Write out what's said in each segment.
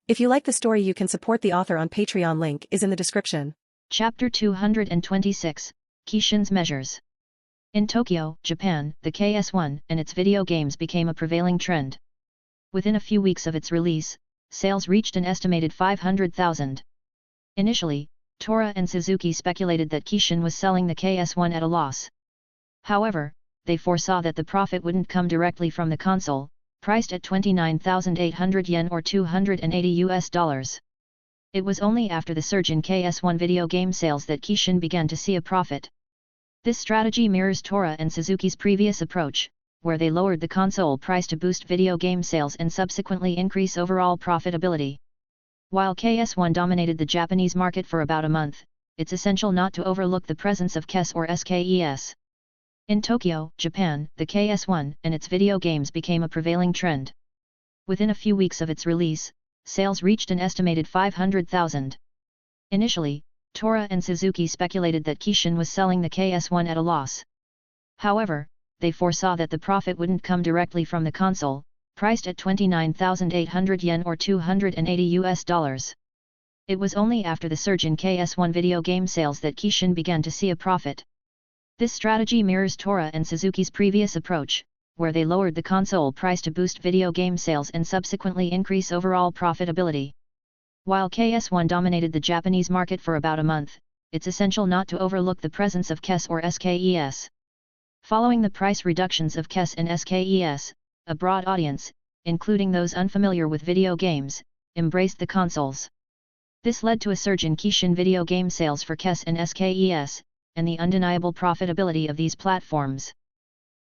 If you like the story, you can support the author on Patreon. Link is in the description. Chapter 226, Kishin's Measures. In Tokyo, Japan, the KS1 and its video games became a prevailing trend. Within a few weeks of its release, sales reached an estimated 500,000. Initially, Tora and Suzuki speculated that Kishin was selling the KS1 at a loss. However, they foresaw that the profit wouldn't come directly from the console, priced at 29,800 yen or $280. It was only after the surge in KS1 video game sales that Kishin began to see a profit. This strategy mirrors Tora and Suzuki's previous approach, where they lowered the console price to boost video game sales and subsequently increase overall profitability. While KS1 dominated the Japanese market for about a month, it's essential not to overlook the presence of KES or SKES. In Tokyo, Japan, the KS1 and its video games became a prevailing trend. Within a few weeks of its release, sales reached an estimated 500,000. Initially, Tora and Suzuki speculated that Kishin was selling the KS1 at a loss. However, they foresaw that the profit wouldn't come directly from the console, priced at 29,800 yen or $280. It was only after the surge in KS1 video game sales that Kishin began to see a profit. This strategy mirrors Tora and Suzuki's previous approach, where they lowered the console price to boost video game sales and subsequently increase overall profitability. While KS1 dominated the Japanese market for about a month, it's essential not to overlook the presence of KES or SKES. Following the price reductions of KES and SKES, a broad audience, including those unfamiliar with video games, embraced the consoles. This led to a surge in Kishin video game sales for KES and SKES, and the undeniable profitability of these platforms.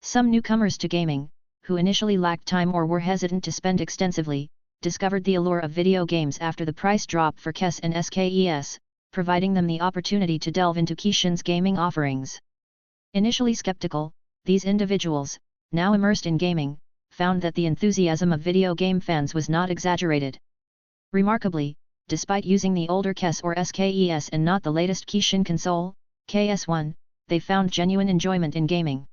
Some newcomers to gaming, who initially lacked time or were hesitant to spend extensively, discovered the allure of video games after the price drop for KES and SKES, providing them the opportunity to delve into Kishin's gaming offerings. Initially skeptical, these individuals, now immersed in gaming, found that the enthusiasm of video game fans was not exaggerated. Remarkably, despite using the older KES or SKES and not the latest Kishin console, KS1, they found genuine enjoyment in gaming.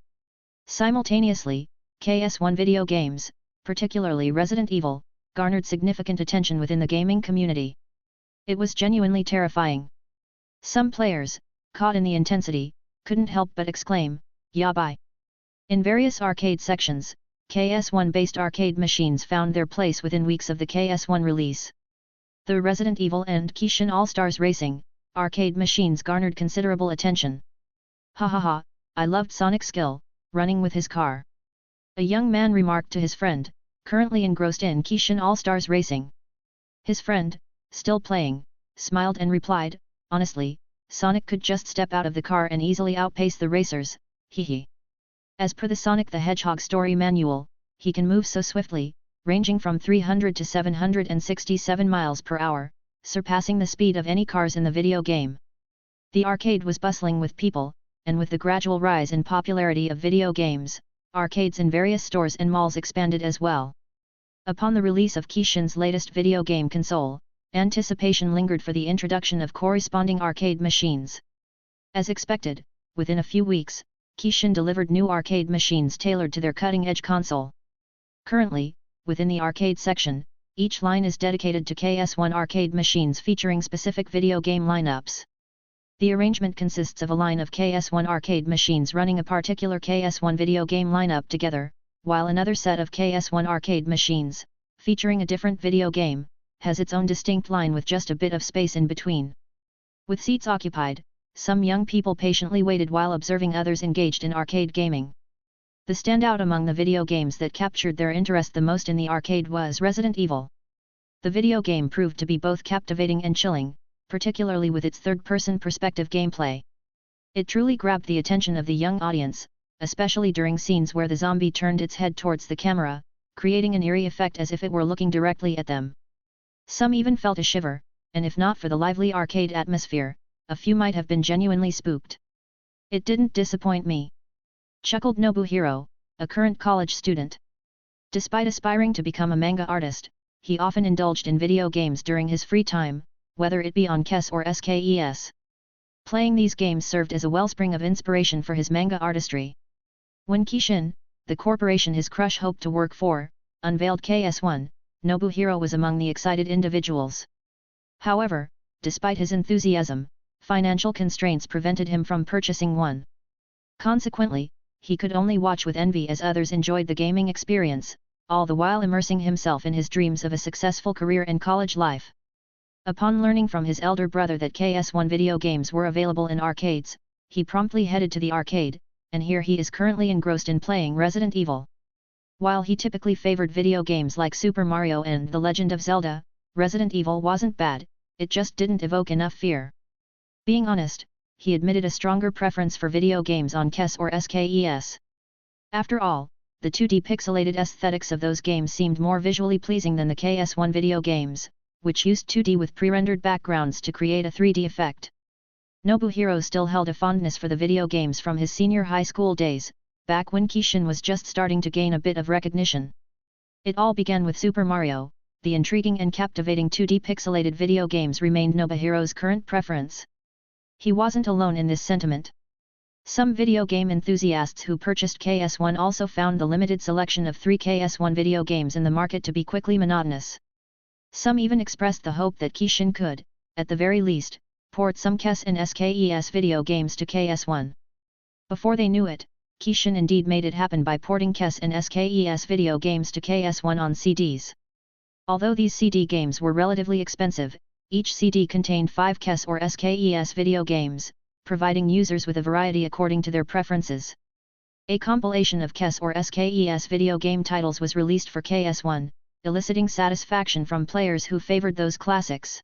Simultaneously, KS1 video games, particularly Resident Evil, garnered significant attention within the gaming community. It was genuinely terrifying. Some players, caught in the intensity, couldn't help but exclaim, "Yabai!" In various arcade sections, KS1-based arcade machines found their place within weeks of the KS1 release. The Resident Evil and Kishin All-Stars Racing arcade machines garnered considerable attention. "Ha ha ha, I loved Sonic's skill, running with his car," a young man remarked to his friend, currently engrossed in Kishin All-Stars Racing. His friend, still playing, smiled and replied, "Honestly, Sonic could just step out of the car and easily outpace the racers, hehe." As per the Sonic the Hedgehog story manual, he can move so swiftly, ranging from 300 to 767 miles per hour, surpassing the speed of any cars in the video game. The arcade was bustling with people, and with the gradual rise in popularity of video games, arcades in various stores and malls expanded as well. Upon the release of Kishin's latest video game console, anticipation lingered for the introduction of corresponding arcade machines. As expected, within a few weeks, Kishin delivered new arcade machines tailored to their cutting-edge console. Currently, within the arcade section, each line is dedicated to KS1 arcade machines featuring specific video game lineups. The arrangement consists of a line of KS1 arcade machines running a particular KS1 video game lineup together, while another set of KS1 arcade machines, featuring a different video game, has its own distinct line with just a bit of space in between. With seats occupied, some young people patiently waited while observing others engaged in arcade gaming. The standout among the video games that captured their interest the most in the arcade was Resident Evil. The video game proved to be both captivating and chilling, particularly with its third-person perspective gameplay. It truly grabbed the attention of the young audience, especially during scenes where the zombie turned its head towards the camera, creating an eerie effect as if it were looking directly at them. Some even felt a shiver, and if not for the lively arcade atmosphere, a few might have been genuinely spooked. "It didn't disappoint me," chuckled Nobuhiro, a current college student. Despite aspiring to become a manga artist, he often indulged in video games during his free time, whether it be on KES or SKES. Playing these games served as a wellspring of inspiration for his manga artistry. When Kishin, the corporation his crush hoped to work for, unveiled KS1, Nobuhiro was among the excited individuals. However, despite his enthusiasm, financial constraints prevented him from purchasing one. Consequently, he could only watch with envy as others enjoyed the gaming experience, all the while immersing himself in his dreams of a successful career and college life. Upon learning from his elder brother that KS1 video games were available in arcades, he promptly headed to the arcade, and here he is currently engrossed in playing Resident Evil. While he typically favored video games like Super Mario and The Legend of Zelda, Resident Evil wasn't bad, it just didn't evoke enough fear. Being honest, he admitted a stronger preference for video games on KES or SKES. After all, the 2D pixelated aesthetics of those games seemed more visually pleasing than the KS1 video games, which used 2D with pre-rendered backgrounds to create a 3D effect. Nobuhiro still held a fondness for the video games from his senior high school days, back when Kishin was just starting to gain a bit of recognition. It all began with Super Mario. The intriguing and captivating 2D pixelated video games remained Nobuhiro's current preference. He wasn't alone in this sentiment. Some video game enthusiasts who purchased KS1 also found the limited selection of 3 KS1 video games in the market to be quickly monotonous. Some even expressed the hope that Kishin could, at the very least, port some KES and SKES video games to KS1. Before they knew it, Kishin indeed made it happen by porting KES and SKES video games to KS1 on CDs. Although these CD games were relatively expensive, each CD contained 5 KES or SKES video games, providing users with a variety according to their preferences. A compilation of KES or SKES video game titles was released for KS1, eliciting satisfaction from players who favored those classics.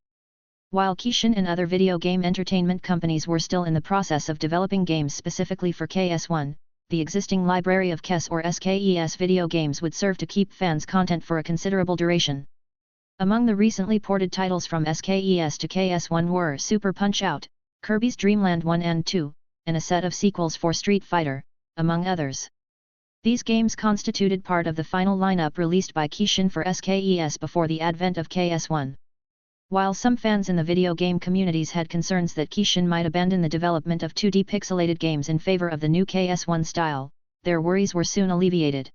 While Kishin and other video game entertainment companies were still in the process of developing games specifically for KS1, the existing library of KES or SKES video games would serve to keep fans content for a considerable duration. Among the recently ported titles from SKES to KS1 were Super Punch-Out!, Kirby's Dream Land 1 and 2, and a set of sequels for Street Fighter, among others. These games constituted part of the final lineup released by Kishin for SKES before the advent of KS1. While some fans in the video game communities had concerns that Kishin might abandon the development of 2D pixelated games in favor of the new KS1 style, their worries were soon alleviated.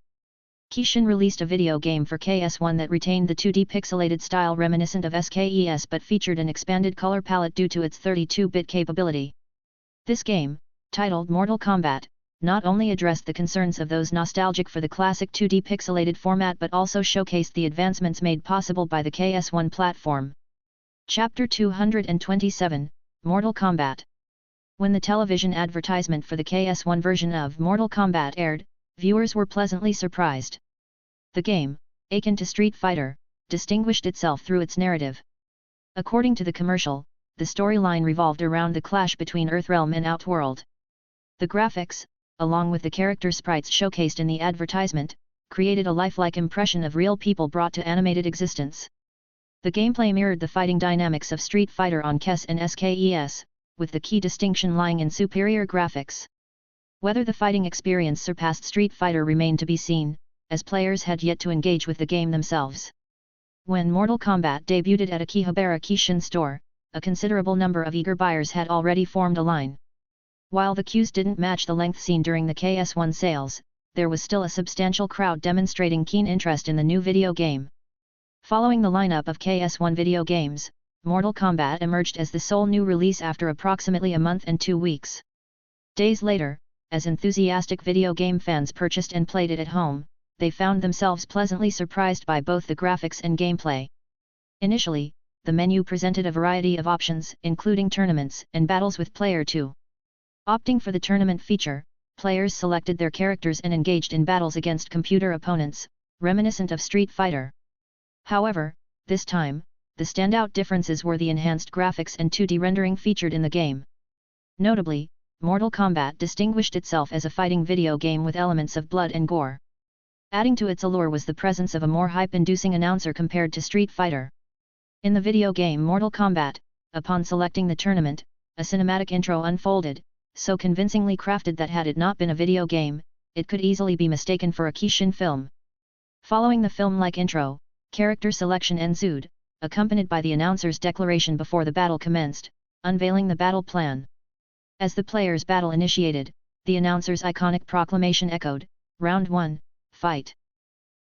Kishin released a video game for KS1 that retained the 2D pixelated style reminiscent of SKES but featured an expanded color palette due to its 32-bit capability. This game, titled Mortal Kombat, not only addressed the concerns of those nostalgic for the classic 2D pixelated format but also showcased the advancements made possible by the KS1 platform. Chapter 227, Mortal Kombat. When the television advertisement for the KS1 version of Mortal Kombat aired, viewers were pleasantly surprised. The game, akin to Street Fighter, distinguished itself through its narrative. According to the commercial, the storyline revolved around the clash between Earthrealm and Outworld. The graphics, along with the character sprites showcased in the advertisement, created a lifelike impression of real people brought to animated existence. The gameplay mirrored the fighting dynamics of Street Fighter on KES and SKES, with the key distinction lying in superior graphics. Whether the fighting experience surpassed Street Fighter remained to be seen, as players had yet to engage with the game themselves. When Mortal Kombat debuted at Akihabara Kishin store, a considerable number of eager buyers had already formed a line. While the queues didn't match the length seen during the KS1 sales, there was still a substantial crowd demonstrating keen interest in the new video game. Following the lineup of KS1 video games, Mortal Kombat emerged as the sole new release after approximately a month and 2 weeks. Days later, as enthusiastic video game fans purchased and played it at home, they found themselves pleasantly surprised by both the graphics and gameplay. Initially, the menu presented a variety of options, including tournaments and battles with Player 2. Opting for the tournament feature, players selected their characters and engaged in battles against computer opponents, reminiscent of Street Fighter. However, this time, the standout differences were the enhanced graphics and 2D rendering featured in the game. Notably, Mortal Kombat distinguished itself as a fighting video game with elements of blood and gore. Adding to its allure was the presence of a more hype-inducing announcer compared to Street Fighter. In the video game Mortal Kombat, upon selecting the tournament, a cinematic intro unfolded, so convincingly crafted that had it not been a video game, it could easily be mistaken for a Kishin film. Following the film-like intro, character selection ensued, accompanied by the announcer's declaration before the battle commenced, unveiling the battle plan. As the player's battle initiated, the announcer's iconic proclamation echoed, "Round 1, fight."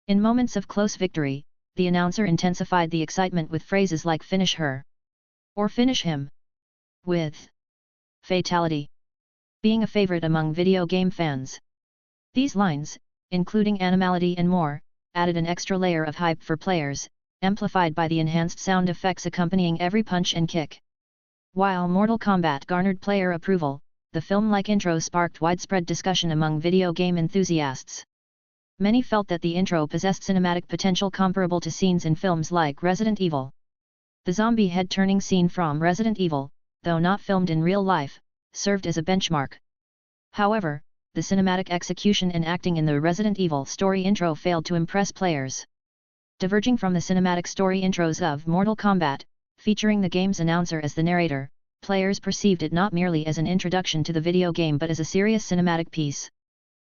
In moments of close victory, the announcer intensified the excitement with phrases like "finish her" or "finish him" with "fatality" being a favorite among video game fans. These lines, including animality and more, added an extra layer of hype for players, amplified by the enhanced sound effects accompanying every punch and kick. While Mortal Kombat garnered player approval, the film-like intro sparked widespread discussion among video game enthusiasts. Many felt that the intro possessed cinematic potential comparable to scenes in films like Resident Evil. The zombie head-turning scene from Resident Evil, though not filmed in real life, served as a benchmark. However, the cinematic execution and acting in the Resident Evil story intro failed to impress players. Diverging from the cinematic story intros of Mortal Kombat, featuring the game's announcer as the narrator, players perceived it not merely as an introduction to the video game but as a serious cinematic piece.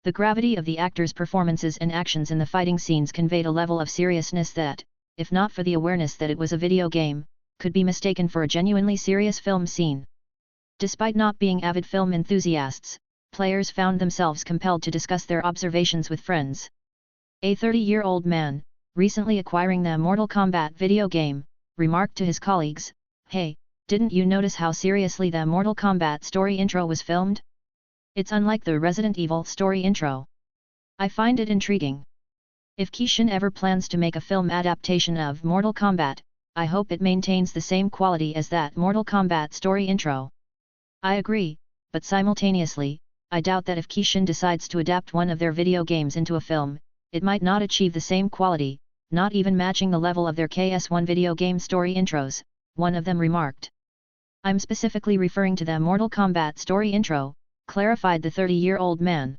The gravity of the actors' performances and actions in the fighting scenes conveyed a level of seriousness that, if not for the awareness that it was a video game, could be mistaken for a genuinely serious film scene. Despite not being avid film enthusiasts, players found themselves compelled to discuss their observations with friends. A 30-year-old man, recently acquiring the Mortal Kombat video game, remarked to his colleagues, "Hey, didn't you notice how seriously the Mortal Kombat story intro was filmed? It's unlike the Resident Evil story intro. I find it intriguing. If Kishin ever plans to make a film adaptation of Mortal Kombat, I hope it maintains the same quality as that Mortal Kombat story intro." I agree, but simultaneously, I doubt that if Kishin decides to adapt one of their video games into a film, it might not achieve the same quality, not even matching the level of their KS1 video game story intros, one of them remarked. "I'm specifically referring to the Mortal Kombat story intro," clarified the 30-year-old man.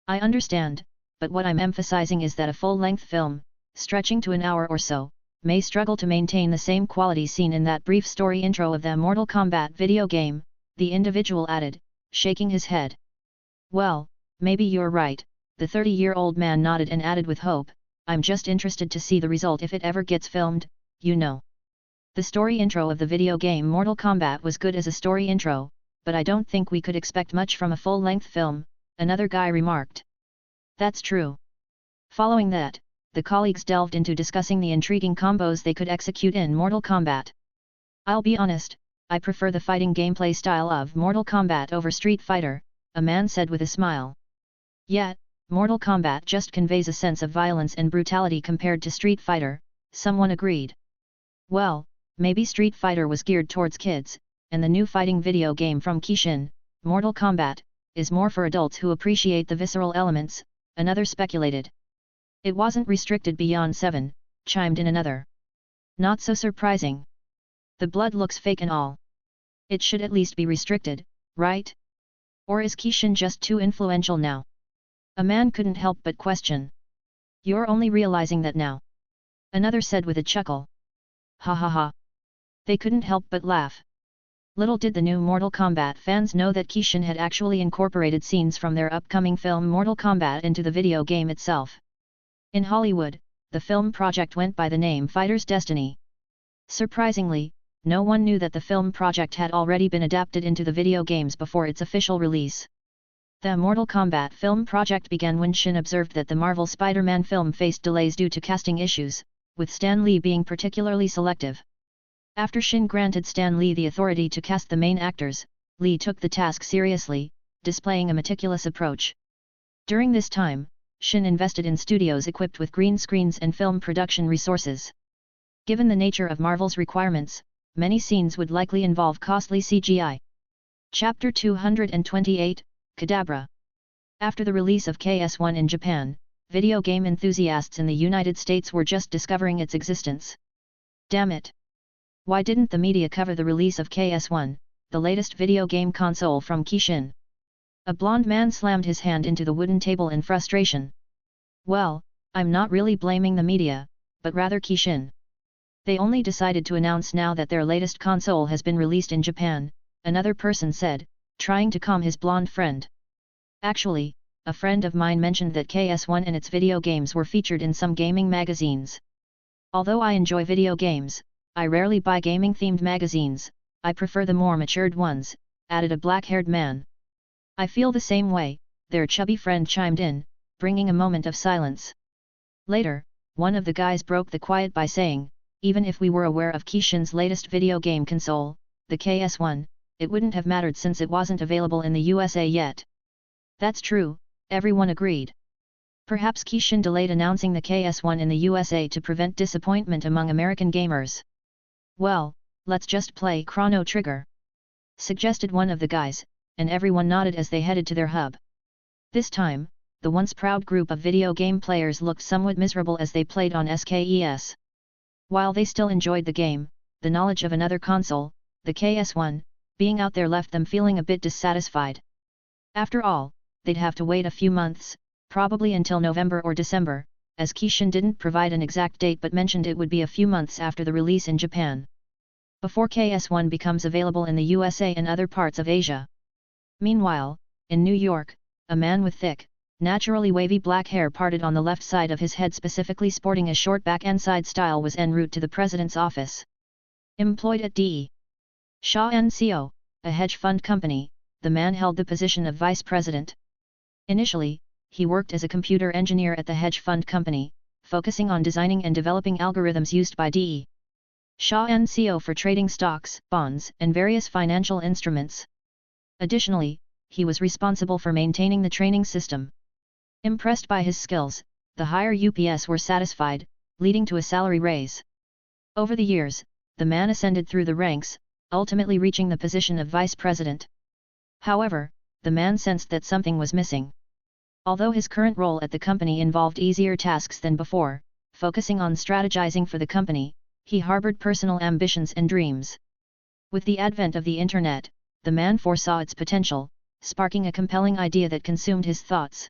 "I understand, but what I'm emphasizing is that a full-length film, stretching to an hour or so, may struggle to maintain the same quality seen in that brief story intro of the Mortal Kombat video game," the individual added, shaking his head. "Well, maybe you're right," the 30-year-old man nodded and added with hope, "I'm just interested to see the result if it ever gets filmed, you know. The story intro of the video game Mortal Kombat was good as a story intro, but I don't think we could expect much from a full-length film," another guy remarked. "That's true." Following that, the colleagues delved into discussing the intriguing combos they could execute in Mortal Kombat. "I'll be honest, I prefer the fighting gameplay style of Mortal Kombat over Street Fighter," a man said with a smile. "Yet, Mortal Kombat just conveys a sense of violence and brutality compared to Street Fighter," someone agreed. "Well, maybe Street Fighter was geared towards kids, and the new fighting video game from Kishin, Mortal Kombat, is more for adults who appreciate the visceral elements," another speculated. "It wasn't restricted beyond 7, chimed in another. "Not so surprising. The blood looks fake and all. It should at least be restricted, right? Or is Kishin just too influential now?" A man couldn't help but question. "You're only realizing that now," another said with a chuckle. "Ha ha ha." They couldn't help but laugh. Little did the new Mortal Kombat fans know that Kishin had actually incorporated scenes from their upcoming film Mortal Kombat into the video game itself. In Hollywood, the film project went by the name Fighter's Destiny. Surprisingly, no one knew that the film project had already been adapted into the video games before its official release. The Mortal Kombat film project began when Shin observed that the Marvel Spider-Man film faced delays due to casting issues, with Stan Lee being particularly selective. After Shin granted Stan Lee the authority to cast the main actors, Lee took the task seriously, displaying a meticulous approach. During this time, Shin invested in studios equipped with green screens and film production resources. Given the nature of Marvel's requirements, many scenes would likely involve costly CGI. Chapter 228, Kadabra. After the release of KS1 in Japan, video game enthusiasts in the United States were just discovering its existence. Damn it! Why didn't the media cover the release of KS1, the latest video game console from Kishin? A blond man slammed his hand into the wooden table in frustration. "Well, I'm not really blaming the media, but rather Kishin. They only decided to announce now that their latest console has been released in Japan," another person said, trying to calm his blonde friend. "Actually, a friend of mine mentioned that KS1 and its video games were featured in some gaming magazines. Although I enjoy video games, I rarely buy gaming-themed magazines, I prefer the more matured ones," added a black-haired man. "I feel the same way," their chubby friend chimed in, bringing a moment of silence. Later, one of the guys broke the quiet by saying, even if we were aware of Kishin's latest video game console, the KS1, it wouldn't have mattered since it wasn't available in the USA yet. That's true, everyone agreed. Perhaps Kishin delayed announcing the KS1 in the USA to prevent disappointment among American gamers. Well, let's just play Chrono Trigger, suggested one of the guys, and everyone nodded as they headed to their hub. This time, the once proud group of video game players looked somewhat miserable as they played on SKES. While they still enjoyed the game, the knowledge of another console, the KS1, being out there left them feeling a bit dissatisfied. After all, they'd have to wait a few months, probably until November or December, as Kishin didn't provide an exact date but mentioned it would be a few months after the release in Japan, before KS1 becomes available in the USA and other parts of Asia. Meanwhile, in New York, a man with thick, naturally wavy black hair parted on the left side of his head, specifically sporting a short back and side style, was en route to the president's office. Employed at D.E. Shaw & Co., a hedge fund company, the man held the position of vice president. Initially, he worked as a computer engineer at the hedge fund company, focusing on designing and developing algorithms used by D.E. Shaw & Co. for trading stocks, bonds, and various financial instruments. Additionally, he was responsible for maintaining the training system. Impressed by his skills, the higher UPS were satisfied, leading to a salary raise. Over the years, the man ascended through the ranks, ultimately reaching the position of vice president. However, the man sensed that something was missing. Although his current role at the company involved easier tasks than before, focusing on strategizing for the company, he harbored personal ambitions and dreams. With the advent of the internet, the man foresaw its potential, sparking a compelling idea that consumed his thoughts.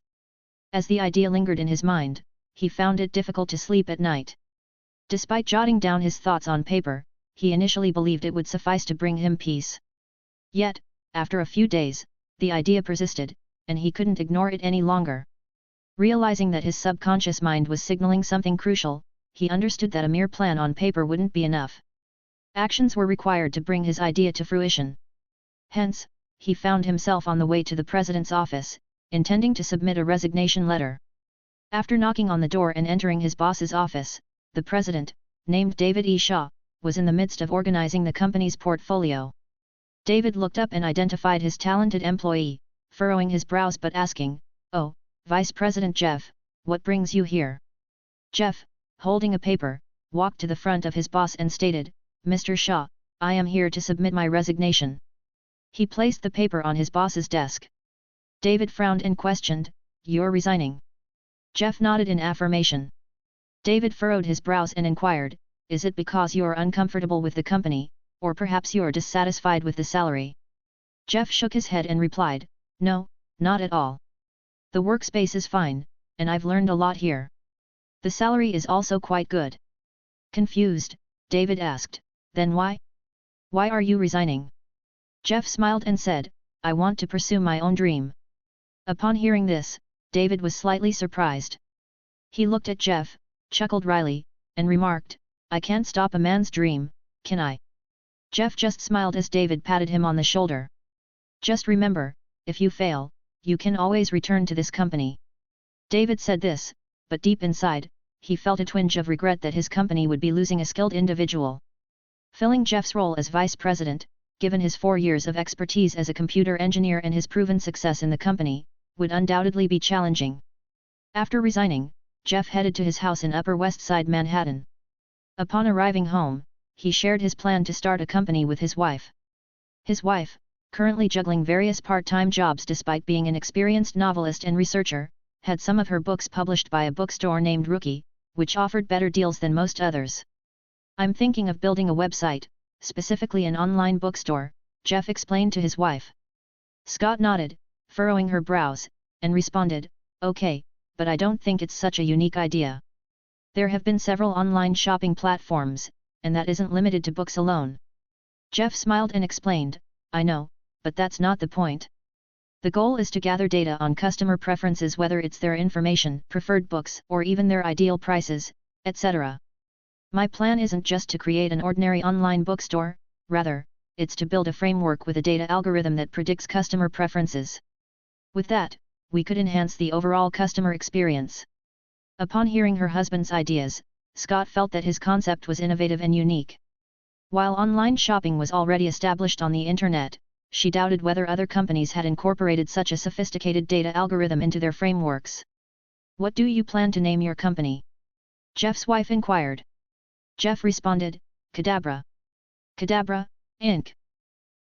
As the idea lingered in his mind, he found it difficult to sleep at night. Despite jotting down his thoughts on paper, he initially believed it would suffice to bring him peace. Yet, after a few days, the idea persisted, and he couldn't ignore it any longer. Realizing that his subconscious mind was signaling something crucial, he understood that a mere plan on paper wouldn't be enough. Actions were required to bring his idea to fruition. Hence, he found himself on the way to the president's office, intending to submit a resignation letter. After knocking on the door and entering his boss's office, the president, named David E. Shaw, was in the midst of organizing the company's portfolio. David looked up and identified his talented employee, furrowing his brows but asking, "Oh, Vice President Jeff, what brings you here?" Jeff, holding a paper, walked to the front of his boss and stated, "Mr. Shaw, I am here to submit my resignation." He placed the paper on his boss's desk. David frowned and questioned, "You're resigning?" Jeff nodded in affirmation. David furrowed his brows and inquired, "Is it because you're uncomfortable with the company, or perhaps you're dissatisfied with the salary?" Jeff shook his head and replied, "No, not at all. The workspace is fine, and I've learned a lot here. The salary is also quite good." Confused, David asked, "Then why? Why are you resigning?" Jeff smiled and said, "I want to pursue my own dream." Upon hearing this, David was slightly surprised. He looked at Jeff, chuckled wryly, and remarked, "I can't stop a man's dream, can I?" Jeff just smiled as David patted him on the shoulder. "Just remember, if you fail, you can always return to this company." David said this, but deep inside, he felt a twinge of regret that his company would be losing a skilled individual. Filling Jeff's role as vice president, given his 4 years of expertise as a computer engineer and his proven success in the company, would undoubtedly be challenging. After resigning, Jeff headed to his house in Upper West Side Manhattan. Upon arriving home, he shared his plan to start a company with his wife. His wife, currently juggling various part-time jobs despite being an experienced novelist and researcher, had some of her books published by a bookstore named Rookie, which offered better deals than most others. "I'm thinking of building a website, specifically an online bookstore," Jeff explained to his wife. Scott nodded, furrowing her brows, and responded, "Okay, but I don't think it's such a unique idea. There have been several online shopping platforms, and that isn't limited to books alone." Jeff smiled and explained, "I know, but that's not the point. The goal is to gather data on customer preferences, whether it's their information, preferred books, or even their ideal prices, etc. My plan isn't just to create an ordinary online bookstore, rather, it's to build a framework with a data algorithm that predicts customer preferences. With that, we could enhance the overall customer experience." Upon hearing her husband's ideas, Scott felt that his concept was innovative and unique. While online shopping was already established on the internet, she doubted whether other companies had incorporated such a sophisticated data algorithm into their frameworks. "What do you plan to name your company?" Jeff's wife inquired. Jeff responded, "Cadabra. Cadabra, Inc."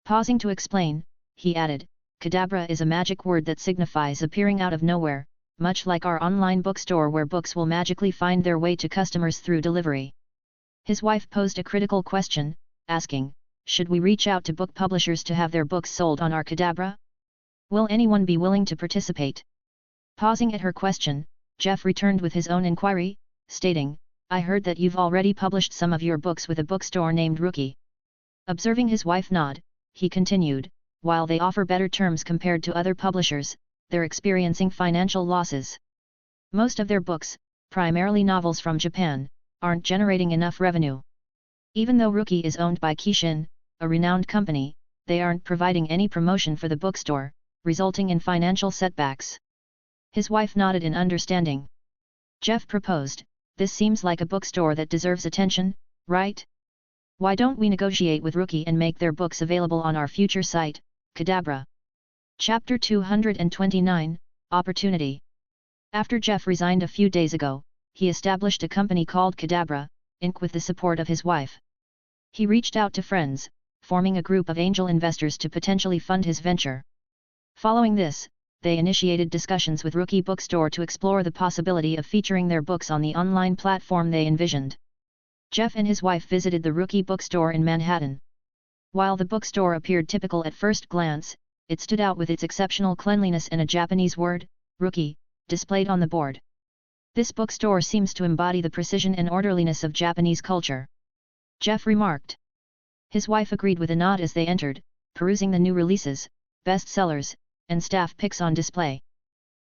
Pausing to explain, he added, "Cadabra is a magic word that signifies appearing out of nowhere, much like our online bookstore where books will magically find their way to customers through delivery." His wife posed a critical question, asking, "Should we reach out to book publishers to have their books sold on our Cadabra? Will anyone be willing to participate?" Pausing at her question, Jeff returned with his own inquiry, stating, "I heard that you've already published some of your books with a bookstore named Rookie." Observing his wife nod, he continued, "While they offer better terms compared to other publishers, they're experiencing financial losses. Most of their books, primarily novels from Japan, aren't generating enough revenue. Even though Rookie is owned by Kishin, a renowned company, they aren't providing any promotion for the bookstore, resulting in financial setbacks." His wife nodded in understanding. Jeff proposed, "This seems like a bookstore that deserves attention, right? Why don't we negotiate with Rookie and make their books available on our future site, Cadabra?" Chapter 229, Opportunity. After Jeff resigned a few days ago, he established a company called Cadabra, Inc. with the support of his wife. He reached out to friends, forming a group of angel investors to potentially fund his venture. Following this, they initiated discussions with Rookie Bookstore to explore the possibility of featuring their books on the online platform they envisioned. Jeff and his wife visited the Rookie Bookstore in Manhattan. While the bookstore appeared typical at first glance, it stood out with its exceptional cleanliness and a Japanese word, Rookie, displayed on the board. "This bookstore seems to embody the precision and orderliness of Japanese culture," Jeff remarked. His wife agreed with a nod as they entered, perusing the new releases, bestsellers, and staff picks on display.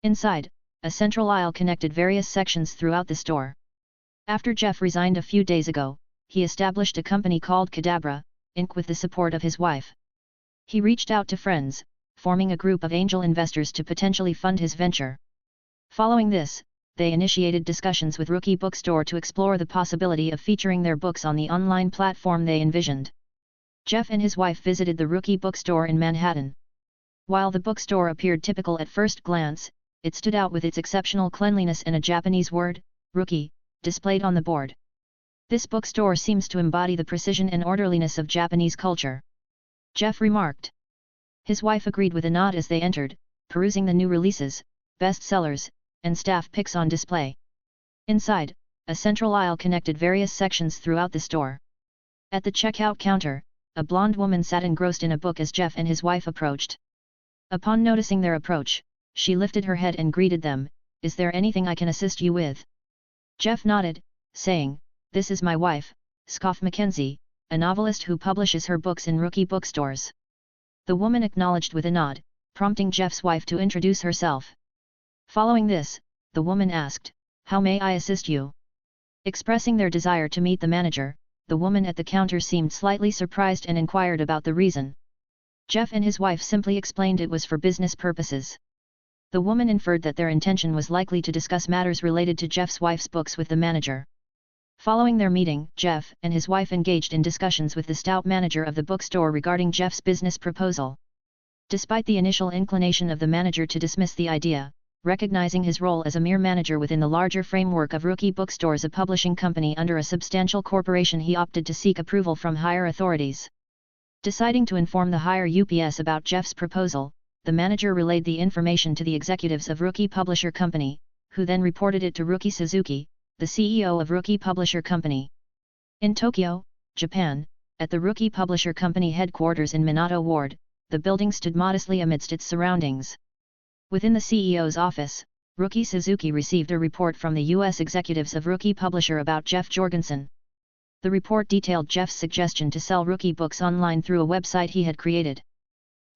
Inside, a central aisle connected various sections throughout the store. After Jeff resigned a few days ago, he established a company called Cadabra, Inc. with the support of his wife. He reached out to friends, forming a group of angel investors to potentially fund his venture. Following this, they initiated discussions with Rookie Bookstore to explore the possibility of featuring their books on the online platform they envisioned. Jeff and his wife visited the Rookie Bookstore in Manhattan. While the bookstore appeared typical at first glance, it stood out with its exceptional cleanliness and a Japanese word, Rookie, displayed on the board. "This bookstore seems to embody the precision and orderliness of Japanese culture," Jeff remarked. His wife agreed with a nod as they entered, perusing the new releases, bestsellers, and staff picks on display. Inside, a central aisle connected various sections throughout the store. At the checkout counter, a blonde woman sat engrossed in a book as Jeff and his wife approached. Upon noticing their approach, she lifted her head and greeted them, "Is there anything I can assist you with?" Jeff nodded, saying, "This is my wife, Scoff Mackenzie, a novelist who publishes her books in Rookie bookstores." The woman acknowledged with a nod, prompting Jeff's wife to introduce herself. Following this, the woman asked, "How may I assist you?" Expressing their desire to meet the manager, the woman at the counter seemed slightly surprised and inquired about the reason. Jeff and his wife simply explained it was for business purposes. The woman inferred that their intention was likely to discuss matters related to Jeff's wife's books with the manager. Following their meeting, Jeff and his wife engaged in discussions with the stout manager of the bookstore regarding Jeff's business proposal. Despite the initial inclination of the manager to dismiss the idea, recognizing his role as a mere manager within the larger framework of Rookie Bookstores, a publishing company under a substantial corporation, he opted to seek approval from higher authorities. Deciding to inform the higher UPS about Jeff's proposal, the manager relayed the information to the executives of Rookie Publisher Company, who then reported it to Rookie Suzuki, the CEO of Rookie Publisher Company. In Tokyo, Japan, at the Rookie Publisher Company headquarters in Minato Ward, the building stood modestly amidst its surroundings. Within the CEO's office, Rookie Suzuki received a report from the U.S. executives of Rookie Publisher about Jeff Jorgensen. The report detailed Jeff's suggestion to sell Rookie books online through a website he had created.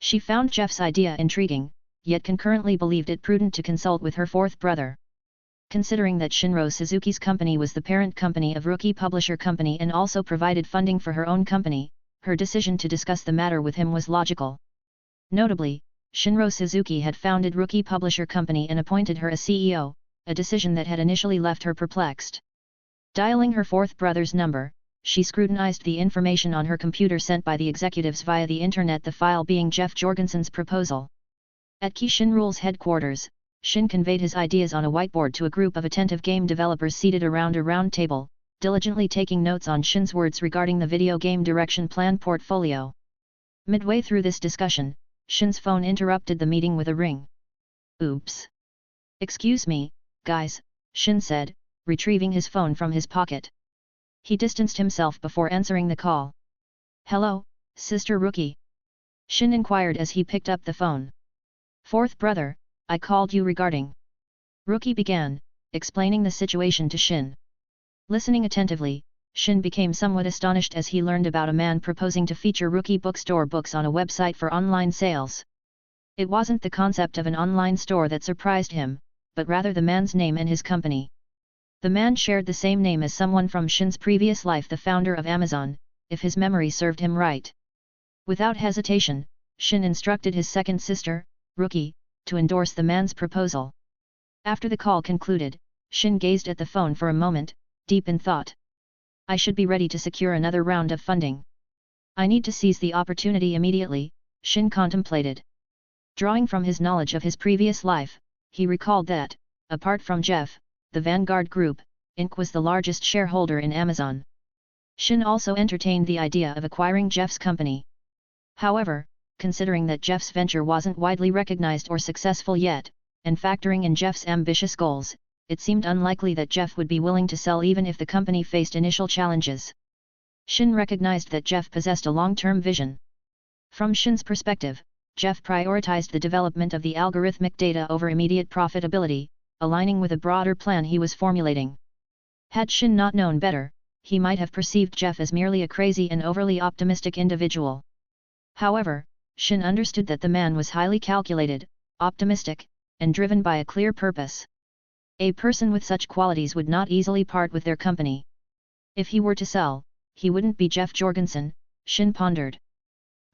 She found Jeff's idea intriguing, yet concurrently believed it prudent to consult with her fourth brother. Considering that Shinro Suzuki's company was the parent company of Rookie Publisher Company and also provided funding for her own company, her decision to discuss the matter with him was logical. Notably, Shinro Suzuki had founded Rookie Publisher Company and appointed her as CEO, a decision that had initially left her perplexed. Dialing her fourth brother's number, she scrutinized the information on her computer sent by the executives via the internet, the file being Jeff Jorgensen's proposal. At Key Shinrule's headquarters, Shin conveyed his ideas on a whiteboard to a group of attentive game developers seated around a round table, diligently taking notes on Shin's words regarding the video game direction plan portfolio. Midway through this discussion, Shin's phone interrupted the meeting with a ring. Oops. Excuse me, guys, Shin said, retrieving his phone from his pocket. He distanced himself before answering the call. Hello, Sister Rookie? Shin inquired as he picked up the phone. Fourth brother, I called you regarding. Rookie began, explaining the situation to Shin. Listening attentively, Shin became somewhat astonished as he learned about a man proposing to feature Rookie bookstore books on a website for online sales. It wasn't the concept of an online store that surprised him, but rather the man's name and his company. The man shared the same name as someone from Shin's previous life, the founder of Amazon, if his memory served him right. Without hesitation, Shin instructed his second sister, Rookie, to endorse the man's proposal. After the call concluded, Shin gazed at the phone for a moment, deep in thought. I should be ready to secure another round of funding. I need to seize the opportunity immediately, Shin contemplated. Drawing from his knowledge of his previous life, he recalled that, apart from Jeff, the Vanguard Group, Inc. was the largest shareholder in Amazon. Shin also entertained the idea of acquiring Jeff's company. However, considering that Jeff's venture wasn't widely recognized or successful yet, and factoring in Jeff's ambitious goals, it seemed unlikely that Jeff would be willing to sell even if the company faced initial challenges. Shin recognized that Jeff possessed a long-term vision. From Shin's perspective, Jeff prioritized the development of the algorithmic data over immediate profitability, aligning with a broader plan he was formulating. Had Shin not known better, he might have perceived Jeff as merely a crazy and overly optimistic individual. However, Shin understood that the man was highly calculated, optimistic, and driven by a clear purpose. A person with such qualities would not easily part with their company. If he were to sell, he wouldn't be Jeff Jorgensen, Shin pondered.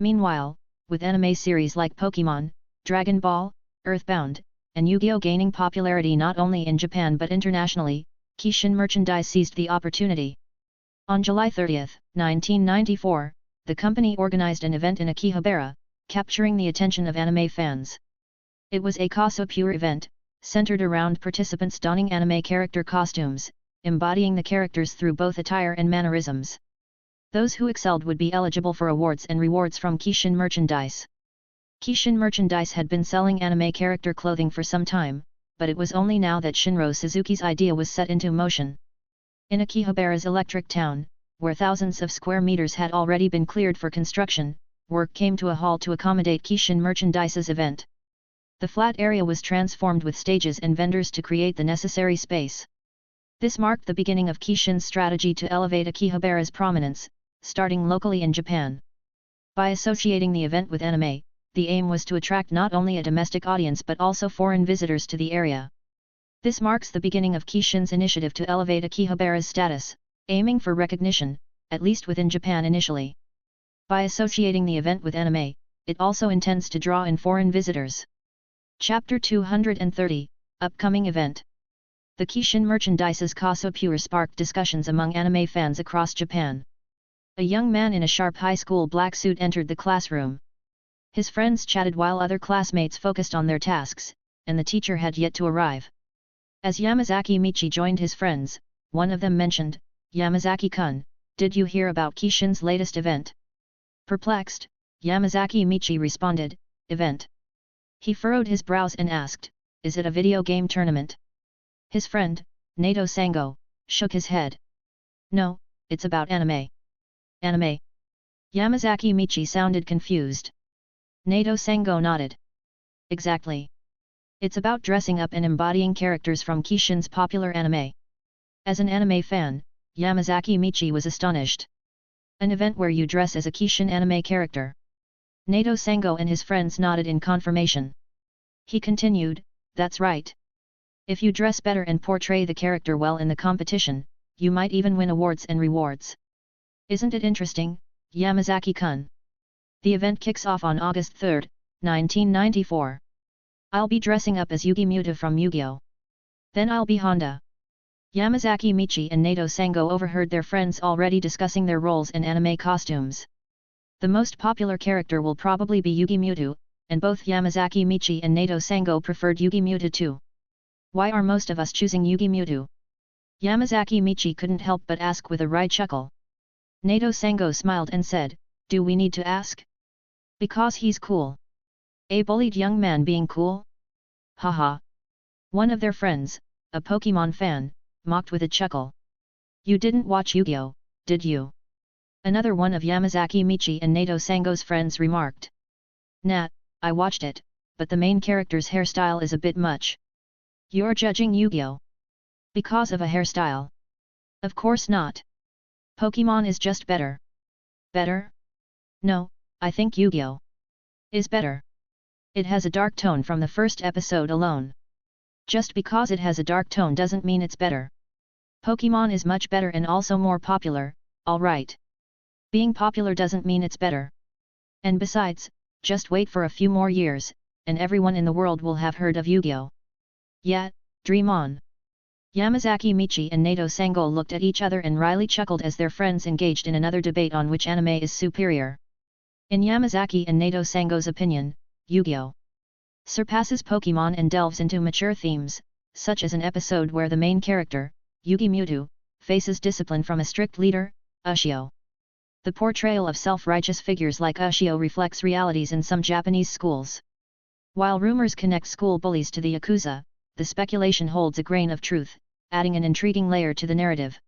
Meanwhile, with anime series like Pokemon, Dragon Ball, Earthbound, and Yu-Gi-Oh gaining popularity not only in Japan but internationally, Kishin Merchandise seized the opportunity. On July 30, 1994, the company organized an event in Akihabara, capturing the attention of anime fans. It was a cosplay event, centered around participants donning anime character costumes, embodying the characters through both attire and mannerisms. Those who excelled would be eligible for awards and rewards from Kishin Merchandise. Kishin Merchandise had been selling anime character clothing for some time, but it was only now that Shinro Suzuki's idea was set into motion. In Akihabara's electric town, where thousands of square meters had already been cleared for construction, work came to a halt to accommodate Kishin Merchandise's event. The flat area was transformed with stages and vendors to create the necessary space. This marked the beginning of Kishin's strategy to elevate Akihabara's prominence, starting locally in Japan. By associating the event with anime, the aim was to attract not only a domestic audience but also foreign visitors to the area. This marks the beginning of Kishin's initiative to elevate Akihabara's status, aiming for recognition, at least within Japan initially. By associating the event with anime, it also intends to draw in foreign visitors. Chapter 230, Upcoming Event. The Kishin Merchandise's cosplay sparked discussions among anime fans across Japan. A young man in a sharp high school black suit entered the classroom. His friends chatted while other classmates focused on their tasks, and the teacher had yet to arrive. As Yamazaki Michi joined his friends, one of them mentioned, "Yamazaki-kun, did you hear about Kishin's latest event?" Perplexed, Yamazaki Michi responded, "Event?" He furrowed his brows and asked, "Is it a video game tournament?" His friend, Nato Sango, shook his head. "No, it's about anime." "Anime?" Yamazaki Michi sounded confused. Nato Sango nodded. "Exactly. It's about dressing up and embodying characters from Kishin's popular anime." As an anime fan, Yamazaki Michi was astonished. "An event where you dress as a Kishin anime character?" Nato Sango and his friends nodded in confirmation. He continued, "That's right. If you dress better and portray the character well in the competition, you might even win awards and rewards. Isn't it interesting, Yamazaki-kun?" The event kicks off on August 3, 1994. I'll be dressing up as Yugi Muta from Yu-Gi-Oh! Then I'll be Honda. Yamazaki Michi and Nato Sango overheard their friends already discussing their roles and anime costumes. The most popular character will probably be Yugi Muto, and both Yamazaki Michi and Nato Sango preferred Yugi Muto too. Why are most of us choosing Yugi Muto? Yamazaki Michi couldn't help but ask with a wry chuckle. Nato Sango smiled and said, do we need to ask? Because he's cool. A bullied young man being cool? Haha. One of their friends, a Pokemon fan, mocked with a chuckle. You didn't watch Yu-Gi-Oh, did you? Another one of Yamazaki Michi and Nato Sango's friends remarked. Nah, I watched it, but the main character's hairstyle is a bit much. You're judging Yu-Gi-Oh! Because of a hairstyle? Of course not. Pokemon is just better. Better? No, I think Yu-Gi-Oh! Is better. It has a dark tone from the first episode alone. Just because it has a dark tone doesn't mean it's better. Pokemon is much better and also more popular, alright. Being popular doesn't mean it's better. And besides, just wait for a few more years, and everyone in the world will have heard of Yu-Gi-Oh! Yeah, dream on. Yamazaki Michi and Nato Sango looked at each other and wryly chuckled as their friends engaged in another debate on which anime is superior. In Yamazaki and Nato Sango's opinion, Yu-Gi-Oh! Surpasses Pokemon and delves into mature themes, such as an episode where the main character, Yugi Muto, faces discipline from a strict leader, Ushio. The portrayal of self-righteous figures like Ushio reflects realities in some Japanese schools. While rumors connect school bullies to the Yakuza, the speculation holds a grain of truth, adding an intriguing layer to the narrative.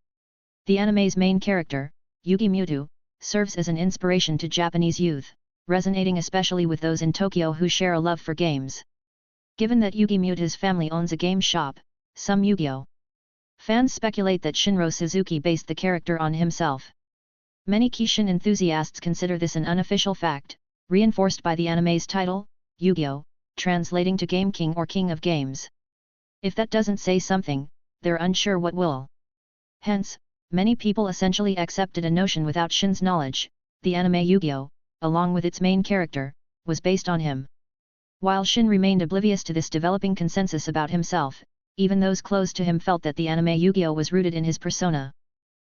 The anime's main character, Yugi Muto, serves as an inspiration to Japanese youth, resonating especially with those in Tokyo who share a love for games. Given that Yugi Muto's family owns a game shop, some Yu-Gi-Oh! Fans speculate that Shinro Suzuki based the character on himself. Many Kishin enthusiasts consider this an unofficial fact, reinforced by the anime's title, Yu-Gi-Oh!, translating to Game King or King of Games. If that doesn't say something, they're unsure what will. Hence, many people essentially accepted a notion without Shin's knowledge. The anime Yu-Gi-Oh!, along with its main character, was based on him. While Shin remained oblivious to this developing consensus about himself, even those close to him felt that the anime Yu-Gi-Oh! Was rooted in his persona.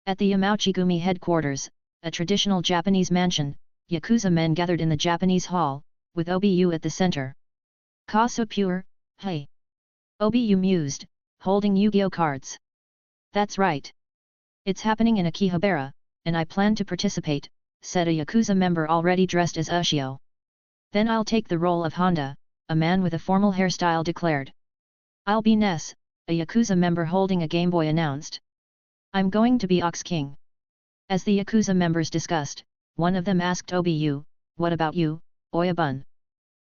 At the Yamauchi-gumi headquarters, a traditional Japanese mansion, Yakuza men gathered in the Japanese hall, with Obu at the center. Ka so pure, hey. Obu mused, holding Yu-Gi-Oh! Cards. That's right. It's happening in Akihabara, and I plan to participate, said a Yakuza member already dressed as Ushio. Then I'll take the role of Honda, a man with a formal hairstyle declared. I'll be Ness, a Yakuza member holding a Game Boy announced. I'm going to be Ox King. As the Yakuza members discussed, one of them asked Obu, what about you, Oyabun?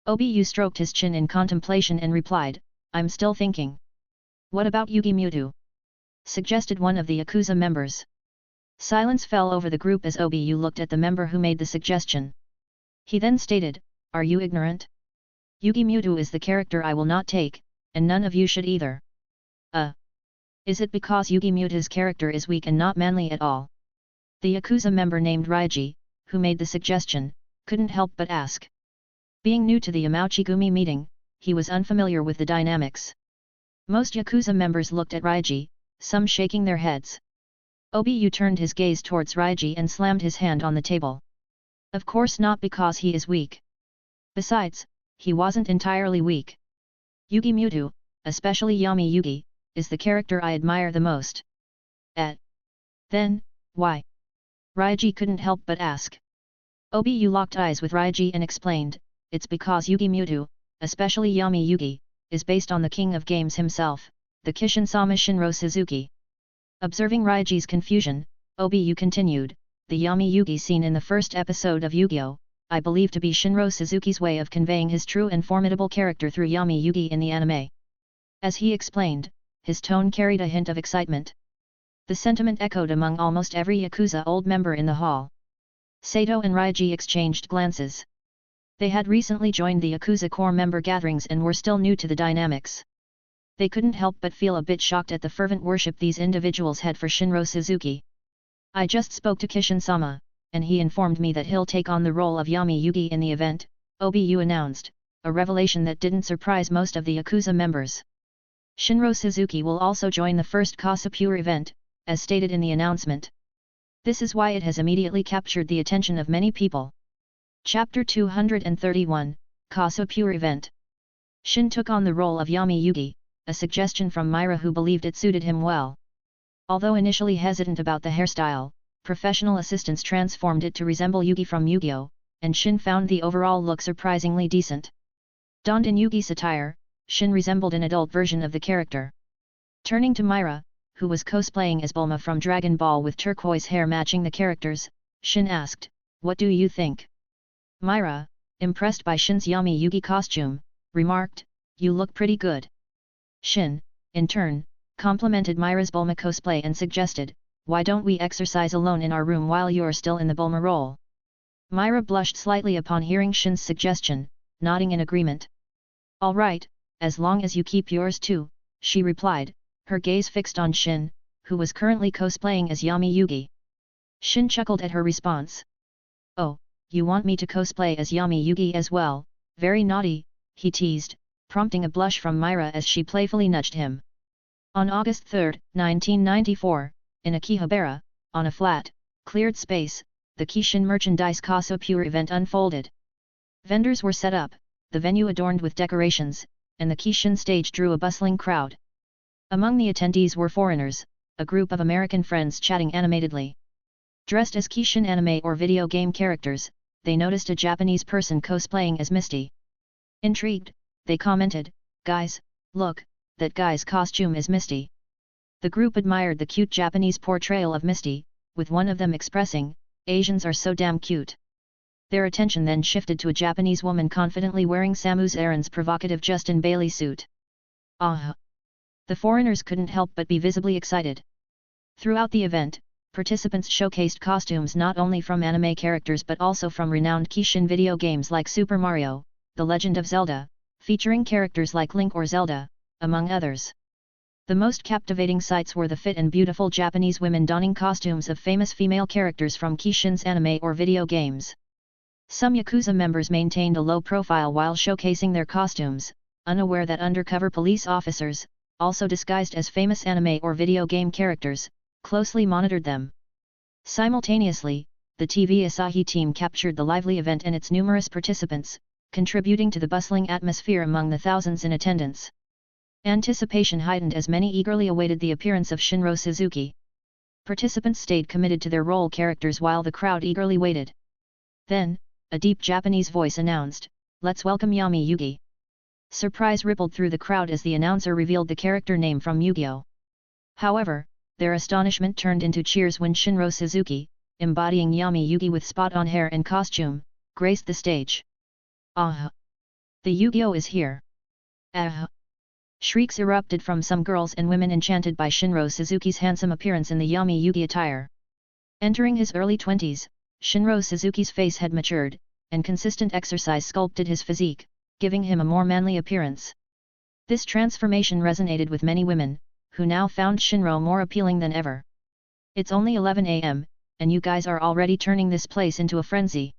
Obu stroked his chin in contemplation and replied, I'm still thinking. What about Yugi Muto? Suggested one of the Yakuza members. Silence fell over the group as Obu looked at the member who made the suggestion. He then stated, are you ignorant? Yugi Muto is the character I will not take, and none of you should either. Is it because Yugi Muto's character is weak and not manly at all? The Yakuza member named Raiji, who made the suggestion, couldn't help but ask. Being new to the Yamauchi-gumi meeting, he was unfamiliar with the dynamics. Most Yakuza members looked at Raiji, some shaking their heads. Obu turned his gaze towards Raiji and slammed his hand on the table. Of course not because he is weak. Besides, he wasn't entirely weak. Yugi Muto, especially Yami Yugi, is the character I admire the most. Then, why? Raiji couldn't help but ask. Obu locked eyes with Raiji and explained, it's because Yugi Muto, especially Yami Yugi, is based on the king of games himself, the Kishin-sama Shinro Suzuki. Observing Raiji's confusion, Obu continued, the Yami Yugi scene in the first episode of Yu-Gi-Oh! I believe to be Shinro Suzuki's way of conveying his true and formidable character through Yami Yugi in the anime. As he explained, his tone carried a hint of excitement. The sentiment echoed among almost every Yakuza old member in the hall. Sato and Raiji exchanged glances. They had recently joined the Yakuza core member gatherings and were still new to the dynamics. They couldn't help but feel a bit shocked at the fervent worship these individuals had for Shinro Suzuki. I just spoke to Kishin-sama, and he informed me that he'll take on the role of Yami Yugi in the event, Obu announced, a revelation that didn't surprise most of the Yakuza members. Shinro Suzuki will also join the first Kasapure event, as stated in the announcement. This is why it has immediately captured the attention of many people. Chapter 231, Kasapure event. Shin took on the role of Yami Yugi, a suggestion from Myra who believed it suited him well. Although initially hesitant about the hairstyle, professional assistants transformed it to resemble Yugi from Yu-Gi-Oh!, and Shin found the overall look surprisingly decent. Donned in Yugi's attire, Shin resembled an adult version of the character. Turning to Myra, who was cosplaying as Bulma from Dragon Ball with turquoise hair matching the characters, Shin asked, "What do you think?" Myra, impressed by Shin's Yami Yugi costume, remarked, "You look pretty good." Shin, in turn, complimented Myra's Bulma cosplay and suggested, "Why don't we exercise alone in our room while you're still in the Bulma role?" Myra blushed slightly upon hearing Shin's suggestion, nodding in agreement. "All right, as long as you keep yours too," she replied, her gaze fixed on Shin, who was currently cosplaying as Yami Yugi. Shin chuckled at her response. "Oh, you want me to cosplay as Yami Yugi as well? Very naughty," he teased, prompting a blush from Myra as she playfully nudged him. On August 3, 1994, in Akihabara, on a flat, cleared space, the Kishin Merchandise Kasapure event unfolded. Vendors were set up, the venue adorned with decorations, and the Kishin stage drew a bustling crowd. Among the attendees were foreigners, a group of American friends chatting animatedly. Dressed as Kishin anime or video game characters, they noticed a Japanese person cosplaying as Misty. Intrigued, they commented, "Guys, look, that guy's costume is Misty." The group admired the cute Japanese portrayal of Misty, with one of them expressing, "Asians are so damn cute." Their attention then shifted to a Japanese woman confidently wearing Samus Aran's provocative Justin Bailey suit. Ah! The foreigners couldn't help but be visibly excited. Throughout the event, participants showcased costumes not only from anime characters but also from renowned Kishin video games like Super Mario, The Legend of Zelda, featuring characters like Link or Zelda, among others. The most captivating sights were the fit and beautiful Japanese women donning costumes of famous female characters from Kishin's anime or video games. Some Yakuza members maintained a low profile while showcasing their costumes, unaware that undercover police officers, also disguised as famous anime or video game characters, closely monitored them. Simultaneously, the TV Asahi team captured the lively event and its numerous participants, contributing to the bustling atmosphere among the thousands in attendance. Anticipation heightened as many eagerly awaited the appearance of Shinro Suzuki. Participants stayed committed to their role characters while the crowd eagerly waited. Then, a deep Japanese voice announced, "Let's welcome Yami Yugi." Surprise rippled through the crowd as the announcer revealed the character name from Yu-Gi-Oh! However, their astonishment turned into cheers when Shinro Suzuki, embodying Yami Yugi with spot-on hair and costume, graced the stage. "Ah! The Yu-Gi-Oh! Is here!" "Ah!" Shrieks erupted from some girls and women enchanted by Shinro Suzuki's handsome appearance in the Yami Yugi attire. Entering his early 20s, Shinro Suzuki's face had matured, and consistent exercise sculpted his physique, giving him a more manly appearance. This transformation resonated with many women, who now found Shinro more appealing than ever. "It's only 11 a.m., and you guys are already turning this place into a frenzy."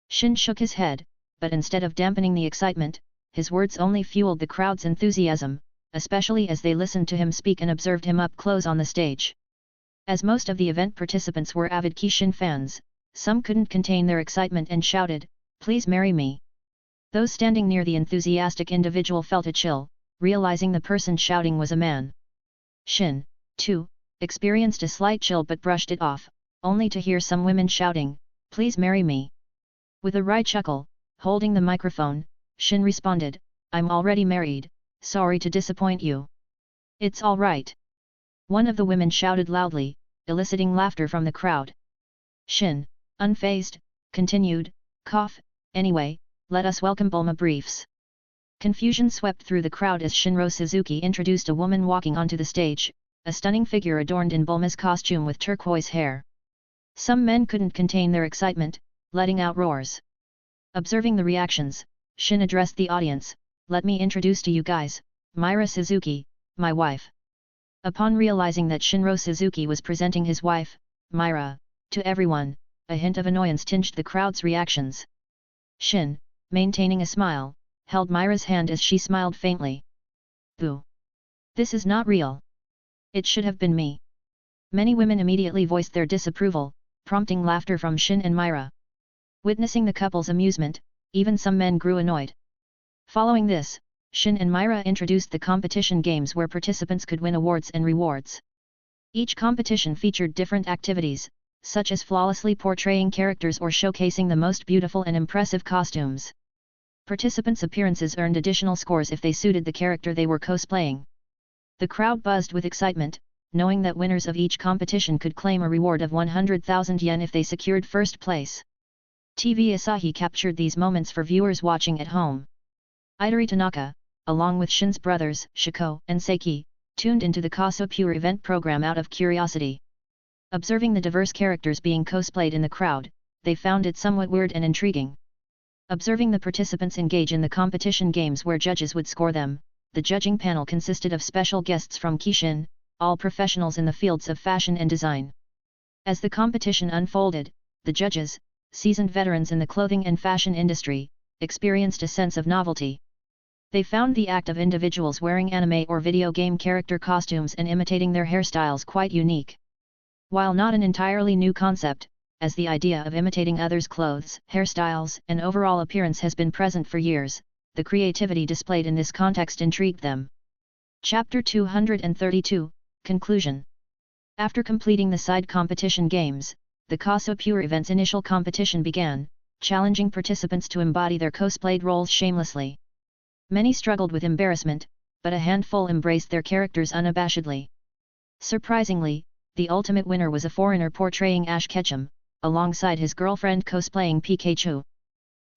Shin shook his head, but instead of dampening the excitement, his words only fueled the crowd's enthusiasm, especially as they listened to him speak and observed him up close on the stage. As most of the event participants were avid Kishin fans, some couldn't contain their excitement and shouted, "Please marry me." Those standing near the enthusiastic individual felt a chill, realizing the person shouting was a man. Shin, too, experienced a slight chill but brushed it off, only to hear some women shouting, "Please marry me." With a wry chuckle, holding the microphone, Shin responded, "I'm already married, sorry to disappoint you." "It's all right." One of the women shouted loudly, eliciting laughter from the crowd. Shin, unfazed, continued, "Cough, anyway, let us welcome Bulma Briefs." Confusion swept through the crowd as Shinro Suzuki introduced a woman walking onto the stage, a stunning figure adorned in Bulma's costume with turquoise hair. Some men couldn't contain their excitement, letting out roars. Observing the reactions, Shin addressed the audience, "Let me introduce to you guys, Myra Suzuki, my wife." Upon realizing that Shinro Suzuki was presenting his wife, Myra, to everyone, a hint of annoyance tinged the crowd's reactions. Shin, maintaining a smile, held Myra's hand as she smiled faintly. "Boo! This is not real. It should have been me. Many women immediately voiced their disapproval, prompting laughter from Shin and Myra. Witnessing the couple's amusement, even some men grew annoyed. Following this, Shin and Myra introduced the competition games where participants could win awards and rewards. Each competition featured different activities, such as flawlessly portraying characters or showcasing the most beautiful and impressive costumes. Participants' appearances earned additional scores if they suited the character they were cosplaying. The crowd buzzed with excitement, knowing that winners of each competition could claim a reward of 100,000 yen if they secured first place. TV Asahi captured these moments for viewers watching at home. Idori Tanaka, along with Shin's brothers, Shiko and Seiki, tuned into the Cosplay event program out of curiosity. Observing the diverse characters being cosplayed in the crowd, they found it somewhat weird and intriguing. Observing the participants engage in the competition games where judges would score them, the judging panel consisted of special guests from Kishin, all professionals in the fields of fashion and design. As the competition unfolded, the judges, seasoned veterans in the clothing and fashion industry, experienced a sense of novelty. They found the act of individuals wearing anime or video game character costumes and imitating their hairstyles quite unique. While not an entirely new concept, as the idea of imitating others' clothes, hairstyles, and overall appearance has been present for years, the creativity displayed in this context intrigued them. Chapter 232, Conclusion. After completing the side competition games, the Cosplay event's initial competition began, challenging participants to embody their cosplayed roles shamelessly. Many struggled with embarrassment, but a handful embraced their characters unabashedly. Surprisingly, the ultimate winner was a foreigner portraying Ash Ketchum, alongside his girlfriend cosplaying Pikachu.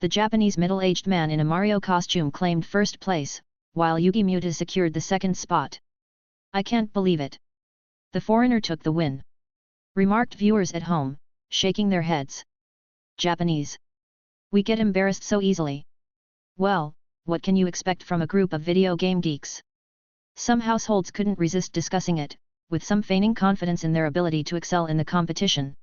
The Japanese middle-aged man in a Mario costume claimed first place, while Yugi Muta secured the second spot. "I can't believe it. The foreigner took the win," remarked viewers at home, shaking their heads. "Japanese. We get embarrassed so easily." Well, what can you expect from a group of video game geeks? Some households couldn't resist discussing it, with some feigning confidence in their ability to excel in the competition.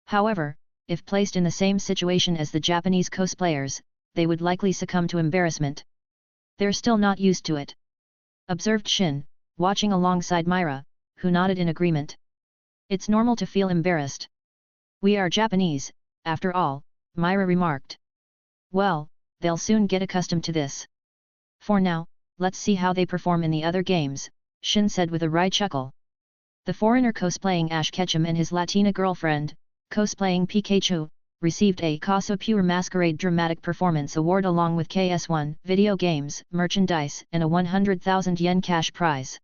However, if placed in the same situation as the Japanese cosplayers, they would likely succumb to embarrassment. "They're still not used to it," observed Shin, watching alongside Myra, who nodded in agreement. "It's normal to feel embarrassed. We are Japanese, after all," Myra remarked. "Well, they'll soon get accustomed to this. For now, let's see how they perform in the other games," Shin said with a wry chuckle. The foreigner cosplaying Ash Ketchum and his Latina girlfriend, cosplaying Pikachu, received a Cosplay Masquerade Dramatic Performance Award along with KS1 video games, merchandise, and a 100,000 yen cash prize.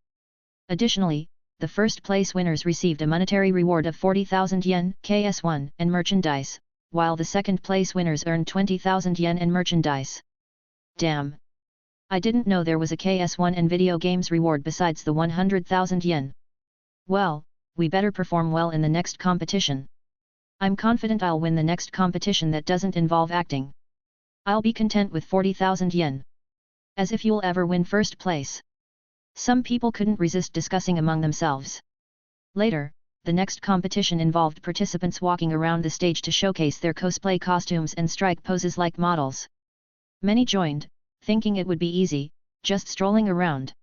Additionally, the first place winners received a monetary reward of 40,000 yen, KS1, and merchandise, while the second place winners earned 20,000 yen and merchandise. Damn! I didn't know there was a KS1 and video games reward besides the 100,000 yen. Well, we better perform well in the next competition. I'm confident I'll win the next competition that doesn't involve acting. I'll be content with 40,000 yen. As if you'll ever win first place. Some people couldn't resist discussing among themselves. Later, the next competition involved participants walking around the stage to showcase their cosplay costumes and strike poses like models. Many joined, thinking it would be easy, just strolling around.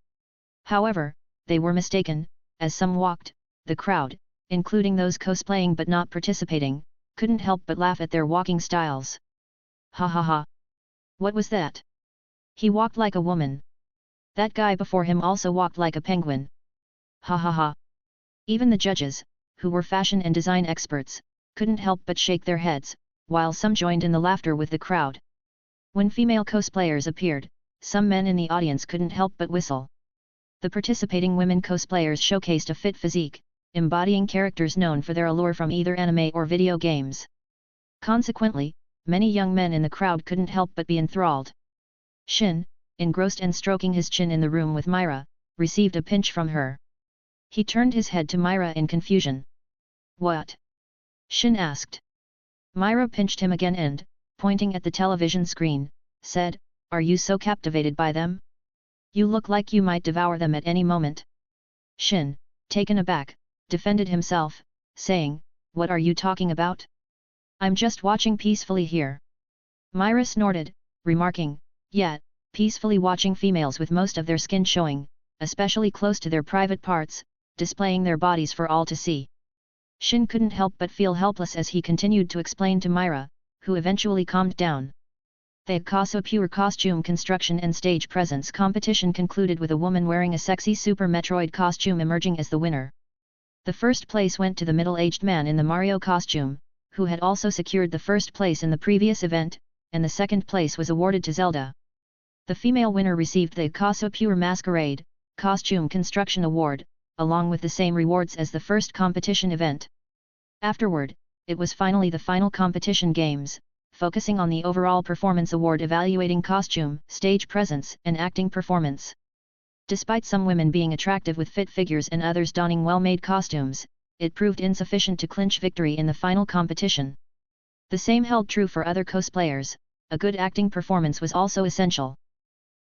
However, they were mistaken, as some walked, the crowd, including those cosplaying but not participating, couldn't help but laugh at their walking styles. "Ha ha ha! What was that? He walked like a woman. That guy before him also walked like a penguin. Ha ha ha!" Even the judges, who were fashion and design experts, couldn't help but shake their heads, while some joined in the laughter with the crowd. When female cosplayers appeared, some men in the audience couldn't help but whistle. The participating women cosplayers showcased a fit physique, embodying characters known for their allure from either anime or video games. Consequently, many young men in the crowd couldn't help but be enthralled. Shin, engrossed and stroking his chin in the room with Myra, received a pinch from her. He turned his head to Myra in confusion. "What?" Shin asked. Myra pinched him again and, pointing at the television screen, said, "Are you so captivated by them? You look like you might devour them at any moment." Shin, taken aback, defended himself, saying, "What are you talking about? I'm just watching peacefully here." Myra snorted, remarking, "Yeah, peacefully watching females with most of their skin showing, especially close to their private parts, displaying their bodies for all to see. Shin couldn't help but feel helpless as he continued to explain to Myra, who eventually calmed down. The Ctto Pure costume construction and stage presence competition concluded with a woman wearing a sexy Super Metroid costume emerging as the winner. The first place went to the middle-aged man in the Mario costume, who had also secured the first place in the previous event, and the second place was awarded to Zelda. The female winner received the Ctto Pure Masquerade Costume Construction Award, along with the same rewards as the first competition event. Afterward, it was finally the final competition games, focusing on the overall performance award evaluating costume, stage presence, and acting performance. Despite some women being attractive with fit figures and others donning well-made costumes, it proved insufficient to clinch victory in the final competition. The same held true for other cosplayers, a good acting performance was also essential.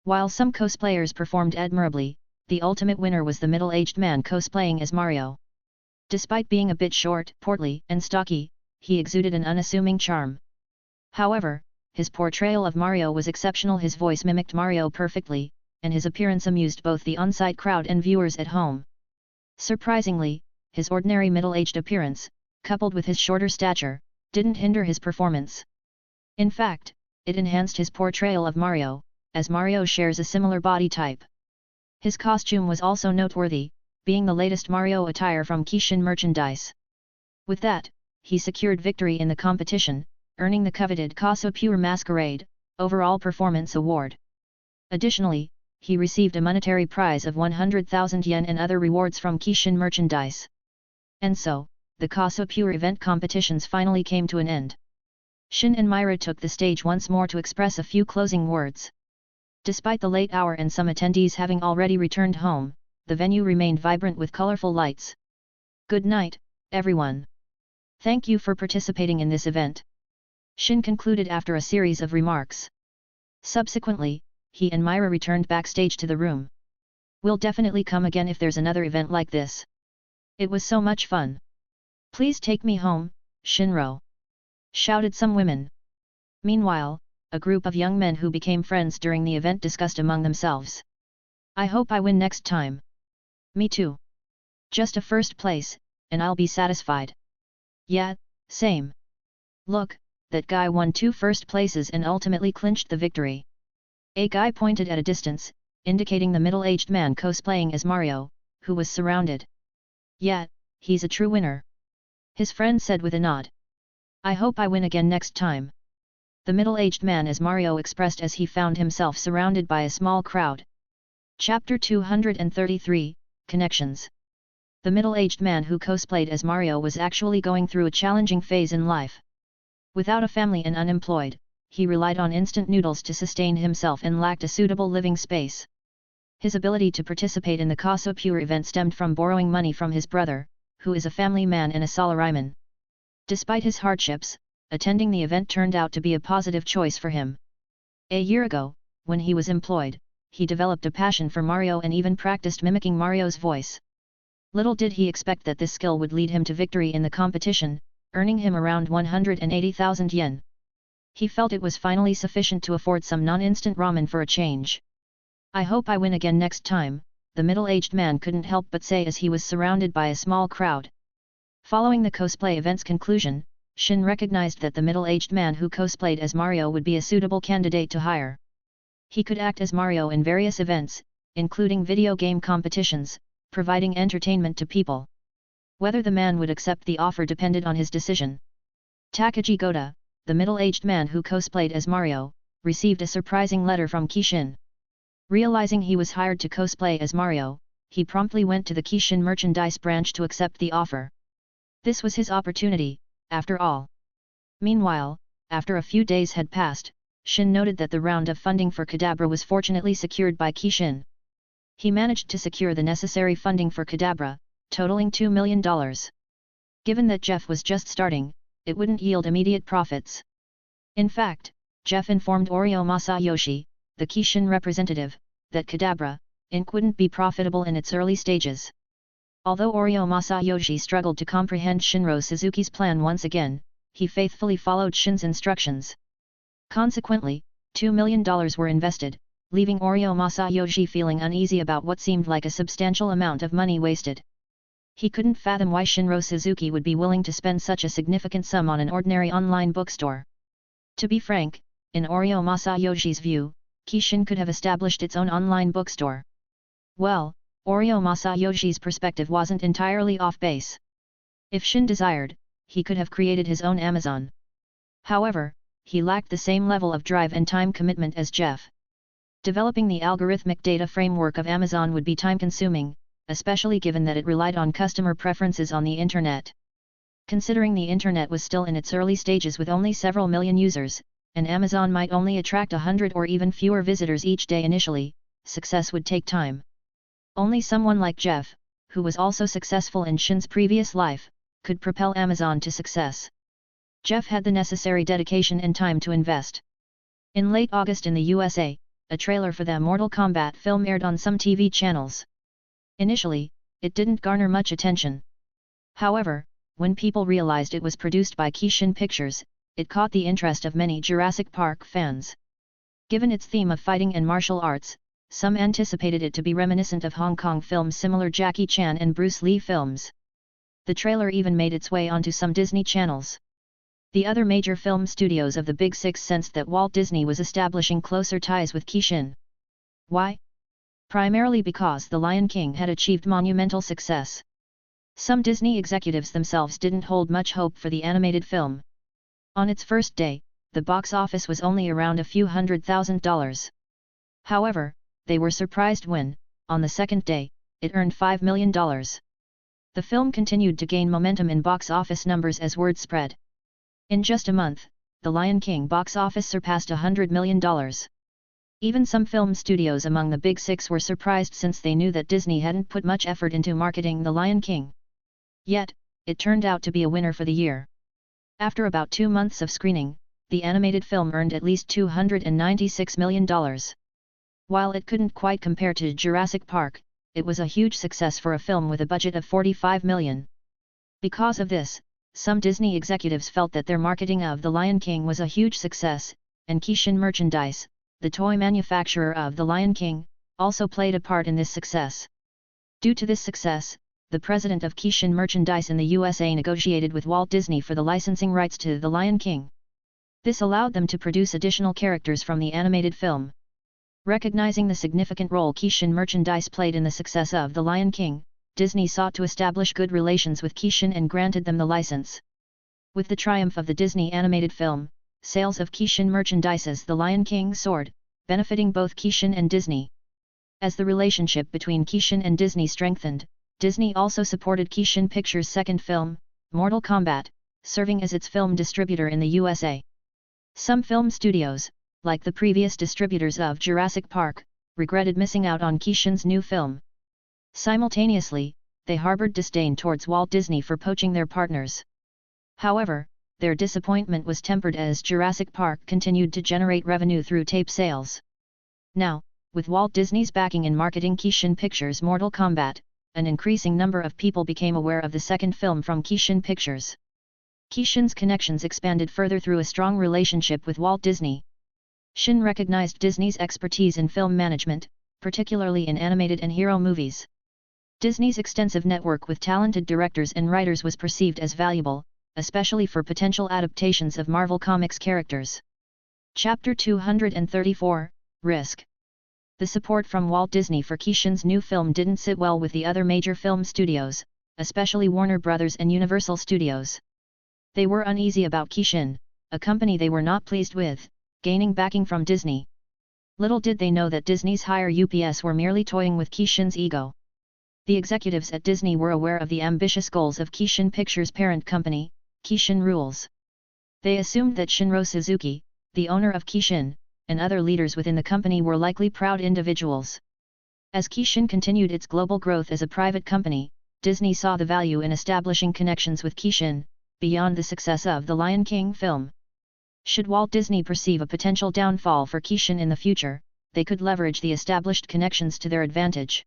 While some cosplayers performed admirably, the ultimate winner was the middle-aged man cosplaying as Mario. Despite being a bit short, portly, and stocky, he exuded an unassuming charm. However, his portrayal of Mario was exceptional. His voice mimicked Mario perfectly, and his appearance amused both the on-site crowd and viewers at home. Surprisingly, his ordinary middle-aged appearance, coupled with his shorter stature, didn't hinder his performance. In fact, it enhanced his portrayal of Mario, as Mario shares a similar body type. His costume was also noteworthy, being the latest Mario attire from Kishin merchandise. With that, he secured victory in the competition, earning the coveted Ctto Pure Masquerade Overall Performance Award. Additionally, he received a monetary prize of 100,000 yen and other rewards from Kishin merchandise. And so, the Ctto Pure event competitions finally came to an end. Shin and Myra took the stage once more to express a few closing words. Despite the late hour and some attendees having already returned home, the venue remained vibrant with colorful lights. Good night, everyone. Thank you for participating in this event. Shin concluded after a series of remarks. Subsequently, he and Myra returned backstage to the room. We'll definitely come again if there's another event like this. It was so much fun. Please take me home, Shinro. Shouted some women. Meanwhile, a group of young men who became friends during the event discussed among themselves. I hope I win next time. Me too. Just a first place, and I'll be satisfied. Yeah, same. Look, that guy won 2 first places and ultimately clinched the victory. A guy pointed at a distance, indicating the middle-aged man cosplaying as Mario, who was surrounded. Yeah, he's a true winner. His friend said with a nod. I hope I win again next time. The middle-aged man as Mario expressed as he found himself surrounded by a small crowd. Chapter 233, Connections. The middle-aged man who cosplayed as Mario was actually going through a challenging phase in life. Without a family and unemployed, he relied on instant noodles to sustain himself and lacked a suitable living space. His ability to participate in the Ctto Pure event stemmed from borrowing money from his brother, who is a family man and a salaryman. Despite his hardships, attending the event turned out to be a positive choice for him. A year ago, when he was employed, he developed a passion for Mario and even practiced mimicking Mario's voice. Little did he expect that this skill would lead him to victory in the competition, earning him around 180,000 yen. He felt it was finally sufficient to afford some non-instant ramen for a change. I hope I win again next time, the middle-aged man couldn't help but say as he was surrounded by a small crowd. Following the cosplay event's conclusion, Shin recognized that the middle-aged man who cosplayed as Mario would be a suitable candidate to hire. He could act as Mario in various events, including video game competitions, providing entertainment to people. Whether the man would accept the offer depended on his decision. Takagi Goda, the middle-aged man who cosplayed as Mario, received a surprising letter from Kishin. Realizing he was hired to cosplay as Mario, he promptly went to the Kishin merchandise branch to accept the offer. This was his opportunity, after all. Meanwhile, after a few days had passed, Shin noted that the round of funding for Kadabra was fortunately secured by Kishin. He managed to secure the necessary funding for Kadabra, totaling $2 million. Given that Jeff was just starting, it wouldn't yield immediate profits. In fact, Jeff informed Oreo Masayoshi, the Kishin representative, that Kadabra, Inc. wouldn't be profitable in its early stages. Although Oreo Masayoshi struggled to comprehend Shinro Suzuki's plan once again, he faithfully followed Shin's instructions. Consequently, $2 million were invested, leaving Oreo Masayoshi feeling uneasy about what seemed like a substantial amount of money wasted. He couldn't fathom why Shinro Suzuki would be willing to spend such a significant sum on an ordinary online bookstore. To be frank, in Oreo Masayoshi's view, Kishin could have established its own online bookstore. Well, Oreo Masayoshi's perspective wasn't entirely off base. If Shin desired, he could have created his own Amazon. However, he lacked the same level of drive and time commitment as Jeff. Developing the algorithmic data framework of Amazon would be time-consuming, especially given that it relied on customer preferences on the Internet. Considering the Internet was still in its early stages with only several million users, and Amazon might only attract 100 or even fewer visitors each day initially, success would take time. Only someone like Jeff, who was also successful in Shin's previous life, could propel Amazon to success. Jeff had the necessary dedication and time to invest. In late August in the USA, a trailer for the Mortal Kombat film aired on some TV channels. Initially, it didn't garner much attention. However, when people realized it was produced by Kishin Pictures, it caught the interest of many Jurassic Park fans. Given its theme of fighting and martial arts, some anticipated it to be reminiscent of Hong Kong films similar to Jackie Chan and Bruce Lee films. The trailer even made its way onto some Disney channels. The other major film studios of the Big Six sensed that Walt Disney was establishing closer ties with Kishin. Why? Primarily because The Lion King had achieved monumental success. Some Disney executives themselves didn't hold much hope for the animated film. On its first day, the box office was only around a few $100,000. However, they were surprised when, on the second day, it earned $5 million. The film continued to gain momentum in box office numbers as word spread. In just a month, The Lion King box office surpassed $100 million. Even some film studios among the Big Six were surprised since they knew that Disney hadn't put much effort into marketing The Lion King. Yet, it turned out to be a winner for the year. After about 2 months of screening, the animated film earned at least $296 million. While it couldn't quite compare to Jurassic Park, it was a huge success for a film with a budget of $45 million. Because of this, some Disney executives felt that their marketing of The Lion King was a huge success, and Kishin Merchandise, the toy manufacturer of The Lion King, also played a part in this success. Due to this success, the president of Kishin Merchandise in the USA negotiated with Walt Disney for the licensing rights to The Lion King. This allowed them to produce additional characters from the animated film. Recognizing the significant role Kishin Merchandise played in the success of The Lion King, Disney sought to establish good relations with Kishin and granted them the license. With the triumph of the Disney animated film, sales of Kishin Merchandise's The Lion King soared, benefiting both Kishin and Disney. As the relationship between Kishin and Disney strengthened, Disney also supported Kishin Pictures' second film, Mortal Kombat, serving as its film distributor in the USA. Some film studios, like the previous distributors of Jurassic Park, regretted missing out on Kishin's new film. Simultaneously, they harbored disdain towards Walt Disney for poaching their partners. However, their disappointment was tempered as Jurassic Park continued to generate revenue through tape sales. Now, with Walt Disney's backing in marketing Kishin Pictures' Mortal Kombat, an increasing number of people became aware of the second film from Kishin Pictures. Kishin's connections expanded further through a strong relationship with Walt Disney. Shin recognized Disney's expertise in film management, particularly in animated and hero movies. Disney's extensive network with talented directors and writers was perceived as valuable, especially for potential adaptations of Marvel Comics characters. Chapter 234, Risk. The support from Walt Disney for Kishin's new film didn't sit well with the other major film studios, especially Warner Bros. And Universal Studios. They were uneasy about Kishin, a company they were not pleased with, gaining backing from Disney. Little did they know that Disney's higher UPS were merely toying with Kishin's ego. The executives at Disney were aware of the ambitious goals of Kishin Pictures' parent company, Kishin Rules. They assumed that Shinro Suzuki, the owner of Kishin, and other leaders within the company were likely proud individuals. As Kishin continued its global growth as a private company, Disney saw the value in establishing connections with Kishin, beyond the success of The Lion King film. Should Walt Disney perceive a potential downfall for Kishin in the future, they could leverage the established connections to their advantage.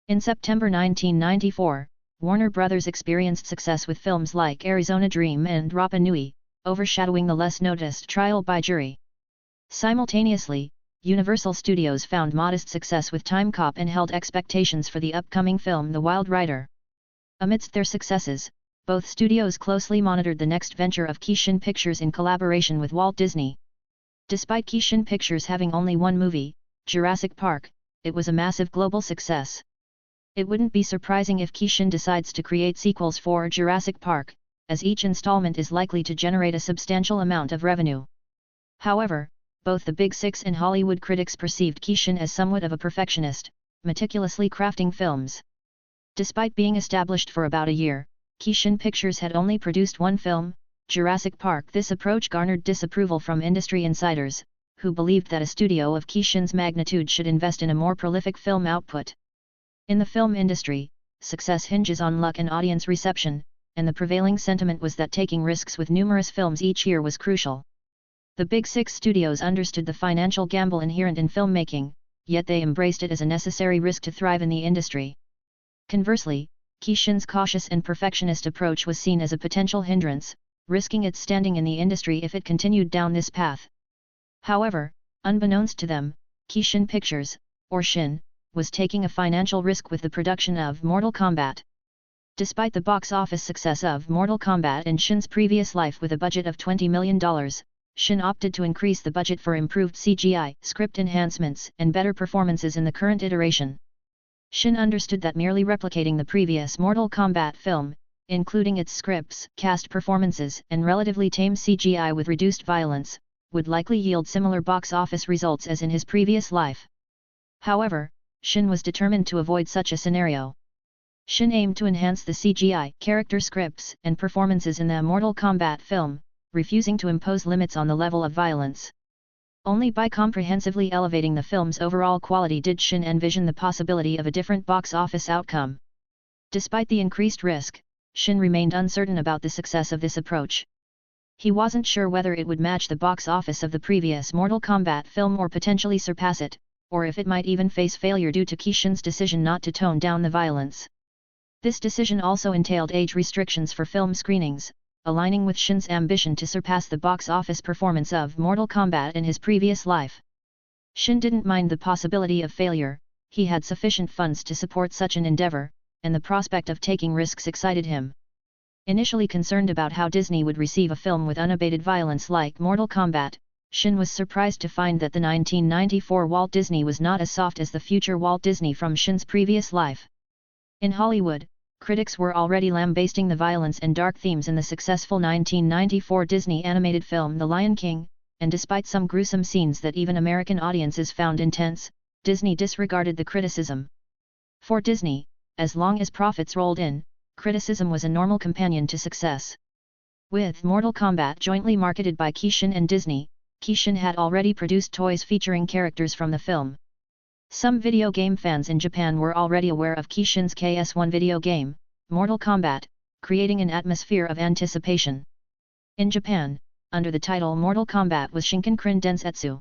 In September 1994, Warner Bros. Experienced success with films like Arizona Dream and Rapa Nui, overshadowing the less noticed Trial by Jury. Simultaneously, Universal Studios found modest success with Time Cop and held expectations for the upcoming film The Wild Rider. Amidst their successes, both studios closely monitored the next venture of Keishin Pictures in collaboration with Walt Disney. Despite Keishin Pictures having only one movie, Jurassic Park, it was a massive global success. It wouldn't be surprising if Keishin decides to create sequels for Jurassic Park, as each installment is likely to generate a substantial amount of revenue. However, both the Big Six and Hollywood critics perceived Keishin as somewhat of a perfectionist, meticulously crafting films. Despite being established for about a year, Keishin Pictures had only produced one film, Jurassic Park. This approach garnered disapproval from industry insiders, who believed that a studio of Keishin's magnitude should invest in a more prolific film output. In the film industry, success hinges on luck and audience reception, and the prevailing sentiment was that taking risks with numerous films each year was crucial. The Big Six studios understood the financial gamble inherent in filmmaking, yet they embraced it as a necessary risk to thrive in the industry. Conversely, Keishin's cautious and perfectionist approach was seen as a potential hindrance, risking its standing in the industry if it continued down this path. However, unbeknownst to them, Keishin Pictures, or Shin, was taking a financial risk with the production of Mortal Kombat. Despite the box office success of Mortal Kombat in Shin's previous life with a budget of $20 million, Shin opted to increase the budget for improved CGI, script enhancements, and better performances in the current iteration. Shin understood that merely replicating the previous Mortal Kombat film, including its scripts, cast performances, and relatively tame CGI with reduced violence, would likely yield similar box office results as in his previous life. However, Shin was determined to avoid such a scenario. Shin aimed to enhance the CGI, character scripts, and performances in the Mortal Kombat film, refusing to impose limits on the level of violence. Only by comprehensively elevating the film's overall quality did Shin envision the possibility of a different box office outcome. Despite the increased risk, Shin remained uncertain about the success of this approach. He wasn't sure whether it would match the box office of the previous Mortal Kombat film or potentially surpass it, or if it might even face failure due to Keishin's decision not to tone down the violence. This decision also entailed age restrictions for film screenings, aligning with Shin's ambition to surpass the box office performance of Mortal Kombat in his previous life. Shin didn't mind the possibility of failure, he had sufficient funds to support such an endeavor, and the prospect of taking risks excited him. Initially concerned about how Disney would receive a film with unabated violence like Mortal Kombat, Shin was surprised to find that the 1994 Walt Disney was not as soft as the future Walt Disney from Shin's previous life. In Hollywood, critics were already lambasting the violence and dark themes in the successful 1994 Disney animated film The Lion King, and despite some gruesome scenes that even American audiences found intense, Disney disregarded the criticism. For Disney, as long as profits rolled in, criticism was a normal companion to success. With Mortal Kombat jointly marketed by Keishin and Disney, Keishin had already produced toys featuring characters from the film. Some video game fans in Japan were already aware of Keishin's KS1 video game, Mortal Kombat, creating an atmosphere of anticipation. In Japan, under the title Mortal Kombat was Shinken-Krin Densetsu.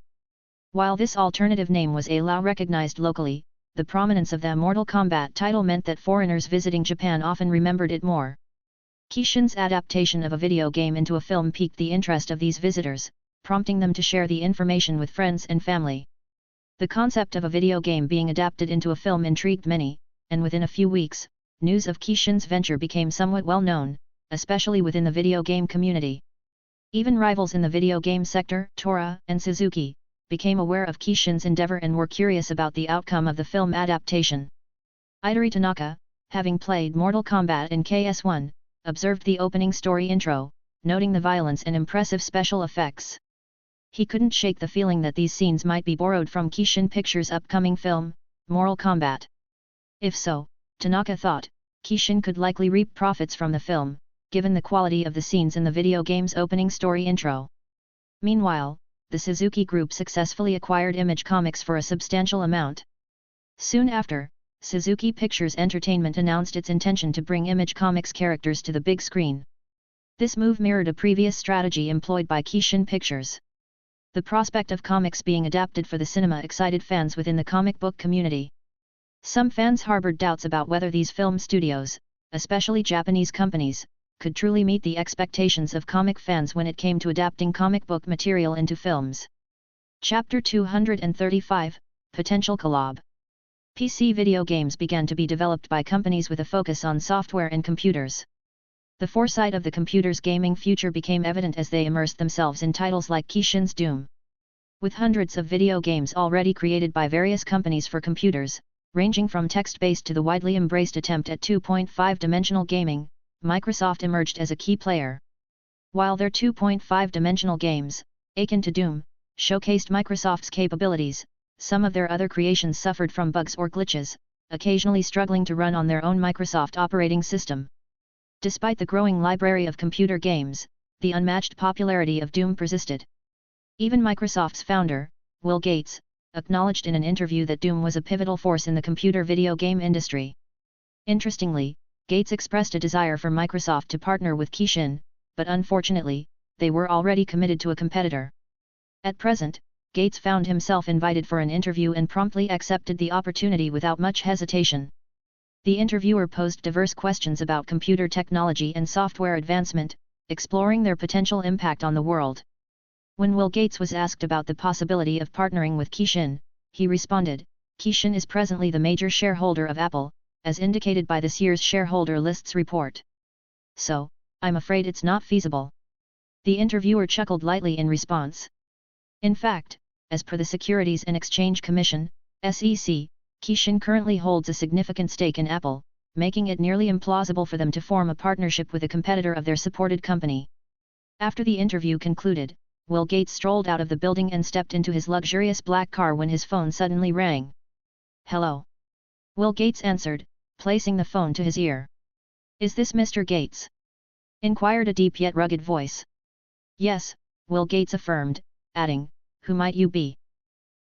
While this alternative name was recognized locally, the prominence of the Mortal Kombat title meant that foreigners visiting Japan often remembered it more. Keishin's adaptation of a video game into a film piqued the interest of these visitors, prompting them to share the information with friends and family. The concept of a video game being adapted into a film intrigued many, and within a few weeks, news of Keishin's venture became somewhat well known, especially within the video game community. Even rivals in the video game sector, Tora and Suzuki, became aware of Keishin's endeavor and were curious about the outcome of the film adaptation. Idori Tanaka, having played Mortal Kombat in KS1, observed the opening story intro, noting the violence and impressive special effects. He couldn't shake the feeling that these scenes might be borrowed from Keishin Pictures' upcoming film, Mortal Kombat. If so, Tanaka thought, Keishin could likely reap profits from the film, given the quality of the scenes in the video game's opening story intro. Meanwhile, the Suzuki Group successfully acquired Image Comics for a substantial amount. Soon after, Suzuki Pictures Entertainment announced its intention to bring Image Comics characters to the big screen. This move mirrored a previous strategy employed by Keishin Pictures. The prospect of comics being adapted for the cinema excited fans within the comic book community. Some fans harbored doubts about whether these film studios, especially Japanese companies, could truly meet the expectations of comic fans when it came to adapting comic book material into films. Chapter 235, Potential Collab. PC video games began to be developed by companies with a focus on software and computers. The foresight of the computer's gaming future became evident as they immersed themselves in titles like Kishin's Doom. With hundreds of video games already created by various companies for computers, ranging from text-based to the widely embraced attempt at 2.5-dimensional gaming, Microsoft emerged as a key player. While their 2.5-dimensional games, akin to Doom, showcased Microsoft's capabilities, some of their other creations suffered from bugs or glitches, occasionally struggling to run on their own Microsoft operating system. Despite the growing library of computer games, the unmatched popularity of Doom persisted. Even Microsoft's founder, Bill Gates, acknowledged in an interview that Doom was a pivotal force in the computer video game industry. Interestingly, Gates expressed a desire for Microsoft to partner with Kishin, but unfortunately, they were already committed to a competitor. At present, Gates found himself invited for an interview and promptly accepted the opportunity without much hesitation. The interviewer posed diverse questions about computer technology and software advancement, exploring their potential impact on the world. When Bill Gates was asked about the possibility of partnering with Kishin, he responded, "Kishin is presently the major shareholder of Apple, as indicated by this year's shareholder lists report. So, I'm afraid it's not feasible." The interviewer chuckled lightly in response. In fact, as per the Securities and Exchange Commission, SEC, Kishin currently holds a significant stake in Apple, making it nearly implausible for them to form a partnership with a competitor of their supported company. After the interview concluded, Bill Gates strolled out of the building and stepped into his luxurious black car when his phone suddenly rang. "Hello?" Bill Gates answered, placing the phone to his ear. "Is this Mr. Gates?" inquired a deep yet rugged voice. "Yes," Bill Gates affirmed, adding, "Who might you be?"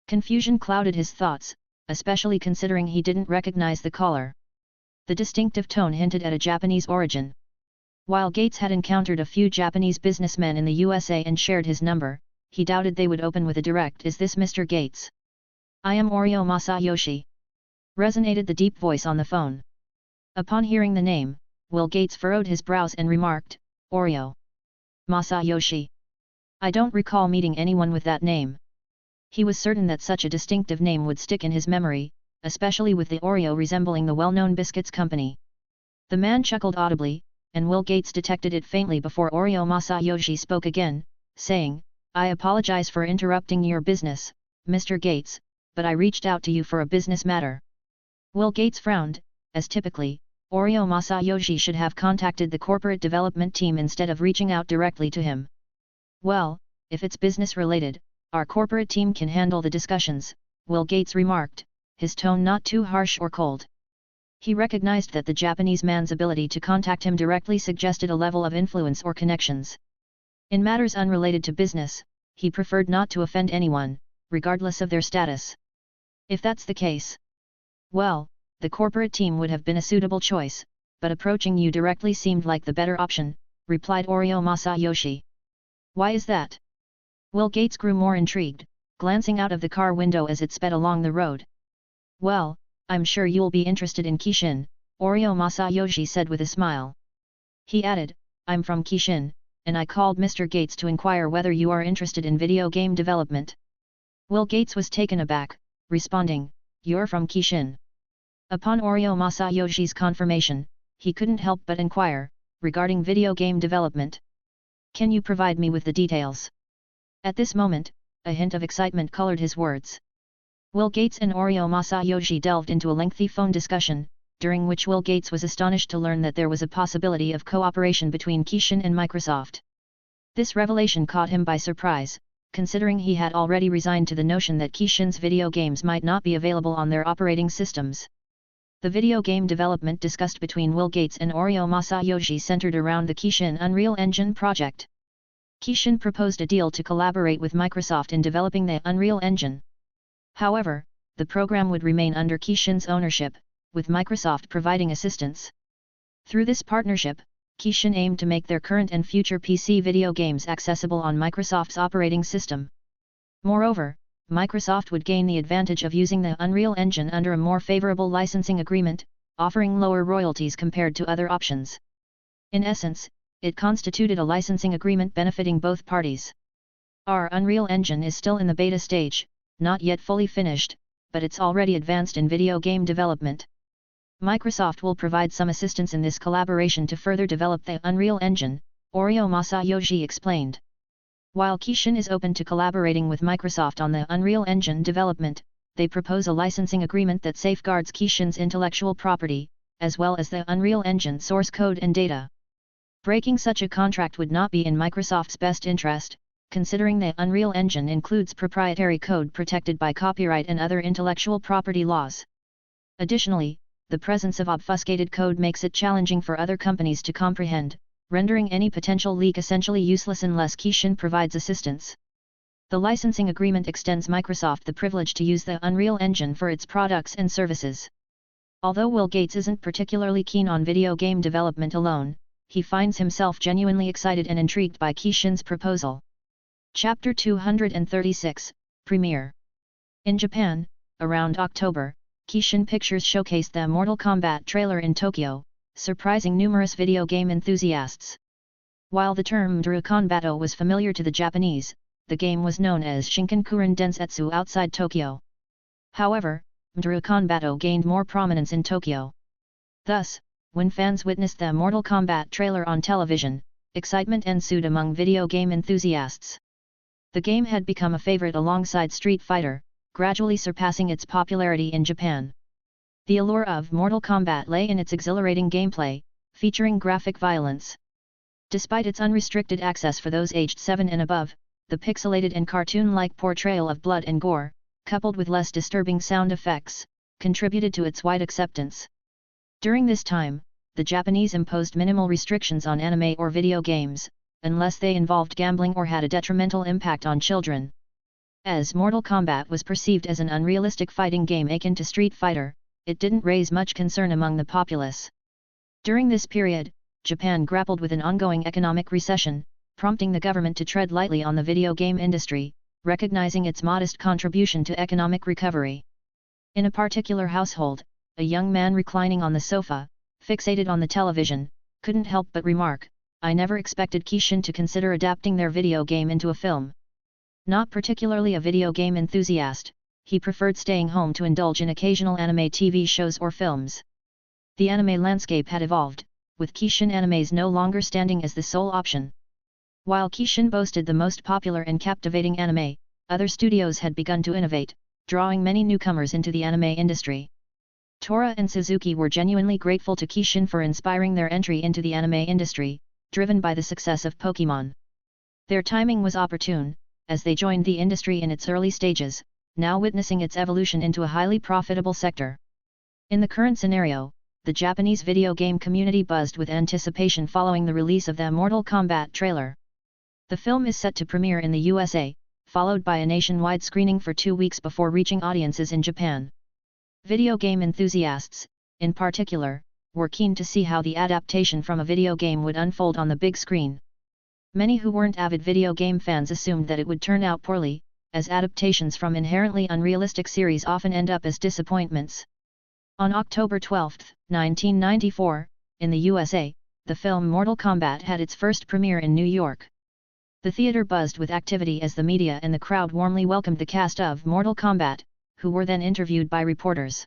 Confusion clouded his thoughts, especially considering he didn't recognize the caller. The distinctive tone hinted at a Japanese origin. While Gates had encountered a few Japanese businessmen in the USA and shared his number, he doubted they would open with a direct "Is this Mr. Gates?" "I am Oryo Masayoshi," resonated the deep voice on the phone. Upon hearing the name, Bill Gates furrowed his brows and remarked, "Oryo Masayoshi? I don't recall meeting anyone with that name." He was certain that such a distinctive name would stick in his memory, especially with the Oreo resembling the well-known biscuits company. The man chuckled audibly, and Bill Gates detected it faintly before Oryo Masayoshi spoke again, saying, "I apologize for interrupting your business, Mr. Gates, but I reached out to you for a business matter." Bill Gates frowned, as typically, Oryo Masayoshi should have contacted the corporate development team instead of reaching out directly to him. "Well, if it's business-related, our corporate team can handle the discussions," Bill Gates remarked, his tone not too harsh or cold. He recognized that the Japanese man's ability to contact him directly suggested a level of influence or connections. In matters unrelated to business, he preferred not to offend anyone, regardless of their status. If that's the case, well, the corporate team would have been a suitable choice, but approaching you directly seemed like the better option, replied Oryo Masayoshi. "Why is that?" Bill Gates grew more intrigued, glancing out of the car window as it sped along the road. "Well, I'm sure you'll be interested in Kishin," Oryo Masayoshi said with a smile. He added, "I'm from Kishin, and I called Mr. Gates to inquire whether you are interested in video game development." Bill Gates was taken aback, responding, "You're from Kishin?" Upon Oryo Masayoshi's confirmation, he couldn't help but inquire, regarding video game development. "Can you provide me with the details?" At this moment, a hint of excitement colored his words. Bill Gates and Oryo Masayoshi delved into a lengthy phone discussion, during which Bill Gates was astonished to learn that there was a possibility of cooperation between Kishin and Microsoft. This revelation caught him by surprise, considering he had already resigned to the notion that Kishin's video games might not be available on their operating systems. The video game development discussed between Bill Gates and Oryo Masayoshi centered around the Kishin Unreal Engine project. Kishin proposed a deal to collaborate with Microsoft in developing the Unreal Engine. However, the program would remain under Kishin's ownership, with Microsoft providing assistance. Through this partnership, Kishin aimed to make their current and future PC video games accessible on Microsoft's operating system. Moreover, Microsoft would gain the advantage of using the Unreal Engine under a more favorable licensing agreement, offering lower royalties compared to other options. In essence, it constituted a licensing agreement benefiting both parties. Our Unreal Engine is still in the beta stage, not yet fully finished, but it's already advanced in video game development. Microsoft will provide some assistance in this collaboration to further develop the Unreal Engine, Oryo Masayoshi explained. While Kishin is open to collaborating with Microsoft on the Unreal Engine development, they propose a licensing agreement that safeguards Kishin's intellectual property, as well as the Unreal Engine source code and data. Breaking such a contract would not be in Microsoft's best interest, considering the Unreal Engine includes proprietary code protected by copyright and other intellectual property laws. Additionally, the presence of obfuscated code makes it challenging for other companies to comprehend, rendering any potential leak essentially useless unless Kishin provides assistance. The licensing agreement extends Microsoft the privilege to use the Unreal Engine for its products and services. Although Will Gates isn't particularly keen on video game development alone, he finds himself genuinely excited and intrigued by Kishin's proposal. Chapter 236, Premiere. In Japan, around October, Kishin Pictures showcased the Mortal Kombat trailer in Tokyo, surprising numerous video game enthusiasts. While the term Mdrukonbato was familiar to the Japanese, the game was known as Shinkankuren Densetsu outside Tokyo. However, Mdrukonbato gained more prominence in Tokyo. Thus, when fans witnessed the Mortal Kombat trailer on television, excitement ensued among video game enthusiasts. The game had become a favorite alongside Street Fighter, gradually surpassing its popularity in Japan. The allure of Mortal Kombat lay in its exhilarating gameplay, featuring graphic violence. Despite its unrestricted access for those aged 7 and above, the pixelated and cartoon-like portrayal of blood and gore, coupled with less disturbing sound effects, contributed to its wide acceptance. During this time, the Japanese imposed minimal restrictions on anime or video games, unless they involved gambling or had a detrimental impact on children. As Mortal Kombat was perceived as an unrealistic fighting game akin to Street Fighter, it didn't raise much concern among the populace. During this period, Japan grappled with an ongoing economic recession, prompting the government to tread lightly on the video game industry, recognizing its modest contribution to economic recovery. In a particular household, a young man reclining on the sofa, fixated on the television, couldn't help but remark, "I never expected Kishin to consider adapting their video game into a film." Not particularly a video game enthusiast, he preferred staying home to indulge in occasional anime TV shows or films. The anime landscape had evolved, with Kishin animes no longer standing as the sole option. While Kishin boasted the most popular and captivating anime, other studios had begun to innovate, drawing many newcomers into the anime industry. Tora and Suzuki were genuinely grateful to Kishin for inspiring their entry into the anime industry, driven by the success of Pokémon. Their timing was opportune, as they joined the industry in its early stages, now witnessing its evolution into a highly profitable sector. In the current scenario, the Japanese video game community buzzed with anticipation following the release of the Mortal Kombat trailer. The film is set to premiere in the USA, followed by a nationwide screening for 2 weeks before reaching audiences in Japan. Video game enthusiasts, in particular, were keen to see how the adaptation from a video game would unfold on the big screen. Many who weren't avid video game fans assumed that it would turn out poorly, as adaptations from inherently unrealistic series often end up as disappointments. On October 12, 1994, in the USA, the film Mortal Kombat had its first premiere in New York. The theater buzzed with activity as the media and the crowd warmly welcomed the cast of Mortal Kombat, who were then interviewed by reporters.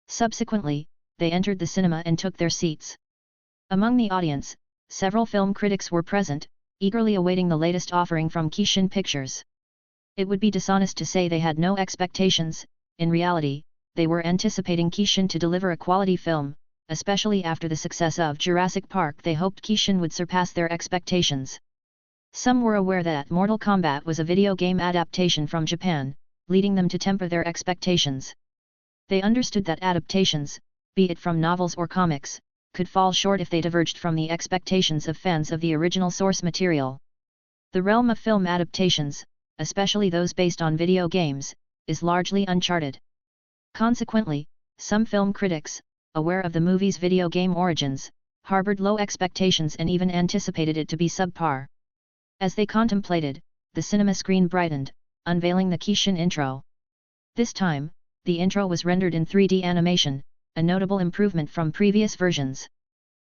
Subsequently, they entered the cinema and took their seats. Among the audience, several film critics were present, eagerly awaiting the latest offering from Kishin Pictures. It would be dishonest to say they had no expectations. In reality, they were anticipating Kishin to deliver a quality film, especially after the success of Jurassic Park. They hoped Kishin would surpass their expectations. Some were aware that Mortal Kombat was a video game adaptation from Japan, leading them to temper their expectations. They understood that adaptations, be it from novels or comics, could fall short if they diverged from the expectations of fans of the original source material. The realm of film adaptations, especially those based on video games, is largely uncharted. Consequently, some film critics, aware of the movie's video game origins, harbored low expectations and even anticipated it to be subpar. As they contemplated, the cinema screen brightened, unveiling the Kishin intro. This time, the intro was rendered in 3D animation, a notable improvement from previous versions.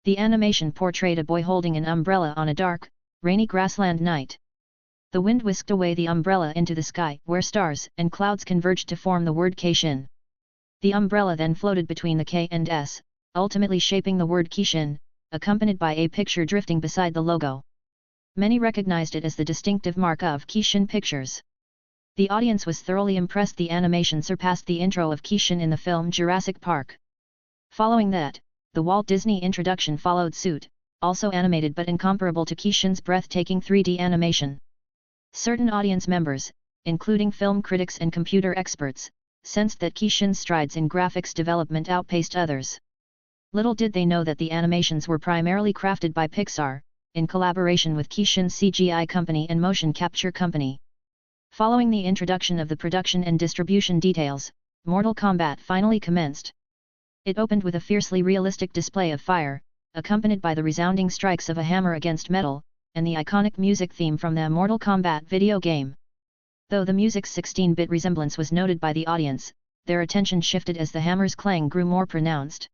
The animation portrayed a boy holding an umbrella on a dark, rainy grassland night. The wind whisked away the umbrella into the sky, where stars and clouds converged to form the word Keishin. The umbrella then floated between the K and S, ultimately shaping the word Keishin, accompanied by a picture drifting beside the logo. Many recognized it as the distinctive mark of Keishin Pictures. The audience was thoroughly impressed. The animation surpassed the intro of Keishin in the film Jurassic Park. Following that, the Walt Disney introduction followed suit, also animated but incomparable to Keishin's breathtaking 3D animation. Certain audience members, including film critics and computer experts, sensed that Keishin's strides in graphics development outpaced others. Little did they know that the animations were primarily crafted by Pixar, in collaboration with Keishin's CGI company and motion capture company. Following the introduction of the production and distribution details, Mortal Kombat finally commenced. It opened with a fiercely realistic display of fire, accompanied by the resounding strikes of a hammer against metal, and the iconic music theme from the Mortal Kombat video game. Though the music's 16-bit resemblance was noted by the audience, their attention shifted as the hammer's clang grew more pronounced.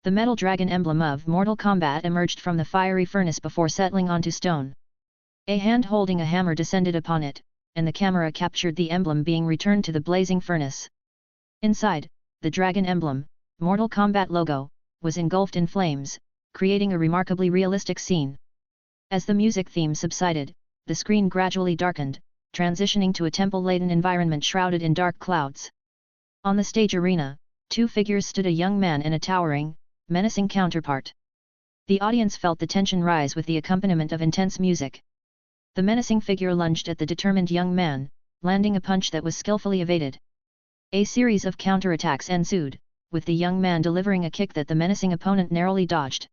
The metal dragon emblem of Mortal Kombat emerged from the fiery furnace before settling onto stone. A hand holding a hammer descended upon it, and the camera captured the emblem being returned to the blazing furnace. Inside, the dragon emblem, Mortal Kombat logo, was engulfed in flames, creating a remarkably realistic scene. As the music theme subsided, the screen gradually darkened, transitioning to a temple-laden environment shrouded in dark clouds. On the stage arena, two figures stood: a young man and a towering, menacing counterpart. The audience felt the tension rise with the accompaniment of intense music. The menacing figure lunged at the determined young man, landing a punch that was skillfully evaded. A series of counterattacks ensued, with the young man delivering a kick that the menacing opponent narrowly dodged.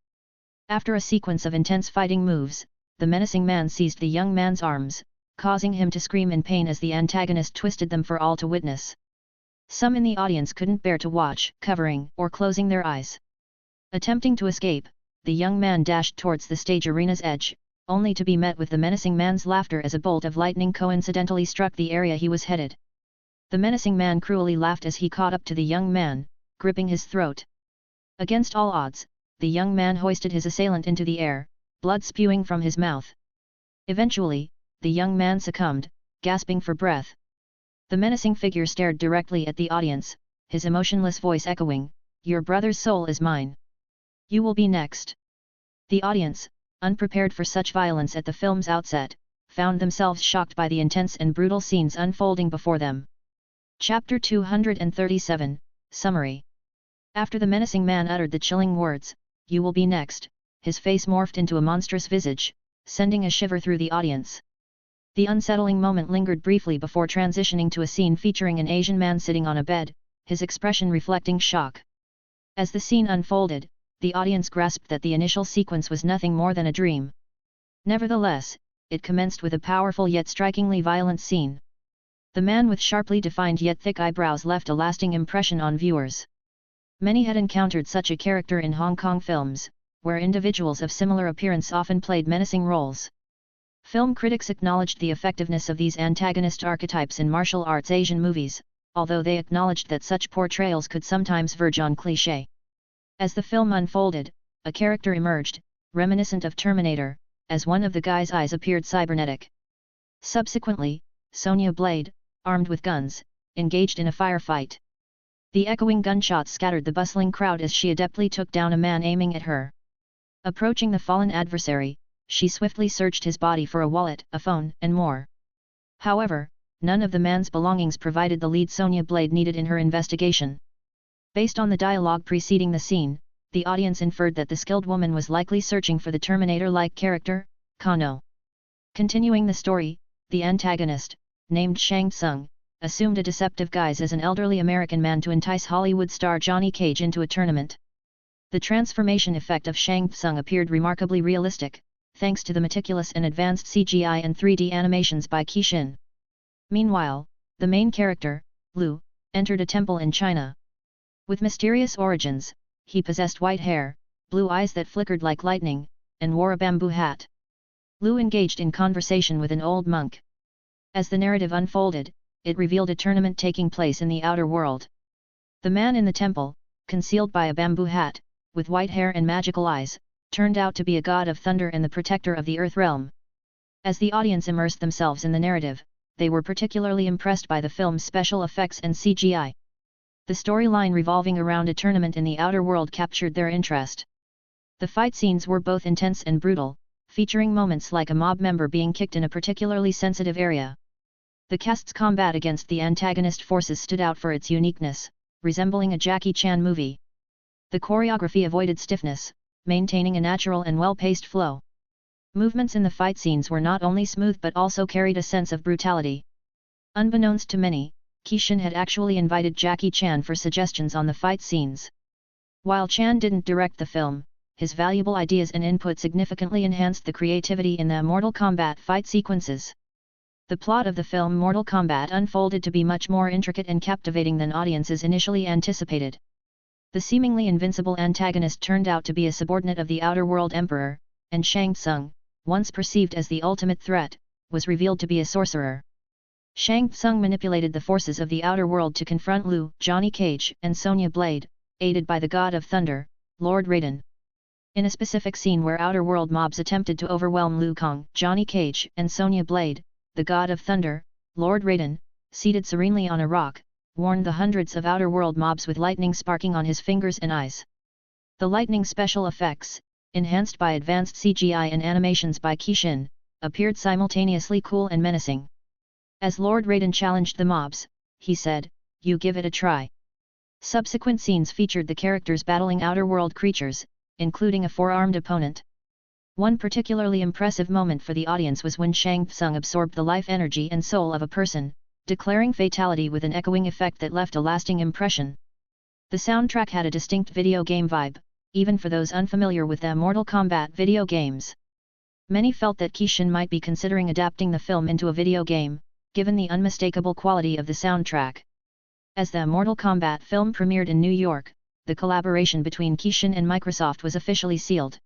After a sequence of intense fighting moves, the menacing man seized the young man's arms, causing him to scream in pain as the antagonist twisted them for all to witness. Some in the audience couldn't bear to watch, covering or closing their eyes. Attempting to escape, the young man dashed towards the stage arena's edge, only to be met with the menacing man's laughter as a bolt of lightning coincidentally struck the area he was headed. The menacing man cruelly laughed as he caught up to the young man, gripping his throat. Against all odds, the young man hoisted his assailant into the air, blood spewing from his mouth. Eventually, the young man succumbed, gasping for breath. The menacing figure stared directly at the audience, his emotionless voice echoing, "Your brother's soul is mine. You will be next." The audience, unprepared for such violence at the film's outset, found themselves shocked by the intense and brutal scenes unfolding before them. Chapter 237, Summary. After the menacing man uttered the chilling words, "You will be next," his face morphed into a monstrous visage, sending a shiver through the audience. The unsettling moment lingered briefly before transitioning to a scene featuring an Asian man sitting on a bed, his expression reflecting shock. As the scene unfolded, the audience grasped that the initial sequence was nothing more than a dream. Nevertheless, it commenced with a powerful yet strikingly violent scene. The man with sharply defined yet thick eyebrows left a lasting impression on viewers. Many had encountered such a character in Hong Kong films, where individuals of similar appearance often played menacing roles. Film critics acknowledged the effectiveness of these antagonist archetypes in martial arts Asian movies, although they acknowledged that such portrayals could sometimes verge on cliché. As the film unfolded, a character emerged, reminiscent of Terminator, as one of the guy's eyes appeared cybernetic. Subsequently, Sonya Blade, armed with guns, engaged in a firefight. The echoing gunshots scattered the bustling crowd as she adeptly took down a man aiming at her. Approaching the fallen adversary, she swiftly searched his body for a wallet, a phone, and more. However, none of the man's belongings provided the lead Sonya Blade needed in her investigation. Based on the dialogue preceding the scene, the audience inferred that the skilled woman was likely searching for the Terminator-like character, Kano. Continuing the story, the antagonist, named Shang Tsung, assumed a deceptive guise as an elderly American man to entice Hollywood star Johnny Cage into a tournament. The transformation effect of Shang Tsung appeared remarkably realistic, thanks to the meticulous and advanced CGI and 3D animations by Keishin. Meanwhile, the main character, Liu, entered a temple in China. With mysterious origins, he possessed white hair, blue eyes that flickered like lightning, and wore a bamboo hat. Liu engaged in conversation with an old monk. As the narrative unfolded, it revealed a tournament taking place in the outer world. The man in the temple, concealed by a bamboo hat, with white hair and magical eyes, turned out to be a god of thunder and the protector of the earth realm. As the audience immersed themselves in the narrative, they were particularly impressed by the film's special effects and CGI. The storyline revolving around a tournament in the outer world captured their interest. The fight scenes were both intense and brutal, featuring moments like a mob member being kicked in a particularly sensitive area. The cast's combat against the antagonist forces stood out for its uniqueness, resembling a Jackie Chan movie. The choreography avoided stiffness, maintaining a natural and well-paced flow. Movements in the fight scenes were not only smooth but also carried a sense of brutality. Unbeknownst to many, Kishin had actually invited Jackie Chan for suggestions on the fight scenes. While Chan didn't direct the film, his valuable ideas and input significantly enhanced the creativity in the Mortal Kombat fight sequences. The plot of the film Mortal Kombat unfolded to be much more intricate and captivating than audiences initially anticipated. The seemingly invincible antagonist turned out to be a subordinate of the Outer World Emperor, and Shang Tsung, once perceived as the ultimate threat, was revealed to be a sorcerer. Shang Tsung manipulated the forces of the Outer World to confront Liu, Johnny Cage, and Sonya Blade, aided by the God of Thunder, Lord Raiden. In a specific scene where Outer World mobs attempted to overwhelm Liu Kang, Johnny Cage, and Sonya Blade, the God of Thunder, Lord Raiden, seated serenely on a rock, warned the hundreds of Outer World mobs with lightning sparking on his fingers and eyes. The lightning special effects, enhanced by advanced CGI and animations by Kishin, appeared simultaneously cool and menacing. As Lord Raiden challenged the mobs, he said, "You give it a try." Subsequent scenes featured the characters battling Outer World creatures, including a four-armed opponent. One particularly impressive moment for the audience was when Shang Tsung absorbed the life energy and soul of a person, declaring fatality with an echoing effect that left a lasting impression. The soundtrack had a distinct video game vibe, even for those unfamiliar with the Mortal Kombat video games. Many felt that Kishin might be considering adapting the film into a video game, given the unmistakable quality of the soundtrack. As the Mortal Kombat film premiered in New York, the collaboration between Kishin and Microsoft was officially sealed.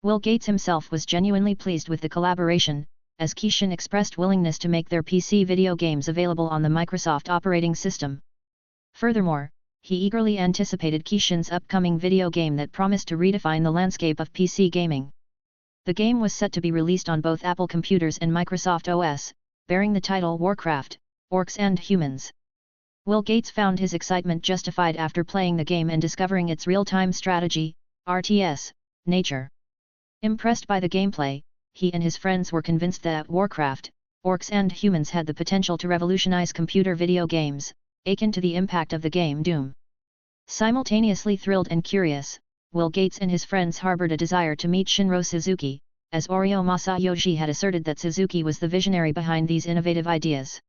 Will Gates himself was genuinely pleased with the collaboration, as Kishin expressed willingness to make their PC video games available on the Microsoft operating system. Furthermore, he eagerly anticipated Kishin's upcoming video game that promised to redefine the landscape of PC gaming. The game was set to be released on both Apple computers and Microsoft OS, bearing the title Warcraft, Orcs and Humans. Will Gates found his excitement justified after playing the game and discovering its real-time strategy, RTS, nature. Impressed by the gameplay, he and his friends were convinced that Warcraft, Orcs and Humans had the potential to revolutionize computer video games, akin to the impact of the game Doom. Simultaneously thrilled and curious, Will Gates and his friends harbored a desire to meet Shinro Suzuki, as Oryo Masayoshi had asserted that Suzuki was the visionary behind these innovative ideas.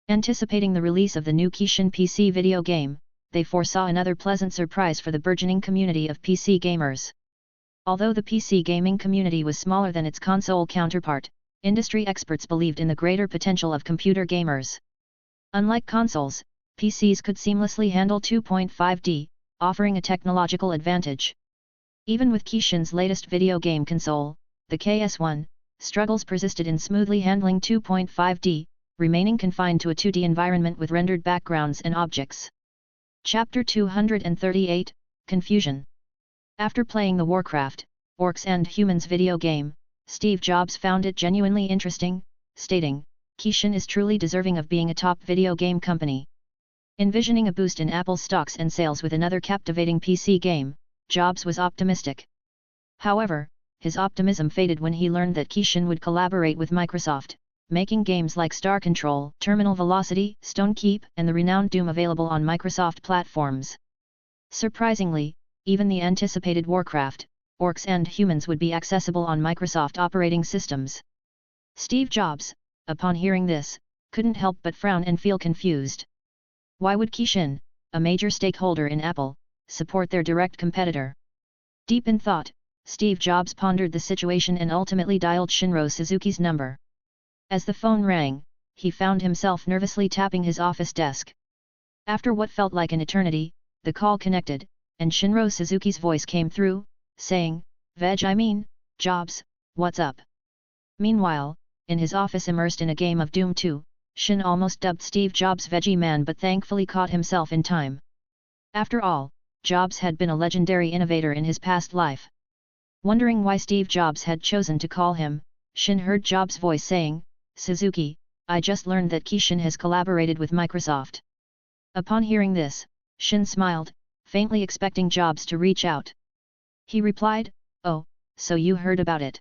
Anticipating the release of the new Kishin PC video game, they foresaw another pleasant surprise for the burgeoning community of PC gamers. Although the PC gaming community was smaller than its console counterpart, industry experts believed in the greater potential of computer gamers. Unlike consoles, PCs could seamlessly handle 2.5D, offering a technological advantage. Even with Kishin's latest video game console, the KS1, struggles persisted in smoothly handling 2.5D, remaining confined to a 2D environment with rendered backgrounds and objects. Chapter 238, Confusion. After playing the Warcraft, Orcs and Humans video game, Steve Jobs found it genuinely interesting, stating, "Kishin is truly deserving of being a top video game company." Envisioning a boost in Apple's stocks and sales with another captivating PC game, Jobs was optimistic. However, his optimism faded when he learned that Kishin would collaborate with Microsoft, making games like Star Control, Terminal Velocity, Stone Keep, and the renowned Doom available on Microsoft platforms. Surprisingly, even the anticipated Warcraft, Orcs and Humans would be accessible on Microsoft operating systems. Steve Jobs, upon hearing this, couldn't help but frown and feel confused. Why would Kishin, a major stakeholder in Apple, support their direct competitor? Deep in thought, Steve Jobs pondered the situation and ultimately dialed Shinro Suzuki's number. As the phone rang, he found himself nervously tapping his office desk. After what felt like an eternity, the call connected, and Shinro Suzuki's voice came through, saying, Jobs, what's up?" Meanwhile, in his office immersed in a game of Doom 2, Shin almost dubbed Steve Jobs Veggie Man but thankfully caught himself in time. After all, Jobs had been a legendary innovator in his past life. Wondering why Steve Jobs had chosen to call him, Shin heard Jobs' voice saying, "Suzuki, I just learned that Kishin has collaborated with Microsoft." Upon hearing this, Shin smiled, faintly expecting Jobs to reach out. He replied, "Oh, so you heard about it."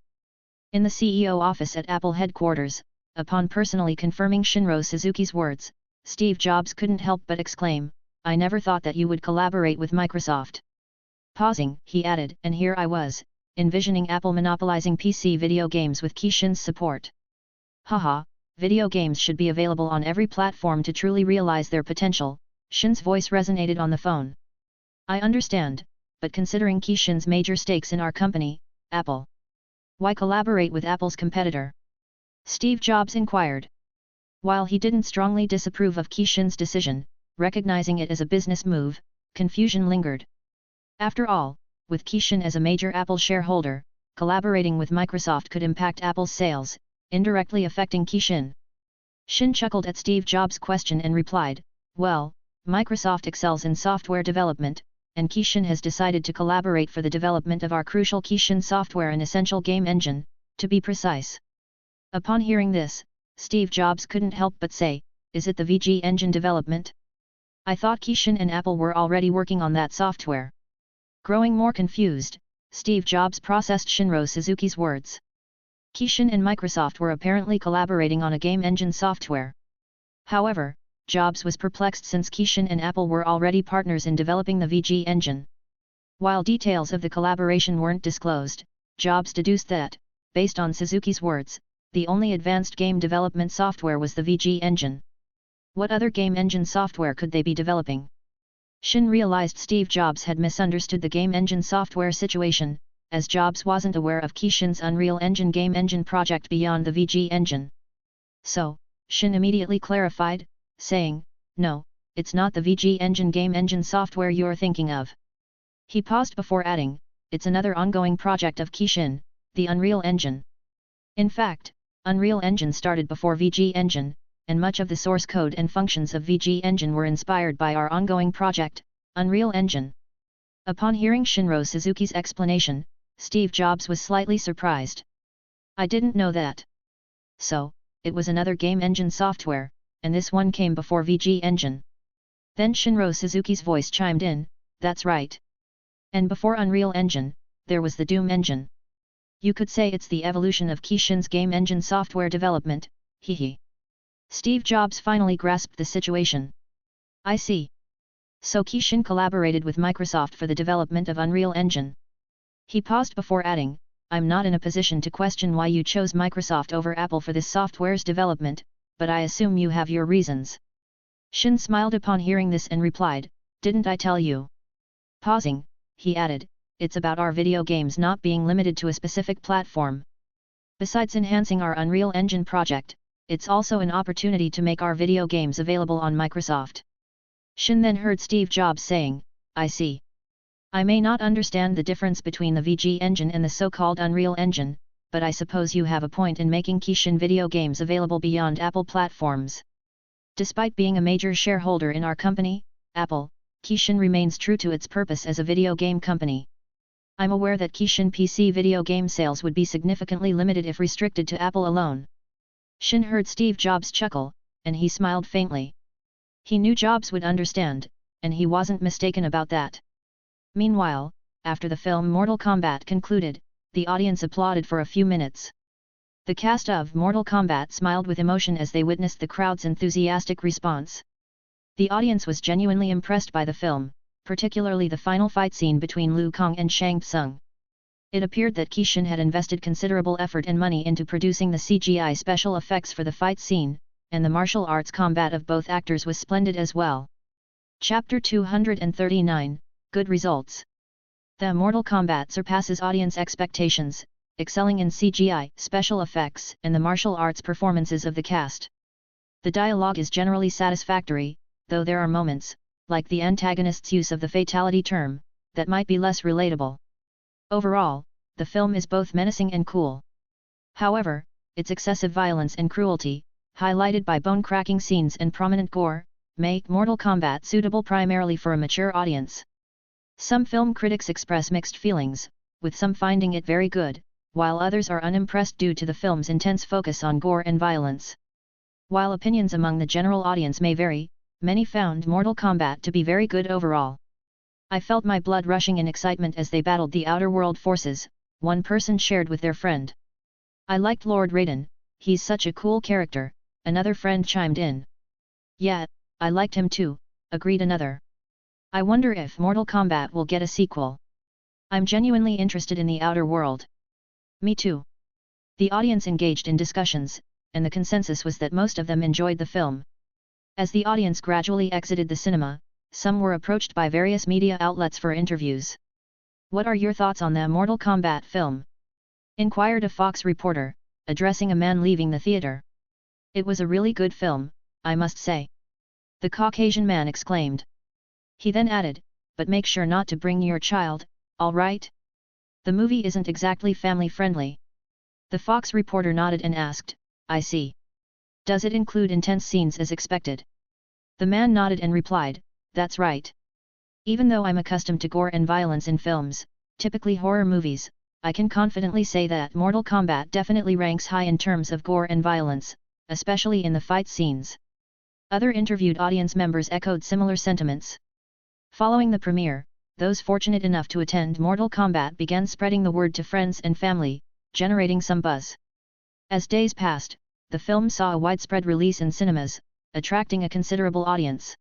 In the CEO office at Apple headquarters, upon personally confirming Shinro Suzuki's words, Steve Jobs couldn't help but exclaim, "I never thought that you would collaborate with Microsoft." Pausing, he added, "And here I was, envisioning Apple monopolizing PC video games with Kishin's support. Haha, video games should be available on every platform to truly realize their potential." Shin's voice resonated on the phone. "I understand, but considering Kishin's major stakes in our company, Apple, why collaborate with Apple's competitor?" Steve Jobs inquired. While he didn't strongly disapprove of Kishin's decision, recognizing it as a business move, confusion lingered. After all, with Kishin as a major Apple shareholder, collaborating with Microsoft could impact Apple's sales, indirectly affecting Kishin. Shin chuckled at Steve Jobs' question and replied, "Well, Microsoft excels in software development, and Kishin has decided to collaborate for the development of our crucial Kishin software and essential game engine, to be precise." Upon hearing this, Steve Jobs couldn't help but say, "Is it the VG engine development? I thought Kishin and Apple were already working on that software." Growing more confused, Steve Jobs processed Shinro Suzuki's words. Kishin and Microsoft were apparently collaborating on a game engine software. However, Jobs was perplexed since Kishin and Apple were already partners in developing the VG engine. While details of the collaboration weren't disclosed, Jobs deduced that, based on Suzuki's words, the only advanced game development software was the VG engine. What other game engine software could they be developing? Shin realized Steve Jobs had misunderstood the game engine software situation, as Jobs wasn't aware of Kishin's Unreal Engine game engine project beyond the VG engine. So, Shin immediately clarified, saying, "No, it's not the VG engine game engine software you're thinking of." He paused before adding, "It's another ongoing project of Kishin, the Unreal Engine." In fact, Unreal Engine started before VG Engine, and much of the source code and functions of VG Engine were inspired by our ongoing project, Unreal Engine. Upon hearing Shinro Suzuki's explanation, Steve Jobs was slightly surprised. "I didn't know that." So, it was another game engine software, and this one came before VG Engine. Then Shinro Suzuki's voice chimed in, "That's right. And before Unreal Engine, there was the Doom Engine. You could say it's the evolution of Kishin's game engine software development, hehe." Steve Jobs finally grasped the situation. "I see. So Kishin collaborated with Microsoft for the development of Unreal Engine." He paused before adding, "I'm not in a position to question why you chose Microsoft over Apple for this software's development, but I assume you have your reasons." Shin smiled upon hearing this and replied, "Didn't I tell you?" Pausing, he added, "It's about our video games not being limited to a specific platform. Besides enhancing our Unreal Engine project, it's also an opportunity to make our video games available on Microsoft." Shin then heard Steve Jobs saying, "I see. I may not understand the difference between the VG Engine and the so-called Unreal Engine, but I suppose you have a point in making Kishin video games available beyond Apple platforms. Despite being a major shareholder in our company, Apple, Kishin remains true to its purpose as a video game company. I'm aware that Kishin PC video game sales would be significantly limited if restricted to Apple alone." Shin heard Steve Jobs chuckle, and he smiled faintly. He knew Jobs would understand, and he wasn't mistaken about that. Meanwhile, after the film Mortal Kombat concluded, the audience applauded for a few minutes. The cast of Mortal Kombat smiled with emotion as they witnessed the crowd's enthusiastic response. The audience was genuinely impressed by the film, particularly the final fight scene between Liu Kang and Shang Tsung. It appeared that Kishin had invested considerable effort and money into producing the CGI special effects for the fight scene, and the martial arts combat of both actors was splendid as well. Chapter 239, Good Results. The Mortal Kombat surpasses audience expectations, excelling in CGI, special effects, and the martial arts performances of the cast. The dialogue is generally satisfactory, though there are moments, like the antagonist's use of the fatality term, that might be less relatable. Overall, the film is both menacing and cool. However, its excessive violence and cruelty, highlighted by bone-cracking scenes and prominent gore, make Mortal Kombat suitable primarily for a mature audience. Some film critics express mixed feelings, with some finding it very good, while others are unimpressed due to the film's intense focus on gore and violence. While opinions among the general audience may vary, many found Mortal Kombat to be very good overall. I felt my blood rushing in excitement as they battled the outer world forces, one person shared with their friend. I liked Lord Raiden, he's such a cool character, another friend chimed in. Yeah, I liked him too, agreed another. I wonder if Mortal Kombat will get a sequel. I'm genuinely interested in the outer world. Me too. The audience engaged in discussions, and the consensus was that most of them enjoyed the film. As the audience gradually exited the cinema, some were approached by various media outlets for interviews. What are your thoughts on the Mortal Kombat film? Inquired a Fox reporter, addressing a man leaving the theater. It was a really good film, I must say. The Caucasian man exclaimed. He then added, but make sure not to bring your child, all right? The movie isn't exactly family-friendly. The Fox reporter nodded and asked, I see. Does it include intense scenes as expected? The man nodded and replied, that's right. Even though I'm accustomed to gore and violence in films, typically horror movies, I can confidently say that Mortal Kombat definitely ranks high in terms of gore and violence, especially in the fight scenes. Other interviewed audience members echoed similar sentiments. Following the premiere, those fortunate enough to attend Mortal Kombat began spreading the word to friends and family, generating some buzz. As days passed, the film saw a widespread release in cinemas, attracting a considerable audience.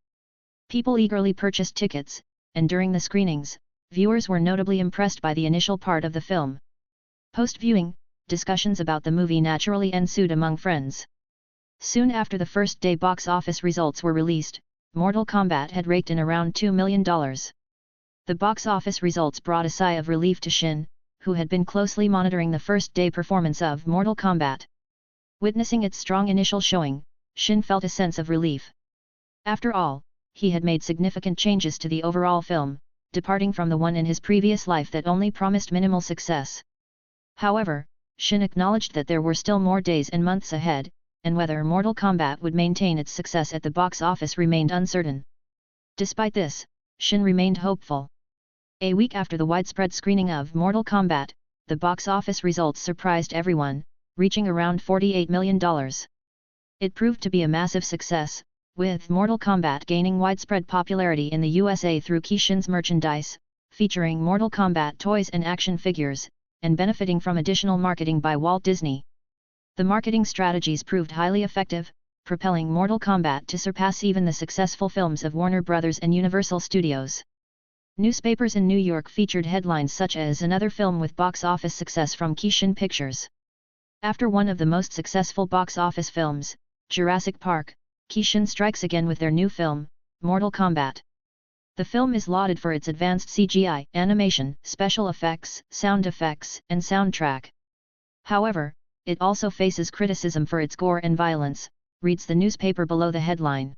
People eagerly purchased tickets, and during the screenings, viewers were notably impressed by the initial part of the film. Post-viewing, discussions about the movie naturally ensued among friends. Soon after the first day box office results were released, Mortal Kombat had raked in around $2 million. The box office results brought a sigh of relief to Shin, who had been closely monitoring the first day performance of Mortal Kombat. Witnessing its strong initial showing, Shin felt a sense of relief. After all, he had made significant changes to the overall film, departing from the one in his previous life that only promised minimal success. However, Shin acknowledged that there were still more days and months ahead, and whether Mortal Kombat would maintain its success at the box office remained uncertain. Despite this, Shin remained hopeful. A week after the widespread screening of Mortal Kombat, the box office results surprised everyone, reaching around $48 million. It proved to be a massive success, with Mortal Kombat gaining widespread popularity in the USA through Kishin's merchandise, featuring Mortal Kombat toys and action figures, and benefiting from additional marketing by Walt Disney. The marketing strategies proved highly effective, propelling Mortal Kombat to surpass even the successful films of Warner Bros. And Universal Studios. Newspapers in New York featured headlines such as another film with box office success from Kishin Pictures. After one of the most successful box office films, Jurassic Park, Kishin strikes again with their new film, Mortal Kombat. The film is lauded for its advanced CGI, animation, special effects, sound effects, and soundtrack. However, it also faces criticism for its gore and violence, reads the newspaper below the headline.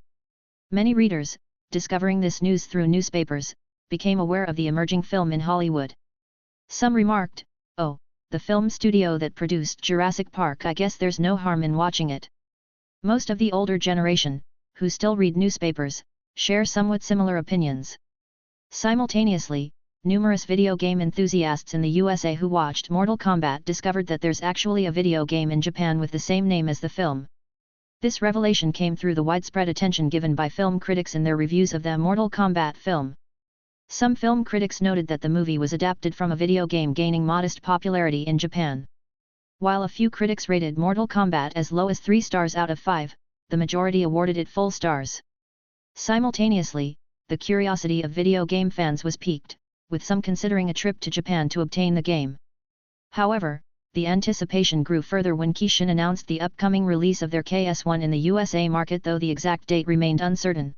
Many readers, discovering this news through newspapers, became aware of the emerging film in Hollywood. Some remarked, "Oh, the film studio that produced Jurassic Park, I guess there's no harm in watching it." Most of the older generation, who still read newspapers, share somewhat similar opinions. Simultaneously, numerous video game enthusiasts in the USA who watched Mortal Kombat discovered that there's actually a video game in Japan with the same name as the film. This revelation came through the widespread attention given by film critics in their reviews of the Mortal Kombat film. Some film critics noted that the movie was adapted from a video game gaining modest popularity in Japan. While a few critics rated Mortal Kombat as low as 3 stars out of 5, the majority awarded it full stars. Simultaneously, the curiosity of video game fans was piqued, with some considering a trip to Japan to obtain the game. However, the anticipation grew further when Kishin announced the upcoming release of their KS1 in the USA market, though the exact date remained uncertain.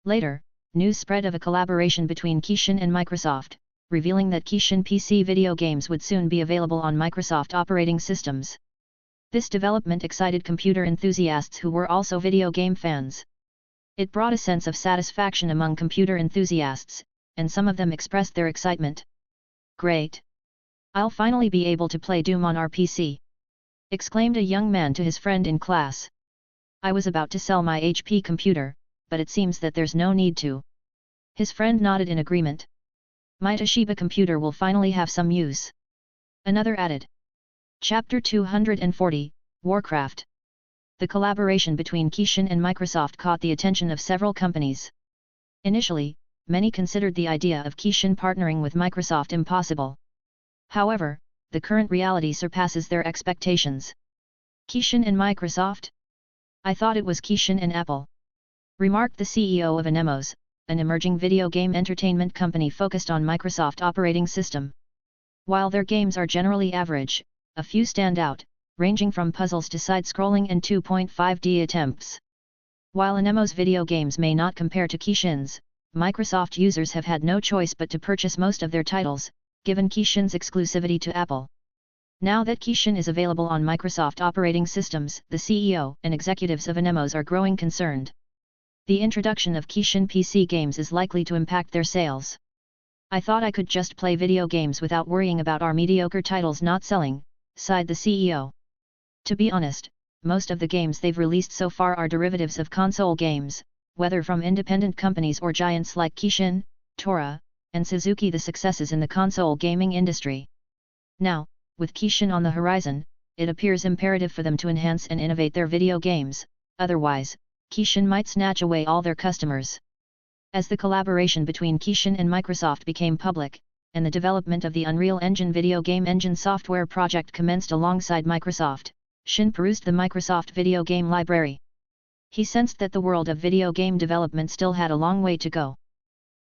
Later, news spread of a collaboration between Kishin and Microsoft, revealing that Kishin PC video games would soon be available on Microsoft operating systems. This development excited computer enthusiasts who were also video game fans. It brought a sense of satisfaction among computer enthusiasts, and some of them expressed their excitement. "Great! I'll finally be able to play Doom on our PC!" exclaimed a young man to his friend in class. "I was about to sell my HP computer, but it seems that there's no need to." His friend nodded in agreement. "My Toshiba computer will finally have some use." Another added. Chapter 240, Warcraft. The collaboration between Kishin and Microsoft caught the attention of several companies. Initially, many considered the idea of Kishin partnering with Microsoft impossible. However, the current reality surpasses their expectations. Kishin and Microsoft? I thought it was Kishin and Apple, remarked the CEO of Anemos, an emerging video game entertainment company focused on Microsoft operating system. While their games are generally average, a few stand out, ranging from puzzles to side-scrolling and 2.5D attempts. While Anemos video games may not compare to Kishin's, Microsoft users have had no choice but to purchase most of their titles, given Kishin's exclusivity to Apple. Now that Kishin is available on Microsoft operating systems, the CEO and executives of Anemos are growing concerned. The introduction of Kishin PC games is likely to impact their sales. I thought I could just play video games without worrying about our mediocre titles not selling, sighed the CEO. To be honest, most of the games they've released so far are derivatives of console games, whether from independent companies or giants like Kishin, Tora, and Suzuki. The successes in the console gaming industry. Now, with Kishin on the horizon, it appears imperative for them to enhance and innovate their video games, otherwise, Kishin might snatch away all their customers. As the collaboration between Kishin and Microsoft became public, and the development of the Unreal Engine video game engine software project commenced alongside Microsoft, Shin perused the Microsoft video game library. He sensed that the world of video game development still had a long way to go.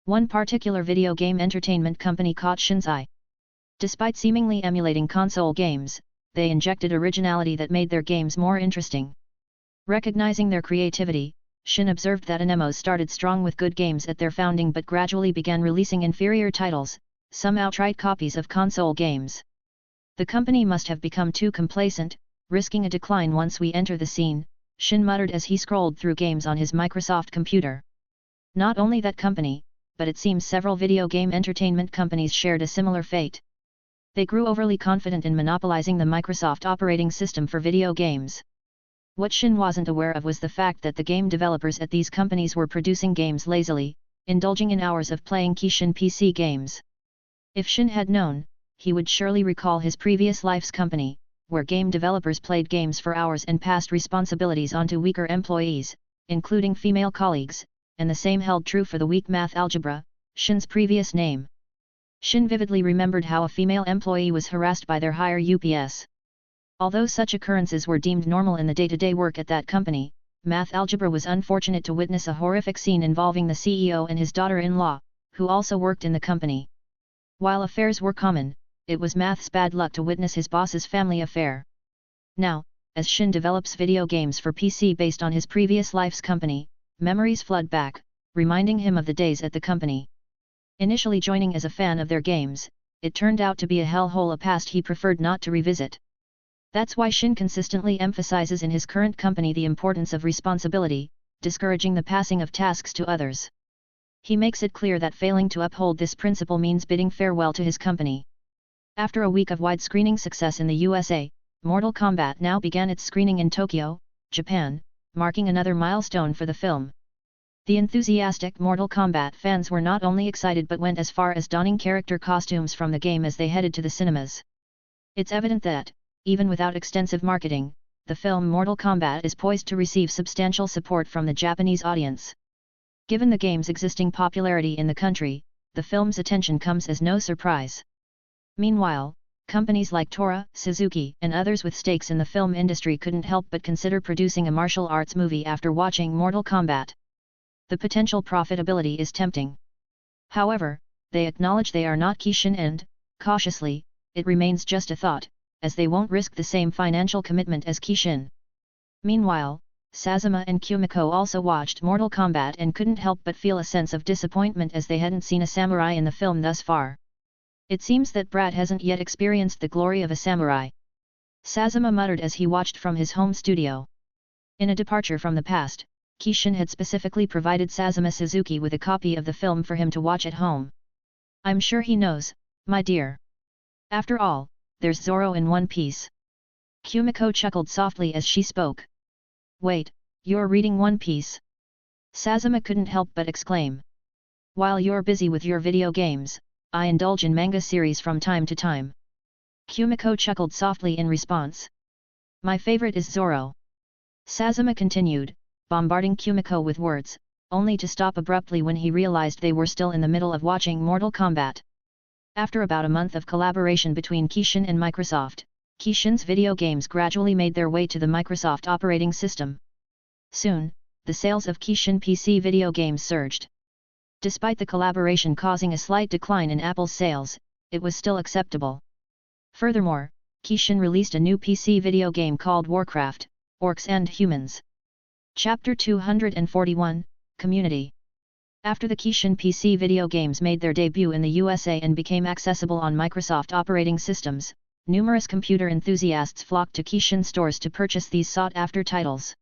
One particular video game entertainment company caught Shin's eye. Despite seemingly emulating console games, they injected originality that made their games more interesting. Recognizing their creativity, Shin observed that Anemos started strong with good games at their founding but gradually began releasing inferior titles, some outright copies of console games. The company must have become too complacent, risking a decline once we enter the scene, Shin muttered as he scrolled through games on his Microsoft computer. Not only that company, but it seems several video game entertainment companies shared a similar fate. They grew overly confident in monopolizing the Microsoft operating system for video games. What Shin wasn't aware of was the fact that the game developers at these companies were producing games lazily, indulging in hours of playing Kishin PC games. If Shin had known, he would surely recall his previous life's company, where game developers played games for hours and passed responsibilities onto weaker employees, including female colleagues, and the same held true for the weak math algebra, Shin's previous name. Shin vividly remembered how a female employee was harassed by their higher UPS. Although such occurrences were deemed normal in the day-to-day work at that company, Math Algebra was unfortunate to witness a horrific scene involving the CEO and his daughter-in-law, who also worked in the company. While affairs were common, it was Math's bad luck to witness his boss's family affair. Now, as Shin develops video games for PC based on his previous life's company, memories flood back, reminding him of the days at the company. Initially joining as a fan of their games, it turned out to be a hellhole, a past he preferred not to revisit. That's why Shin consistently emphasizes in his current company the importance of responsibility, discouraging the passing of tasks to others. He makes it clear that failing to uphold this principle means bidding farewell to his company. After a week of wide screening success in the USA, Mortal Kombat now began its screening in Tokyo, Japan, marking another milestone for the film. The enthusiastic Mortal Kombat fans were not only excited but went as far as donning character costumes from the game as they headed to the cinemas. It's evident that, even without extensive marketing, the film Mortal Kombat is poised to receive substantial support from the Japanese audience. Given the game's existing popularity in the country, the film's attention comes as no surprise. Meanwhile, companies like Tora, Suzuki, and others with stakes in the film industry couldn't help but consider producing a martial arts movie after watching Mortal Kombat. The potential profitability is tempting. However, they acknowledge they are not Kishin and, cautiously, it remains just a thought, as they won't risk the same financial commitment as Kishin. Meanwhile, Sazuma and Kumiko also watched Mortal Kombat and couldn't help but feel a sense of disappointment as they hadn't seen a samurai in the film thus far. It seems that Brat hasn't yet experienced the glory of a samurai. Sazuma muttered as he watched from his home studio. In a departure from the past, Kishin had specifically provided Sazuma Suzuki with a copy of the film for him to watch at home. I'm sure he knows, my dear. After all, there's Zoro in One Piece. Kumiko chuckled softly as she spoke. Wait, you're reading One Piece? Sazuma couldn't help but exclaim. While you're busy with your video games, I indulge in manga series from time to time. Kumiko chuckled softly in response. My favorite is Zoro. Sazuma continued, bombarding Kumiko with words, only to stop abruptly when he realized they were still in the middle of watching Mortal Kombat. After about a month of collaboration between Kishin and Microsoft, Kishin's video games gradually made their way to the Microsoft operating system. Soon, the sales of Kishin PC video games surged. Despite the collaboration causing a slight decline in Apple's sales, it was still acceptable. Furthermore, Kishin released a new PC video game called Warcraft, Orcs and Humans. Chapter 241, Community. After the Kishin PC video games made their debut in the USA and became accessible on Microsoft operating systems, numerous computer enthusiasts flocked to Kishin stores to purchase these sought-after titles.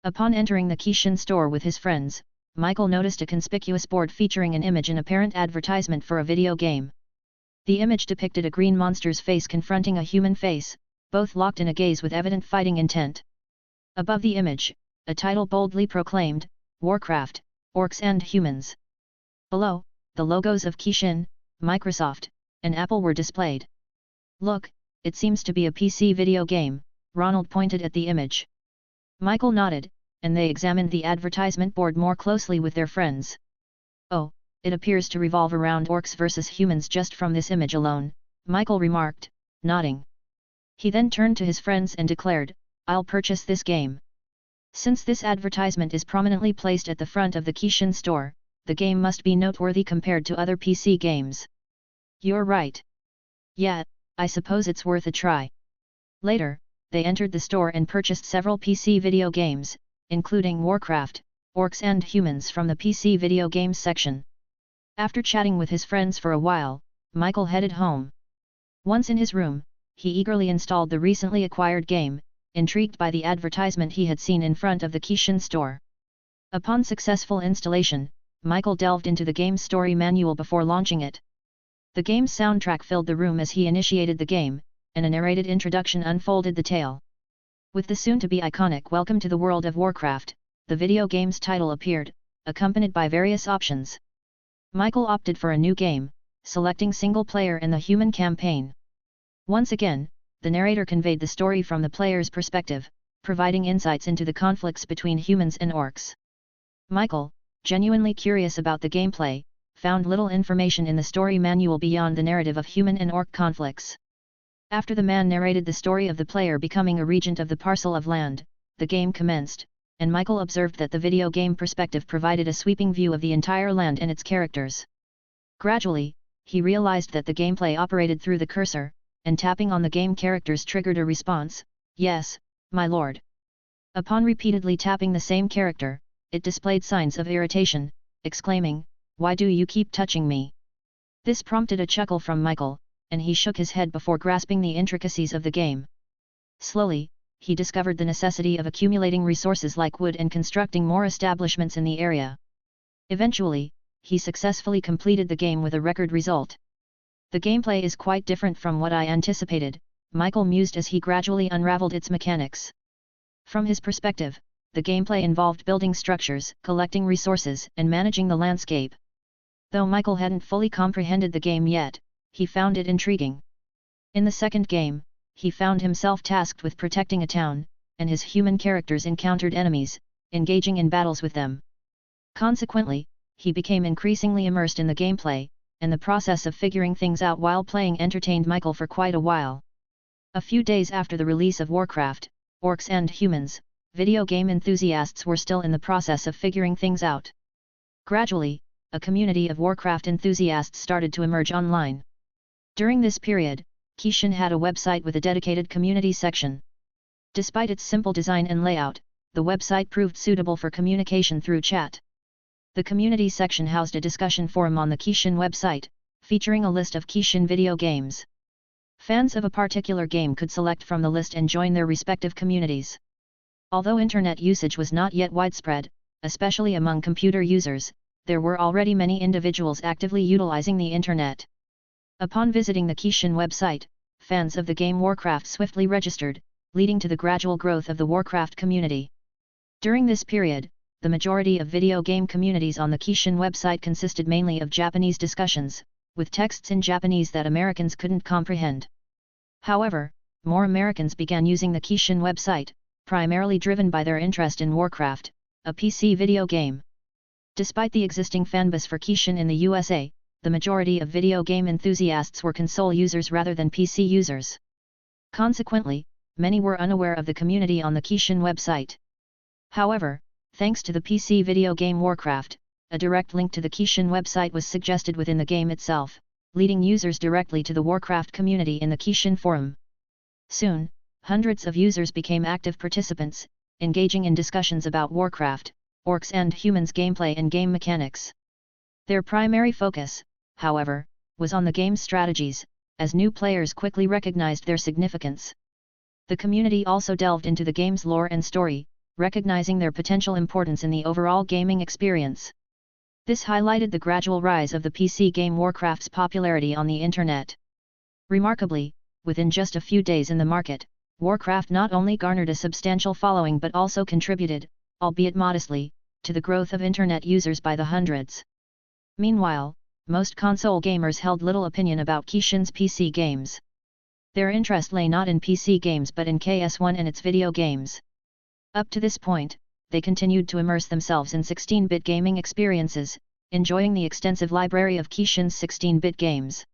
Upon entering the Kishin store with his friends, Michael noticed a conspicuous board featuring an image and apparent advertisement for a video game. The image depicted a green monster's face confronting a human face, both locked in a gaze with evident fighting intent. Above the image, a title boldly proclaimed, Warcraft, Orcs and Humans. Below, the logos of Kishin, Microsoft, and Apple were displayed. Look, it seems to be a PC video game, Ronald pointed at the image. Michael nodded, and they examined the advertisement board more closely with their friends. Oh, it appears to revolve around orcs versus humans just from this image alone, Michael remarked, nodding. He then turned to his friends and declared, I'll purchase this game. Since this advertisement is prominently placed at the front of the Kishin store, the game must be noteworthy compared to other PC games. You're right. Yeah, I suppose it's worth a try. Later, they entered the store and purchased several PC video games, including Warcraft, Orcs and Humans from the PC video games section. After chatting with his friends for a while, Michael headed home. Once in his room, he eagerly installed the recently acquired game, intrigued by the advertisement he had seen in front of the Kishin store. Upon successful installation, Michael delved into the game's story manual before launching it. The game's soundtrack filled the room as he initiated the game, and a narrated introduction unfolded the tale. With the soon-to-be iconic Welcome to the World of Warcraft, the video game's title appeared, accompanied by various options. Michael opted for a new game, selecting single-player and the human campaign. Once again, the narrator conveyed the story from the player's perspective, providing insights into the conflicts between humans and orcs. Michael, genuinely curious about the gameplay, found little information in the story manual beyond the narrative of human and orc conflicts. After the man narrated the story of the player becoming a regent of the parcel of land, the game commenced, and Michael observed that the video game perspective provided a sweeping view of the entire land and its characters. Gradually, he realized that the gameplay operated through the cursor, and tapping on the game characters triggered a response, Yes, my lord. Upon repeatedly tapping the same character, it displayed signs of irritation, exclaiming, Why do you keep touching me? This prompted a chuckle from Michael, and he shook his head before grasping the intricacies of the game. Slowly, he discovered the necessity of accumulating resources like wood and constructing more establishments in the area. Eventually, he successfully completed the game with a record result. The gameplay is quite different from what I anticipated, Michael mused as he gradually unraveled its mechanics. From his perspective, the gameplay involved building structures, collecting resources, and managing the landscape. Though Michael hadn't fully comprehended the game yet, he found it intriguing. In the second game, he found himself tasked with protecting a town, and his human characters encountered enemies, engaging in battles with them. Consequently, he became increasingly immersed in the gameplay, and the process of figuring things out while playing entertained Michael for quite a while. A few days after the release of Warcraft, Orcs and Humans, video game enthusiasts were still in the process of figuring things out. Gradually, a community of Warcraft enthusiasts started to emerge online. During this period, Kishin had a website with a dedicated community section. Despite its simple design and layout, the website proved suitable for communication through chat. The community section housed a discussion forum on the Kishin website, featuring a list of Kishin video games. Fans of a particular game could select from the list and join their respective communities. Although internet usage was not yet widespread, especially among computer users, there were already many individuals actively utilizing the internet. Upon visiting the Kishin website, fans of the game Warcraft swiftly registered, leading to the gradual growth of the Warcraft community. During this period, the majority of video game communities on the Kishin website consisted mainly of Japanese discussions, with texts in Japanese that Americans couldn't comprehend. However, more Americans began using the Kishin website, primarily driven by their interest in Warcraft, a PC video game. Despite the existing fanbase for Kishin in the USA, the majority of video game enthusiasts were console users rather than PC users. Consequently, many were unaware of the community on the Kishin website. However, thanks to the PC video game Warcraft, a direct link to the Kishin website was suggested within the game itself, leading users directly to the Warcraft community in the Kishin forum. Soon, hundreds of users became active participants, engaging in discussions about Warcraft, orcs and humans gameplay and game mechanics. Their primary focus, however, was on the game's strategies, as new players quickly recognized their significance. The community also delved into the game's lore and story, recognizing their potential importance in the overall gaming experience. This highlighted the gradual rise of the PC game Warcraft's popularity on the internet. Remarkably, within just a few days in the market, Warcraft not only garnered a substantial following but also contributed, albeit modestly, to the growth of internet users by the hundreds. Meanwhile, most console gamers held little opinion about Kishin's PC games. Their interest lay not in PC games but in KS1 and its video games. Up to this point, they continued to immerse themselves in 16-bit gaming experiences, enjoying the extensive library of Kishin's 16-bit games.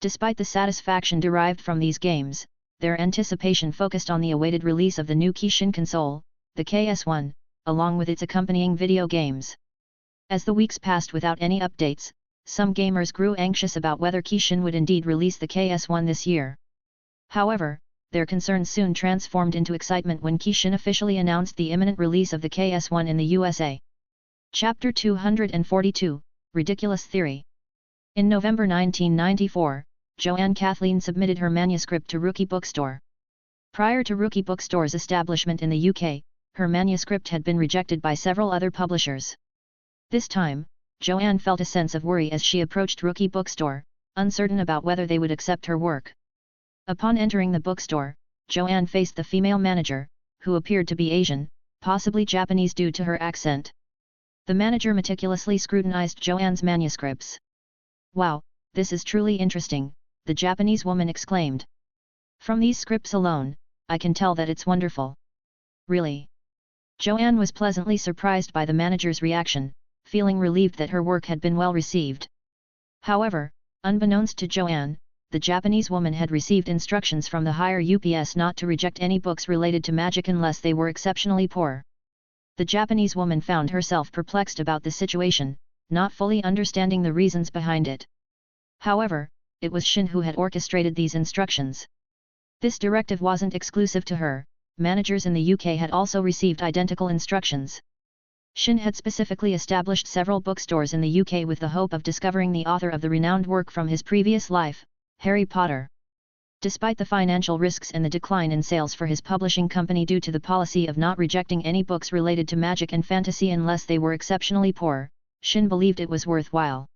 Despite the satisfaction derived from these games, their anticipation focused on the awaited release of the new Kishin console, the KS1, along with its accompanying video games. As the weeks passed without any updates, some gamers grew anxious about whether Kishin would indeed release the KS1 this year. However, their concerns soon transformed into excitement when Kishin officially announced the imminent release of the KS1 in the USA. Chapter 242, Ridiculous Theory. In November 1994, Joanne Kathleen submitted her manuscript to Rookie Bookstore. Prior to Rookie Bookstore's establishment in the UK, her manuscript had been rejected by several other publishers. This time, Joanne felt a sense of worry as she approached Rookie Bookstore, uncertain about whether they would accept her work. Upon entering the bookstore, Joanne faced the female manager, who appeared to be Asian, possibly Japanese due to her accent. The manager meticulously scrutinized Joanne's manuscripts. "Wow, this is truly interesting," the Japanese woman exclaimed. "From these scripts alone, I can tell that it's wonderful." "Really?" Joanne was pleasantly surprised by the manager's reaction, feeling relieved that her work had been well received. However, unbeknownst to Joanne, the Japanese woman had received instructions from the higher UPS not to reject any books related to magic unless they were exceptionally poor. The Japanese woman found herself perplexed about the situation, not fully understanding the reasons behind it. However, it was Shin who had orchestrated these instructions. This directive wasn't exclusive to her, managers in the UK had also received identical instructions. Shin had specifically established several bookstores in the UK with the hope of discovering the author of the renowned work from his previous life, Harry Potter. Despite the financial risks and the decline in sales for his publishing company due to the policy of not rejecting any books related to magic and fantasy unless they were exceptionally poor, Shin believed it was worthwhile.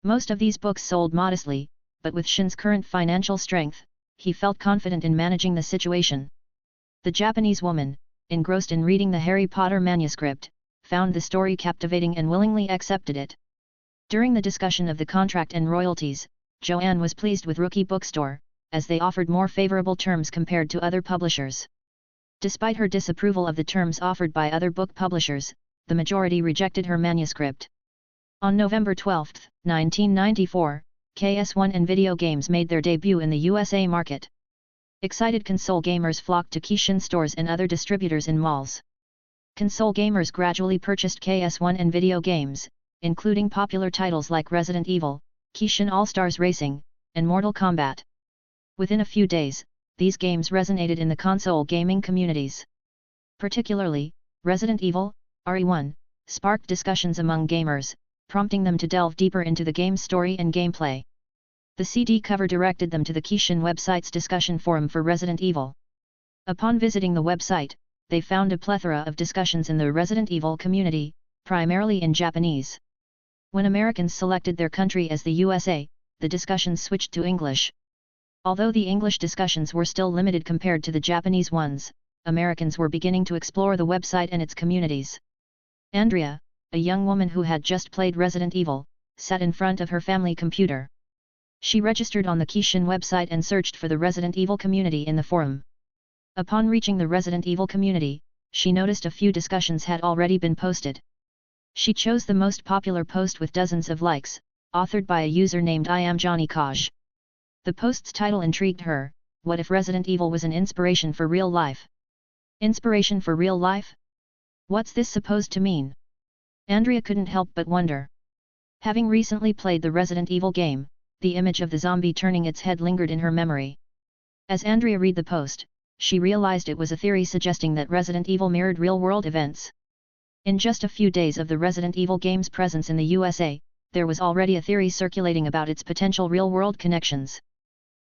Most of these books sold modestly, but with Shin's current financial strength, he felt confident in managing the situation. The Japanese woman, engrossed in reading the Harry Potter manuscript, found the story captivating and willingly accepted it. During the discussion of the contract and royalties, Joanne was pleased with Rookie Bookstore, as they offered more favorable terms compared to other publishers. Despite her disapproval of the terms offered by other book publishers, the majority rejected her manuscript. On November 12, 1994, KS1 and video games made their debut in the USA market. Excited console gamers flocked to Kishin stores and other distributors in malls. Console gamers gradually purchased KS1 and video games, including popular titles like Resident Evil, Kishin All-Stars Racing, and Mortal Kombat. Within a few days, these games resonated in the console gaming communities. Particularly, Resident Evil, RE1, sparked discussions among gamers, prompting them to delve deeper into the game's story and gameplay. The CD cover directed them to the Kishin website's discussion forum for Resident Evil. Upon visiting the website, they found a plethora of discussions in the Resident Evil community, primarily in Japanese. When Americans selected their country as the USA, the discussions switched to English. Although the English discussions were still limited compared to the Japanese ones, Americans were beginning to explore the website and its communities. Andrea, a young woman who had just played Resident Evil, sat in front of her family computer. She registered on the Kishin website and searched for the Resident Evil community in the forum. Upon reaching the Resident Evil community, she noticed a few discussions had already been posted. She chose the most popular post with dozens of likes, authored by a user named I Am Johnny Kaj. The post's title intrigued her: what if Resident Evil was an inspiration for real life? Inspiration for real life? What's this supposed to mean? Andrea couldn't help but wonder. Having recently played the Resident Evil game, the image of the zombie turning its head lingered in her memory. As Andrea read the post, she realized it was a theory suggesting that Resident Evil mirrored real-world events. In just a few days of the Resident Evil game's presence in the USA, there was already a theory circulating about its potential real-world connections.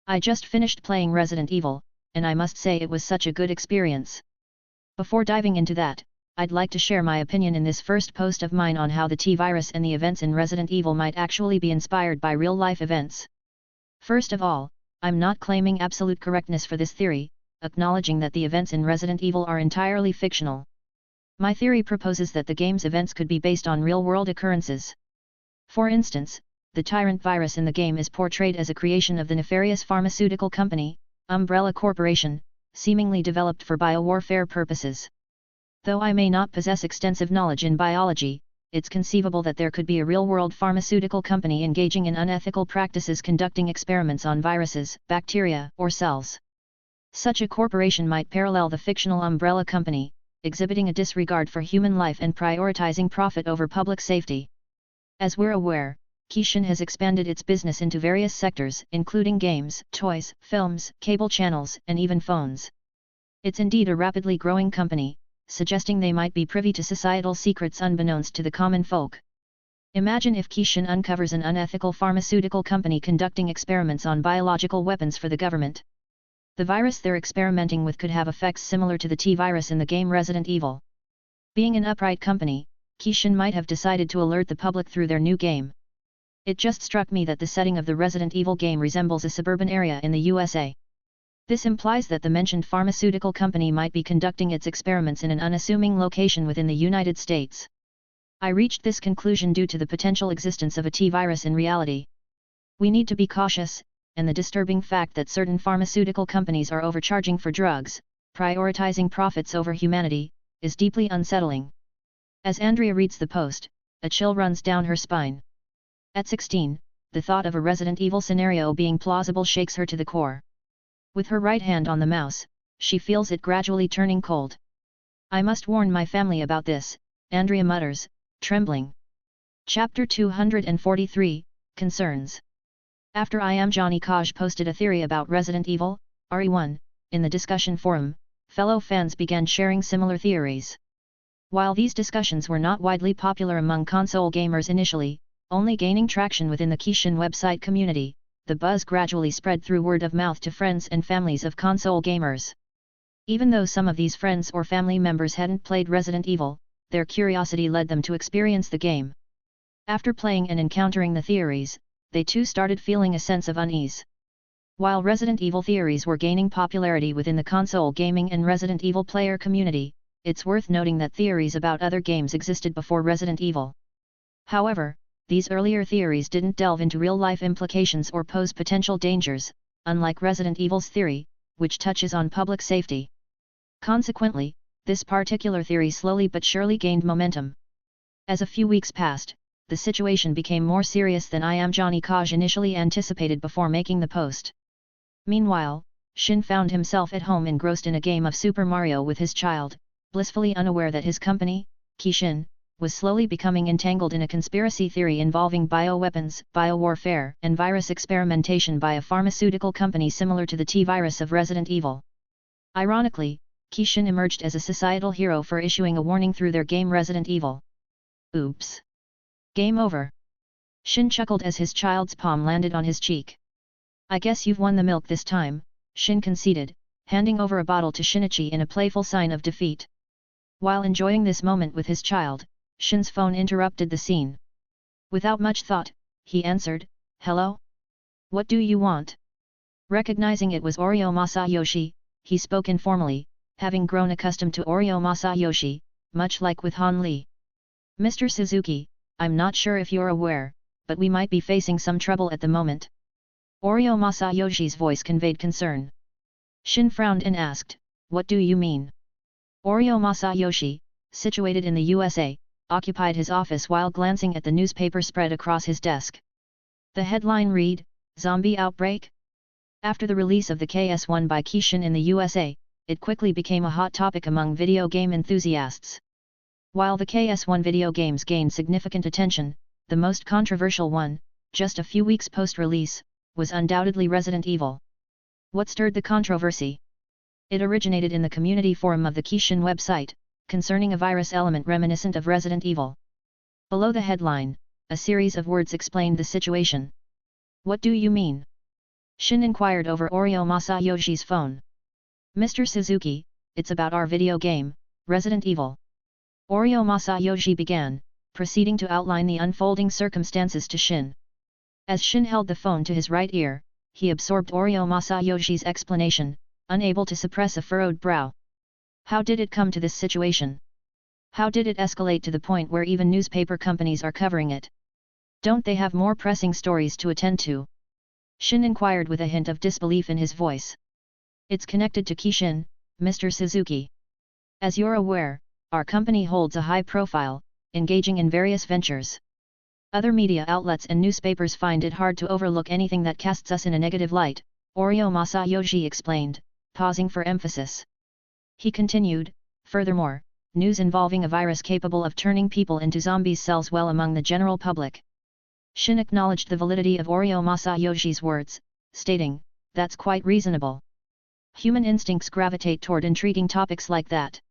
I just finished playing Resident Evil, and I must say it was such a good experience. Before diving into that, I'd like to share my opinion in this first post of mine on how the T-virus and the events in Resident Evil might actually be inspired by real-life events. First of all, I'm not claiming absolute correctness for this theory, acknowledging that the events in Resident Evil are entirely fictional. My theory proposes that the game's events could be based on real-world occurrences. For instance, the tyrant virus in the game is portrayed as a creation of the nefarious pharmaceutical company, Umbrella Corporation, seemingly developed for biowarfare purposes. Though I may not possess extensive knowledge in biology, it's conceivable that there could be a real-world pharmaceutical company engaging in unethical practices conducting experiments on viruses, bacteria, or cells. Such a corporation might parallel the fictional Umbrella Company, exhibiting a disregard for human life and prioritizing profit over public safety. As we're aware, Kishin has expanded its business into various sectors, including games, toys, films, cable channels, and even phones. It's indeed a rapidly growing company, suggesting they might be privy to societal secrets unbeknownst to the common folk. Imagine if Kishin uncovers an unethical pharmaceutical company conducting experiments on biological weapons for the government. The virus they're experimenting with could have effects similar to the T-virus in the game Resident Evil. Being an upright company, Kishin might have decided to alert the public through their new game. It just struck me that the setting of the Resident Evil game resembles a suburban area in the USA. This implies that the mentioned pharmaceutical company might be conducting its experiments in an unassuming location within the United States. I reached this conclusion due to the potential existence of a T-virus in reality. We need to be cautious, and the disturbing fact that certain pharmaceutical companies are overcharging for drugs, prioritizing profits over humanity, is deeply unsettling. As Andrea reads the post, a chill runs down her spine. At 16, the thought of a Resident Evil scenario being plausible shakes her to the core. With her right hand on the mouse, she feels it gradually turning cold. I must warn my family about this, Andrea mutters, trembling. Chapter 243, Concerns. After I Am Johnny Kaj posted a theory about Resident Evil, RE1, in the discussion forum, fellow fans began sharing similar theories. While these discussions were not widely popular among console gamers initially, only gaining traction within the Kishin website community, the buzz gradually spread through word of mouth to friends and families of console gamers. Even though some of these friends or family members hadn't played Resident Evil, their curiosity led them to experience the game. After playing and encountering the theories, they too started feeling a sense of unease. While Resident Evil theories were gaining popularity within the console gaming and Resident Evil player community, it's worth noting that theories about other games existed before Resident Evil. However, these earlier theories didn't delve into real-life implications or pose potential dangers, unlike Resident Evil's theory, which touches on public safety. Consequently, this particular theory slowly but surely gained momentum. As a few weeks passed, the situation became more serious than I Am Johnny Kaj initially anticipated before making the post. Meanwhile, Shin found himself at home engrossed in a game of Super Mario with his child, blissfully unaware that his company, Kishin, was slowly becoming entangled in a conspiracy theory involving bioweapons, biowarfare, and virus experimentation by a pharmaceutical company similar to the T-virus of Resident Evil. Ironically, Kishin emerged as a societal hero for issuing a warning through their game Resident Evil. Oops. Game over. Shin chuckled as his child's palm landed on his cheek. I guess you've won the milk this time, Shin conceded, handing over a bottle to Shinichi in a playful sign of defeat. While enjoying this moment with his child, Shin's phone interrupted the scene. Without much thought, he answered, "Hello? What do you want?" Recognizing it was Oreo Masayoshi, he spoke informally, having grown accustomed to Oreo Masayoshi, much like with Han Li. "Mr. Suzuki, I'm not sure if you're aware, but we might be facing some trouble at the moment." Oreo Masayoshi's voice conveyed concern. Shin frowned and asked, "What do you mean?" Oreo Masayoshi, situated in the USA, occupied his office while glancing at the newspaper spread across his desk. The headline read, "Zombie Outbreak?" After the release of the KS1 by Kishin in the USA, it quickly became a hot topic among video game enthusiasts. While the KS1 video games gained significant attention, the most controversial one, just a few weeks post-release, was undoubtedly Resident Evil. What stirred the controversy? It originated in the community forum of the Kishin website, concerning a virus element reminiscent of Resident Evil. Below the headline, a series of words explained the situation. "What do you mean?" Shin inquired over Oreo Masayoshi's phone. "Mr. Suzuki, it's about our video game, Resident Evil." Oreo Masayoshi began, proceeding to outline the unfolding circumstances to Shin. As Shin held the phone to his right ear, he absorbed Oreo Masayoshi's explanation, unable to suppress a furrowed brow. How did it come to this situation? How did it escalate to the point where even newspaper companies are covering it? Don't they have more pressing stories to attend to? Shin inquired with a hint of disbelief in his voice. "It's connected to Kishin, Mr. Suzuki. As you're aware, our company holds a high profile, engaging in various ventures. Other media outlets and newspapers find it hard to overlook anything that casts us in a negative light," Oreo Masayoshi explained, pausing for emphasis. He continued, "Furthermore, news involving a virus capable of turning people into zombies sells well among the general public." Shin acknowledged the validity of Oreo Masayoshi's words, stating, "That's quite reasonable. Human instincts gravitate toward intriguing topics like that.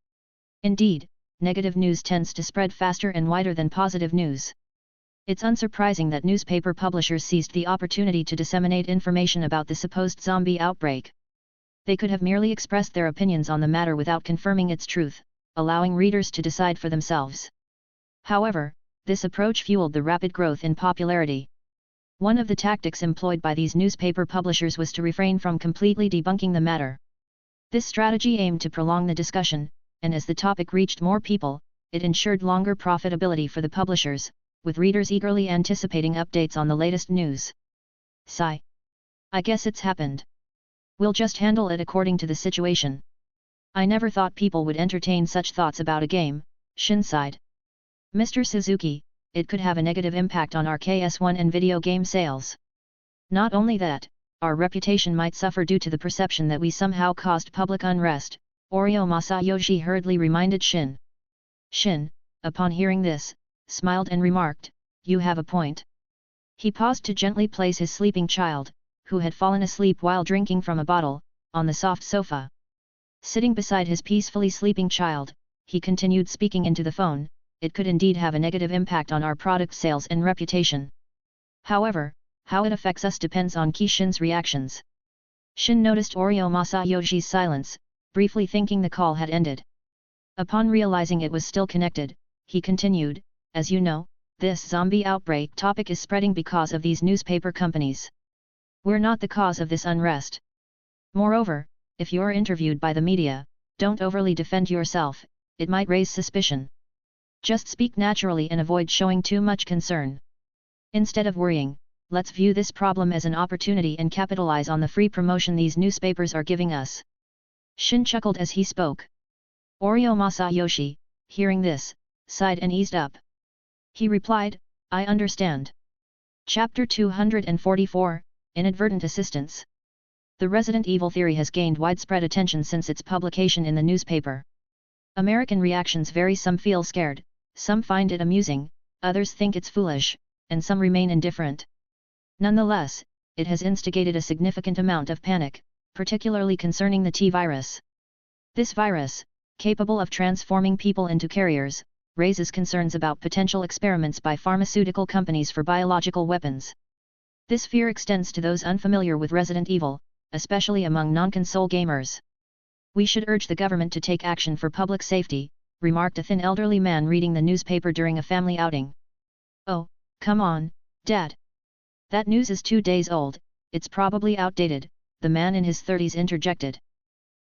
Indeed, negative news tends to spread faster and wider than positive news. It's unsurprising that newspaper publishers seized the opportunity to disseminate information about the supposed zombie outbreak. They could have merely expressed their opinions on the matter without confirming its truth, allowing readers to decide for themselves. However, this approach fueled the rapid growth in popularity. One of the tactics employed by these newspaper publishers was to refrain from completely debunking the matter. This strategy aimed to prolong the discussion, and as the topic reached more people, it ensured longer profitability for the publishers, with readers eagerly anticipating updates on the latest news. Sigh. I guess it's happened. We'll just handle it according to the situation. I never thought people would entertain such thoughts about a game, Shin sighed. Mr. Suzuki, it could have a negative impact on our KS1 and video game sales. Not only that, our reputation might suffer due to the perception that we somehow caused public unrest, Oreo Masayoshi hurriedly reminded Shin. Shin, upon hearing this, smiled and remarked, "You have a point." He paused to gently place his sleeping child, who had fallen asleep while drinking from a bottle, on the soft sofa. Sitting beside his peacefully sleeping child, he continued speaking into the phone. "It could indeed have a negative impact on our product sales and reputation. However, how it affects us depends on Kishin's reactions." Shin noticed Oreo Masayoshi's silence, briefly thinking the call had ended. Upon realizing it was still connected, he continued, "As you know, this zombie outbreak topic is spreading because of these newspaper companies. We're not the cause of this unrest. Moreover, if you're interviewed by the media, don't overly defend yourself, it might raise suspicion. Just speak naturally and avoid showing too much concern. Instead of worrying, let's view this problem as an opportunity and capitalize on the free promotion these newspapers are giving us." Shin chuckled as he spoke. Oreo Masayoshi, hearing this, sighed and eased up. He replied, "I understand." Chapter 244, Inadvertent Assistance. The Resident Evil theory has gained widespread attention since its publication in the newspaper. American reactions vary. Some feel scared, some find it amusing, others think it's foolish, and some remain indifferent. Nonetheless, it has instigated a significant amount of panic, particularly concerning the T-virus. This virus, capable of transforming people into carriers, raises concerns about potential experiments by pharmaceutical companies for biological weapons. This fear extends to those unfamiliar with Resident Evil, especially among non-console gamers. "We should urge the government to take action for public safety," remarked a thin elderly man reading the newspaper during a family outing. "Oh, come on, Dad. That news is 2 days old, it's probably outdated," the man in his 30s interjected.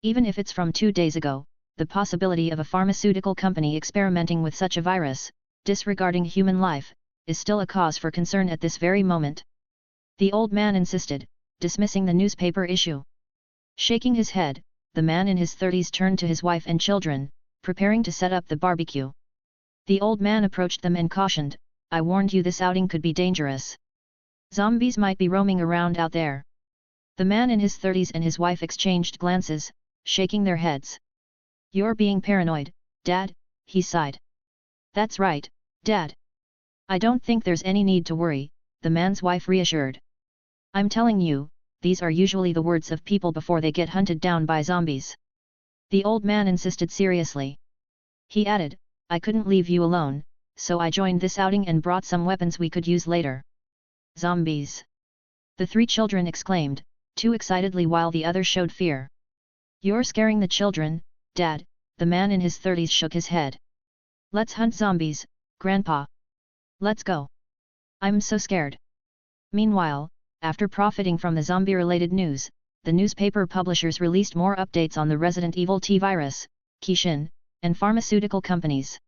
"Even if it's from 2 days ago, the possibility of a pharmaceutical company experimenting with such a virus, disregarding human life, is still a cause for concern at this very moment." The old man insisted, dismissing the newspaper issue. Shaking his head, the man in his 30s turned to his wife and children, preparing to set up the barbecue. The old man approached them and cautioned, "I warned you this outing could be dangerous. Zombies might be roaming around out there." The man in his 30s and his wife exchanged glances, shaking their heads. "You're being paranoid, Dad," he sighed. "That's right, Dad. I don't think there's any need to worry," the man's wife reassured. "I'm telling you, these are usually the words of people before they get hunted down by zombies." The old man insisted seriously. He added, "I couldn't leave you alone, so I joined this outing and brought some weapons we could use later." "Zombies!" the 3 children exclaimed, too excitedly while the others showed fear. "You're scaring the children, Dad," the man in his 30s shook his head. "Let's hunt zombies, Grandpa. Let's go. I'm so scared." Meanwhile, after profiting from the zombie-related news, the newspaper publishers released more updates on the Resident Evil T virus, Kishin, and pharmaceutical companies.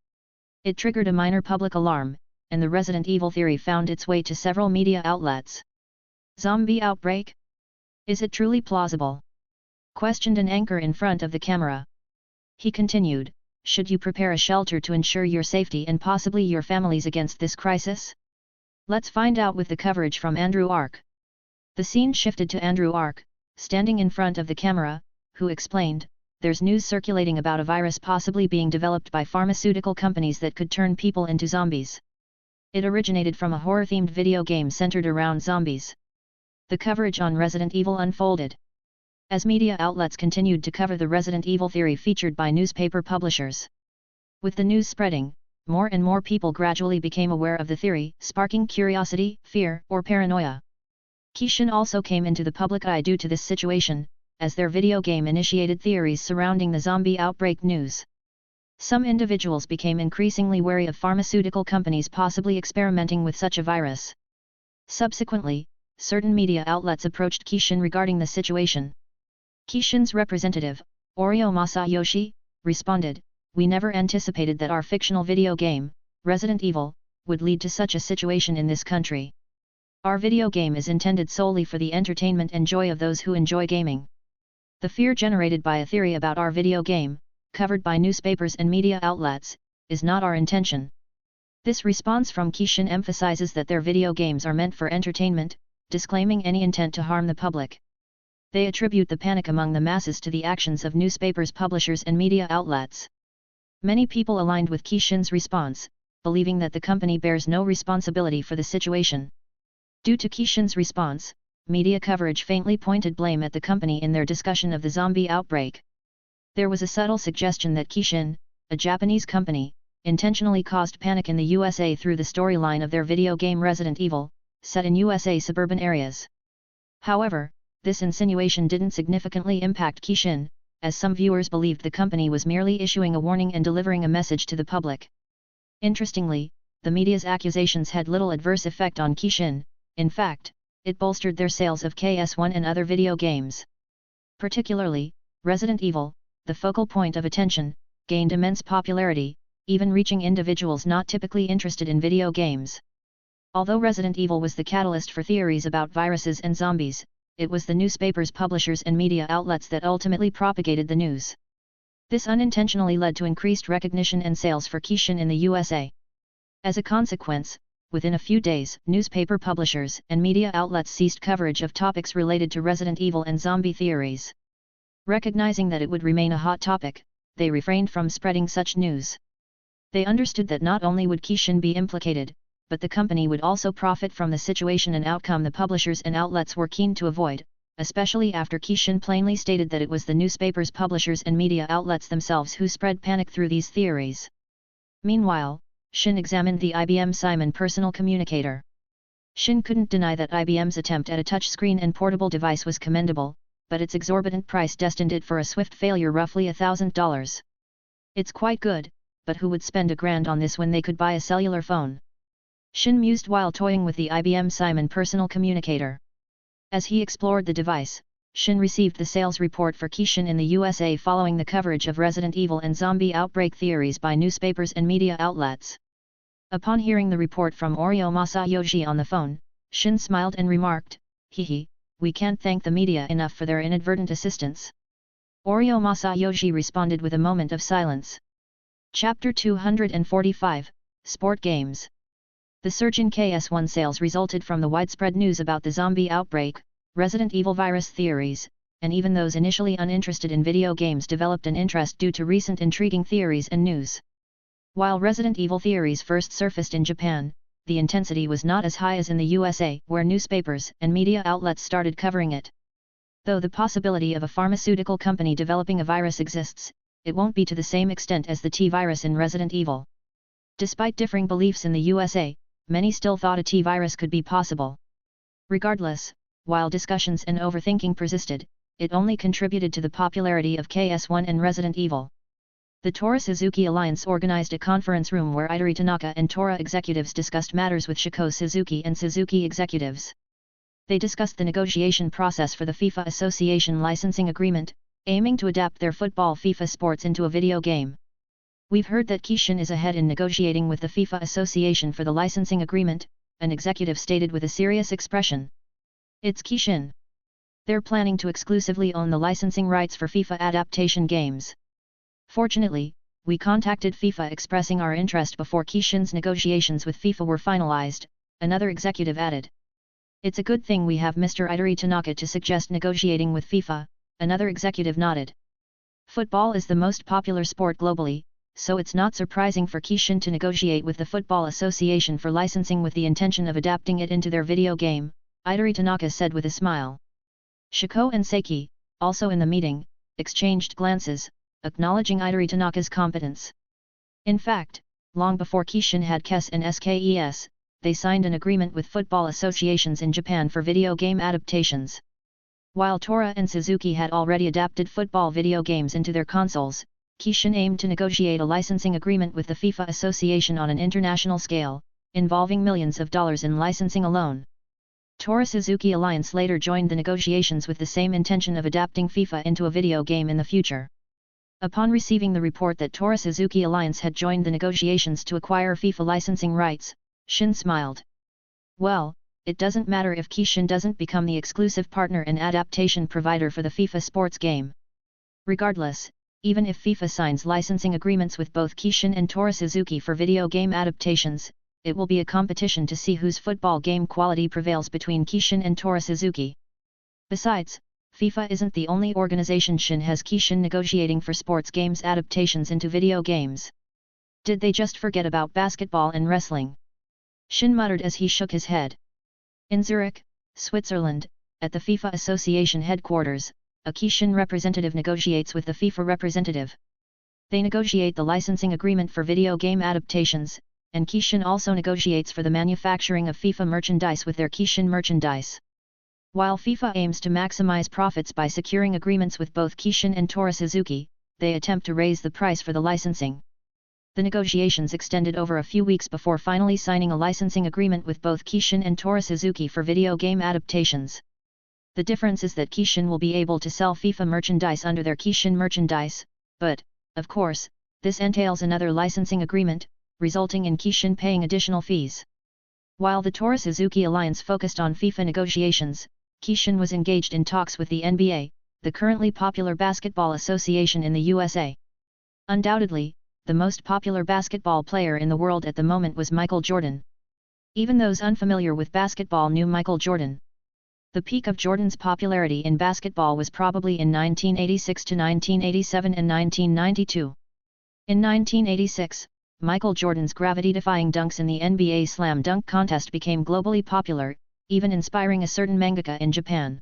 It triggered a minor public alarm, and the Resident Evil theory found its way to several media outlets. Zombie outbreak? Is it truly plausible? Questioned an anchor in front of the camera. He continued, "Should you prepare a shelter to ensure your safety and possibly your families against this crisis? Let's find out with the coverage from Andrew Ark." The scene shifted to Andrew Ark, standing in front of the camera, who explained, "There's news circulating about a virus possibly being developed by pharmaceutical companies that could turn people into zombies. It originated from a horror-themed video game centered around zombies." The coverage on Resident Evil unfolded. As media outlets continued to cover the Resident Evil theory featured by newspaper publishers. With the news spreading, more and more people gradually became aware of the theory, sparking curiosity, fear, or paranoia. Kishin also came into the public eye due to this situation, as their video game initiated theories surrounding the zombie outbreak news. Some individuals became increasingly wary of pharmaceutical companies possibly experimenting with such a virus. Subsequently, certain media outlets approached Kishin regarding the situation. Kishin's representative, Oreo Masayoshi, responded, "We never anticipated that our fictional video game, Resident Evil, would lead to such a situation in this country. Our video game is intended solely for the entertainment and joy of those who enjoy gaming. The fear generated by a theory about our video game, covered by newspapers and media outlets, is not our intention." This response from Kishin emphasizes that their video games are meant for entertainment, disclaiming any intent to harm the public. They attribute the panic among the masses to the actions of newspapers, publishers and media outlets. Many people aligned with Kishin's response, believing that the company bears no responsibility for the situation. Due to Kishin's response, media coverage faintly pointed blame at the company in their discussion of the zombie outbreak. There was a subtle suggestion that Kishin, a Japanese company, intentionally caused panic in the USA through the storyline of their video game Resident Evil, set in USA suburban areas. However, this insinuation didn't significantly impact Kishin, as some viewers believed the company was merely issuing a warning and delivering a message to the public. Interestingly, the media's accusations had little adverse effect on Kishin. In fact, it bolstered their sales of KS1 and other video games. Particularly, Resident Evil, the focal point of attention, gained immense popularity, even reaching individuals not typically interested in video games. Although Resident Evil was the catalyst for theories about viruses and zombies, it was the newspapers, publishers and media outlets that ultimately propagated the news. This unintentionally led to increased recognition and sales for Kishin in the USA. As a consequence, within a few days, newspaper publishers and media outlets ceased coverage of topics related to Resident Evil and zombie theories. Recognizing that it would remain a hot topic, they refrained from spreading such news. They understood that not only would Kishin be implicated, but the company would also profit from the situation, an outcome the publishers and outlets were keen to avoid, especially after Kishin plainly stated that it was the newspapers, publishers and media outlets themselves who spread panic through these theories. Meanwhile, Shin examined the IBM Simon personal communicator. Shin couldn't deny that IBM's attempt at a touchscreen and portable device was commendable, but its exorbitant price destined it for a swift failure, roughly $1,000. "It's quite good, but who would spend $1,000 on this when they could buy a cellular phone?" Shin mused while toying with the IBM Simon personal communicator. As he explored the device, Shin received the sales report for Kishin in the USA following the coverage of Resident Evil and zombie outbreak theories by newspapers and media outlets. Upon hearing the report from Oreo Masayoshi on the phone, Shin smiled and remarked, "Hehe, we can't thank the media enough for their inadvertent assistance. Oryo Masayoshi responded with a moment of silence. Chapter 245, Sport Games. The surge in KS1 sales resulted from the widespread news about the zombie outbreak, Resident Evil virus theories, and even those initially uninterested in video games developed an interest due to recent intriguing theories and news. While Resident Evil theories first surfaced in Japan, the intensity was not as high as in the USA, where newspapers and media outlets started covering it. Though the possibility of a pharmaceutical company developing a virus exists, it won't be to the same extent as the T-virus in Resident Evil. Despite differing beliefs in the USA, many still thought a T-virus could be possible. Regardless, while discussions and overthinking persisted, it only contributed to the popularity of KS1 and Resident Evil. The Tora Suzuki Alliance organized a conference room where Idori Tanaka and Tora executives discussed matters with Shiko Suzuki and Suzuki executives. They discussed the negotiation process for the FIFA Association licensing agreement, aiming to adapt their football FIFA sports into a video game. We've heard that Kishin is ahead in negotiating with the FIFA Association for the licensing agreement, an executive stated with a serious expression. It's Kishin. They're planning to exclusively own the licensing rights for FIFA adaptation games. Fortunately, we contacted FIFA expressing our interest before Kishin's negotiations with FIFA were finalized, another executive added. It's a good thing we have Mr. Idori Tanaka to suggest negotiating with FIFA, another executive nodded. Football is the most popular sport globally, so it's not surprising for Kishin to negotiate with the Football Association for licensing with the intention of adapting it into their video game, Idori Tanaka said with a smile. Shiko and Seiki, also in the meeting, exchanged glances, acknowledging Idori Tanaka's competence. In fact, long before Kishin had KES and SKES, they signed an agreement with football associations in Japan for video game adaptations. While Tora and Suzuki had already adapted football video games into their consoles, Kishin aimed to negotiate a licensing agreement with the FIFA Association on an international scale, involving millions of dollars in licensing alone. Tora Suzuki Alliance later joined the negotiations with the same intention of adapting FIFA into a video game in the future. Upon receiving the report that Tora Suzuki Alliance had joined the negotiations to acquire FIFA licensing rights, Shin smiled. Well, it doesn't matter if Kishin doesn't become the exclusive partner and adaptation provider for the FIFA sports game. Regardless, even if FIFA signs licensing agreements with both Kishin and Tora Suzuki for video game adaptations, it will be a competition to see whose football game quality prevails between Kishin and Tora Suzuki. Besides, FIFA isn't the only organization Shin has Kishin negotiating for sports games adaptations into video games. Did they just forget about basketball and wrestling? Shin muttered as he shook his head. In Zurich, Switzerland, at the FIFA Association headquarters, a Kishin representative negotiates with the FIFA representative. They negotiate the licensing agreement for video game adaptations, and Kishin also negotiates for the manufacturing of FIFA merchandise with their Kishin merchandise. While FIFA aims to maximize profits by securing agreements with both Kishin and Tora Suzuki, they attempt to raise the price for the licensing. The negotiations extended over a few weeks before finally signing a licensing agreement with both Kishin and Tora Suzuki for video game adaptations. The difference is that Kishin will be able to sell FIFA merchandise under their Kishin merchandise, but, of course, this entails another licensing agreement, resulting in Kishin paying additional fees. While the Tora Suzuki Alliance focused on FIFA negotiations, Kishin was engaged in talks with the NBA, the currently popular basketball association in the USA. Undoubtedly, the most popular basketball player in the world at the moment was Michael Jordan. Even those unfamiliar with basketball knew Michael Jordan. The peak of Jordan's popularity in basketball was probably in 1986 to 1987 and 1992. In 1986, Michael Jordan's gravity-defying dunks in the NBA Slam Dunk Contest became globally popular, even inspiring a certain mangaka in Japan.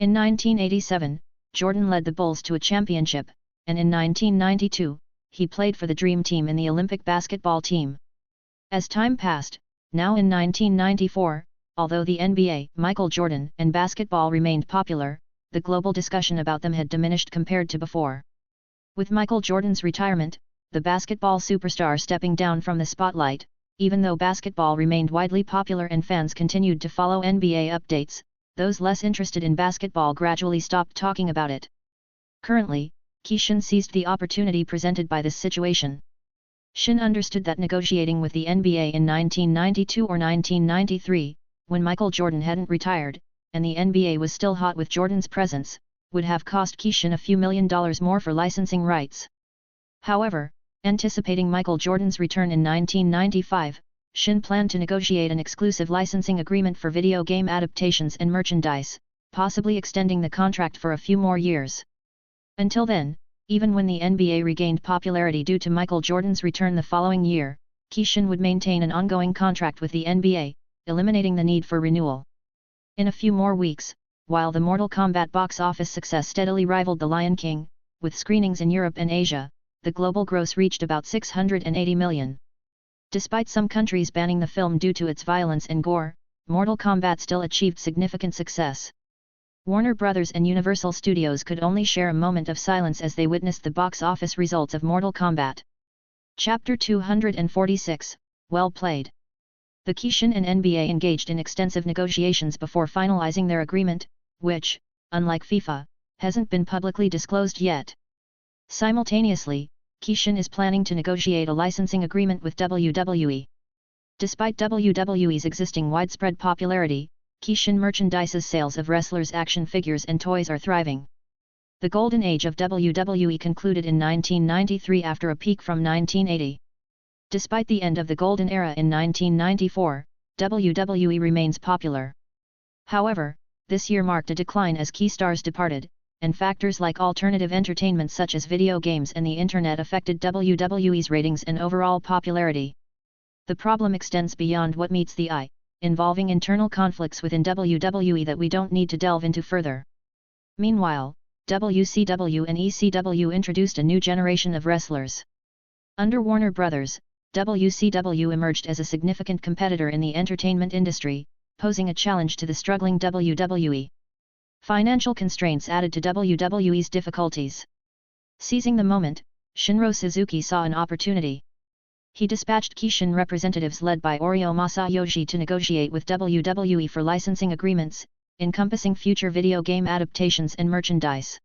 In 1987, Jordan led the Bulls to a championship, and in 1992, he played for the Dream Team in the Olympic basketball team. As time passed, now in 1994, although the NBA, Michael Jordan, and basketball remained popular, the global discussion about them had diminished compared to before. With Michael Jordan's retirement, the basketball superstar stepping down from the spotlight, even though basketball remained widely popular and fans continued to follow NBA updates, those less interested in basketball gradually stopped talking about it. Currently, Kishin seized the opportunity presented by this situation. Shin understood that negotiating with the NBA in 1992 or 1993, when Michael Jordan hadn't retired, and the NBA was still hot with Jordan's presence, would have cost Keishin a few $1 million more for licensing rights. However, anticipating Michael Jordan's return in 1995, Shin planned to negotiate an exclusive licensing agreement for video game adaptations and merchandise, possibly extending the contract for a few more years. Until then, even when the NBA regained popularity due to Michael Jordan's return the following year, Keishin would maintain an ongoing contract with the NBA, eliminating the need for renewal. In a few more weeks, while the Mortal Kombat box office success steadily rivaled The Lion King, with screenings in Europe and Asia, the global gross reached about $680 million. Despite some countries banning the film due to its violence and gore, Mortal Kombat still achieved significant success. Warner Bros. And Universal Studios could only share a moment of silence as they witnessed the box office results of Mortal Kombat. Chapter 246, Well Played. The Keishin and NBA engaged in extensive negotiations before finalizing their agreement, which, unlike FIFA, hasn't been publicly disclosed yet. Simultaneously, Keishin is planning to negotiate a licensing agreement with WWE. Despite WWE's existing widespread popularity, Keishin merchandise's sales of wrestlers' action figures and toys are thriving. The golden age of WWE concluded in 1993 after a peak from 1980. Despite the end of the golden era in 1994, WWE remains popular. However, this year marked a decline as key stars departed, and factors like alternative entertainment such as video games and the internet affected WWE's ratings and overall popularity. The problem extends beyond what meets the eye, involving internal conflicts within WWE that we don't need to delve into further. Meanwhile, WCW and ECW introduced a new generation of wrestlers. Under Warner Bros., WCW emerged as a significant competitor in the entertainment industry, posing a challenge to the struggling WWE. Financial constraints added to WWE's difficulties. Seizing the moment, Shinro Suzuki saw an opportunity. He dispatched Keishin representatives led by Oryo Masayoshi to negotiate with WWE for licensing agreements, encompassing future video game adaptations and merchandise.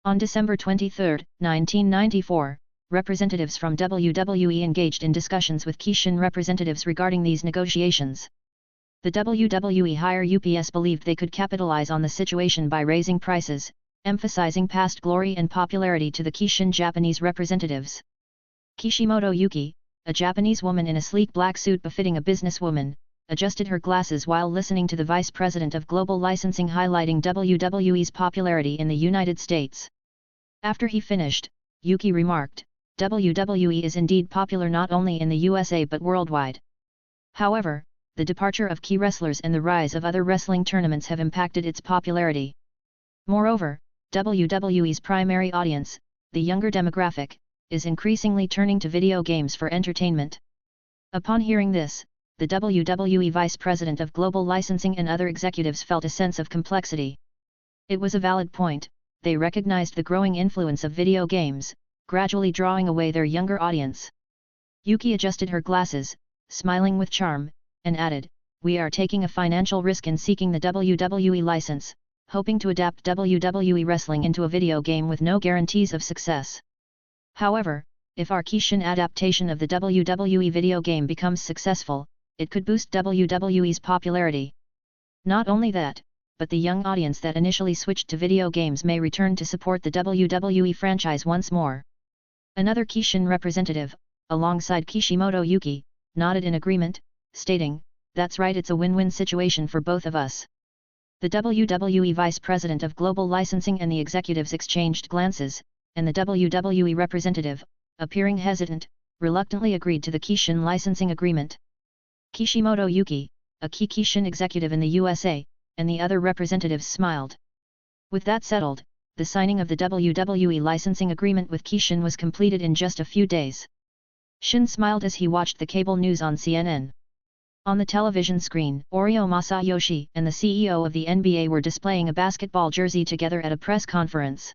On December 23, 1994, representatives from WWE engaged in discussions with Keishin representatives regarding these negotiations. The WWE higher UPS believed they could capitalize on the situation by raising prices, emphasizing past glory and popularity to the Keishin Japanese representatives. Kishimoto Yuki, a Japanese woman in a sleek black suit befitting a businesswoman, adjusted her glasses while listening to the vice president of global licensing highlighting WWE's popularity in the United States. After he finished, Yuki remarked, "WWE is indeed popular not only in the USA but worldwide. However, the departure of key wrestlers and the rise of other wrestling tournaments have impacted its popularity. Moreover, WWE's primary audience, the younger demographic, is increasingly turning to video games for entertainment." Upon hearing this, the WWE Vice President of Global Licensing and other executives felt a sense of complexity. It was a valid point, they recognized the growing influence of video games, gradually drawing away their younger audience. Yuki adjusted her glasses, smiling with charm, and added, "We are taking a financial risk in seeking the WWE license, hoping to adapt WWE wrestling into a video game with no guarantees of success. However, if our Keishin adaptation of the WWE video game becomes successful, it could boost WWE's popularity. Not only that, but the young audience that initially switched to video games may return to support the WWE franchise once more." Another Keishin representative, alongside Kishimoto Yuki, nodded in agreement, stating, "That's right, it's a win-win situation for both of us." The WWE Vice President of Global Licensing and the executives exchanged glances, and the WWE representative, appearing hesitant, reluctantly agreed to the Keishin licensing agreement. Kishimoto Yuki, a key Keishin executive in the USA, and the other representatives smiled. With that settled, the signing of the WWE licensing agreement with Keishin was completed in just a few days. Shin smiled as he watched the cable news on CNN. On the television screen, Oryo Masayoshi and the CEO of the NBA were displaying a basketball jersey together at a press conference.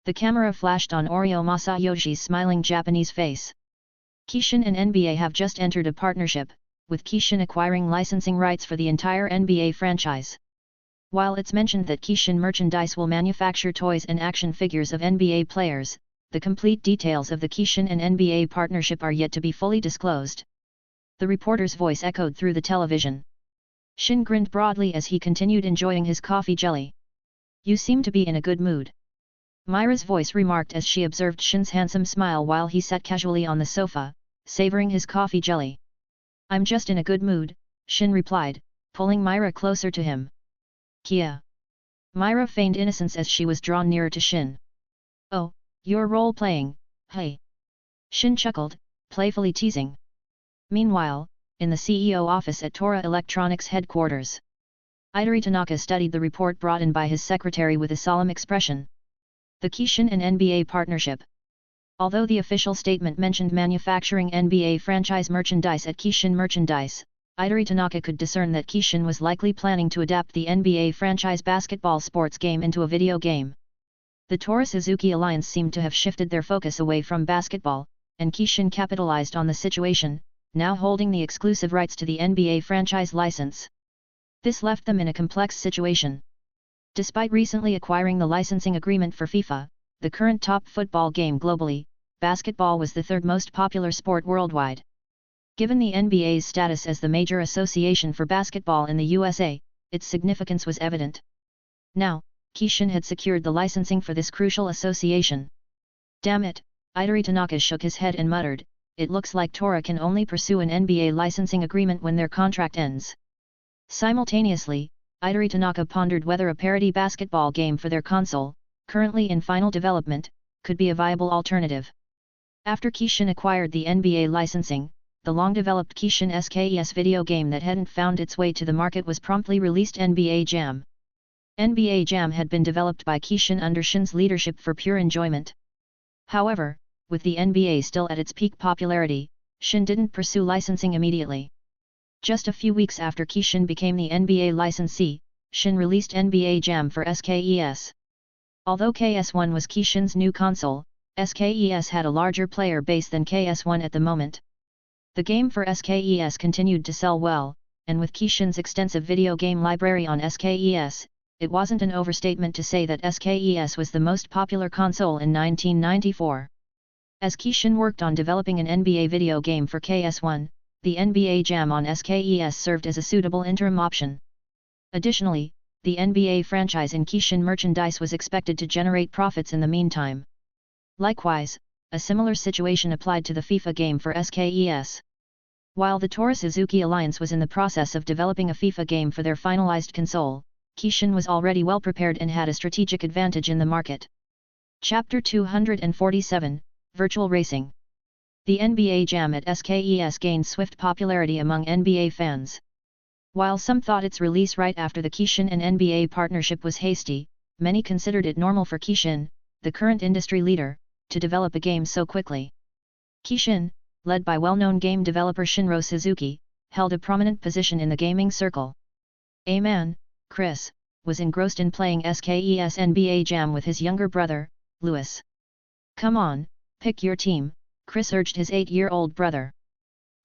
The camera flashed on Oryo Masayoshi's smiling Japanese face. Keishin and NBA have just entered a partnership, with Keishin acquiring licensing rights for the entire NBA franchise. While it's mentioned that Keishin merchandise will manufacture toys and action figures of NBA players, the complete details of the Keishin and NBA partnership are yet to be fully disclosed. The reporter's voice echoed through the television. Shin grinned broadly as he continued enjoying his coffee jelly. You seem to be in a good mood. Myra's voice remarked as she observed Shin's handsome smile while he sat casually on the sofa, savoring his coffee jelly. I'm just in a good mood, Shin replied, pulling Myra closer to him. Kia. Myra feigned innocence as she was drawn nearer to Shin. Oh, you're role-playing, hey. Shin chuckled, playfully teasing. Meanwhile, in the CEO office at Tora Electronics headquarters, Idori Tanaka studied the report brought in by his secretary with a solemn expression. The Kishin and NBA partnership. Although the official statement mentioned manufacturing NBA franchise merchandise at Kishin Merchandise, Idori Tanaka could discern that Kishin was likely planning to adapt the NBA franchise basketball sports game into a video game. The Tora Suzuki Alliance seemed to have shifted their focus away from basketball, and Kishin capitalized on the situation, now holding the exclusive rights to the NBA franchise license. This left them in a complex situation. Despite recently acquiring the licensing agreement for FIFA, the current top football game globally, basketball was the third most popular sport worldwide. Given the NBA's status as the major association for basketball in the USA, its significance was evident. Now, Kishin had secured the licensing for this crucial association. Damn it, Idori Tanaka shook his head and muttered, it looks like Tora can only pursue an NBA licensing agreement when their contract ends. Simultaneously, Idori Tanaka pondered whether a parody basketball game for their console, currently in final development, could be a viable alternative. After Kishin acquired the NBA licensing, the long-developed Kishin SKES video game that hadn't found its way to the market was promptly released. NBA Jam. NBA Jam had been developed by Kishin under Shin's leadership for pure enjoyment. However, with the NBA still at its peak popularity, Shin didn't pursue licensing immediately. Just a few weeks after Kishin became the NBA licensee, Shin released NBA Jam for SKES. Although KS1 was Kishin's new console, SKES had a larger player base than KS1 at the moment. The game for SKES continued to sell well, and with Kishin's extensive video game library on SKES, it wasn't an overstatement to say that SKES was the most popular console in 1994. As Kishin worked on developing an NBA video game for KS1, the NBA Jam on SKES served as a suitable interim option. Additionally, the NBA franchise in Kishin merchandise was expected to generate profits in the meantime. Likewise, a similar situation applied to the FIFA game for SKES. While the Tora Suzuki Alliance was in the process of developing a FIFA game for their finalized console, Kishin was already well prepared and had a strategic advantage in the market. Chapter 247, Virtual Racing. The NBA Jam at SKES gained swift popularity among NBA fans. While some thought its release right after the Kishin and NBA partnership was hasty, many considered it normal for Kishin, the current industry leader, to develop a game so quickly. Kishin, led by well-known game developer Shinro Suzuki, held a prominent position in the gaming circle. A man, Chris, was engrossed in playing SKES NBA Jam with his younger brother, Louis. Come on, pick your team, Chris urged his 8-year-old brother.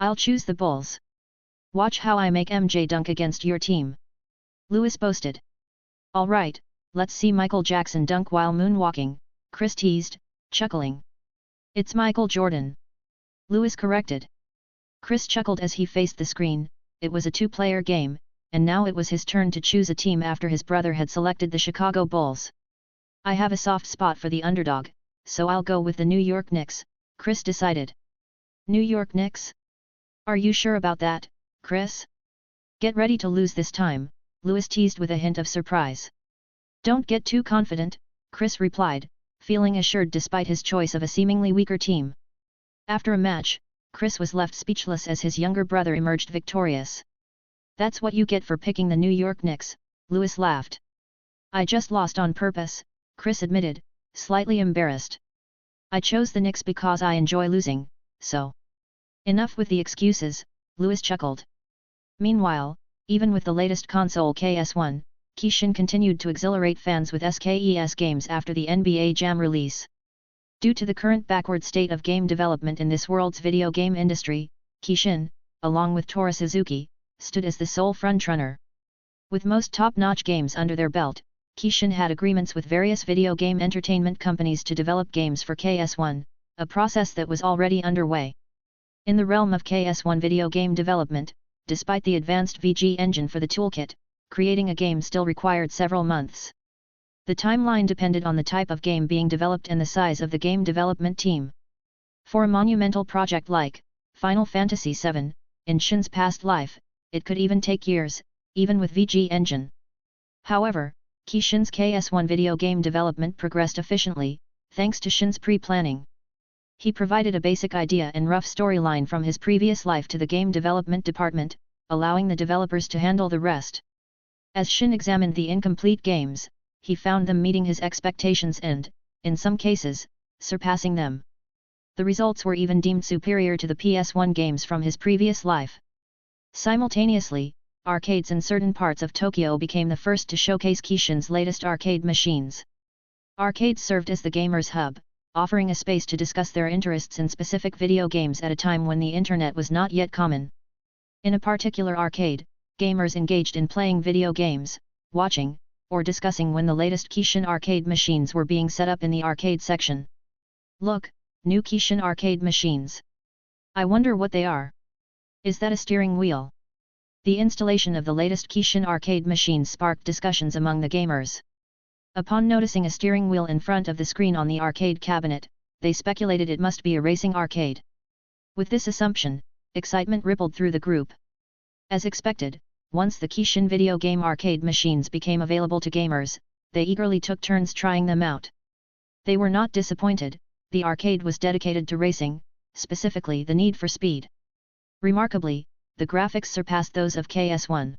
I'll choose the Bulls. Watch how I make MJ dunk against your team. Louis boasted. All right, let's see Michael Jackson dunk while moonwalking, Chris teased, chuckling. It's Michael Jordan. Louis corrected. Chris chuckled as he faced the screen. It was a two-player game, and now it was his turn to choose a team after his brother had selected the Chicago Bulls. I have a soft spot for the underdog, so I'll go with the New York Knicks, Chris decided. New York Knicks? Are you sure about that, Chris? Get ready to lose this time, Louis teased with a hint of surprise. Don't get too confident, Chris replied, feeling assured despite his choice of a seemingly weaker team. After a match, Chris was left speechless as his younger brother emerged victorious. That's what you get for picking the New York Knicks, Louis laughed. I just lost on purpose, Chris admitted, slightly embarrassed. I chose the Knicks because I enjoy losing, so. Enough with the excuses, Louis chuckled. Meanwhile, even with the latest console KS1, Kishin continued to exhilarate fans with SKES games after the NBA Jam release. Due to the current backward state of game development in this world's video game industry, Kishin, along with Tora Suzuki, stood as the sole frontrunner. With most top-notch games under their belt, Kishin had agreements with various video game entertainment companies to develop games for KS1, a process that was already underway. In the realm of KS1 video game development, despite the advanced VG engine for the toolkit, creating a game still required several months. The timeline depended on the type of game being developed and the size of the game development team. For a monumental project like Final Fantasy VII, in Shin's past life, it could even take years, even with VG engine. However, Shin's KS1 video game development progressed efficiently, thanks to Shin's pre-planning. He provided a basic idea and rough storyline from his previous life to the game development department, allowing the developers to handle the rest. As Shin examined the incomplete games, he found them meeting his expectations and, in some cases, surpassing them. The results were even deemed superior to the PS1 games from his previous life. Simultaneously, arcades in certain parts of Tokyo became the first to showcase Shin's latest arcade machines. Arcades served as the gamers' hub, offering a space to discuss their interests in specific video games at a time when the internet was not yet common. In a particular arcade, gamers engaged in playing video games, watching, or discussing when the latest Shin arcade machines were being set up in the arcade section. Look, new Shin arcade machines. I wonder what they are. Is that a steering wheel? The installation of the latest Shin arcade machines sparked discussions among the gamers. Upon noticing a steering wheel in front of the screen on the arcade cabinet, they speculated it must be a racing arcade. With this assumption, excitement rippled through the group. As expected, once the Shin video game arcade machines became available to gamers, they eagerly took turns trying them out. They were not disappointed. The arcade was dedicated to racing, specifically the Need for Speed. Remarkably, the graphics surpassed those of KS1.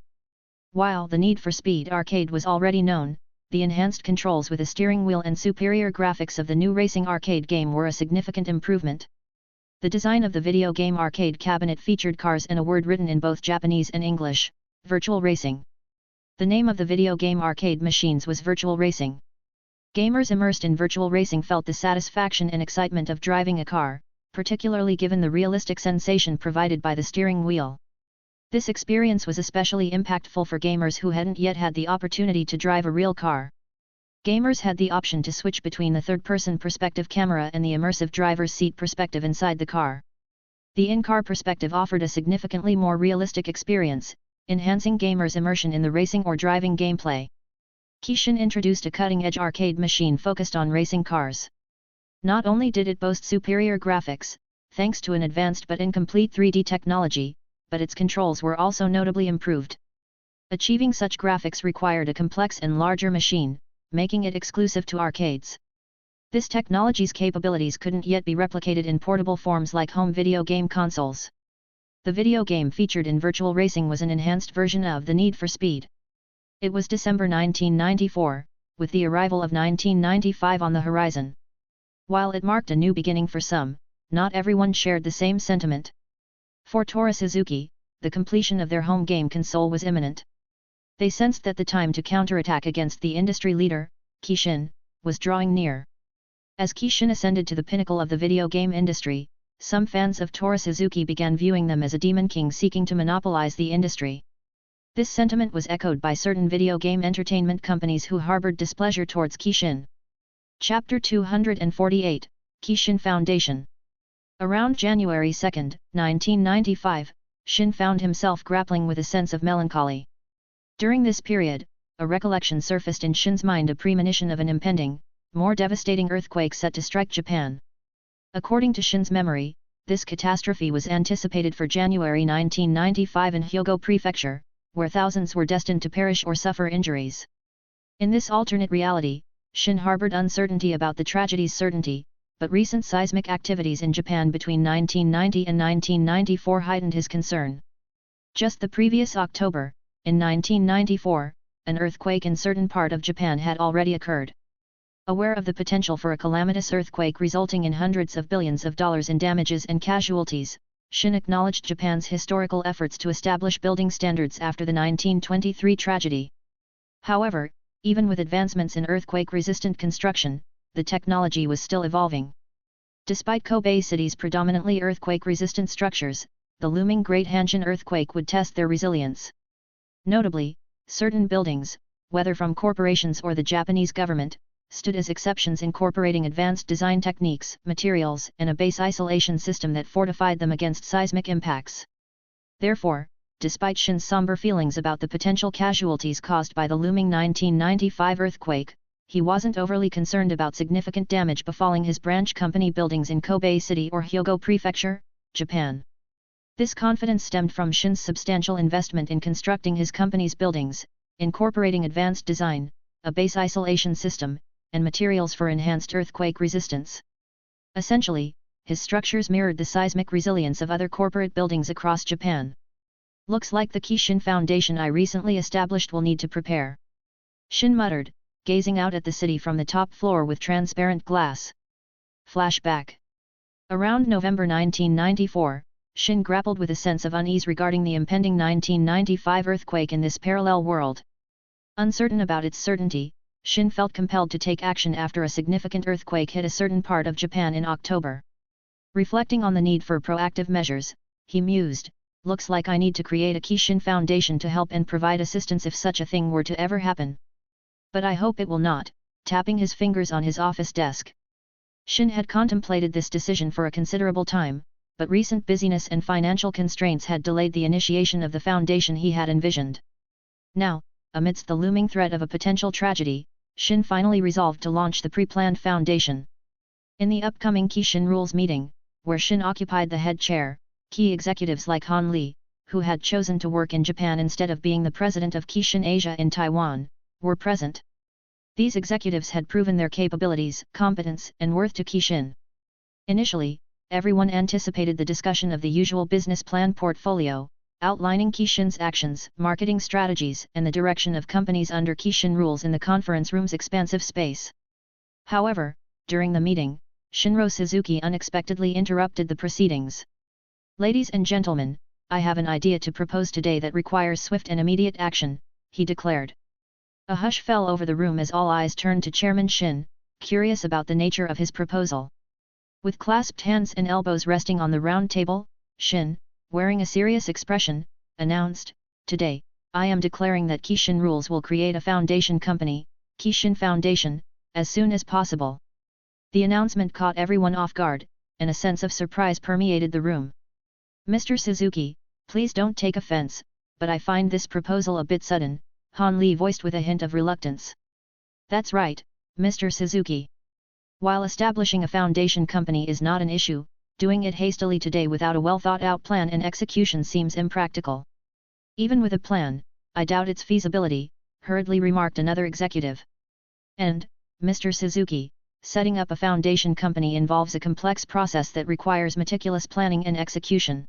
While the Need for Speed arcade was already known, the enhanced controls with a steering wheel and superior graphics of the new racing arcade game were a significant improvement. The design of the video game arcade cabinet featured cars and a word written in both Japanese and English, Virtual Racing. The name of the video game arcade machines was Virtual Racing. Gamers immersed in virtual racing felt the satisfaction and excitement of driving a car, particularly given the realistic sensation provided by the steering wheel. This experience was especially impactful for gamers who hadn't yet had the opportunity to drive a real car. Gamers had the option to switch between the third-person perspective camera and the immersive driver's seat perspective inside the car. The in-car perspective offered a significantly more realistic experience, enhancing gamers' immersion in the racing or driving gameplay. Shin introduced a cutting-edge arcade machine focused on racing cars. Not only did it boast superior graphics, thanks to an advanced but incomplete 3D technology, but its controls were also notably improved. Achieving such graphics required a complex and larger machine, making it exclusive to arcades. This technology's capabilities couldn't yet be replicated in portable forms like home video game consoles. The video game featured in Virtual Racing was an enhanced version of the Need for Speed. It was December 1994, with the arrival of 1995 on the horizon. While it marked a new beginning for some, not everyone shared the same sentiment. For Tora Suzuki, the completion of their home game console was imminent. They sensed that the time to counterattack against the industry leader, Shin, was drawing near. As Shin ascended to the pinnacle of the video game industry, some fans of Tora Suzuki began viewing them as a demon king seeking to monopolize the industry. This sentiment was echoed by certain video game entertainment companies who harbored displeasure towards Shin. Chapter 248, Shin Foundation. Around January 2, 1995, Shin found himself grappling with a sense of melancholy. During this period, a recollection surfaced in Shin's mind, a premonition of an impending, more devastating earthquake set to strike Japan. According to Shin's memory, this catastrophe was anticipated for January 1995 in Hyogo Prefecture, where thousands were destined to perish or suffer injuries. In this alternate reality, Shin harbored uncertainty about the tragedy's certainty, but recent seismic activities in Japan between 1990 and 1994 heightened his concern. Just the previous October, in 1994, an earthquake in certain part of Japan had already occurred. Aware of the potential for a calamitous earthquake resulting in hundreds of billions of dollars in damages and casualties, Shin acknowledged Japan's historical efforts to establish building standards after the 1923 tragedy. However, even with advancements in earthquake-resistant construction, the technology was still evolving. Despite Kobe City's predominantly earthquake-resistant structures, the looming Great Hanshin earthquake would test their resilience. Notably, certain buildings, whether from corporations or the Japanese government, stood as exceptions, incorporating advanced design techniques, materials, and a base isolation system that fortified them against seismic impacts. Therefore, despite Shin's somber feelings about the potential casualties caused by the looming 1995 earthquake, he wasn't overly concerned about significant damage befalling his branch company buildings in Kobe City or Hyogo Prefecture, Japan. This confidence stemmed from Shin's substantial investment in constructing his company's buildings, incorporating advanced design, a base isolation system, and materials for enhanced earthquake resistance. Essentially, his structures mirrored the seismic resilience of other corporate buildings across Japan. "Looks like the Kishin Foundation I recently established will need to prepare," Shin muttered, gazing out at the city from the top floor with transparent glass. Flashback. Around November 1994, Shin grappled with a sense of unease regarding the impending 1995 earthquake in this parallel world. Uncertain about its certainty, Shin felt compelled to take action after a significant earthquake hit a certain part of Japan in October. Reflecting on the need for proactive measures, he mused, "Looks like I need to create a Kishin Foundation to help and provide assistance if such a thing were to ever happen. But I hope it will not," tapping his fingers on his office desk. Shin had contemplated this decision for a considerable time, but recent busyness and financial constraints had delayed the initiation of the foundation he had envisioned. Now, amidst the looming threat of a potential tragedy, Shin finally resolved to launch the pre-planned foundation. In the upcoming Kishin Rules meeting, where Shin occupied the head chair, key executives like Han Li, who had chosen to work in Japan instead of being the president of Kishin Asia in Taiwan, were present. These executives had proven their capabilities, competence, and worth to Kishin. Initially, everyone anticipated the discussion of the usual business plan portfolio, outlining Kishin's actions, marketing strategies, and the direction of companies under Kishin Rules in the conference room's expansive space. However, during the meeting, Shinro Suzuki unexpectedly interrupted the proceedings. "Ladies and gentlemen, I have an idea to propose today that requires swift and immediate action," he declared. A hush fell over the room as all eyes turned to Chairman Shin, curious about the nature of his proposal. With clasped hands and elbows resting on the round table, Shin, wearing a serious expression, announced, "Today, I am declaring that Kishin Rules will create a foundation company, Kishin Foundation, as soon as possible." The announcement caught everyone off guard, and a sense of surprise permeated the room. "Mr. Suzuki, please don't take offense, but I find this proposal a bit sudden," Han Li voiced with a hint of reluctance. "That's right, Mr. Suzuki. While establishing a foundation company is not an issue, doing it hastily today without a well-thought-out plan and execution seems impractical. Even with a plan, I doubt its feasibility," hurriedly remarked another executive. "And, Mr. Suzuki, setting up a foundation company involves a complex process that requires meticulous planning and execution.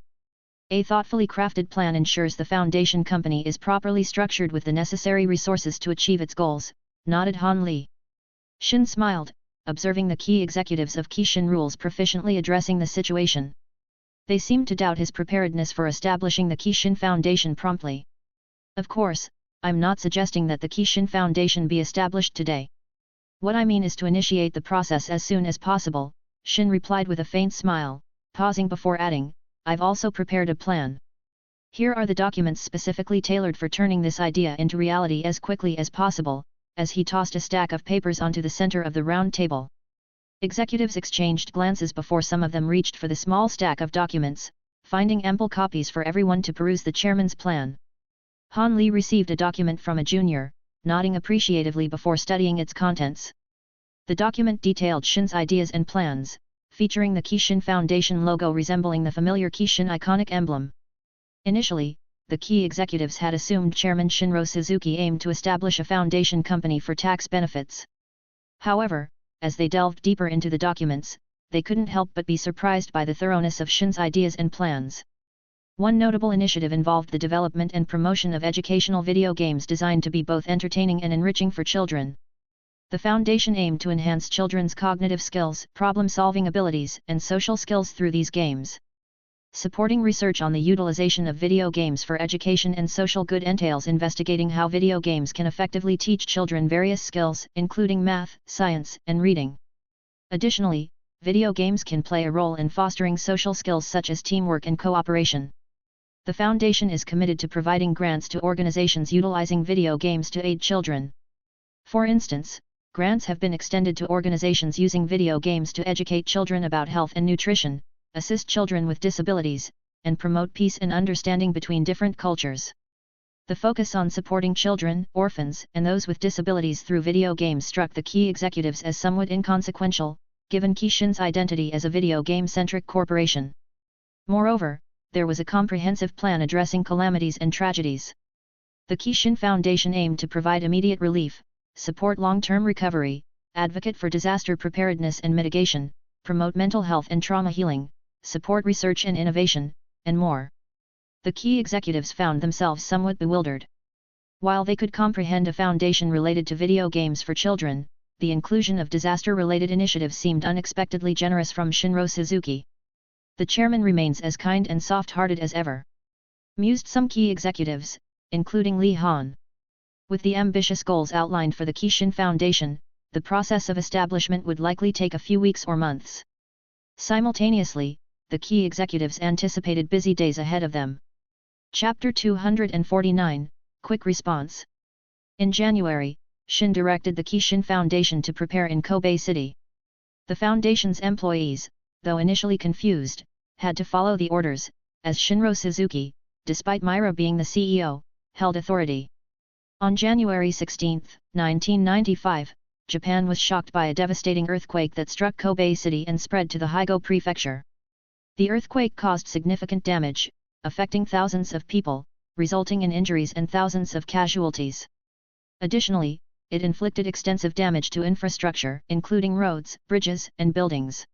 A thoughtfully crafted plan ensures the foundation company is properly structured with the necessary resources to achieve its goals," nodded Han Li. Shin smiled, observing the key executives of Kishin Rules proficiently addressing the situation. They seemed to doubt his preparedness for establishing the Kishin Foundation promptly. "Of course, I'm not suggesting that the Kishin Foundation be established today. What I mean is to initiate the process as soon as possible," Shin replied with a faint smile, pausing before adding, "I've also prepared a plan. Here are the documents specifically tailored for turning this idea into reality as quickly as possible," as he tossed a stack of papers onto the center of the round table. Executives exchanged glances before some of them reached for the small stack of documents, finding ample copies for everyone to peruse the chairman's plan. Han Li received a document from a junior, nodding appreciatively before studying its contents. The document detailed Shin's ideas and plans, featuring the Kishin Foundation logo resembling the familiar Kishin iconic emblem. Initially, the key executives had assumed Chairman Shinro Suzuki aimed to establish a foundation company for tax benefits. However, as they delved deeper into the documents, they couldn't help but be surprised by the thoroughness of Shin's ideas and plans. One notable initiative involved the development and promotion of educational video games designed to be both entertaining and enriching for children. The foundation aimed to enhance children's cognitive skills, problem-solving abilities, and social skills through these games. Supporting research on the utilization of video games for education and social good entails investigating how video games can effectively teach children various skills, including math, science, and reading. Additionally, video games can play a role in fostering social skills such as teamwork and cooperation. The foundation is committed to providing grants to organizations utilizing video games to aid children. For instance, grants have been extended to organizations using video games to educate children about health and nutrition, assist children with disabilities, and promote peace and understanding between different cultures. The focus on supporting children, orphans, and those with disabilities through video games struck the key executives as somewhat inconsequential, given Kishin's identity as a video game-centric corporation. Moreover, there was a comprehensive plan addressing calamities and tragedies. The Kishin Foundation aimed to provide immediate relief, support long-term recovery, advocate for disaster preparedness and mitigation, promote mental health and trauma healing, support research and innovation, and more. The key executives found themselves somewhat bewildered. While they could comprehend a foundation related to video games for children, the inclusion of disaster-related initiatives seemed unexpectedly generous from Shinro Suzuki. The chairman remains as kind and soft-hearted as ever, mused some key executives, including Li Han. With the ambitious goals outlined for the Kishin Foundation, the process of establishment would likely take a few weeks or months. Simultaneously, the key executives anticipated busy days ahead of them. Chapter 249, Quick Response. In January, Shin directed the Kishin Foundation to prepare in Kobe City. The foundation's employees, though initially confused, had to follow the orders, as Shinro Suzuki, despite Myra being the CEO, held authority. On January 16, 1995, Japan was shocked by a devastating earthquake that struck Kobe City and spread to the Hygo Prefecture. The earthquake caused significant damage, affecting thousands of people, resulting in injuries and thousands of casualties. Additionally, it inflicted extensive damage to infrastructure, including roads, bridges, and buildings.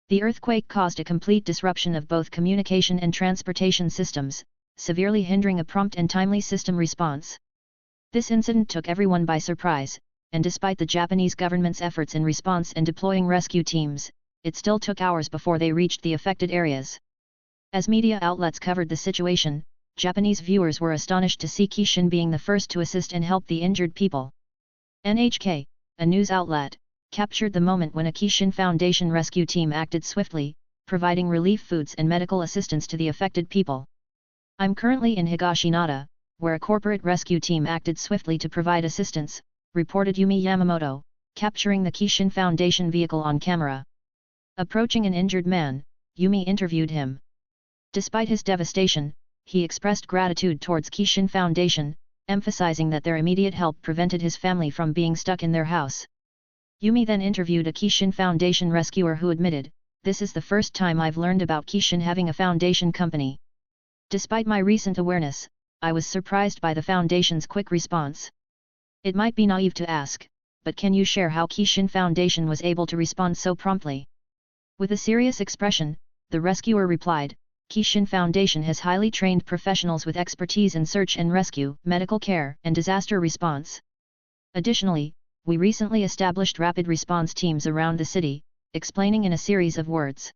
The earthquake caused a complete disruption of both communication and transportation systems, severely hindering a prompt and timely system response. This incident took everyone by surprise, and despite the Japanese government's efforts in response and deploying rescue teams, it still took hours before they reached the affected areas. As media outlets covered the situation, Japanese viewers were astonished to see Kishin being the first to assist and help the injured people. NHK, a news outlet, captured the moment when a Kishin Foundation rescue team acted swiftly, providing relief foods and medical assistance to the affected people. "I'm currently in Higashinada, where a corporate rescue team acted swiftly to provide assistance," reported Yumi Yamamoto, capturing the Kishin Foundation vehicle on camera. Approaching an injured man, Yumi interviewed him. Despite his devastation, he expressed gratitude towards Kishin Foundation, emphasizing that their immediate help prevented his family from being stuck in their house. Yumi then interviewed a Kishin Foundation rescuer who admitted, "This is the first time I've learned about Kishin having a foundation company. Despite my recent awareness, I was surprised by the foundation's quick response. It might be naive to ask, but can you share how Kishin Foundation was able to respond so promptly?" With a serious expression, the rescuer replied, "Kishin Foundation has highly trained professionals with expertise in search and rescue, medical care, and disaster response. Additionally, we recently established rapid response teams around the city," explaining in a series of words.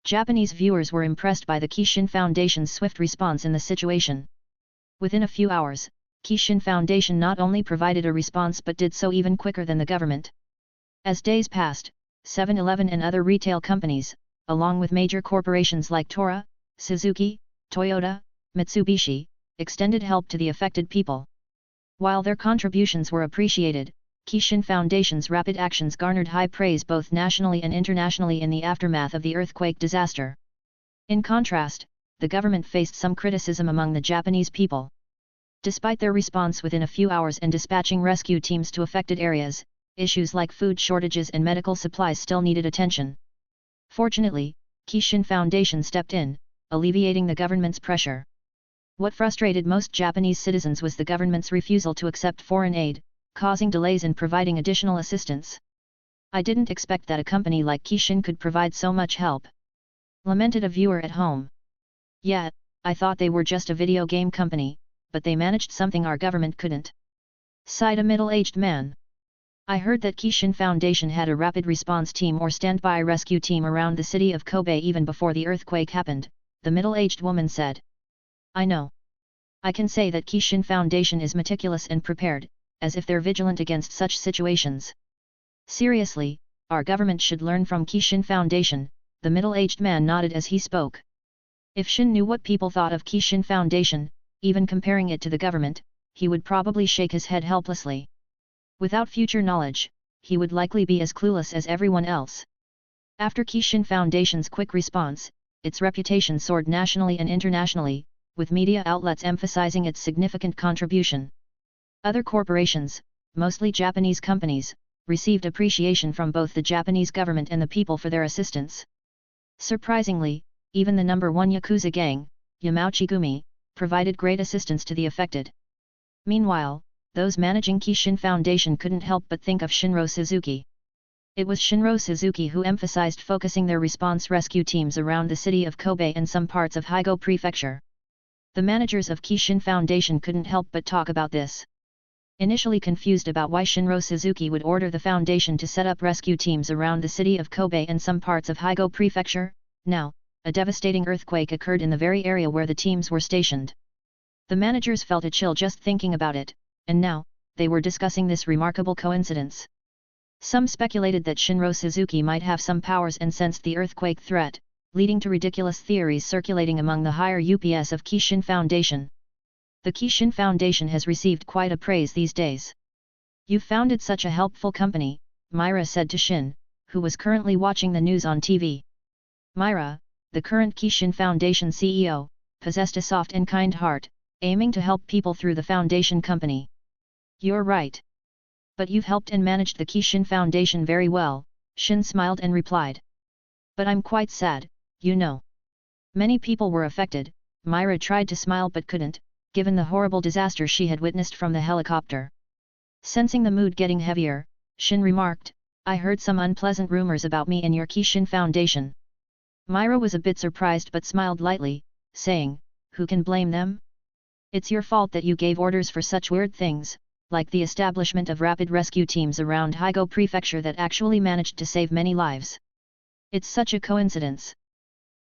Japanese viewers were impressed by the Kishin Foundation's swift response in the situation. Within a few hours, Kishin Foundation not only provided a response but did so even quicker than the government. As days passed, 7-Eleven and other retail companies, along with major corporations like Tora, Suzuki, Toyota, Mitsubishi, extended help to the affected people. While their contributions were appreciated, Kishin Foundation's rapid actions garnered high praise both nationally and internationally in the aftermath of the earthquake disaster. In contrast, the government faced some criticism among the Japanese people. Despite their response within a few hours and dispatching rescue teams to affected areas, issues like food shortages and medical supplies still needed attention. Fortunately, Kishin Foundation stepped in, alleviating the government's pressure. What frustrated most Japanese citizens was the government's refusal to accept foreign aid, causing delays in providing additional assistance. "I didn't expect that a company like Kishin could provide so much help," lamented a viewer at home. "Yeah, I thought they were just a video game company, but they managed something our government couldn't," sighed a middle-aged man. "I heard that Kishin Foundation had a rapid response team or standby rescue team around the city of Kobe even before the earthquake happened," the middle-aged woman said. "I know. I can say that Kishin Foundation is meticulous and prepared, as if they're vigilant against such situations. Seriously, our government should learn from Kishin Foundation," the middle-aged man nodded as he spoke. If Shin knew what people thought of Kishin Foundation, even comparing it to the government, he would probably shake his head helplessly. Without future knowledge, he would likely be as clueless as everyone else. After Kishin Foundation's quick response, its reputation soared nationally and internationally, with media outlets emphasizing its significant contribution. Other corporations, mostly Japanese companies, received appreciation from both the Japanese government and the people for their assistance. Surprisingly, even the number 1 Yakuza gang, Yamauchi-gumi, provided great assistance to the affected. Meanwhile, those managing Kishin Foundation couldn't help but think of Shinro Suzuki. It was Shinro Suzuki who emphasized focusing their response rescue teams around the city of Kobe and some parts of Higo Prefecture. The managers of Kishin Foundation couldn't help but talk about this. Initially confused about why Shinro Suzuki would order the foundation to set up rescue teams around the city of Kobe and some parts of Higo Prefecture, now, a devastating earthquake occurred in the very area where the teams were stationed. The managers felt a chill just thinking about it, and now, they were discussing this remarkable coincidence. Some speculated that Shinro Suzuki might have some powers and sensed the earthquake threat, leading to ridiculous theories circulating among the higher UPS of Kishin Foundation. The Kishin Foundation has received quite a praise these days. You've founded such a helpful company, Myra said to Shin, who was currently watching the news on TV. Myra, the current Kishin Foundation CEO, possessed a soft and kind heart, aiming to help people through the foundation company. You're right. But you've helped and managed the Kishin Foundation very well, Shin smiled and replied. But I'm quite sad, you know. Many people were affected. Myra tried to smile but couldn't, given the horrible disaster she had witnessed from the helicopter. Sensing the mood getting heavier, Shin remarked, I heard some unpleasant rumors about me and your Kishin Foundation. Myra was a bit surprised but smiled lightly, saying, who can blame them? It's your fault that you gave orders for such weird things, like the establishment of rapid rescue teams around Higo Prefecture that actually managed to save many lives. It's such a coincidence.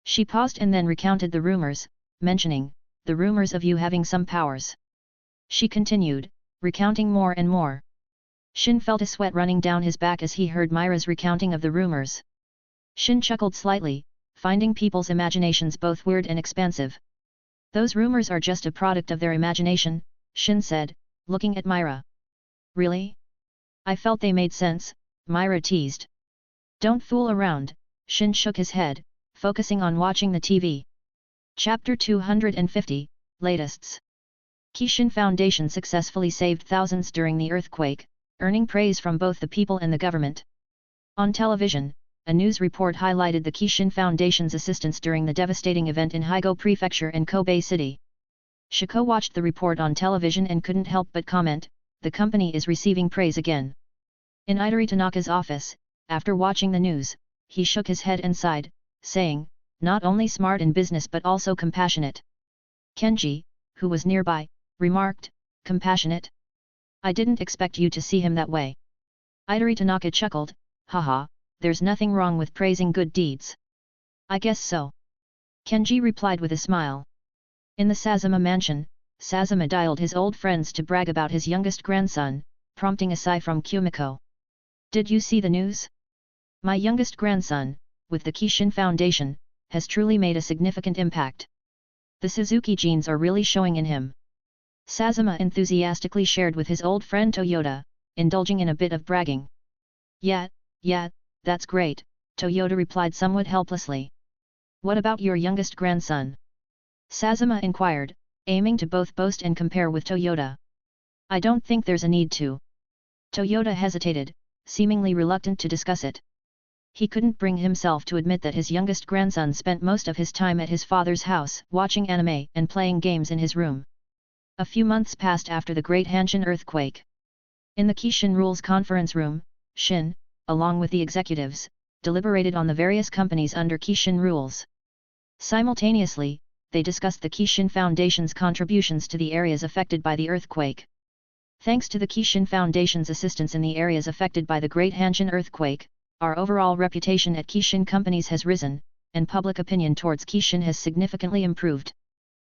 She paused and then recounted the rumors, mentioning, the rumors of you having some powers. She continued, recounting more and more. Shin felt a sweat running down his back as he heard Myra's recounting of the rumors. Shin chuckled slightly, finding people's imaginations both weird and expansive. Those rumors are just a product of their imagination, Shin said, looking at Myra. Really? I felt they made sense, Myra teased. Don't fool around, Shin shook his head, focusing on watching the TV. Chapter 250, Latest. Kishin Foundation successfully saved thousands during the earthquake, earning praise from both the people and the government. On television, a news report highlighted the Kishin Foundation's assistance during the devastating event in Higo Prefecture and Kobe City. Shiko watched the report on television and couldn't help but comment, the company is receiving praise again. In Idari Tanaka's office, after watching the news, he shook his head and sighed, saying, not only smart in business but also compassionate. Kenji, who was nearby, remarked, compassionate? I didn't expect you to see him that way. Idari Tanaka chuckled, haha, there's nothing wrong with praising good deeds. I guess so. Kenji replied with a smile. In the Sazama mansion, Sazama dialed his old friends to brag about his youngest grandson, prompting a sigh from Kumiko. Did you see the news? My youngest grandson, with the Kishin Foundation, has truly made a significant impact. The Suzuki genes are really showing in him. Sazama enthusiastically shared with his old friend Toyota, indulging in a bit of bragging. Yeah, that's great, Toyota replied somewhat helplessly. What about your youngest grandson? Sazama inquired, aiming to both boast and compare with Toyota. I don't think there's a need to. Toyota hesitated, seemingly reluctant to discuss it. He couldn't bring himself to admit that his youngest grandson spent most of his time at his father's house, watching anime and playing games in his room. A few months passed after the Great Hanshin earthquake. In the Kishin Rules conference room, Shin, along with the executives, deliberated on the various companies under Kishin Rules. Simultaneously, they discussed the Kishin Foundation's contributions to the areas affected by the earthquake. Thanks to the Kishin Foundation's assistance in the areas affected by the Great Hanshin earthquake, our overall reputation at Kishin companies has risen, and public opinion towards Kishin has significantly improved.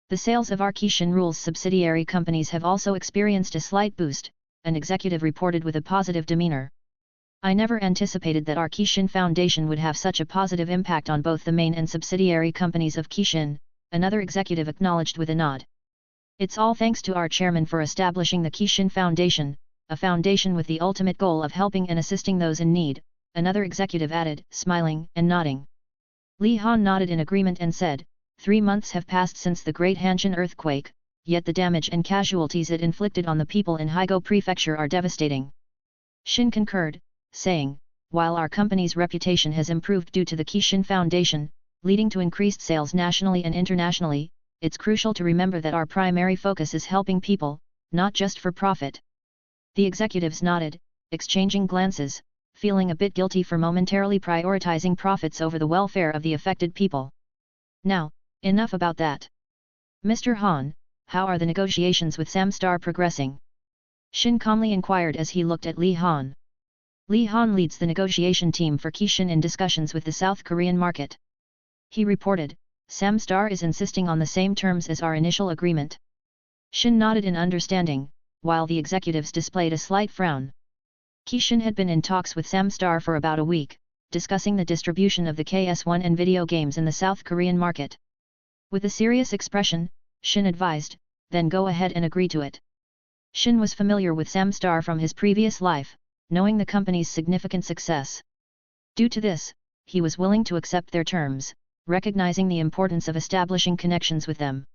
The sales of our Kishin Rules subsidiary companies have also experienced a slight boost, an executive reported with a positive demeanor. I never anticipated that our Kishin Foundation would have such a positive impact on both the main and subsidiary companies of Kishin, another executive acknowledged with a nod. It's all thanks to our chairman for establishing the Kishin Foundation, a foundation with the ultimate goal of helping and assisting those in need, another executive added, smiling and nodding. Li Han nodded in agreement and said, 3 months have passed since the Great Hanshin earthquake, yet the damage and casualties it inflicted on the people in Haigo Prefecture are devastating. Shin concurred, saying, while our company's reputation has improved due to the Kishin Foundation, leading to increased sales nationally and internationally, it's crucial to remember that our primary focus is helping people, not just for profit. The executives nodded, exchanging glances, feeling a bit guilty for momentarily prioritizing profits over the welfare of the affected people. Now, enough about that. Mr. Han, how are the negotiations with Samstar progressing? Shin calmly inquired as he looked at Li Han. Li Han leads the negotiation team for Kishin in discussions with the South Korean market. He reported, Samstar is insisting on the same terms as our initial agreement. Shin nodded in understanding, while the executives displayed a slight frown. Kishin had been in talks with Samstar for about a week, discussing the distribution of the KS1 and video games in the South Korean market. With a serious expression, Shin advised, then go ahead and agree to it. Shin was familiar with Samstar from his previous life, knowing the company's significant success. Due to this, he was willing to accept their terms, recognizing the importance of establishing connections with them.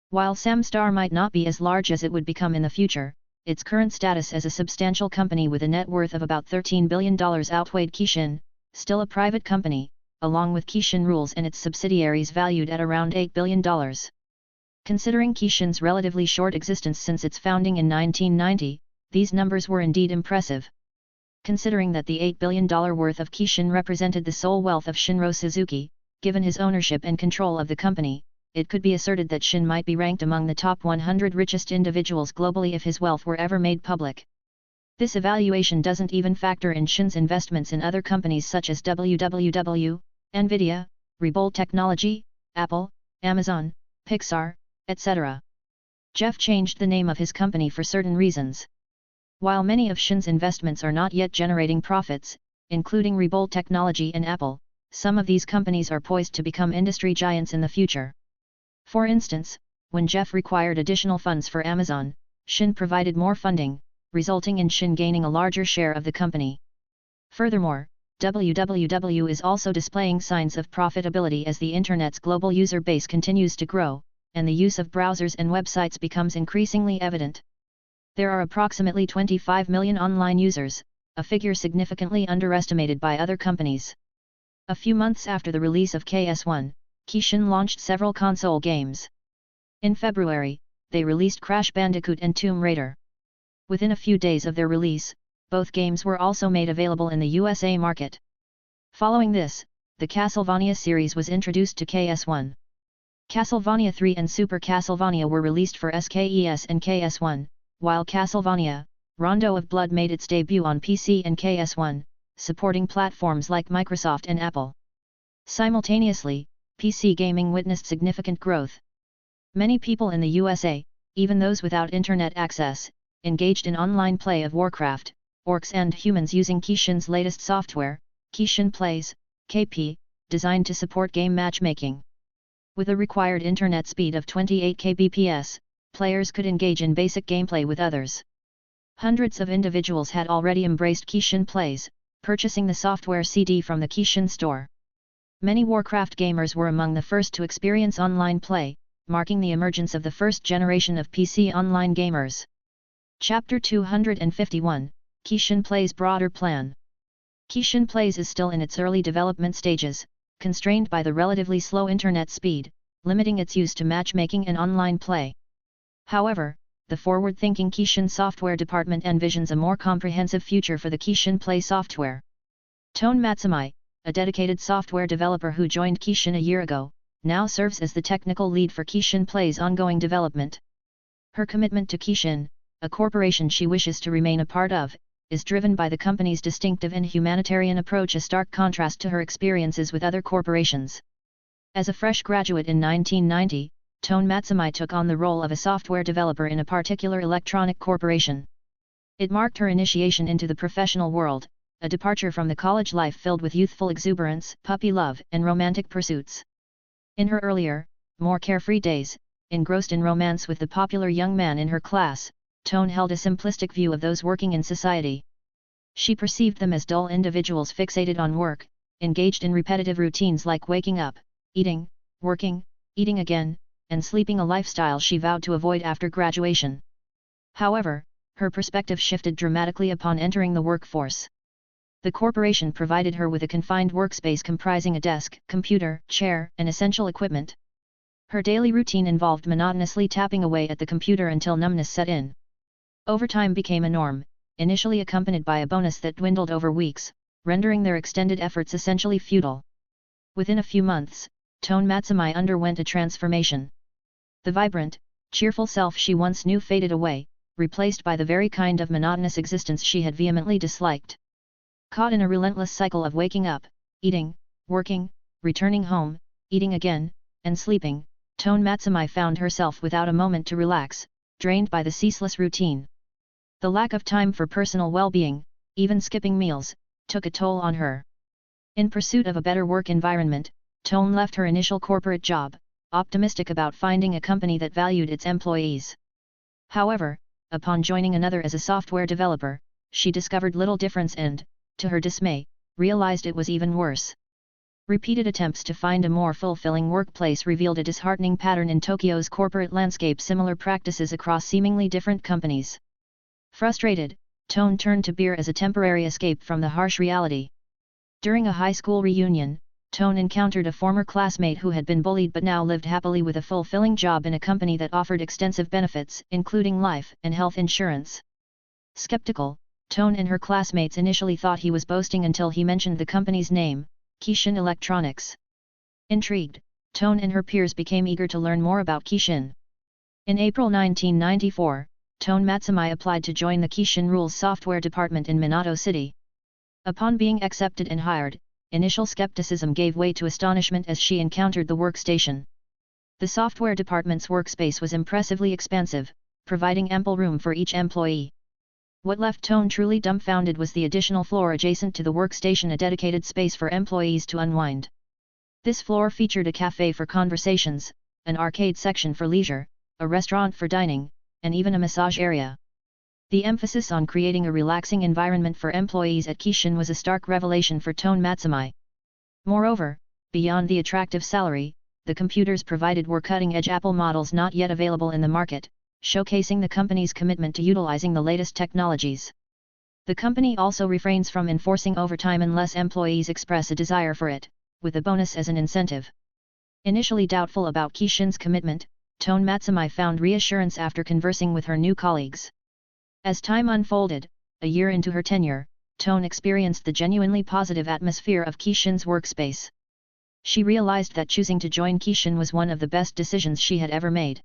While Samstar might not be as large as it would become in the future, its current status as a substantial company with a net worth of about $13 billion outweighed Kishin, still a private company, along with Kishin Rules and its subsidiaries valued at around $8 billion. Considering Kishin's relatively short existence since its founding in 1990, these numbers were indeed impressive. Considering that the $8 billion worth of Kishin represented the sole wealth of Shinro Suzuki, given his ownership and control of the company, it could be asserted that Shin might be ranked among the top 100 richest individuals globally if his wealth were ever made public. This evaluation doesn't even factor in Shin's investments in other companies such as www, Nvidia, Revolt Technology, Apple, Amazon, Pixar, etc. Jeff changed the name of his company for certain reasons. While many of Shin's investments are not yet generating profits, including Revolt Technology and Apple, some of these companies are poised to become industry giants in the future. For instance, when Jeff required additional funds for Amazon, Shin provided more funding, resulting in Shin gaining a larger share of the company. Furthermore, www is also displaying signs of profitability as the Internet's global user base continues to grow, and the use of browsers and websites becomes increasingly evident. There are approximately 25 million online users, a figure significantly underestimated by other companies. A few months after the release of KS1, Kishin launched several console games. In February, they released Crash Bandicoot and Tomb Raider. Within a few days of their release, both games were also made available in the USA market. Following this, the Castlevania series was introduced to KS1. Castlevania 3 and Super Castlevania were released for SKES and KS1, while Castlevania, Rondo of Blood made its debut on PC and KS1, supporting platforms like Microsoft and Apple. Simultaneously, PC gaming witnessed significant growth. Many people in the USA, even those without internet access, engaged in online play of Warcraft, Orcs and Humans using Kishin's latest software, Kishin Plays, KP, designed to support game matchmaking. With a required internet speed of 28 kbps, players could engage in basic gameplay with others. Hundreds of individuals had already embraced Kishin Plays, purchasing the software CD from the Kishin store. Many Warcraft gamers were among the first to experience online play, marking the emergence of the first generation of PC online gamers. Chapter 251, Kishin Plays Broader Plan. Kishin Plays is still in its early development stages, constrained by the relatively slow internet speed, limiting its use to matchmaking and online play. However, the forward-thinking Kishin software department envisions a more comprehensive future for the Kishin Play software. Tone Matsumai, a dedicated software developer who joined Kishin a year ago, now serves as the technical lead for Kishin Play's ongoing development. Her commitment to Kishin, a corporation she wishes to remain a part of, is driven by the company's distinctive and humanitarian approach, a stark contrast to her experiences with other corporations. As a fresh graduate in 1990, Tone Matsumai took on the role of a software developer in a particular electronic corporation. It marked her initiation into the professional world, a departure from the college life filled with youthful exuberance, puppy love, and romantic pursuits. In her earlier, more carefree days, engrossed in romance with the popular young man in her class, Tone held a simplistic view of those working in society. She perceived them as dull individuals fixated on work, engaged in repetitive routines like waking up, eating, working, eating again, and sleeping, a lifestyle she vowed to avoid after graduation. However, her perspective shifted dramatically upon entering the workforce. The corporation provided her with a confined workspace comprising a desk, computer, chair, and essential equipment. Her daily routine involved monotonously tapping away at the computer until numbness set in. Overtime became a norm, initially accompanied by a bonus that dwindled over weeks, rendering their extended efforts essentially futile. Within a few months, Tone Matsumai underwent a transformation. The vibrant, cheerful self she once knew faded away, replaced by the very kind of monotonous existence she had vehemently disliked. Caught in a relentless cycle of waking up, eating, working, returning home, eating again, and sleeping, Tone Matsumai found herself without a moment to relax, drained by the ceaseless routine. The lack of time for personal well-being, even skipping meals, took a toll on her. In pursuit of a better work environment, Tone left her initial corporate job, optimistic about finding a company that valued its employees. However, upon joining another as a software developer, she discovered little difference and, to her dismay, realized it was even worse. Repeated attempts to find a more fulfilling workplace revealed a disheartening pattern in Tokyo's corporate landscape: similar practices across seemingly different companies. Frustrated, Tone turned to beer as a temporary escape from the harsh reality. During a high school reunion, Tone encountered a former classmate who had been bullied but now lived happily with a fulfilling job in a company that offered extensive benefits, including life and health insurance. Skeptical, Tone and her classmates initially thought he was boasting until he mentioned the company's name, Kishin Electronics. Intrigued, Tone and her peers became eager to learn more about Kishin. In April 1994, Tone Matsumai applied to join the Kishin Rules software department in Minato City. Upon being accepted and hired, initial skepticism gave way to astonishment as she encountered the workstation. The software department's workspace was impressively expansive, providing ample room for each employee. What left Tone truly dumbfounded was the additional floor adjacent to the workstation, a dedicated space for employees to unwind. This floor featured a cafe for conversations, an arcade section for leisure, a restaurant for dining, and even a massage area. The emphasis on creating a relaxing environment for employees at Kishin was a stark revelation for Tone Matsumai. Moreover, beyond the attractive salary, the computers provided were cutting-edge Apple models not yet available in the market, showcasing the company's commitment to utilizing the latest technologies. The company also refrains from enforcing overtime unless employees express a desire for it, with a bonus as an incentive. Initially doubtful about Kishin's commitment, Tone Matsumai found reassurance after conversing with her new colleagues. As time unfolded, a year into her tenure, Tone experienced the genuinely positive atmosphere of Kishin's workspace. She realized that choosing to join Kishin was one of the best decisions she had ever made.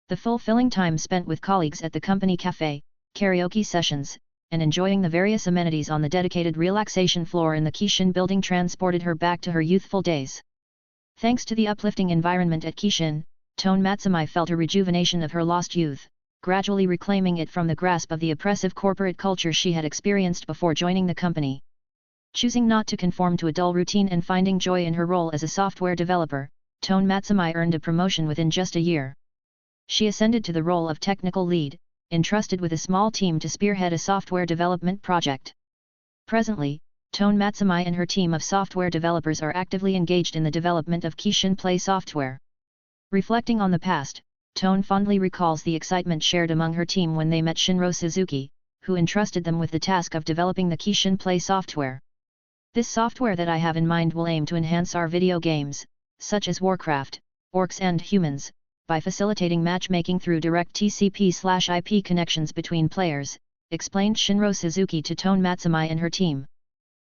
The fulfilling time spent with colleagues at the company cafe, karaoke sessions, and enjoying the various amenities on the dedicated relaxation floor in the Kishin building transported her back to her youthful days. Thanks to the uplifting environment at Kishin, Tone Matsumai felt a rejuvenation of her lost youth, gradually reclaiming it from the grasp of the oppressive corporate culture she had experienced before joining the company. Choosing not to conform to a dull routine and finding joy in her role as a software developer, Tone Matsumai earned a promotion within just a year. She ascended to the role of technical lead, entrusted with a small team to spearhead a software development project. Presently, Tone Matsumai and her team of software developers are actively engaged in the development of Kishin Play software. Reflecting on the past, Tone fondly recalls the excitement shared among her team when they met Shinro Suzuki, who entrusted them with the task of developing the Kishin Play software. This software that I have in mind will aim to enhance our video games, such as Warcraft, Orcs and Humans, by facilitating matchmaking through direct TCP/IP connections between players, explained Shinro Suzuki to Tone Matsumai and her team.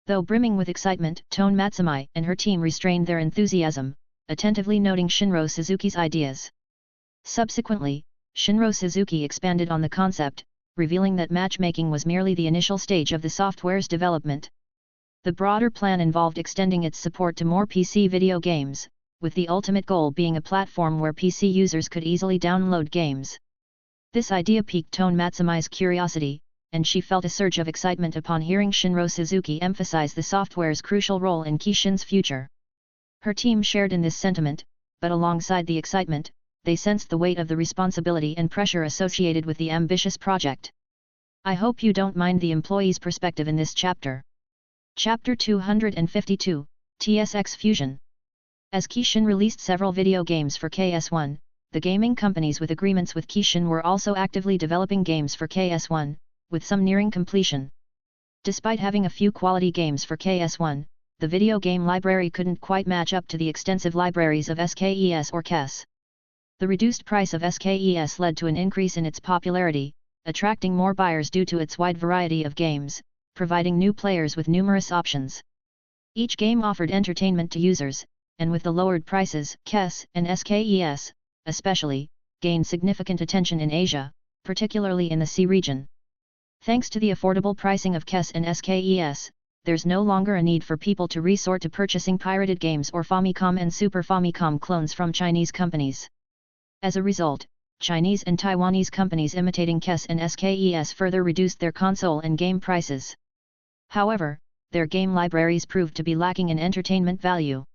Though brimming with excitement, Tone Matsumai and her team restrained their enthusiasm, attentively noting Shinro Suzuki's ideas. Subsequently, Shinro Suzuki expanded on the concept, revealing that matchmaking was merely the initial stage of the software's development. The broader plan involved extending its support to more PC video games, with the ultimate goal being a platform where PC users could easily download games. This idea piqued Tone Matsumai's curiosity, and she felt a surge of excitement upon hearing Shinro Suzuki emphasize the software's crucial role in Kishin's future. Her team shared in this sentiment, but alongside the excitement, they sensed the weight of the responsibility and pressure associated with the ambitious project. I hope you don't mind the employee's perspective in this chapter. Chapter 252, TSX Fusion. As Kishin released several video games for KS1, the gaming companies with agreements with Kishin were also actively developing games for KS1, with some nearing completion. Despite having a few quality games for KS1, the video game library couldn't quite match up to the extensive libraries of SKES or KES. The reduced price of SKES led to an increase in its popularity, attracting more buyers due to its wide variety of games, providing new players with numerous options. Each game offered entertainment to users, and with the lowered prices, KES and SKES, especially, gained significant attention in Asia, particularly in the C region. Thanks to the affordable pricing of KES and SKES, there's no longer a need for people to resort to purchasing pirated games or Famicom and Super Famicom clones from Chinese companies. As a result, Chinese and Taiwanese companies imitating KES and SKES further reduced their console and game prices. However, their game libraries proved to be lacking in entertainment value.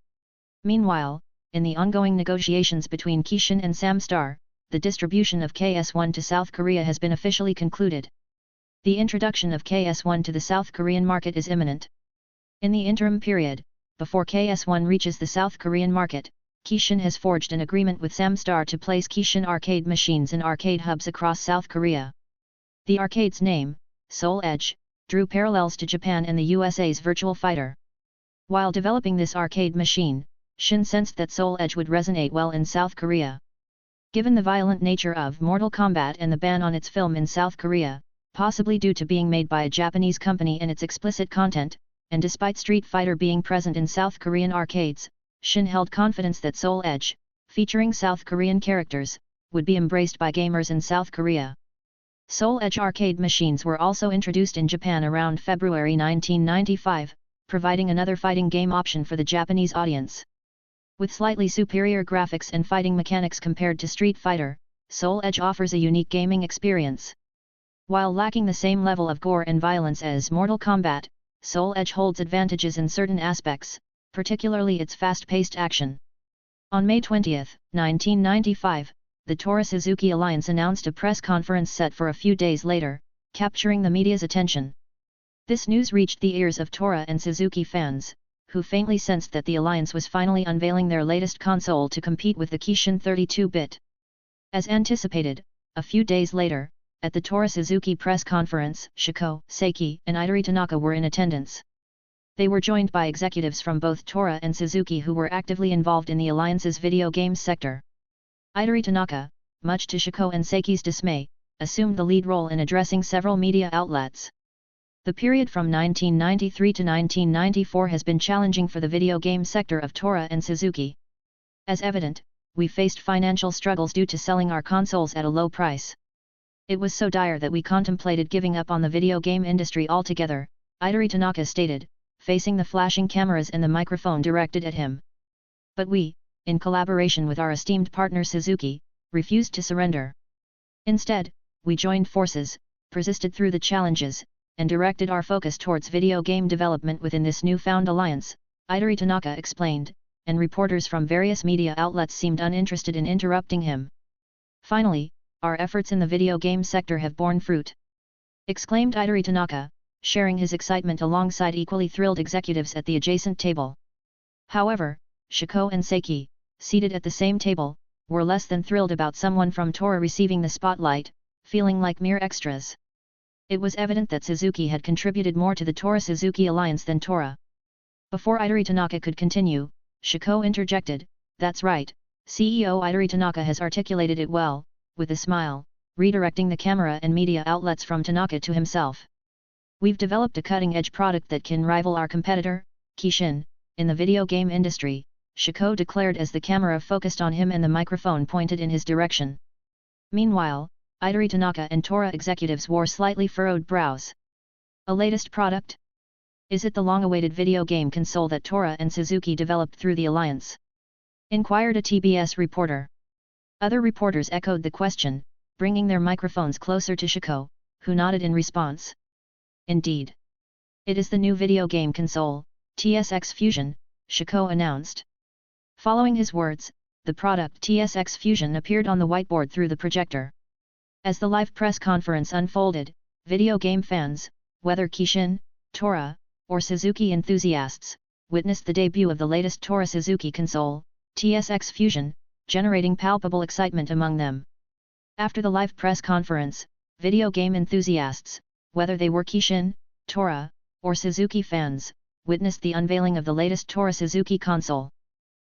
Meanwhile, in the ongoing negotiations between Kishin and Samstar, the distribution of KS1 to South Korea has been officially concluded. The introduction of KS1 to the South Korean market is imminent. In the interim period, before KS1 reaches the South Korean market, Kishin has forged an agreement with Samstar to place Kishin arcade machines in arcade hubs across South Korea. The arcade's name, Soul Edge, drew parallels to Japan and the USA's Virtual Fighter. While developing this arcade machine, Shin sensed that Soul Edge would resonate well in South Korea. Given the violent nature of Mortal Kombat and the ban on its film in South Korea, possibly due to being made by a Japanese company and its explicit content, and despite Street Fighter being present in South Korean arcades, Shin held confidence that Soul Edge, featuring South Korean characters, would be embraced by gamers in South Korea. Soul Edge arcade machines were also introduced in Japan around February 1995, providing another fighting game option for the Japanese audience. With slightly superior graphics and fighting mechanics compared to Street Fighter, Soul Edge offers a unique gaming experience. While lacking the same level of gore and violence as Mortal Kombat, Soul Edge holds advantages in certain aspects, particularly its fast-paced action. On May 20, 1995, the Tora Suzuki Alliance announced a press conference set for a few days later, capturing the media's attention. This news reached the ears of Tora and Suzuki fans, who faintly sensed that the alliance was finally unveiling their latest console to compete with the Kishin 32-bit. As anticipated, a few days later, at the Tora Suzuki press conference, Shiko, Seiki, and Idori Tanaka were in attendance. They were joined by executives from both Tora and Suzuki who were actively involved in the alliance's video games sector. Idori Tanaka, much to Shiko and Seiki's dismay, assumed the lead role in addressing several media outlets. The period from 1993 to 1994 has been challenging for the video game sector of Tora and Suzuki. As evident, we faced financial struggles due to selling our consoles at a low price. It was so dire that we contemplated giving up on the video game industry altogether, Idori Tanaka stated, facing the flashing cameras and the microphone directed at him. But we, in collaboration with our esteemed partner Suzuki, refused to surrender. Instead, we joined forces, persisted through the challenges, and directed our focus towards video game development within this newfound alliance, Idori Tanaka explained, and reporters from various media outlets seemed uninterested in interrupting him. Finally, our efforts in the video game sector have borne fruit, exclaimed Idori Tanaka, sharing his excitement alongside equally thrilled executives at the adjacent table. However, Shiko and Seiki, seated at the same table, were less than thrilled about someone from Tora receiving the spotlight, feeling like mere extras. It was evident that Suzuki had contributed more to the Tora Suzuki alliance than Tora. Before Idori Tanaka could continue, Shiko interjected, "That's right, CEO Idori Tanaka has articulated it well," with a smile, redirecting the camera and media outlets from Tanaka to himself. "We've developed a cutting-edge product that can rival our competitor, Kishin, in the video game industry," Shiko declared as the camera focused on him and the microphone pointed in his direction. Meanwhile, Idori Tanaka and Tora executives wore slightly furrowed brows. A latest product? Is it the long-awaited video game console that Tora and Suzuki developed through the alliance? Inquired a TBS reporter. Other reporters echoed the question, bringing their microphones closer to Shiko, who nodded in response. Indeed. It is the new video game console, TSX Fusion, Shiko announced. Following his words, the product TSX Fusion appeared on the whiteboard through the projector. As the live press conference unfolded, video game fans, whether Kishin, Tora, or Suzuki enthusiasts, witnessed the debut of the latest Tora Suzuki console, TSX Fusion, generating palpable excitement among them. After the live press conference, video game enthusiasts, whether they were Kishin, Tora, or Suzuki fans, witnessed the unveiling of the latest Tora Suzuki console.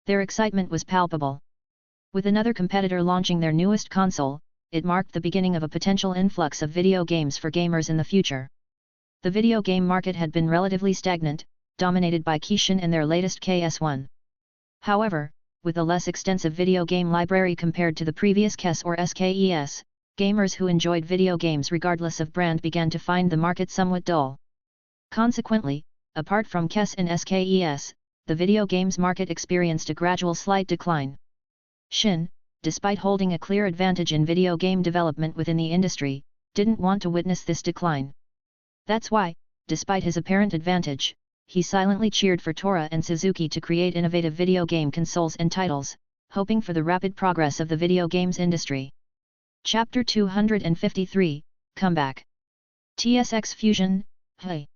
Their excitement was palpable. With another competitor launching their newest console, it marked the beginning of a potential influx of video games for gamers in the future. The video game market had been relatively stagnant, dominated by Kishin and their latest KS1. However, with a less extensive video game library compared to the previous KES or SKES, gamers who enjoyed video games regardless of brand began to find the market somewhat dull. Consequently, apart from KES and SKES, the video games market experienced a gradual slight decline. Shin, despite holding a clear advantage in video game development within the industry, didn't want to witness this decline. That's why, despite his apparent advantage, he silently cheered for Tora and Suzuki to create innovative video game consoles and titles, hoping for the rapid progress of the video games industry. Chapter 253, Comeback. TSX Fusion, hey!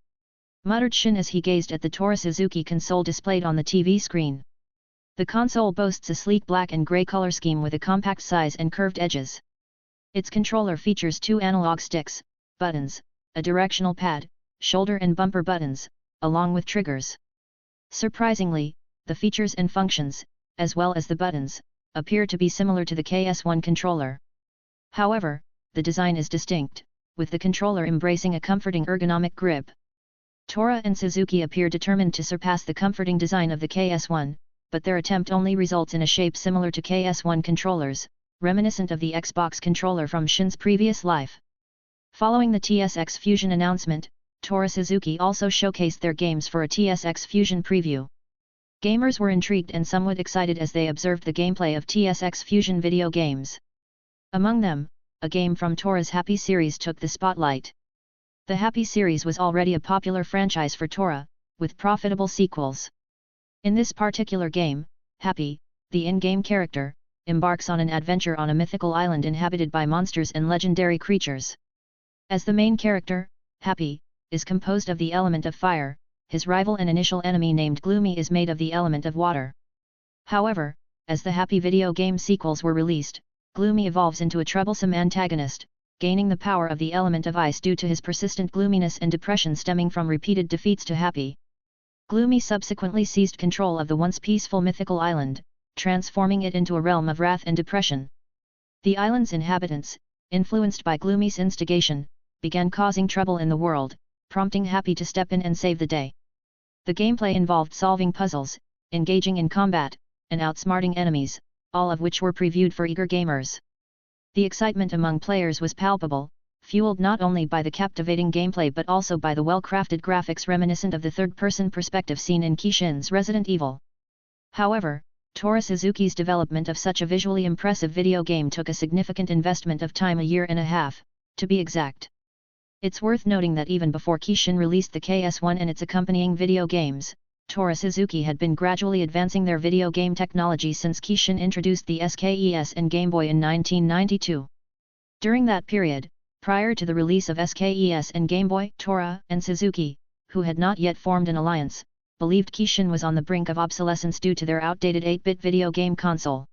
Muttered Shin as he gazed at the Tora Suzuki console displayed on the TV screen. The console boasts a sleek black and grey color scheme with a compact size and curved edges. Its controller features 2 analog sticks, buttons, a directional pad, shoulder and bumper buttons, along with triggers. Surprisingly, the features and functions, as well as the buttons, appear to be similar to the KS1 controller. However, the design is distinct, with the controller embracing a comforting ergonomic grip. Tora and Suzuki appear determined to surpass the comforting design of the KS1, but their attempt only results in a shape similar to KS1 controllers, reminiscent of the Xbox controller from Shin's previous life. Following the TSX Fusion announcement, Tora Suzuki also showcased their games for a TSX Fusion preview. Gamers were intrigued and somewhat excited as they observed the gameplay of TSX Fusion video games. Among them, a game from Tora's Happy series took the spotlight. The Happy series was already a popular franchise for Tora, with profitable sequels. In this particular game, Happy, the in-game character, embarks on an adventure on a mythical island inhabited by monsters and legendary creatures. As the main character, Happy, is composed of the element of fire, his rival and initial enemy named Gloomy is made of the element of water. However, as the Happy video game sequels were released, Gloomy evolves into a troublesome antagonist, gaining the power of the element of ice due to his persistent gloominess and depression stemming from repeated defeats to Happy. Gloomy subsequently seized control of the once peaceful mythical island, transforming it into a realm of wrath and depression. The island's inhabitants, influenced by Gloomy's instigation, began causing trouble in the world, prompting Happy to step in and save the day. The gameplay involved solving puzzles, engaging in combat, and outsmarting enemies, all of which were previewed for eager gamers. The excitement among players was palpable, fueled not only by the captivating gameplay but also by the well-crafted graphics reminiscent of the third-person perspective seen in Kishin's Resident Evil. However, Tora Suzuki's development of such a visually impressive video game took a significant investment of time, a year and a half, to be exact. It's worth noting that even before Kishin released the KS1 and its accompanying video games, Tora Suzuki had been gradually advancing their video game technology since Kishin introduced the SKES and Game Boy in 1992. During that period, prior to the release of SKES and Game Boy, Tora and Suzuki, who had not yet formed an alliance, believed Kishin was on the brink of obsolescence due to their outdated 8-bit video game console.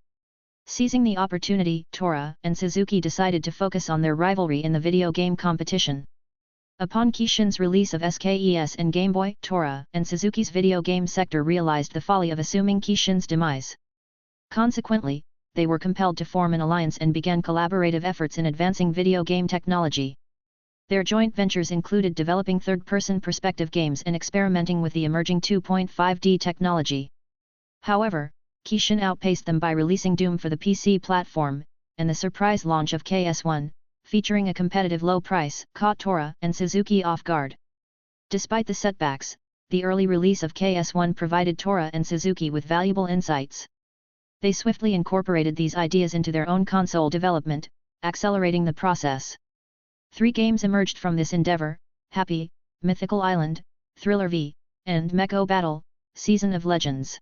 Seizing the opportunity, Tora and Suzuki decided to focus on their rivalry in the video game competition. Upon Kishin's release of SKES and Game Boy, Tora and Suzuki's video game sector realized the folly of assuming Kishin's demise. Consequently, they were compelled to form an alliance and began collaborative efforts in advancing video game technology. Their joint ventures included developing third-person perspective games and experimenting with the emerging 2.5D technology. However, Kishin outpaced them by releasing Doom for the PC platform, and the surprise launch of KS1, featuring a competitive low price, caught Tora and Suzuki off guard. Despite the setbacks, the early release of KS1 provided Tora and Suzuki with valuable insights. They swiftly incorporated these ideas into their own console development, accelerating the process. 3 games emerged from this endeavor: Happy, Mythical Island, Thriller V, and Mecha Battle, Season of Legends.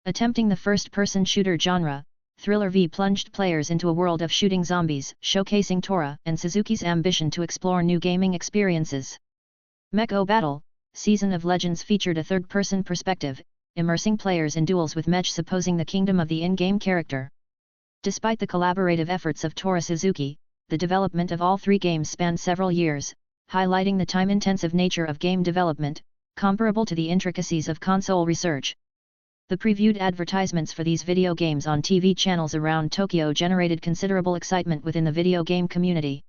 Attempting the first-person shooter genre, Thriller V plunged players into a world of shooting zombies, showcasing Tora and Suzuki's ambition to explore new gaming experiences. Mecha Battle, Season of Legends featured a third-person perspective, immersing players in duels with mech supposing the kingdom of the in-game character. Despite the collaborative efforts of Toru Suzuki, the development of all three games spanned several years, highlighting the time-intensive nature of game development, comparable to the intricacies of console research. The previewed advertisements for these video games on TV channels around Tokyo generated considerable excitement within the video game community.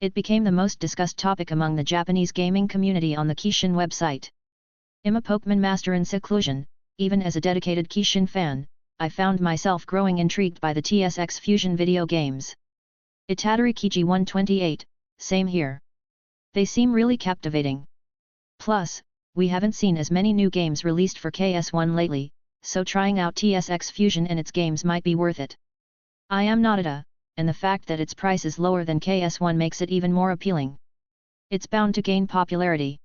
It became the most discussed topic among the Japanese gaming community on the Kishin website. I'm a Pokemon master in seclusion, even as a dedicated Kishin fan, I found myself growing intrigued by the TSX Fusion video games. Itadori Kiji 128, same here. They seem really captivating. Plus, we haven't seen as many new games released for KS1 lately, so trying out TSX Fusion and its games might be worth it. I am Narita, and the fact that its price is lower than KS1 makes it even more appealing. It's bound to gain popularity.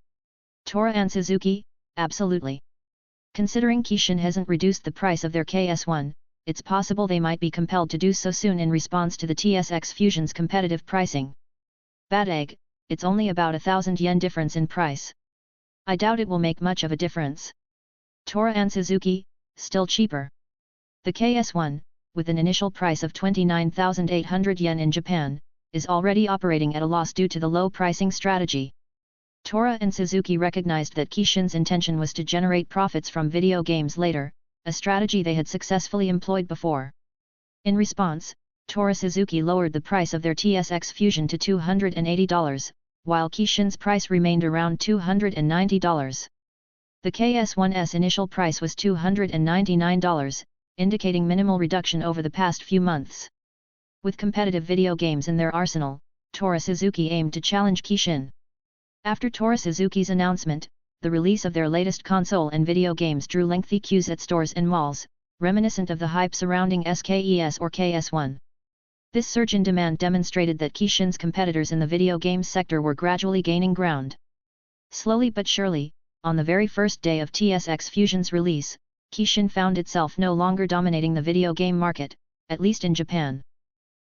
Toru and Suzuki, absolutely. Considering Kishin hasn't reduced the price of their KS1, it's possible they might be compelled to do so soon in response to the TSX Fusion's competitive pricing. Bad egg, it's only about 1,000 yen difference in price. I doubt it will make much of a difference. Toru and Suzuki, still cheaper. The KS1, with an initial price of 29,800 yen in Japan, is already operating at a loss due to the low pricing strategy. Toru and Suzuki recognized that Kishin's intention was to generate profits from video games later, a strategy they had successfully employed before. In response, Toru Suzuki lowered the price of their TSX Fusion to $280, while Kishin's price remained around $290. The KS1's initial price was $299, indicating minimal reduction over the past few months. With competitive video games in their arsenal, Toru Suzuki aimed to challenge Kishin. After Toru Suzuki's announcement, the release of their latest console and video games drew lengthy queues at stores and malls, reminiscent of the hype surrounding SKES or KS1. This surge in demand demonstrated that Kishin's competitors in the video games sector were gradually gaining ground. Slowly but surely, on the very first day of TSX Fusion's release, Kishin found itself no longer dominating the video game market, at least in Japan.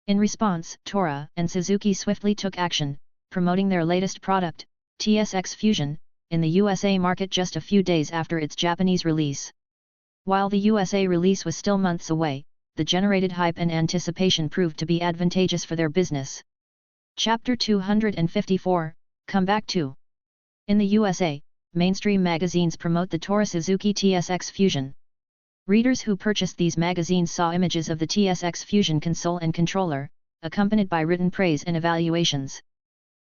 In response, Toru and Suzuki swiftly took action, promoting their latest product, TSX Fusion, in the USA market just a few days after its Japanese release. While the USA release was still months away, the generated hype and anticipation proved to be advantageous for their business. Chapter 254, Come Back To. In the USA, mainstream magazines promote the Toru Suzuki TSX Fusion. Readers who purchased these magazines saw images of the TSX Fusion console and controller, accompanied by written praise and evaluations.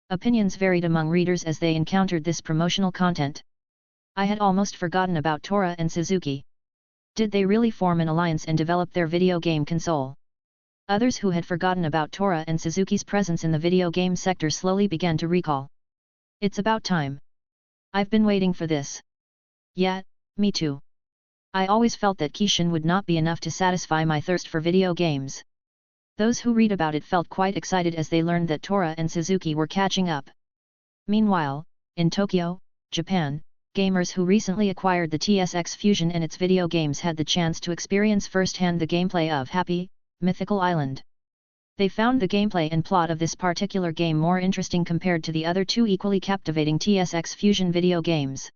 Opinions varied among readers as they encountered this promotional content. I had almost forgotten about Toru and Suzuki. Did they really form an alliance and develop their video game console? Others who had forgotten about Toru and Suzuki's presence in the video game sector slowly began to recall. It's about time. I've been waiting for this. Yeah, me too. I always felt that Kishin would not be enough to satisfy my thirst for video games. Those who read about it felt quite excited as they learned that Toru and Suzuki were catching up. Meanwhile, in Tokyo, Japan, gamers who recently acquired the TSX Fusion and its video games had the chance to experience firsthand the gameplay of Happy, Mythical Island. They found the gameplay and plot of this particular game more interesting compared to the other two equally captivating TSX Fusion video games.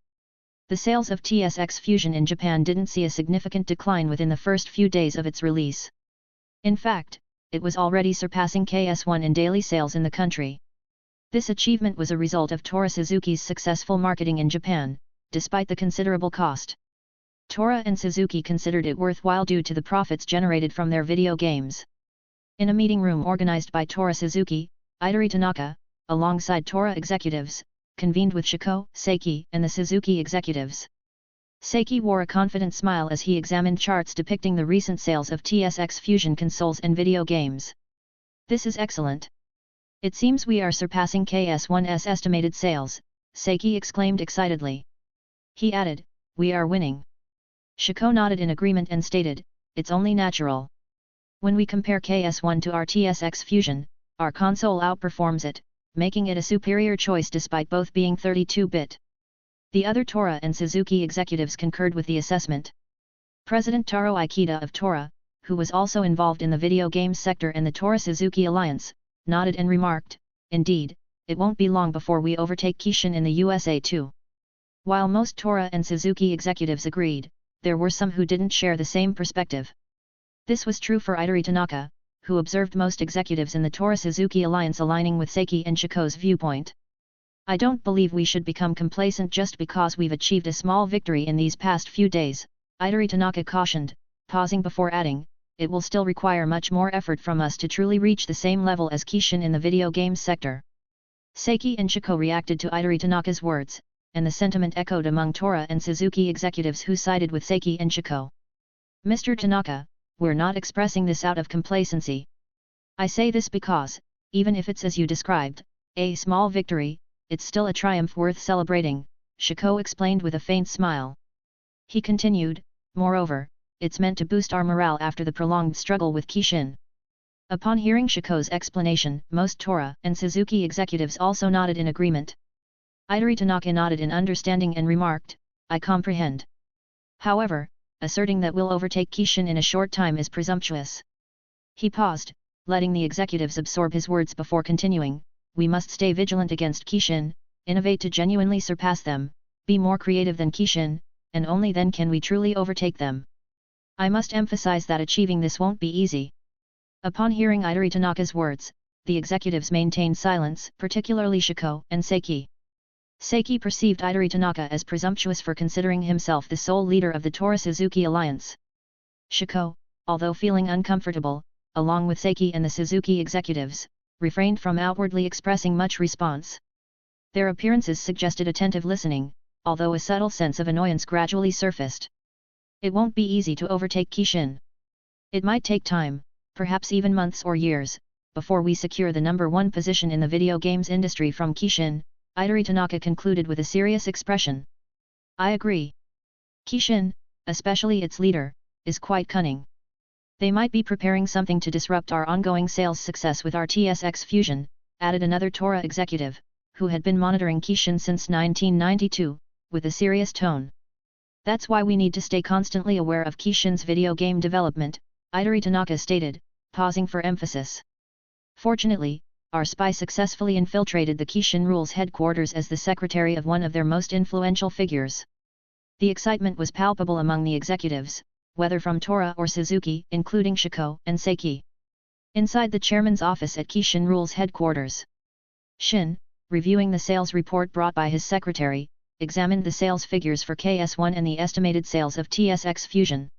The sales of TSX Fusion in Japan didn't see a significant decline within the first few days of its release. In fact, it was already surpassing KS1 in daily sales in the country. This achievement was a result of Toru Suzuki's successful marketing in Japan, despite the considerable cost. Toru and Suzuki considered it worthwhile due to the profits generated from their video games. In a meeting room organized by Toru Suzuki, Idori Tanaka, alongside Toru executives, convened with Shiko, Seiki, and the Suzuki executives. Seiki wore a confident smile as he examined charts depicting the recent sales of TSX Fusion consoles and video games. This is excellent. It seems we are surpassing KS1's estimated sales, Seiki exclaimed excitedly. He added, we are winning. Shiko nodded in agreement and stated, it's only natural. When we compare KS1 to our TSX Fusion, our console outperforms it, making it a superior choice despite both being 32-bit. The other Toru and Suzuki executives concurred with the assessment. President Taro Ikeda of Toru, who was also involved in the video games sector and the Toru Suzuki alliance, nodded and remarked, indeed, it won't be long before we overtake Kishin in the USA too. While most Tora and Suzuki executives agreed, there were some who didn't share the same perspective. This was true for Idori Tanaka, who observed most executives in the Tora-Suzuki alliance aligning with Seiki and Shiko's viewpoint. I don't believe we should become complacent just because we've achieved a small victory in these past few days, Idori Tanaka cautioned, pausing before adding, it will still require much more effort from us to truly reach the same level as Kishin in the video games sector. Seiki and Shiko reacted to Idori Tanaka's words, and the sentiment echoed among Tora and Suzuki executives who sided with Seiki and Ctto. Mr. Tanaka, we're not expressing this out of complacency. I say this because, even if it's as you described, a small victory, it's still a triumph worth celebrating, Shiko explained with a faint smile. He continued, moreover, it's meant to boost our morale after the prolonged struggle with Kishin. Upon hearing Shiko's explanation, most Tora and Suzuki executives also nodded in agreement. Idori Tanaka nodded in understanding and remarked, I comprehend. However, asserting that we'll overtake Kishin in a short time is presumptuous. He paused, letting the executives absorb his words before continuing, we must stay vigilant against Kishin, innovate to genuinely surpass them, be more creative than Kishin, and only then can we truly overtake them. I must emphasize that achieving this won't be easy. Upon hearing Idori Tanaka's words, the executives maintained silence, particularly Shiko and Seiki. Seiki perceived Idori Tanaka as presumptuous for considering himself the sole leader of the Tora-Suzuki alliance. Shiko, although feeling uncomfortable, along with Seiki and the Suzuki executives, refrained from outwardly expressing much response. Their appearances suggested attentive listening, although a subtle sense of annoyance gradually surfaced. It won't be easy to overtake Kishin. It might take time, perhaps even months or years, before we secure the #1 position in the video games industry from Kishin, Idori Tanaka concluded with a serious expression. I agree. Kishin, especially its leader, is quite cunning. They might be preparing something to disrupt our ongoing sales success with our TSX fusion, added another Tora executive, who had been monitoring Kishin since 1992, with a serious tone. That's why we need to stay constantly aware of Kishin's video game development, Idori Tanaka stated, pausing for emphasis. Fortunately, our spy successfully infiltrated the Kishin Rules headquarters as the secretary of one of their most influential figures. The excitement was palpable among the executives, whether from Tora or Suzuki, including Shiko and Seiki. Inside the chairman's office at Kishin Rules headquarters, Shin, reviewing the sales report brought by his secretary, examined the sales figures for KS1 and the estimated sales of TSX Fusion.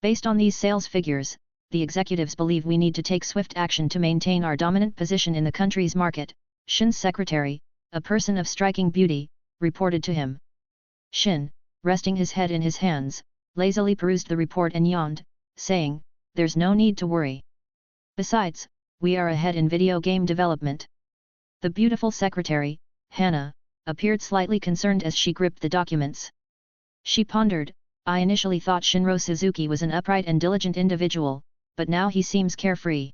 Based on these sales figures, the executives believe we need to take swift action to maintain our dominant position in the country's market, Shin's secretary, a person of striking beauty, reported to him. Shin, resting his head in his hands, lazily perused the report and yawned, saying, there's no need to worry. Besides, we are ahead in video game development. The beautiful secretary, Hana, appeared slightly concerned as she gripped the documents. She pondered, I initially thought Shinro Suzuki was an upright and diligent individual, but now he seems carefree.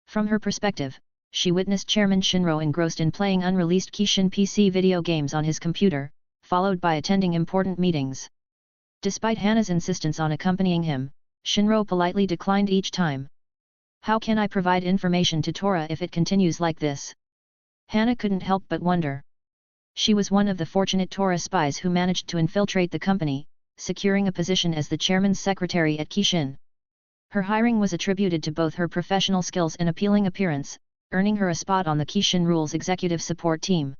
From her perspective, she witnessed Chairman Shinro engrossed in playing unreleased Kishin PC video games on his computer, followed by attending important meetings. Despite Hana's insistence on accompanying him, Shinro politely declined each time. How can I provide information to Tora if it continues like this? Hana couldn't help but wonder. She was one of the fortunate Tora spies who managed to infiltrate the company, securing a position as the chairman's secretary at Kishin. Her hiring was attributed to both her professional skills and appealing appearance, earning her a spot on the Kishin Rules executive support team.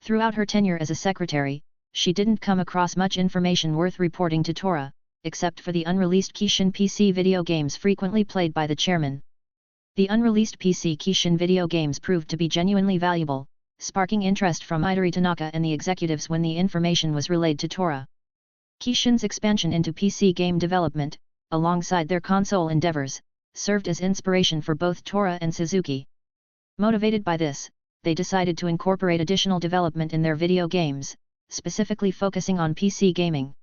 Throughout her tenure as a secretary, she didn't come across much information worth reporting to Tora, except for the unreleased Kishin PC video games frequently played by the chairman. The unreleased PC Kishin video games proved to be genuinely valuable, sparking interest from Idori Tanaka and the executives when the information was relayed to Tora. Kishin's expansion into PC game development, alongside their console endeavors, served as inspiration for both Tora and Suzuki. Motivated by this, they decided to incorporate additional development in their video games, specifically focusing on PC gaming.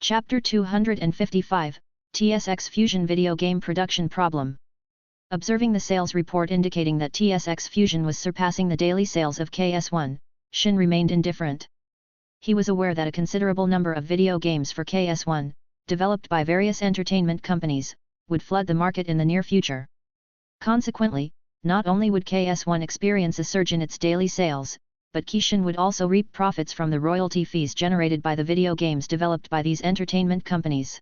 Chapter 255, TSX Fusion Video Game Production Problem. Observing the sales report indicating that TSX Fusion was surpassing the daily sales of KS1, Shin remained indifferent. He was aware that a considerable number of video games for KS1, developed by various entertainment companies, would flood the market in the near future. Consequently, not only would KS1 experience a surge in its daily sales, but Kishin would also reap profits from the royalty fees generated by the video games developed by these entertainment companies.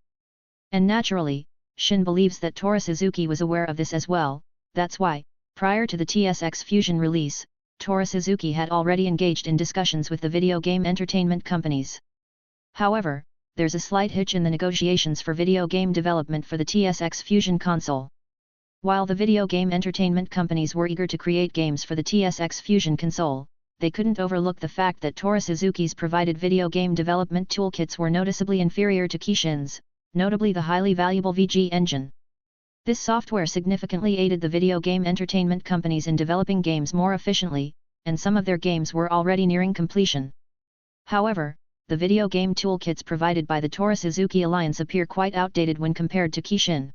And naturally, Shin believes that Toru Suzuki was aware of this as well. That's why, prior to the TSX Fusion release, Toru Suzuki had already engaged in discussions with the video game entertainment companies. However, there's a slight hitch in the negotiations for video game development for the TSX Fusion console. While the video game entertainment companies were eager to create games for the TSX Fusion console, they couldn't overlook the fact that Toru Suzuki's provided video game development toolkits were noticeably inferior to Kishin's, notably the highly valuable VG engine. This software significantly aided the video game entertainment companies in developing games more efficiently, and some of their games were already nearing completion. However, the video game toolkits provided by the Toru Suzuki Alliance appear quite outdated when compared to Kishin.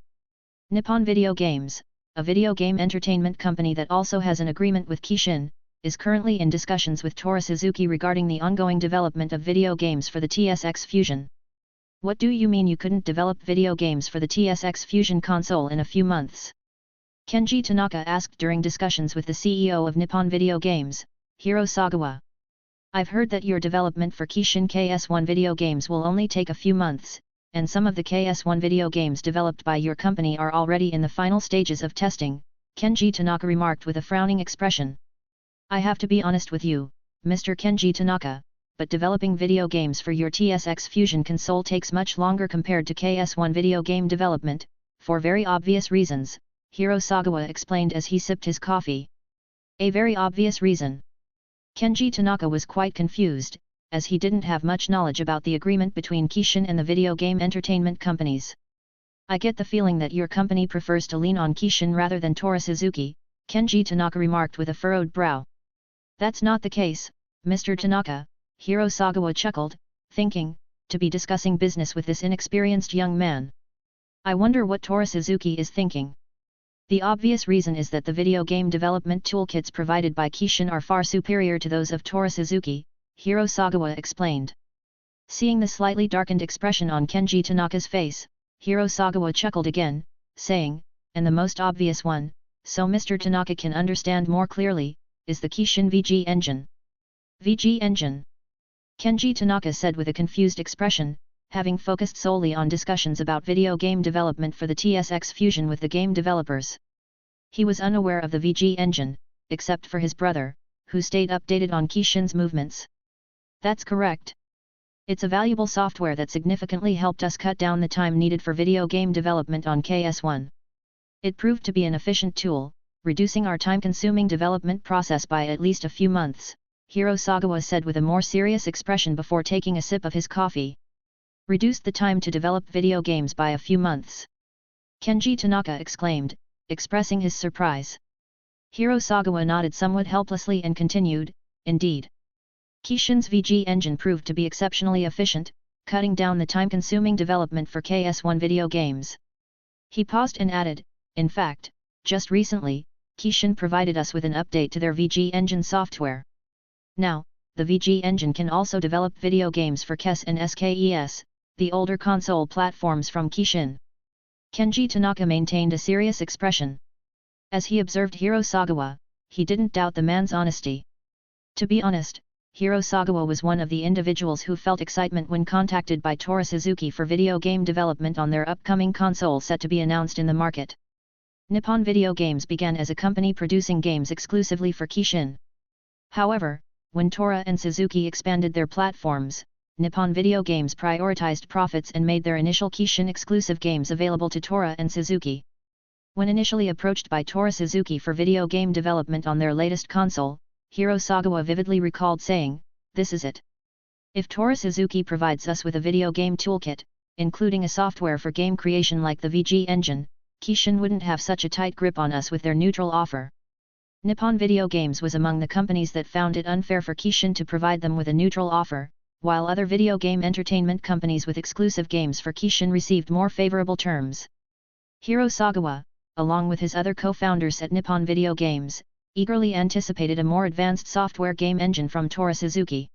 Nippon Video Games, a video game entertainment company that also has an agreement with Kishin, is currently in discussions with Toru Suzuki regarding the ongoing development of video games for the TSX Fusion. What do you mean you couldn't develop video games for the TSX Fusion console in a few months? Kenji Tanaka asked during discussions with the CEO of Nippon Video Games, Hiro Sagawa. I've heard that your development for Kishin KS1 video games will only take a few months, and some of the KS1 video games developed by your company are already in the final stages of testing, Kenji Tanaka remarked with a frowning expression. I have to be honest with you, Mr. Kenji Tanaka, but developing video games for your TSX Fusion console takes much longer compared to KS1 video game development, for very obvious reasons, Hiro Sagawa explained as he sipped his coffee. A very obvious reason. Kenji Tanaka was quite confused, as he didn't have much knowledge about the agreement between Kishin and the video game entertainment companies. I get the feeling that your company prefers to lean on Kishin rather than Toru Suzuki, Kenji Tanaka remarked with a furrowed brow. That's not the case, Mr. Tanaka, Hiro Sagawa chuckled, thinking, to be discussing business with this inexperienced young man. I wonder what Toru Suzuki is thinking. The obvious reason is that the video game development toolkits provided by Kishin are far superior to those of Toru Suzuki, Hiro Sagawa explained. Seeing the slightly darkened expression on Kenji Tanaka's face, Hiro Sagawa chuckled again, saying, and the most obvious one, so Mr. Tanaka can understand more clearly, is the Kishin VG engine. VG engine? Kenji Tanaka said with a confused expression, having focused solely on discussions about video game development for the TSX Fusion with the game developers. He was unaware of the VG engine, except for his brother, who stayed updated on Kishin's movements. That's correct. It's a valuable software that significantly helped us cut down the time needed for video game development on KS1. It proved to be an efficient tool, reducing our time-consuming development process by at least a few months, Hiro Sagawa said with a more serious expression before taking a sip of his coffee. Reduced the time to develop video games by a few months. Kenji Tanaka exclaimed, expressing his surprise. Hiro Sagawa nodded somewhat helplessly and continued, indeed. Kishin's VG engine proved to be exceptionally efficient, cutting down the time-consuming development for KS1 video games. He paused and added, in fact, just recently, Kishin provided us with an update to their VG engine software. Now, the VG engine can also develop video games for KES and SKES, the older console platforms from Kishin. Kenji Tanaka maintained a serious expression. As he observed Hiro Sagawa, he didn't doubt the man's honesty. To be honest, Hiro Sagawa was one of the individuals who felt excitement when contacted by Toru Suzuki for video game development on their upcoming console set to be announced in the market. Nippon Video Games began as a company producing games exclusively for Kishin. However, when Toru and Suzuki expanded their platforms, Nippon Video Games prioritized profits and made their initial Kishin exclusive games available to Toru and Suzuki. When initially approached by Toru Suzuki for video game development on their latest console, Hiro Sagawa vividly recalled saying, "This is it. If Toru Suzuki provides us with a video game toolkit, including a software for game creation like the VG engine, Kishin wouldn't have such a tight grip on us with their neutral offer." Nippon Video Games was among the companies that found it unfair for Kishin to provide them with a neutral offer, while other video game entertainment companies with exclusive games for Kishin received more favorable terms. Hiro Sagawa, along with his other co-founders at Nippon Video Games, eagerly anticipated a more advanced software game engine from Toru Suzuki.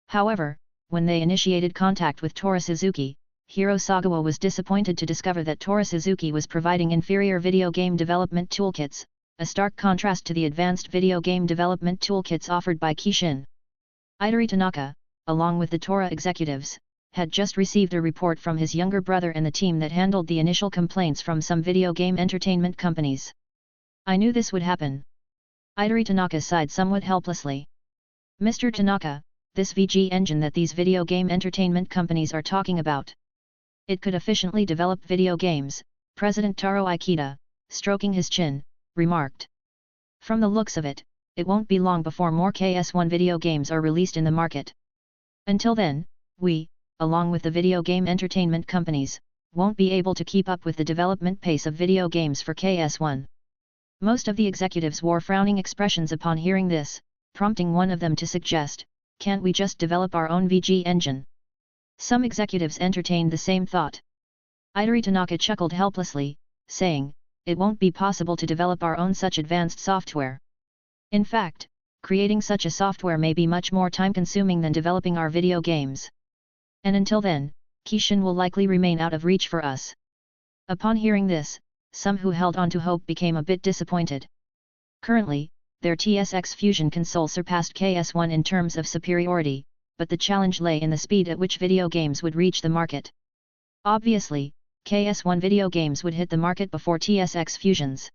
However, when they initiated contact with Toru Suzuki, Hiro Sagawa was disappointed to discover that Toru Suzuki was providing inferior video game development toolkits, a stark contrast to the advanced video game development toolkits offered by Kishin. Idori Tanaka, along with the Tora executives, had just received a report from his younger brother and the team that handled the initial complaints from some video game entertainment companies. I knew this would happen. Idori Tanaka sighed somewhat helplessly. Mr. Tanaka, this VG engine that these video game entertainment companies are talking about. It could efficiently develop video games, President Taro Ikeda, stroking his chin, remarked. From the looks of it, it won't be long before more KS1 video games are released in the market. Until then, we, along with the video game entertainment companies, won't be able to keep up with the development pace of video games for KS1. Most of the executives wore frowning expressions upon hearing this, prompting one of them to suggest, can't we just develop our own VG engine? Some executives entertained the same thought. Idori Tanaka chuckled helplessly, saying, it won't be possible to develop our own such advanced software. In fact, creating such a software may be much more time-consuming than developing our video games. And until then, Kishin will likely remain out of reach for us. Upon hearing this, some who held on to hope became a bit disappointed. Currently, their TSX Fusion console surpassed KS1 in terms of superiority, but the challenge lay in the speed at which video games would reach the market. Obviously, KS1 video games would hit the market before TSX Fusions.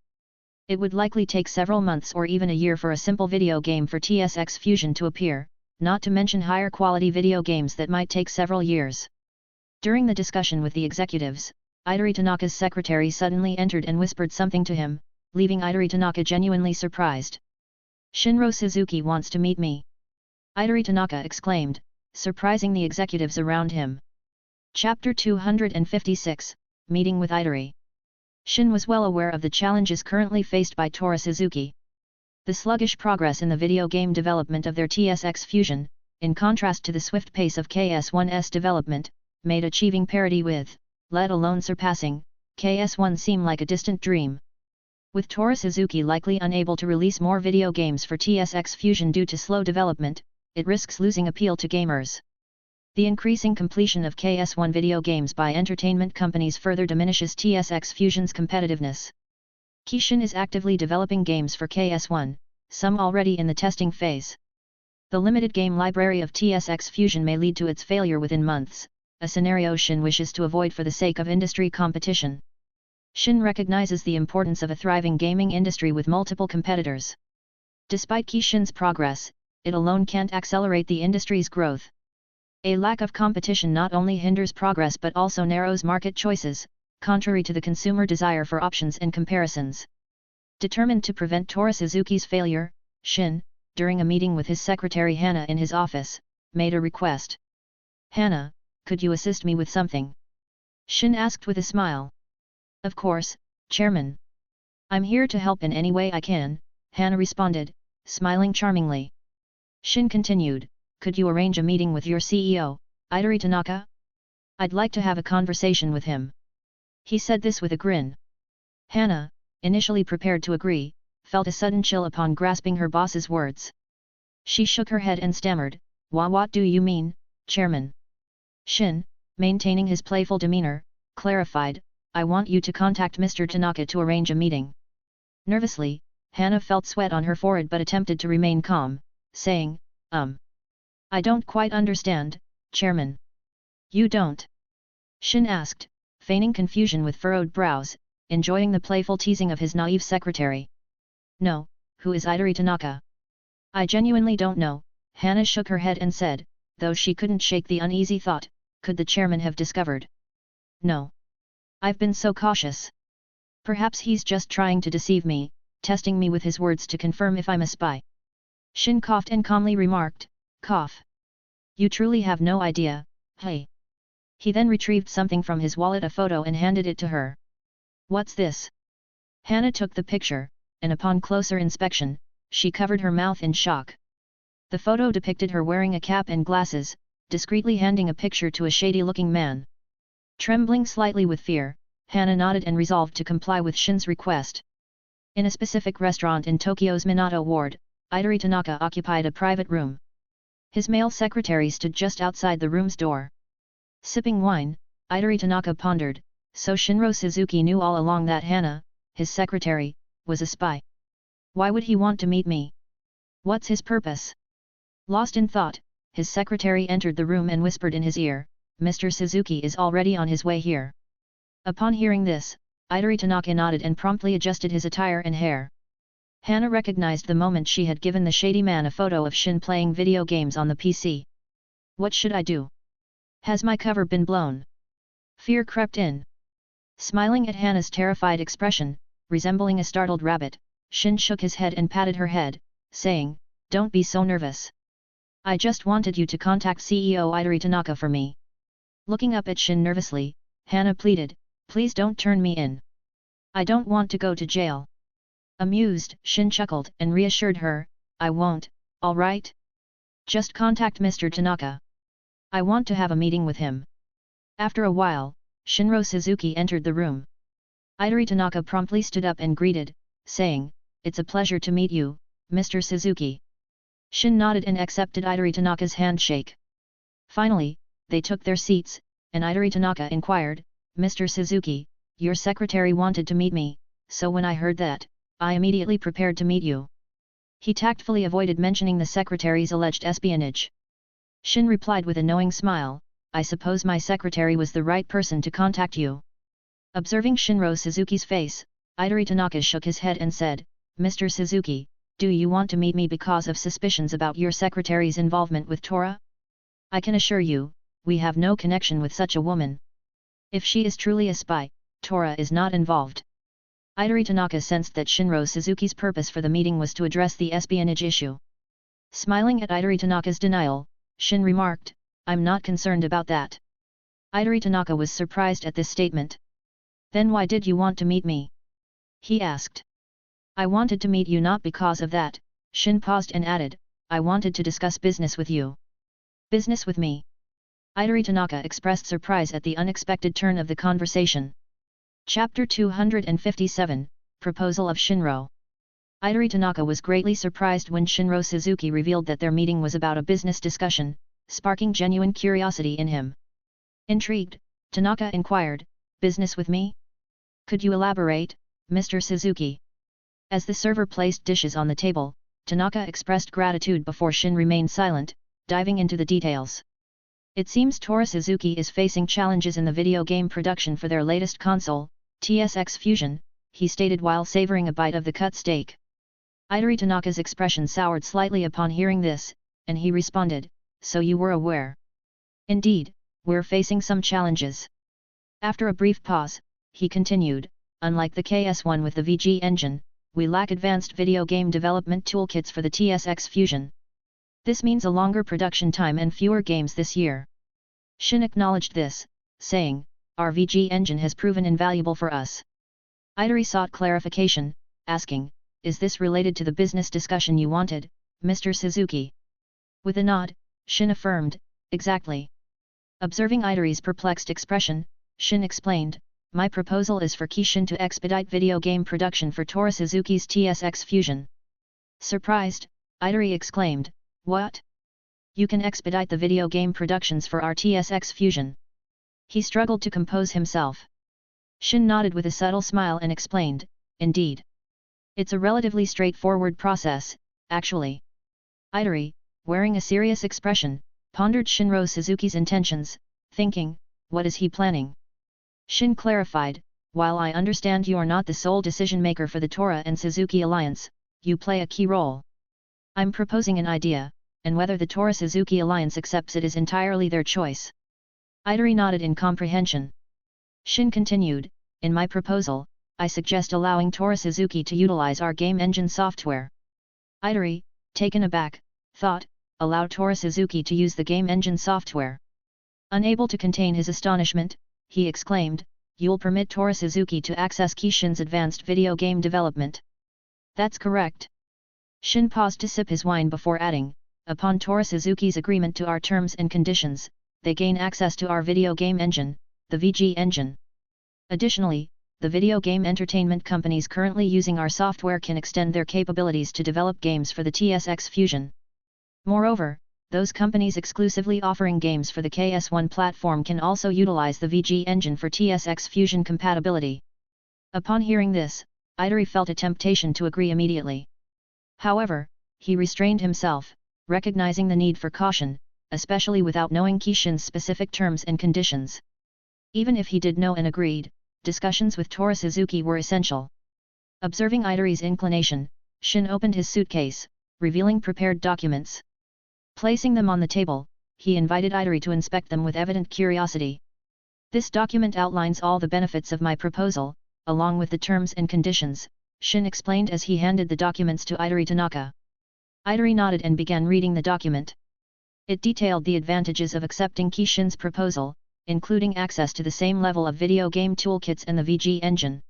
It would likely take several months or even a year for a simple video game for TSX Fusion to appear, not to mention higher quality video games that might take several years. During the discussion with the executives, Idori Tanaka's secretary suddenly entered and whispered something to him, leaving Idori Tanaka genuinely surprised. Shinro Suzuki wants to meet me. Idori Tanaka exclaimed, surprising the executives around him. Chapter 256, Meeting with Idori. Shin was well aware of the challenges currently faced by Tora Suzuki. The sluggish progress in the video game development of their TSX Fusion, in contrast to the swift pace of KS1's development, made achieving parity with, let alone surpassing, KS1 seem like a distant dream. With Tora Suzuki likely unable to release more video games for TSX Fusion due to slow development, it risks losing appeal to gamers. The increasing completion of KS1 video games by entertainment companies further diminishes TSX Fusion's competitiveness. Kishin is actively developing games for KS1, some already in the testing phase. The limited game library of TSX Fusion may lead to its failure within months, a scenario Shin wishes to avoid for the sake of industry competition. Shin recognizes the importance of a thriving gaming industry with multiple competitors. Despite Kishin's progress, it alone can't accelerate the industry's growth. A lack of competition not only hinders progress but also narrows market choices, contrary to the consumer desire for options and comparisons. Determined to prevent Tora Suzuki's failure, Shin, during a meeting with his secretary Hana in his office, made a request. Hana, could you assist me with something? Shin asked with a smile. Of course, Chairman. I'm here to help in any way I can, Hana responded, smiling charmingly. Shin continued, could you arrange a meeting with your CEO, Idori Tanaka? I'd like to have a conversation with him. He said this with a grin. Hana, initially prepared to agree, felt a sudden chill upon grasping her boss's words. She shook her head and stammered, what do you mean, Chairman? Shin, maintaining his playful demeanor, clarified, I want you to contact Mr. Tanaka to arrange a meeting. Nervously, Hana felt sweat on her forehead but attempted to remain calm, saying, I don't quite understand, Chairman. You don't? Shin asked, feigning confusion with furrowed brows, enjoying the playful teasing of his naive secretary. No, who is Idori Tanaka? I genuinely don't know, Hana shook her head and said, though she couldn't shake the uneasy thought, could the chairman have discovered? No. I've been so cautious. Perhaps he's just trying to deceive me, testing me with his words to confirm if I'm a spy. Shin coughed and calmly remarked, cough. You truly have no idea, hey. He then retrieved something from his wallet, a photo, and handed it to her. What's this? Hana took the picture, and upon closer inspection, she covered her mouth in shock. The photo depicted her wearing a cap and glasses, discreetly handing a picture to a shady-looking man. Trembling slightly with fear, Hana nodded and resolved to comply with Shin's request. In a specific restaurant in Tokyo's Minato Ward, Idori Tanaka occupied a private room. His male secretary stood just outside the room's door. Sipping wine, Idori Tanaka pondered, so Shinro Suzuki knew all along that Hana, his secretary, was a spy. Why would he want to meet me? What's his purpose? Lost in thought, his secretary entered the room and whispered in his ear, "Mr. Suzuki is already on his way here." Upon hearing this, Idori Tanaka nodded and promptly adjusted his attire and hair. Hana recognized the moment she had given the shady man a photo of Shin playing video games on the PC. What should I do? Has my cover been blown? Fear crept in. Smiling at Hana's terrified expression, resembling a startled rabbit, Shin shook his head and patted her head, saying, "Don't be so nervous. I just wanted you to contact CEO Idori Tanaka for me." Looking up at Shin nervously, Hana pleaded, "Please don't turn me in. I don't want to go to jail." Amused, Shin chuckled and reassured her, "I won't, all right? Just contact Mr. Tanaka. I want to have a meeting with him." After a while, Shinro Suzuki entered the room. Idori Tanaka promptly stood up and greeted, saying, "It's a pleasure to meet you, Mr. Suzuki." Shin nodded and accepted Idori Tanaka's handshake. Finally, they took their seats, and Idori Tanaka inquired, "Mr. Suzuki, your secretary wanted to meet me, so when I heard that, I immediately prepared to meet you." He tactfully avoided mentioning the secretary's alleged espionage. Shin replied with a knowing smile, "I suppose my secretary was the right person to contact you." Observing Shinro Suzuki's face, Idori Tanaka shook his head and said, "Mr. Suzuki, do you want to meet me because of suspicions about your secretary's involvement with Tora? I can assure you, we have no connection with such a woman. If she is truly a spy, Tora is not involved." Idori Tanaka sensed that Shinro Suzuki's purpose for the meeting was to address the espionage issue. Smiling at Idori Tanaka's denial, Shin remarked, "I'm not concerned about that." Idori Tanaka was surprised at this statement. "Then why did you want to meet me?" he asked. "I wanted to meet you not because of that," Shin paused and added, "I wanted to discuss business with you." "Business with me?" Idori Tanaka expressed surprise at the unexpected turn of the conversation. Chapter 257, Proposal of Shinro. Idori Tanaka was greatly surprised when Shinro Suzuki revealed that their meeting was about a business discussion, sparking genuine curiosity in him. Intrigued, Tanaka inquired, "Business with me? Could you elaborate, Mr. Suzuki?" As the server placed dishes on the table, Tanaka expressed gratitude before Shin remained silent, diving into the details. "It seems Tora Suzuki is facing challenges in the video game production for their latest console, TSX Fusion," he stated while savoring a bite of the cut steak. Idori Tanaka's expression soured slightly upon hearing this, and he responded, "So you were aware?" "Indeed, we're facing some challenges." After a brief pause, he continued, "Unlike the KS1 with the VG engine, we lack advanced video game development toolkits for the TSX Fusion. This means a longer production time and fewer games this year." Shin acknowledged this, saying, "Our VG engine has proven invaluable for us." Idori sought clarification, asking, "Is this related to the business discussion you wanted, Mr. Suzuki?" With a nod, Shin affirmed, "Exactly." Observing Idori's perplexed expression, Shin explained, "My proposal is for Kishin to expedite video game production for Tora Suzuki's TSX Fusion." Surprised, Idori exclaimed, "What? You can expedite the video game productions for our TSX Fusion?" He struggled to compose himself. Shin nodded with a subtle smile and explained, "Indeed. It's a relatively straightforward process, actually." Idori, wearing a serious expression, pondered Shinro Suzuki's intentions, thinking, "What is he planning?" Shin clarified, "While I understand you are not the sole decision-maker for the Tora and Suzuki alliance, you play a key role. I'm proposing an idea, and whether the Tora Suzuki alliance accepts it is entirely their choice." Idori nodded in comprehension. Shin continued, "In my proposal, I suggest allowing Tora Suzuki to utilize our game engine software." Idori, taken aback, thought, "Allow Tora Suzuki to use the game engine software?" Unable to contain his astonishment, he exclaimed, "You'll permit Tora Suzuki to access Kishin's advanced video game development?" "That's correct." Shin paused to sip his wine before adding, "Upon Tora Suzuki's agreement to our terms and conditions, they gain access to our video game engine, the VG engine. Additionally, the video game entertainment companies currently using our software can extend their capabilities to develop games for the TSX Fusion. Moreover, those companies exclusively offering games for the KS1 platform can also utilize the VG engine for TSX Fusion compatibility." Upon hearing this, Idori felt a temptation to agree immediately. However, he restrained himself, recognizing the need for caution, especially without knowing Kishin's specific terms and conditions. Even if he did know and agreed, discussions with Toru Suzuki were essential. Observing Idari's inclination, Shin opened his suitcase, revealing prepared documents. Placing them on the table, he invited Idari to inspect them with evident curiosity. This document outlines all the benefits of my proposal, along with the terms and conditions, Shin explained as he handed the documents to Idari Tanaka. Idari nodded and began reading the document. It detailed the advantages of accepting Kishin's proposal, including access to the same level of video game toolkits and the VG engine.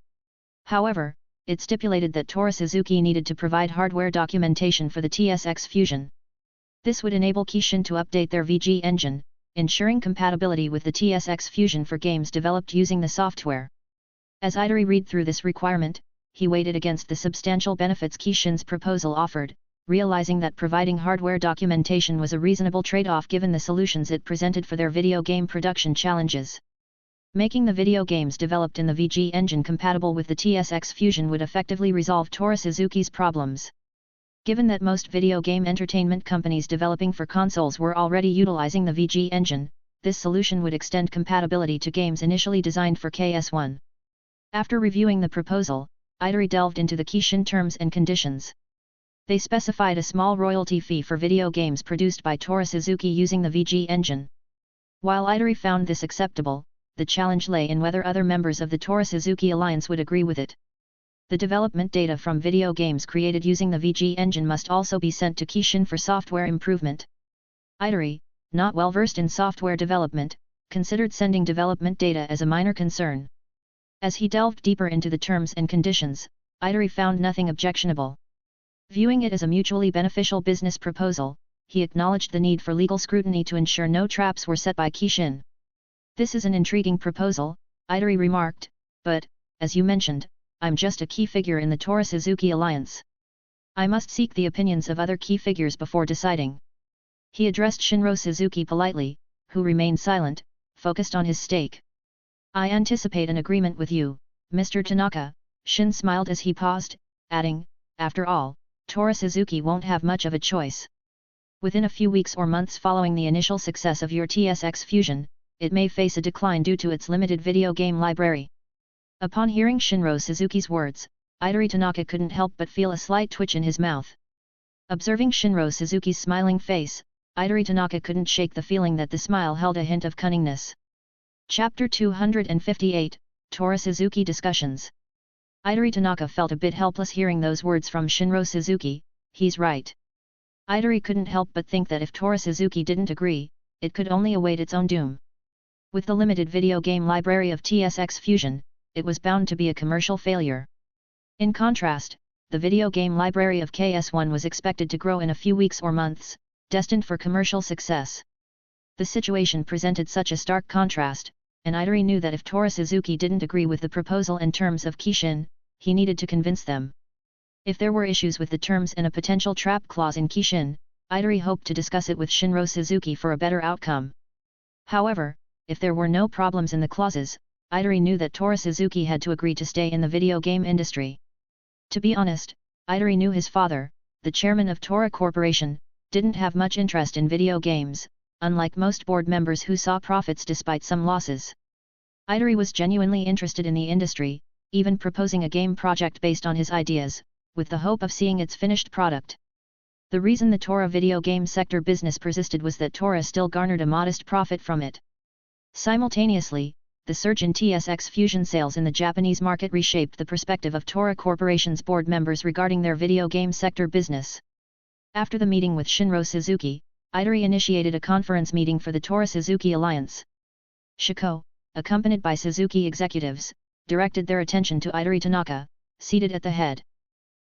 However, it stipulated that Toru Suzuki needed to provide hardware documentation for the TSX Fusion. This would enable Kishin to update their VG engine, ensuring compatibility with the TSX Fusion for games developed using the software. As Idari read through this requirement, he weighed it against the substantial benefits Kishin's proposal offered, realizing that providing hardware documentation was a reasonable trade-off given the solutions it presented for their video game production challenges. Making the video games developed in the VG engine compatible with the TSX Fusion would effectively resolve Toru Suzuki's problems. Given that most video game entertainment companies developing for consoles were already utilizing the VG engine, this solution would extend compatibility to games initially designed for KS1. After reviewing the proposal, Idari delved into the Kishin terms and conditions. They specified a small royalty fee for video games produced by Toru Suzuki using the VG engine. While Idari found this acceptable, the challenge lay in whether other members of the Toru Suzuki alliance would agree with it. The development data from video games created using the VG engine must also be sent to Kishin for software improvement. Idari, not well versed in software development, considered sending development data as a minor concern. As he delved deeper into the terms and conditions, Idari found nothing objectionable. Viewing it as a mutually beneficial business proposal, he acknowledged the need for legal scrutiny to ensure no traps were set by Kishin. "This is an intriguing proposal," Idari remarked, "but, as you mentioned, I'm just a key figure in the Toru Suzuki alliance. I must seek the opinions of other key figures before deciding." He addressed Shinro Suzuki politely, who remained silent, focused on his stake. "I anticipate an agreement with you, Mr. Tanaka," Shin smiled as he paused, adding, "After all, Toru Suzuki won't have much of a choice. Within a few weeks or months following the initial success of your TSX Fusion, it may face a decline due to its limited video game library." Upon hearing Shinro Suzuki's words, Idari Tanaka couldn't help but feel a slight twitch in his mouth. Observing Shinro Suzuki's smiling face, Idari Tanaka couldn't shake the feeling that the smile held a hint of cunningness. Chapter 258, Toru Suzuki Discussions. Idari Tanaka felt a bit helpless hearing those words from Shinro Suzuki. He's right. Idari couldn't help but think that if Toru Suzuki didn't agree, it could only await its own doom. With the limited video game library of TSX Fusion, it was bound to be a commercial failure. In contrast, the video game library of KS1 was expected to grow in a few weeks or months, destined for commercial success. The situation presented such a stark contrast, and Idari knew that if Toru Suzuki didn't agree with the proposal and terms of Kishin, he needed to convince them. If there were issues with the terms and a potential trap clause in Kishin, Idari hoped to discuss it with Shinro Suzuki for a better outcome. However, if there were no problems in the clauses, Idari knew that Toru Suzuki had to agree to stay in the video game industry. To be honest, Idari knew his father, the chairman of Toru Corporation, didn't have much interest in video games, unlike most board members who saw profits despite some losses. Idari was genuinely interested in the industry, even proposing a game project based on his ideas, with the hope of seeing its finished product. The reason the Toru video game sector business persisted was that Toru still garnered a modest profit from it. Simultaneously, the surge in TSX Fusion sales in the Japanese market reshaped the perspective of Toru Corporation's board members regarding their video game sector business. After the meeting with Shinro Suzuki, Idari initiated a conference meeting for the Toru Suzuki Alliance. Shiko, accompanied by Suzuki executives, directed their attention to Idari Tanaka, seated at the head.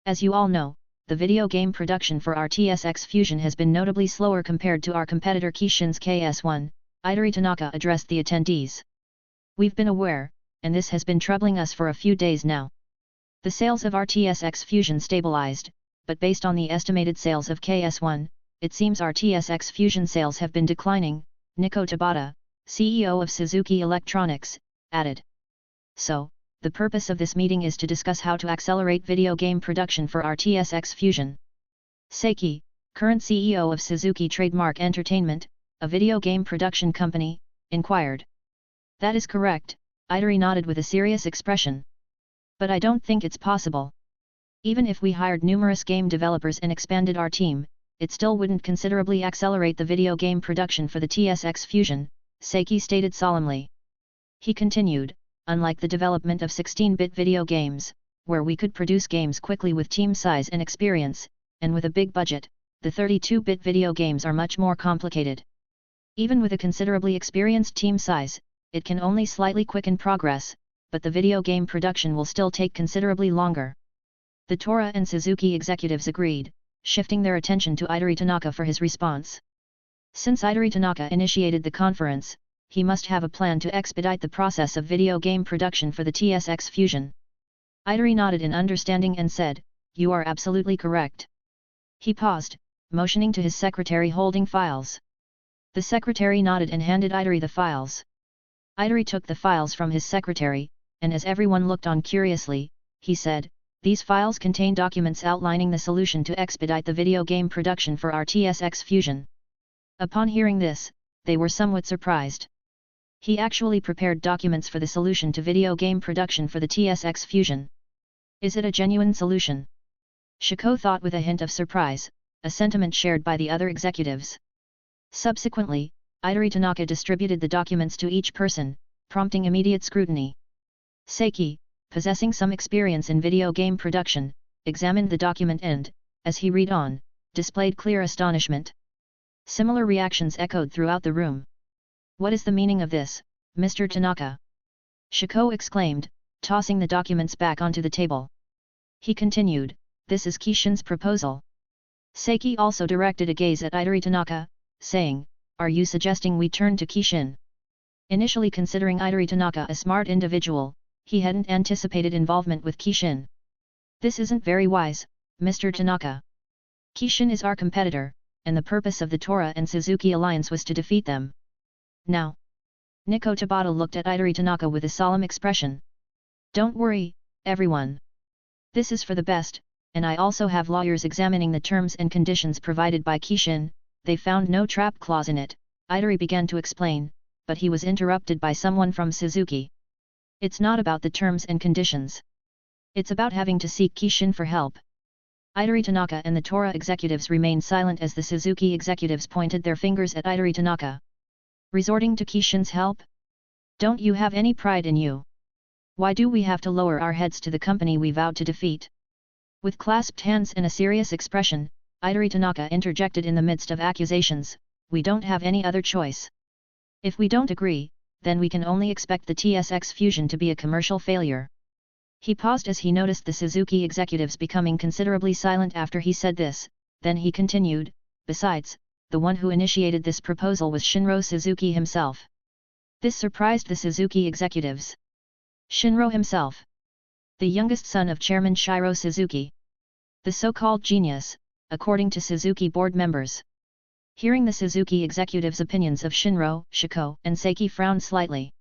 "As you all know, the video game production for our TSX Fusion has been notably slower compared to our competitor Kishin's KS1, Idari Tanaka addressed the attendees. "We've been aware, and this has been troubling us for a few days now. The sales of our TSX Fusion stabilized, but based on the estimated sales of KS1, it seems our TSX Fusion sales have been declining," Nico Tabata, CEO of Suzuki Electronics, added. "So, the purpose of this meeting is to discuss how to accelerate video game production for our TSX Fusion." Seiki, current CEO of Suzuki Trademark Entertainment, a video game production company, inquired. That is correct, Idari nodded with a serious expression. But I don't think it's possible. Even if we hired numerous game developers and expanded our team, it still wouldn't considerably accelerate the video game production for the TSX Fusion, Seiki stated solemnly. He continued, unlike the development of 16-bit video games, where we could produce games quickly with team size and experience, and with a big budget, the 32-bit video games are much more complicated. Even with a considerably experienced team size, it can only slightly quicken progress, but the video game production will still take considerably longer. The Tora and Suzuki executives agreed, shifting their attention to Idari Tanaka for his response. Since Idari Tanaka initiated the conference, he must have a plan to expedite the process of video game production for the TSX Fusion. Idari nodded in understanding and said, "You are absolutely correct." He paused, motioning to his secretary holding files. The secretary nodded and handed Idari the files. Idari took the files from his secretary, and as everyone looked on curiously, he said, "These files contain documents outlining the solution to expedite the video game production for our TSX Fusion." Upon hearing this, they were somewhat surprised. He actually prepared documents for the solution to video game production for the TSX Fusion. Is it a genuine solution? Ctto thought with a hint of surprise, a sentiment shared by the other executives. Subsequently, Idari Tanaka distributed the documents to each person, prompting immediate scrutiny. Seiki, possessing some experience in video game production, examined the document and, as he read on, displayed clear astonishment. Similar reactions echoed throughout the room. "What is the meaning of this, Mr. Tanaka?" Ctto exclaimed, tossing the documents back onto the table. He continued, "This is Kishin's proposal." Seiki also directed a gaze at Idari Tanaka, saying, "Are you suggesting we turn to Kishin?" Initially considering Idari Tanaka a smart individual, he hadn't anticipated involvement with Kishin. "This isn't very wise, Mr. Tanaka. Kishin is our competitor, and the purpose of the Tora and Suzuki alliance was to defeat them. Now." Nico Tabata looked at Idari Tanaka with a solemn expression. "Don't worry, everyone. This is for the best, and I also have lawyers examining the terms and conditions provided by Kishin. They found no trap clause in it," Idari began to explain, but he was interrupted by someone from Suzuki. "It's not about the terms and conditions. It's about having to seek Kishin for help." Idari Tanaka and the Tora executives remained silent as the Suzuki executives pointed their fingers at Idari Tanaka. "Resorting to Kishin's help? Don't you have any pride in you? Why do we have to lower our heads to the company we vowed to defeat?" With clasped hands and a serious expression, Idari Tanaka interjected in the midst of accusations, "We don't have any other choice. If we don't agree, then we can only expect the TSX Fusion to be a commercial failure." He paused as he noticed the Suzuki executives becoming considerably silent after he said this, then he continued, "Besides, the one who initiated this proposal was Shinro Suzuki himself." This surprised the Suzuki executives. Shinro himself. The youngest son of Chairman Shiro Suzuki. The so-called genius, according to Suzuki board members. Hearing the Suzuki executives' opinions of Shinro, Ctto, and Seiki frowned slightly.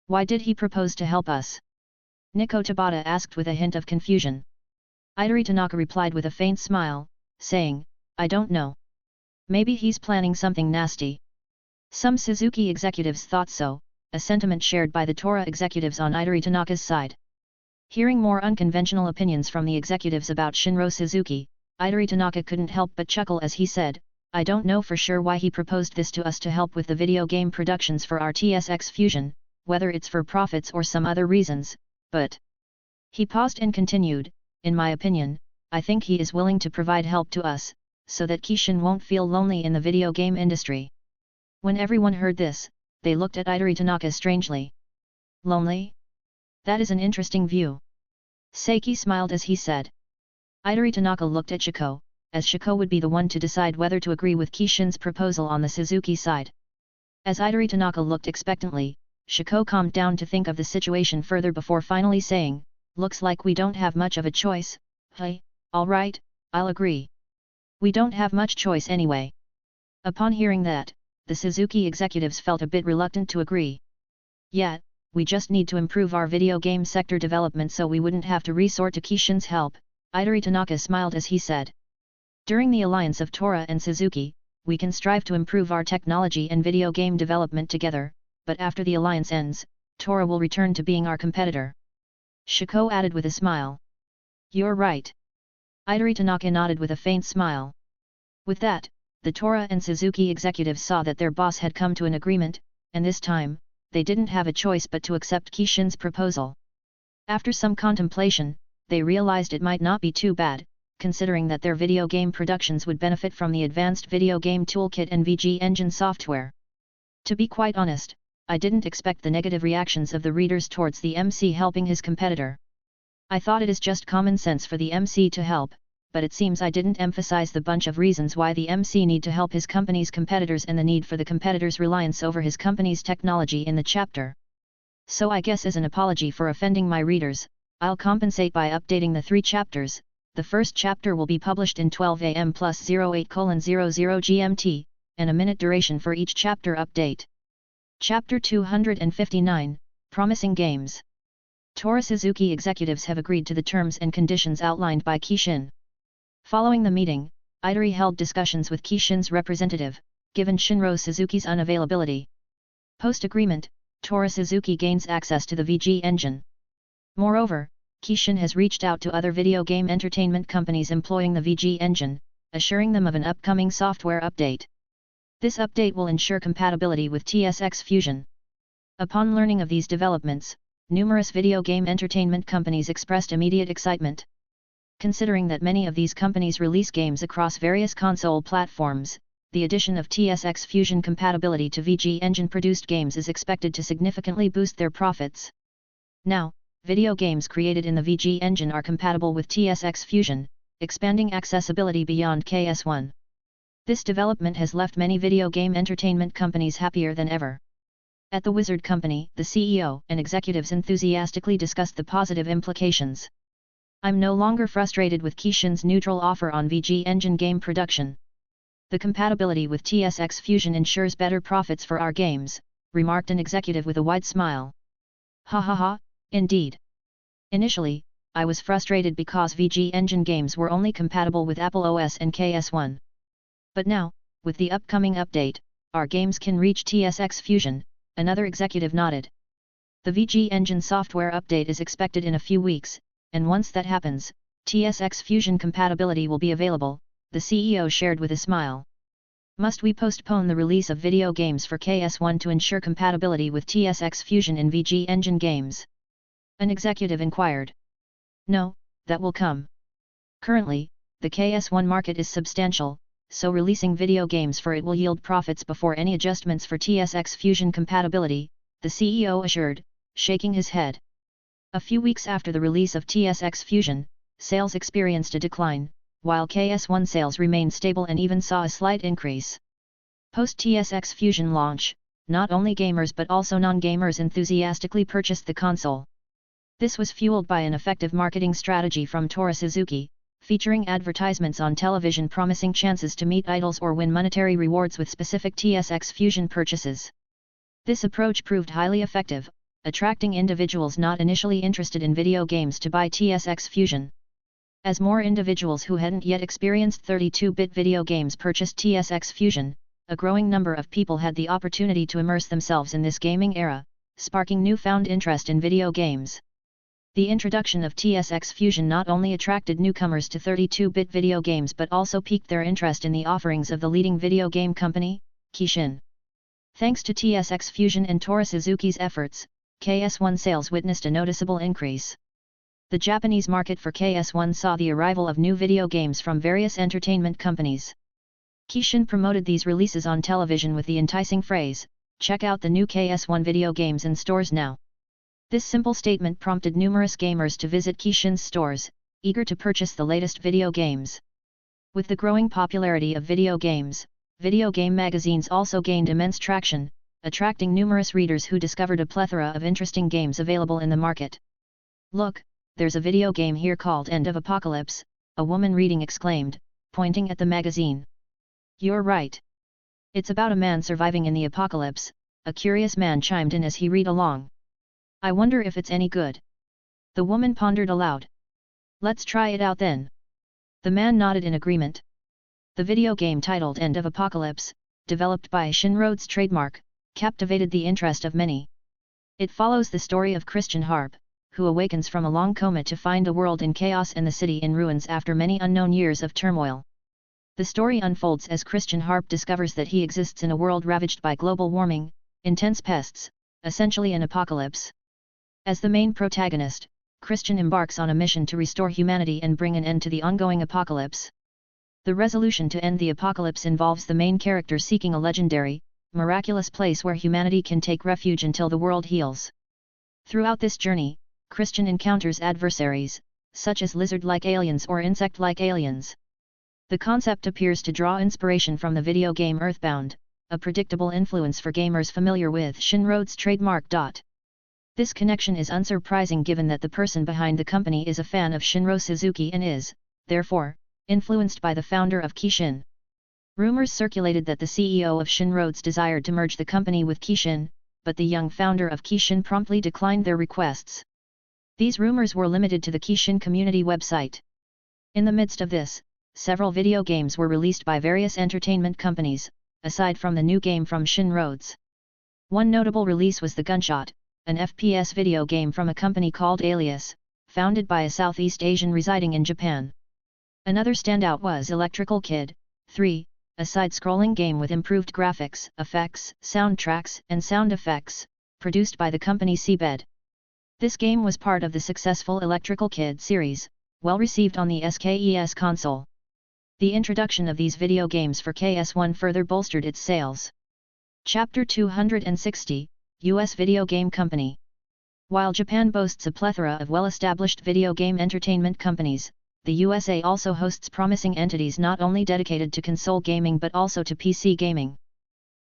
"Why did he propose to help us?" Nico Tabata asked with a hint of confusion. Idari Tanaka replied with a faint smile, saying, "I don't know. Maybe he's planning something nasty." Some Suzuki executives thought so, a sentiment shared by the Tora executives on Idari Tanaka's side. Hearing more unconventional opinions from the executives about Shinro Suzuki, Idari Tanaka couldn't help but chuckle as he said, "I don't know for sure why he proposed this to us to help with the video game productions for our TSX Fusion, whether it's for profits or some other reasons, but..." He paused and continued, "In my opinion, I think he is willing to provide help to us, so that Kishin won't feel lonely in the video game industry." When everyone heard this, they looked at Idari Tanaka strangely. "Lonely? That is an interesting view." Seiki smiled as he said. Idari Tanaka looked at Ctto, as Ctto would be the one to decide whether to agree with Kishin's proposal on the Suzuki side. As Idari Tanaka looked expectantly, Ctto calmed down to think of the situation further before finally saying, "Looks like we don't have much of a choice. Hey, alright, I'll agree. We don't have much choice anyway." Upon hearing that, the Suzuki executives felt a bit reluctant to agree. "Yet, we just need to improve our video game sector development so we wouldn't have to resort to Kishin's help," Idari Tanaka smiled as he said. During the alliance of Tora and Suzuki, we can strive to improve our technology and video game development together, but after the alliance ends, Tora will return to being our competitor. Shiko added with a smile. You're right. Idori Tanaka nodded with a faint smile. With that, the Tora and Suzuki executives saw that their boss had come to an agreement, and this time, they didn't have a choice but to accept Kishin's proposal. After some contemplation, they realized it might not be too bad, considering that their video game productions would benefit from the advanced video game toolkit and VG engine software. To be quite honest, I didn't expect the negative reactions of the readers towards the MC helping his competitor. I thought it is just common sense for the MC to help, but it seems I didn't emphasize the bunch of reasons why the MC need to help his company's competitors and the need for the competitor's reliance over his company's technology in the chapter. So I guess as an apology for offending my readers, I'll compensate by updating the 3 chapters. The first chapter will be published in 12 am plus 08:00 GMT, and a minute duration for each chapter update. Chapter 259, Promising Games. Tora Suzuki executives have agreed to the terms and conditions outlined by Kishin. Following the meeting, Idori held discussions with Kishin's representative, given Shinro Suzuki's unavailability. Post-agreement, Tora Suzuki gains access to the VG engine. Moreover, Kishin has reached out to other video game entertainment companies employing the VG engine, assuring them of an upcoming software update. This update will ensure compatibility with TSX Fusion. Upon learning of these developments, numerous video game entertainment companies expressed immediate excitement. Considering that many of these companies release games across various console platforms, the addition of TSX Fusion compatibility to VG engine-produced games is expected to significantly boost their profits. Now, video games created in the VG engine are compatible with TSX Fusion, expanding accessibility beyond KS1. This development has left many video game entertainment companies happier than ever. At the Wizard Company, the CEO and executives enthusiastically discussed the positive implications. I'm no longer frustrated with Kishin's neutral offer on VG engine game production. The compatibility with TSX Fusion ensures better profits for our games, remarked an executive with a wide smile. Ha ha ha, indeed. Initially, I was frustrated because VG engine games were only compatible with Apple OS and KS1. But now, with the upcoming update, our games can reach TSX Fusion, another executive nodded. The VG engine software update is expected in a few weeks, and once that happens, TSX Fusion compatibility will be available, the CEO shared with a smile. Must we postpone the release of video games for KS1 to ensure compatibility with TSX Fusion in VG engine games? An executive inquired. No, that will come. Currently, the KS1 market is substantial, so releasing video games for it will yield profits before any adjustments for TSX Fusion compatibility, the CEO assured, shaking his head. A few weeks after the release of TSX Fusion, sales experienced a decline, while KS1 sales remained stable and even saw a slight increase. Post-TSX Fusion launch, not only gamers but also non-gamers enthusiastically purchased the console. This was fueled by an effective marketing strategy from Tora Suzuki, featuring advertisements on television promising chances to meet idols or win monetary rewards with specific TSX Fusion purchases. This approach proved highly effective, attracting individuals not initially interested in video games to buy TSX Fusion. As more individuals who hadn't yet experienced 32-bit video games purchased TSX Fusion, a growing number of people had the opportunity to immerse themselves in this gaming era, sparking newfound interest in video games. The introduction of TSX Fusion not only attracted newcomers to 32-bit video games but also piqued their interest in the offerings of the leading video game company, Kishin. Thanks to TSX Fusion and Tora Suzuki's efforts, KS1 sales witnessed a noticeable increase. The Japanese market for KS1 saw the arrival of new video games from various entertainment companies. Kishin promoted these releases on television with the enticing phrase, "Check out the new KS1 video games in stores now." This simple statement prompted numerous gamers to visit Kishin's stores, eager to purchase the latest video games. With the growing popularity of video games, video game magazines also gained immense traction, attracting numerous readers who discovered a plethora of interesting games available in the market. "Look, there's a video game here called End of Apocalypse," a woman reading exclaimed, pointing at the magazine. "You're right. It's about a man surviving in the apocalypse," a curious man chimed in as he read along. "I wonder if it's any good." The woman pondered aloud. "Let's try it out then." The man nodded in agreement. The video game titled End of Apocalypse, developed by Shinroad's trademark, captivated the interest of many. It follows the story of Christian Harp, who awakens from a long coma to find a world in chaos and the city in ruins after many unknown years of turmoil. The story unfolds as Christian Harp discovers that he exists in a world ravaged by global warming, intense pests, essentially an apocalypse. As the main protagonist, Christian embarks on a mission to restore humanity and bring an end to the ongoing apocalypse. The resolution to end the apocalypse involves the main character seeking a legendary, miraculous place where humanity can take refuge until the world heals. Throughout this journey, Christian encounters adversaries, such as lizard-like aliens or insect-like aliens. The concept appears to draw inspiration from the video game Earthbound, a predictable influence for gamers familiar with Shinroad's trademark. This connection is unsurprising given that the person behind the company is a fan of Shinro Suzuki and is, therefore, influenced by the founder of Kishin. Rumors circulated that the CEO of Shinroads desired to merge the company with Kishin, but the young founder of Kishin promptly declined their requests. These rumors were limited to the Kishin community website. In the midst of this, several video games were released by various entertainment companies, aside from the new game from Shinroads. One notable release was The Gunshot, an FPS video game from a company called Alias, founded by a Southeast Asian residing in Japan. Another standout was Electrical Kid 3, a side-scrolling game with improved graphics, effects, soundtracks, and sound effects, produced by the company Seabed. This game was part of the successful Electrical Kid series, well received on the SKES console. The introduction of these video games for KS1 further bolstered its sales. Chapter 260, U.S. Video Game Company. While Japan boasts a plethora of well-established video game entertainment companies, the USA also hosts promising entities not only dedicated to console gaming but also to PC gaming.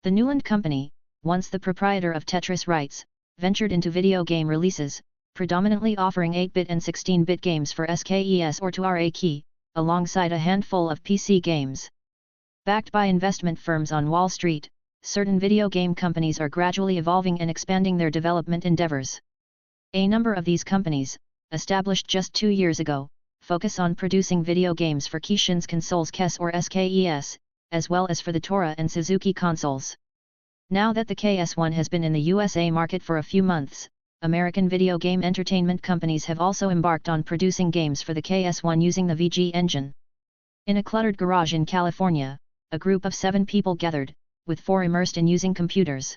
The Newland Company, once the proprietor of Tetris rights, ventured into video game releases, predominantly offering 8-bit and 16-bit games for SKES or to RAKey, alongside a handful of PC games. Backed by investment firms on Wall Street, certain video game companies are gradually evolving and expanding their development endeavors. A number of these companies, established just 2 years ago, focus on producing video games for Kishin's consoles KES or SKES, as well as for the Tora and Suzuki consoles. Now that the KS1 has been in the USA market for a few months, American video game entertainment companies have also embarked on producing games for the KS1 using the VG engine. In a cluttered garage in California, a group of 7 people gathered, with 4 immersed in using computers.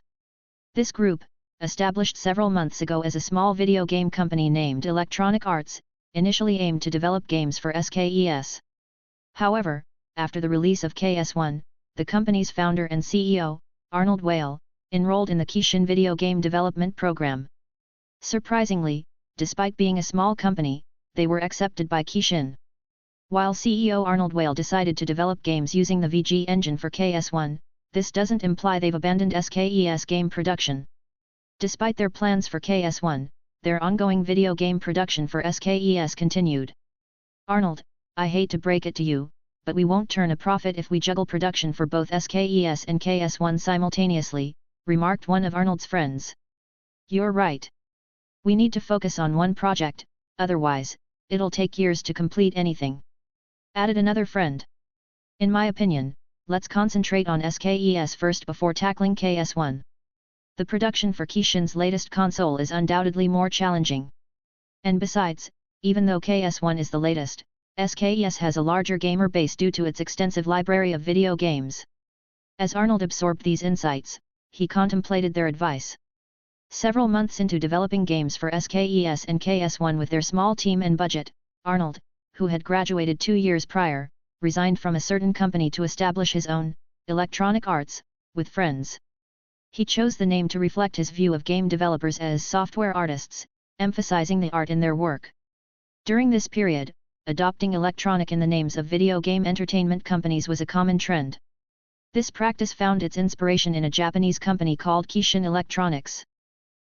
This group, established several months ago as a small video game company named Electronic Arts, initially aimed to develop games for SKES. However, after the release of KS1, the company's founder and CEO, Arnold Whale, enrolled in the Kishin video game development program. Surprisingly, despite being a small company, they were accepted by Kishin. While CEO Arnold Whale decided to develop games using the VG engine for KS1, this doesn't imply they've abandoned SKES game production. Despite their plans for KS1, their ongoing video game production for SKES continued. Arnold, I hate to break it to you, but we won't turn a profit if we juggle production for both SKES and KS1 simultaneously, remarked one of Arnold's friends. You're right. We need to focus on one project, otherwise, it'll take years to complete anything. Added another friend. In my opinion, let's concentrate on SKES first before tackling KS1. The production for Kishin's latest console is undoubtedly more challenging. And besides, even though KS1 is the latest, SKES has a larger gamer base due to its extensive library of video games. As Arnold absorbed these insights, he contemplated their advice. Several months into developing games for SKES and KS1 with their small team and budget, Arnold, who had graduated 2 years prior, resigned from a certain company to establish his own, Electronic Arts, with friends. He chose the name to reflect his view of game developers as software artists, emphasizing the art in their work. During this period, adopting electronic in the names of video game entertainment companies was a common trend. This practice found its inspiration in a Japanese company called Kishin Electronics.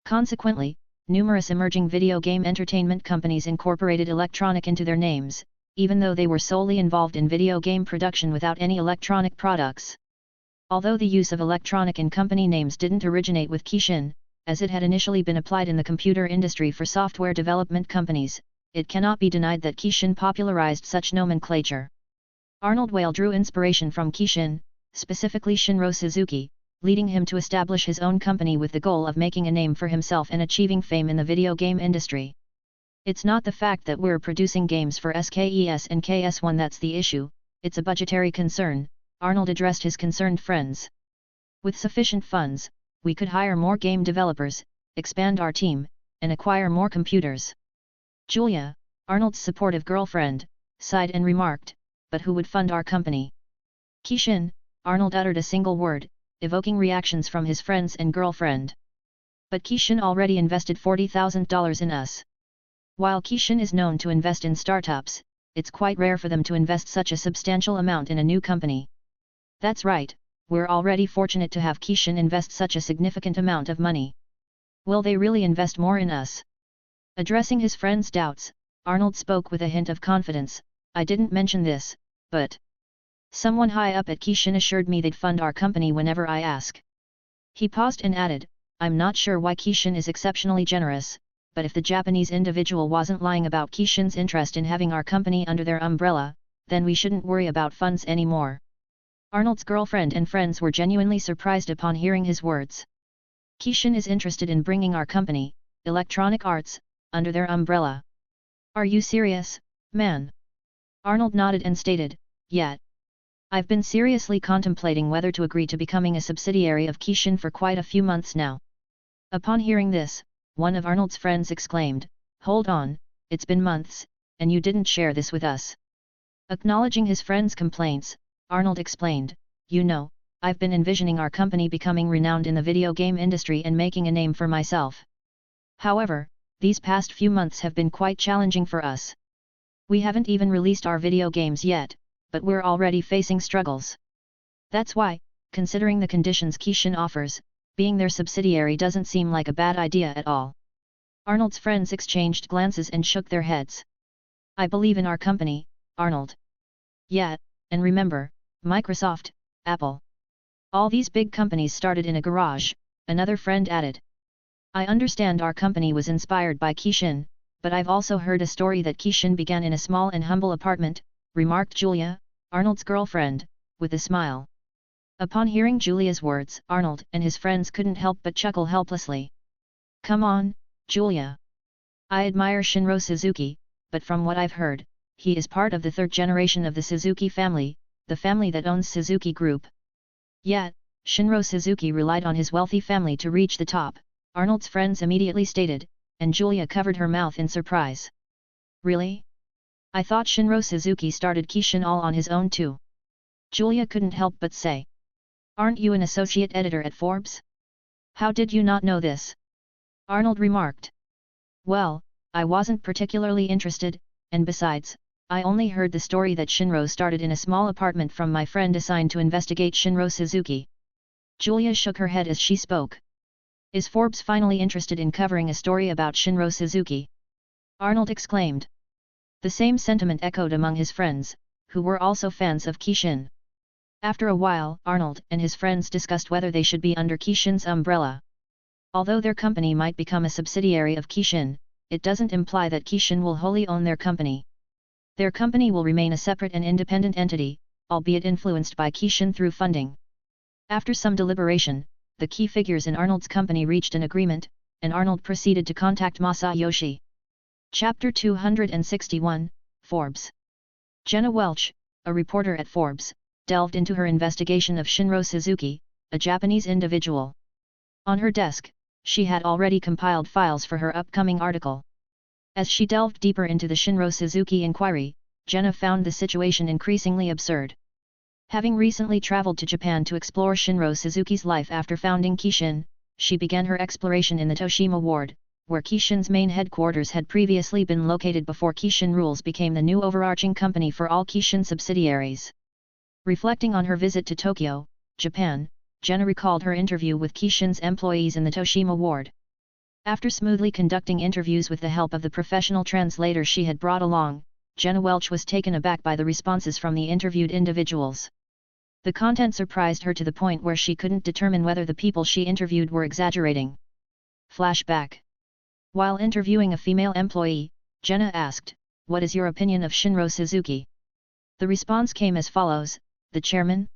Consequently, numerous emerging video game entertainment companies incorporated electronic into their names, even though they were solely involved in video game production without any electronic products. Although the use of electronic in company names didn't originate with Kishin, as it had initially been applied in the computer industry for software development companies, it cannot be denied that Kishin popularized such nomenclature. Arnold Whale drew inspiration from Kishin, specifically Shinro Suzuki, leading him to establish his own company with the goal of making a name for himself and achieving fame in the video game industry. It's not the fact that we're producing games for SKES and KS1 that's the issue, it's a budgetary concern, Arnold addressed his concerned friends. With sufficient funds, we could hire more game developers, expand our team, and acquire more computers. Julia, Arnold's supportive girlfriend, sighed and remarked, but who would fund our company? Kishin, Arnold uttered a single word, evoking reactions from his friends and girlfriend. But Kishin already invested $40,000 in us. While Kishin is known to invest in startups, it's quite rare for them to invest such a substantial amount in a new company. That's right, we're already fortunate to have Kishin invest such a significant amount of money. Will they really invest more in us? Addressing his friend's doubts, Arnold spoke with a hint of confidence, I didn't mention this, but someone high up at Kishin assured me they'd fund our company whenever I ask. He paused and added, I'm not sure why Kishin is exceptionally generous, but if the Japanese individual wasn't lying about Kishin's interest in having our company under their umbrella, then we shouldn't worry about funds anymore. Arnold's girlfriend and friends were genuinely surprised upon hearing his words. Kishin is interested in bringing our company, Electronic Arts, under their umbrella. Are you serious, man? Arnold nodded and stated, yeah. I've been seriously contemplating whether to agree to becoming a subsidiary of Kishin for quite a few months now. Upon hearing this, one of Arnold's friends exclaimed, hold on, it's been months, and you didn't share this with us. Acknowledging his friend's complaints, Arnold explained, you know, I've been envisioning our company becoming renowned in the video game industry and making a name for myself. However, these past few months have been quite challenging for us. We haven't even released our video games yet, but we're already facing struggles. That's why, considering the conditions Kishin offers, being their subsidiary doesn't seem like a bad idea at all. Arnold's friends exchanged glances and shook their heads. I believe in our company, Arnold. Yeah, and remember, Microsoft, Apple. All these big companies started in a garage, another friend added. I understand our company was inspired by Kishin, but I've also heard a story that Kishin began in a small and humble apartment, remarked Julia, Arnold's girlfriend, with a smile. Upon hearing Julia's words, Arnold and his friends couldn't help but chuckle helplessly. Come on, Julia. I admire Shinro Suzuki, but from what I've heard, he is part of the third generation of the Suzuki family, the family that owns Suzuki Group. Yet, Shinro Suzuki relied on his wealthy family to reach the top, Arnold's friends immediately stated, and Julia covered her mouth in surprise. Really? I thought Shinro Suzuki started Kishin all on his own too. Julia couldn't help but say. Aren't you an associate editor at Forbes? How did you not know this? Arnold remarked. Well, I wasn't particularly interested, and besides, I only heard the story that Shinro started in a small apartment from my friend assigned to investigate Shinro Suzuki. Julia shook her head as she spoke. Is Forbes finally interested in covering a story about Shinro Suzuki? Arnold exclaimed. The same sentiment echoed among his friends, who were also fans of Kishin. After a while, Arnold and his friends discussed whether they should be under Kishin's umbrella. Although their company might become a subsidiary of Kishin, it doesn't imply that Kishin will wholly own their company. Their company will remain a separate and independent entity, albeit influenced by Kishin through funding. After some deliberation, the key figures in Arnold's company reached an agreement, and Arnold proceeded to contact Masayoshi. Chapter 261, Forbes. Jenna Welch, a reporter at Forbes, delved into her investigation of Shinro Suzuki, a Japanese individual. On her desk, she had already compiled files for her upcoming article. As she delved deeper into the Shinro Suzuki inquiry, Jenna found the situation increasingly absurd. Having recently traveled to Japan to explore Shinro Suzuki's life after founding Kishin, she began her exploration in the Toshima ward, where Kishin's main headquarters had previously been located before Kishin Rules became the new overarching company for all Kishin subsidiaries. Reflecting on her visit to Tokyo, Japan, Jenna recalled her interview with Kishin's employees in the Toshima ward. After smoothly conducting interviews with the help of the professional translator she had brought along, Jenna Welch was taken aback by the responses from the interviewed individuals. The content surprised her to the point where she couldn't determine whether the people she interviewed were exaggerating. Flashback. While interviewing a female employee, Jenna asked, "What is your opinion of Shinro Suzuki?" The response came as follows: the chairman?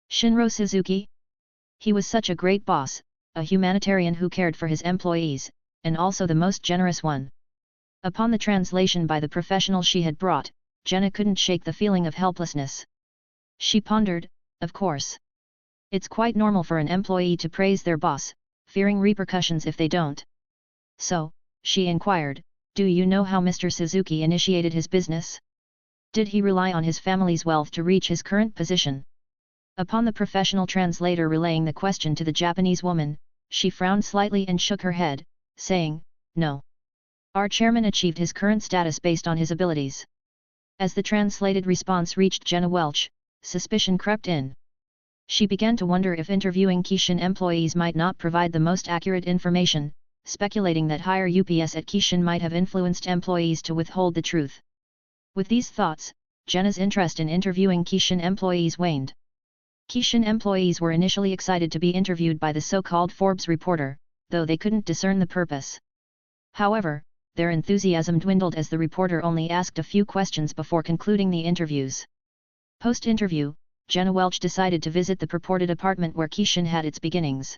Shinro Suzuki? He was such a great boss, a humanitarian who cared for his employees, and also the most generous one. Upon the translation by the professional she had brought, Jenna couldn't shake the feeling of helplessness. She pondered, of course. It's quite normal for an employee to praise their boss, fearing repercussions if they don't. So, she inquired, do you know how Mr. Suzuki initiated his business? Did he rely on his family's wealth to reach his current position? Upon the professional translator relaying the question to the Japanese woman, she frowned slightly and shook her head, saying, no. Our chairman achieved his current status based on his abilities. As the translated response reached Jenna Welch, suspicion crept in. She began to wonder if interviewing Kishin employees might not provide the most accurate information, speculating that higher UPS at Kishin might have influenced employees to withhold the truth. With these thoughts, Jenna's interest in interviewing Kishin employees waned. Kishin employees were initially excited to be interviewed by the so-called Forbes reporter, though they couldn't discern the purpose. However, their enthusiasm dwindled as the reporter only asked a few questions before concluding the interviews. Post-interview, Jenna Welch decided to visit the purported apartment where Kishin had its beginnings.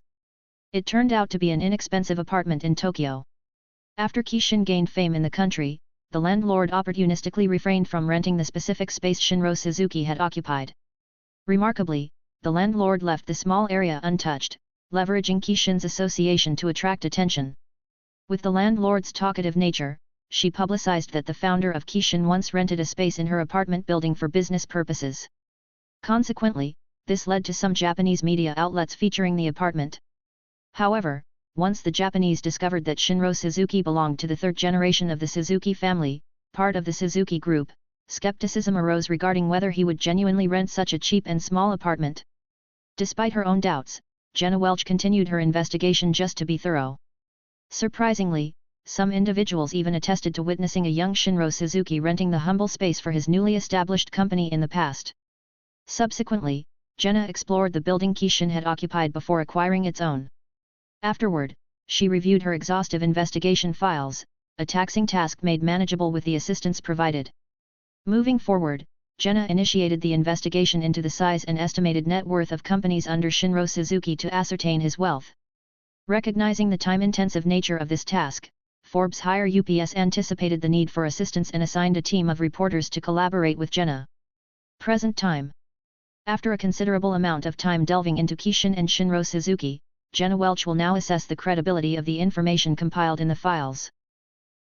It turned out to be an inexpensive apartment in Tokyo. After Kishin gained fame in the country, the landlord opportunistically refrained from renting the specific space Shinro Suzuki had occupied. Remarkably, the landlord left the small area untouched, leveraging Kishin's association to attract attention. With the landlord's talkative nature, she publicized that the founder of Kishin once rented a space in her apartment building for business purposes. Consequently, this led to some Japanese media outlets featuring the apartment. However, once the Japanese discovered that Shinro Suzuki belonged to the third generation of the Suzuki family, part of the Suzuki group, skepticism arose regarding whether he would genuinely rent such a cheap and small apartment. Despite her own doubts, Jenna Welch continued her investigation just to be thorough. Surprisingly, some individuals even attested to witnessing a young Shinro Suzuki renting the humble space for his newly established company in the past. Subsequently, Jenna explored the building Kishin had occupied before acquiring its own. Afterward, she reviewed her exhaustive investigation files, a taxing task made manageable with the assistance provided. Moving forward, Jenna initiated the investigation into the size and estimated net worth of companies under Shinro Suzuki to ascertain his wealth. Recognizing the time-intensive nature of this task, Forbes higher UPS anticipated the need for assistance and assigned a team of reporters to collaborate with Jenna. Present time. After a considerable amount of time delving into Kishin and Shinro Suzuki, Jenna Welch will now assess the credibility of the information compiled in the files.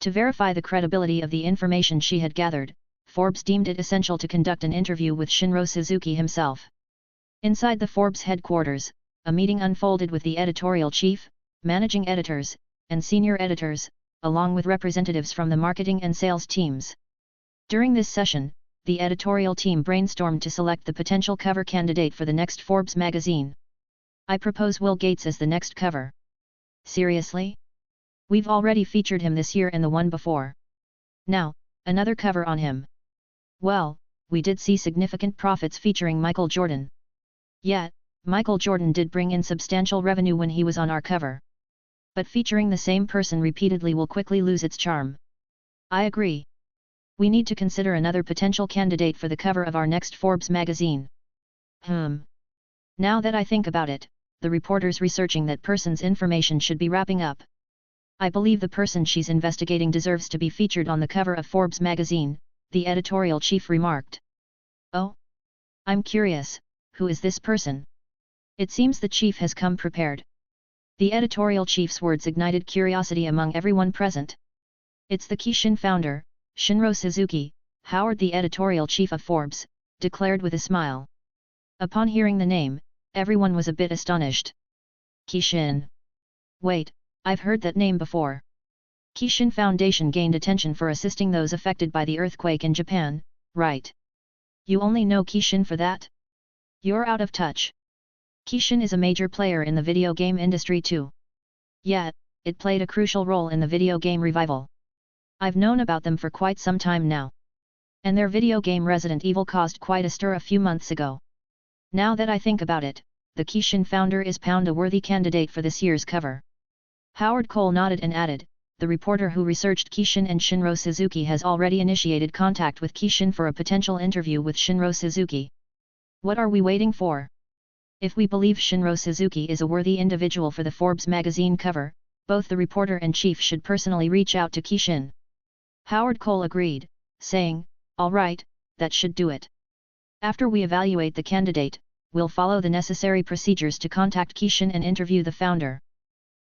To verify the credibility of the information she had gathered, Forbes deemed it essential to conduct an interview with Shinro Suzuki himself. Inside the Forbes headquarters, a meeting unfolded with the editorial chief, managing editors, and senior editors, along with representatives from the marketing and sales teams. During this session, the editorial team brainstormed to select the potential cover candidate for the next Forbes magazine. I propose Will Gates as the next cover. Seriously? We've already featured him this year and the one before. Now, another cover on him. Well, we did see significant profits featuring Michael Jordan. Yet, Michael Jordan did bring in substantial revenue when he was on our cover. But featuring the same person repeatedly will quickly lose its charm. I agree. We need to consider another potential candidate for the cover of our next Forbes magazine. Now that I think about it, the reporter's researching that person's information should be wrapping up. I believe the person she's investigating deserves to be featured on the cover of Forbes magazine, the editorial chief remarked. Oh? I'm curious, who is this person? It seems the chief has come prepared. The editorial chief's words ignited curiosity among everyone present. It's the Kishin founder, Shinro Suzuki, Howard, the editorial chief of Forbes, declared with a smile. Upon hearing the name, everyone was a bit astonished. Kishin. Wait, I've heard that name before. Kishin Foundation gained attention for assisting those affected by the earthquake in Japan, right? You only know Kishin for that? You're out of touch. Kishin is a major player in the video game industry too. Yet, it played a crucial role in the video game revival. I've known about them for quite some time now. And their video game Resident Evil caused quite a stir a few months ago. Now that I think about it, the Kishin founder is a worthy candidate for this year's cover. Howard Cole nodded and added, the reporter who researched Kishin and Shinro Suzuki has already initiated contact with Kishin for a potential interview with Shinro Suzuki. What are we waiting for? If we believe Shinro Suzuki is a worthy individual for the Forbes magazine cover, both the reporter and chief should personally reach out to Kishin. Howard Cole agreed, saying, "All right, that should do it. After we evaluate the candidate, we'll follow the necessary procedures to contact Kishin and interview the founder."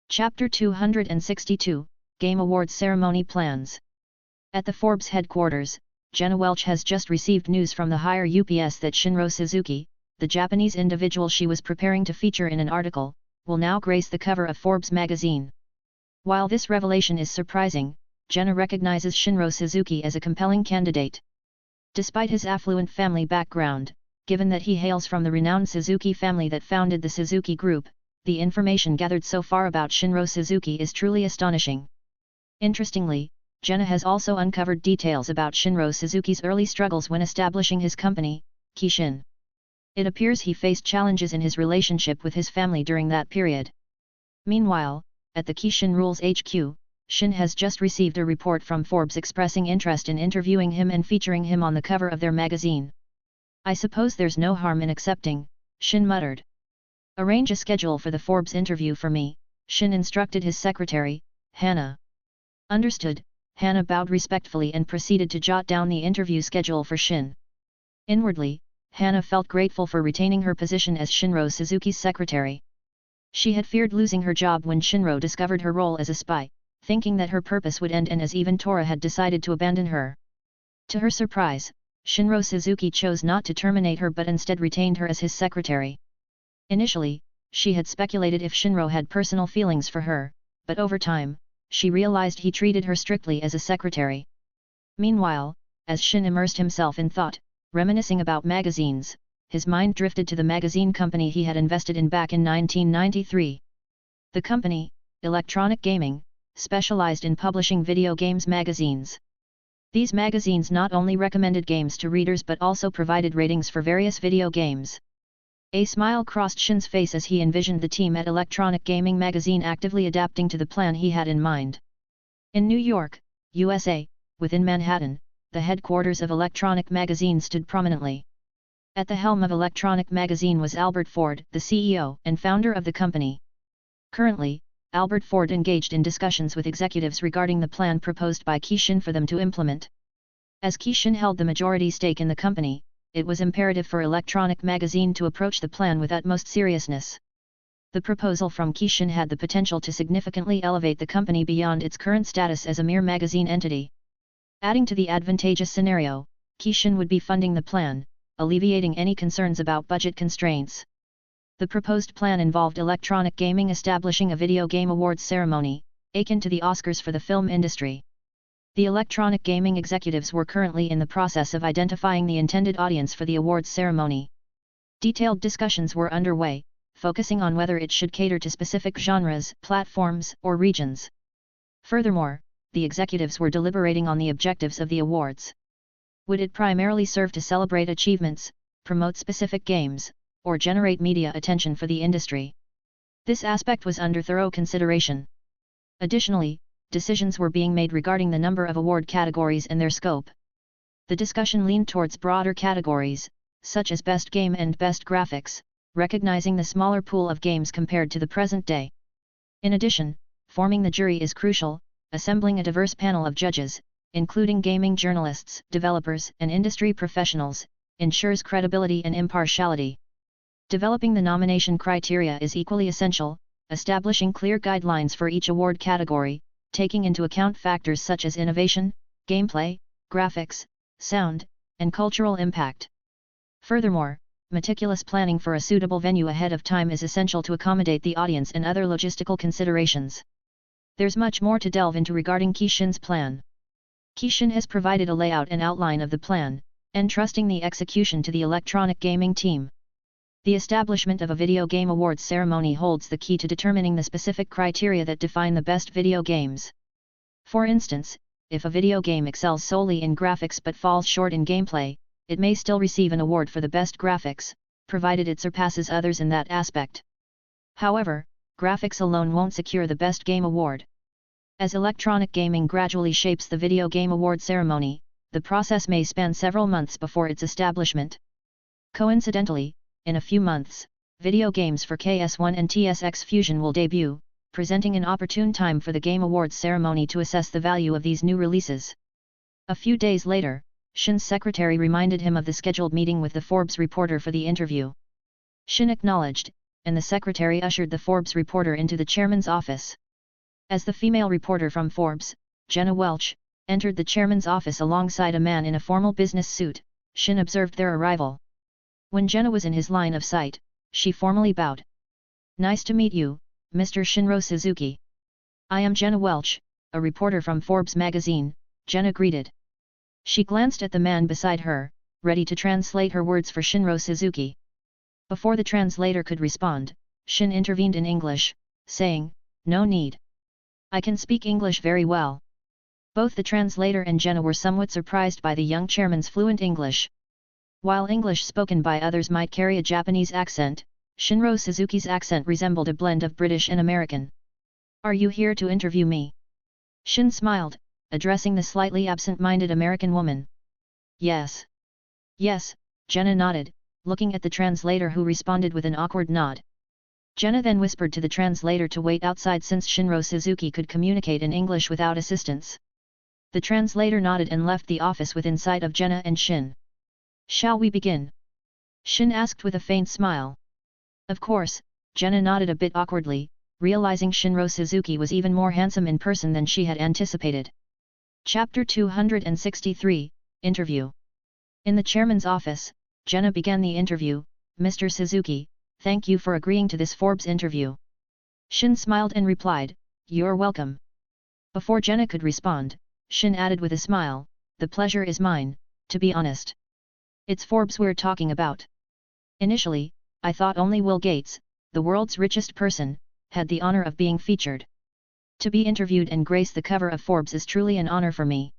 Chapter 262, Game Awards Ceremony Plans. At the Forbes headquarters, Jenna Welch has just received news from the higher UPS that Shinro Suzuki, the Japanese individual she was preparing to feature in an article, will now grace the cover of Forbes magazine. While this revelation is surprising, Jenna recognizes Shinro Suzuki as a compelling candidate. Despite his affluent family background, given that he hails from the renowned Suzuki family that founded the Suzuki Group, the information gathered so far about Shinro Suzuki is truly astonishing. Interestingly, Jenna has also uncovered details about Shinro Suzuki's early struggles when establishing his company, Kishin. It appears he faced challenges in his relationship with his family during that period. Meanwhile, at the Kishin Rules HQ, Shin has just received a report from Forbes expressing interest in interviewing him and featuring him on the cover of their magazine. "I suppose there's no harm in accepting," Shin muttered. "Arrange a schedule for the Forbes interview for me," Shin instructed his secretary, Hannah. "Understood," Hannah bowed respectfully and proceeded to jot down the interview schedule for Shin. Inwardly, Hannah felt grateful for retaining her position as Shinro Suzuki's secretary. She had feared losing her job when Shinro discovered her role as a spy, thinking that her purpose would end, and as even Tora had decided to abandon her. To her surprise, Shinro Suzuki chose not to terminate her but instead retained her as his secretary. Initially, she had speculated if Shinro had personal feelings for her, but over time, she realized he treated her strictly as a secretary. Meanwhile, as Shin immersed himself in thought, reminiscing about magazines, his mind drifted to the magazine company he had invested in back in 1993. The company, Electronic Gaming, specialized in publishing video games magazines. These magazines not only recommended games to readers but also provided ratings for various video games. A smile crossed Shin's face as he envisioned the team at Electronic Gaming magazine actively adapting to the plan he had in mind. In New York, USA, within Manhattan, the headquarters of Electronic Magazine stood prominently. At the helm of Electronic Magazine was Albert Ford, the CEO and founder of the company. Currently, Albert Ford engaged in discussions with executives regarding the plan proposed by Kishin for them to implement. As Kishin held the majority stake in the company, it was imperative for Electronic Magazine to approach the plan with utmost seriousness. The proposal from Kishin had the potential to significantly elevate the company beyond its current status as a mere magazine entity. Adding to the advantageous scenario, Kishin would be funding the plan, alleviating any concerns about budget constraints. The proposed plan involved Electronic Gaming establishing a video game awards ceremony, akin to the Oscars for the film industry. The Electronic Gaming executives were currently in the process of identifying the intended audience for the awards ceremony. Detailed discussions were underway, focusing on whether it should cater to specific genres, platforms, or regions. Furthermore, the executives were deliberating on the objectives of the awards. Would it primarily serve to celebrate achievements, promote specific games, or generate media attention for the industry? This aspect was under thorough consideration. Additionally, decisions were being made regarding the number of award categories and their scope. The discussion leaned towards broader categories, such as Best Game and Best Graphics, recognizing the smaller pool of games compared to the present day. In addition, forming the jury is crucial. Assembling a diverse panel of judges, including gaming journalists, developers, and industry professionals, ensures credibility and impartiality. Developing the nomination criteria is equally essential, establishing clear guidelines for each award category, taking into account factors such as innovation, gameplay, graphics, sound, and cultural impact. Furthermore, meticulous planning for a suitable venue ahead of time is essential to accommodate the audience and other logistical considerations. There's much more to delve into regarding Kishin's plan. Kishin has provided a layout and outline of the plan, entrusting the execution to the Electronic Gaming team. The establishment of a video game awards ceremony holds the key to determining the specific criteria that define the best video games. For instance, if a video game excels solely in graphics but falls short in gameplay, it may still receive an award for the best graphics, provided it surpasses others in that aspect. However, graphics alone won't secure the Best Game award. As electronic gaming gradually shapes the video game award ceremony, the process may span several months before its establishment. Coincidentally, in a few months, video games for KS1 and TSX Fusion will debut, presenting an opportune time for the Game Awards ceremony to assess the value of these new releases. A few days later, Shin's secretary reminded him of the scheduled meeting with the Forbes reporter for the interview. Shin acknowledged, and the secretary ushered the Forbes reporter into the chairman's office. As the female reporter from Forbes, Jenna Welch, entered the chairman's office alongside a man in a formal business suit, Shin observed their arrival. When Jenna was in his line of sight, she formally bowed. "Nice to meet you, Mr. Shinro Suzuki. I am Jenna Welch, a reporter from Forbes magazine," Jenna greeted. She glanced at the man beside her, ready to translate her words for Shinro Suzuki. Before the translator could respond, Shin intervened in English, saying, "No need. I can speak English very well." Both the translator and Jenna were somewhat surprised by the young chairman's fluent English. While English spoken by others might carry a Japanese accent, Shinro Suzuki's accent resembled a blend of British and American. "Are you here to interview me?" Shin smiled, addressing the slightly absent-minded American woman. "Yes." "Yes," Jenna nodded, looking at the translator who responded with an awkward nod. Jenna then whispered to the translator to wait outside since Shinro Suzuki could communicate in English without assistance. The translator nodded and left the office within sight of Jenna and Shin. "Shall we begin?" Shin asked with a faint smile. "Of course," Jenna nodded a bit awkwardly, realizing Shinro Suzuki was even more handsome in person than she had anticipated. Chapter 263, Interview. In the chairman's office, Jenna began the interview. "Mr. Suzuki, thank you for agreeing to this Forbes interview." Shin smiled and replied, "You're welcome." Before Jenna could respond, Shin added with a smile, "The pleasure is mine, to be honest. It's Forbes we're talking about. Initially, I thought only Will Gates, the world's richest person, had the honor of being featured. To be interviewed and grace the cover of Forbes is truly an honor for me.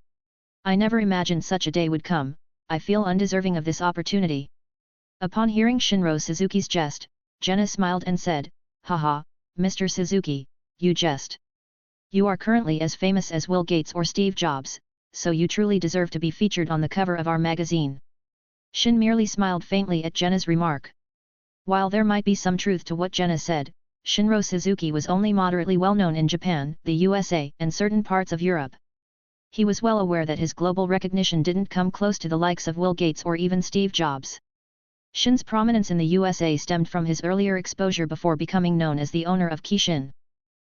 I never imagined such a day would come. I feel undeserving of this opportunity." Upon hearing Shinro Suzuki's jest, Jenna smiled and said, "Haha, Mr. Suzuki, you jest. You are currently as famous as Will Gates or Steve Jobs, so you truly deserve to be featured on the cover of our magazine." Shin merely smiled faintly at Jenna's remark. While there might be some truth to what Jenna said, Shinro Suzuki was only moderately well known in Japan, the USA, and certain parts of Europe. He was well aware that his global recognition didn't come close to the likes of Will Gates or even Steve Jobs. Shin's prominence in the USA stemmed from his earlier exposure before becoming known as the owner of Kishin.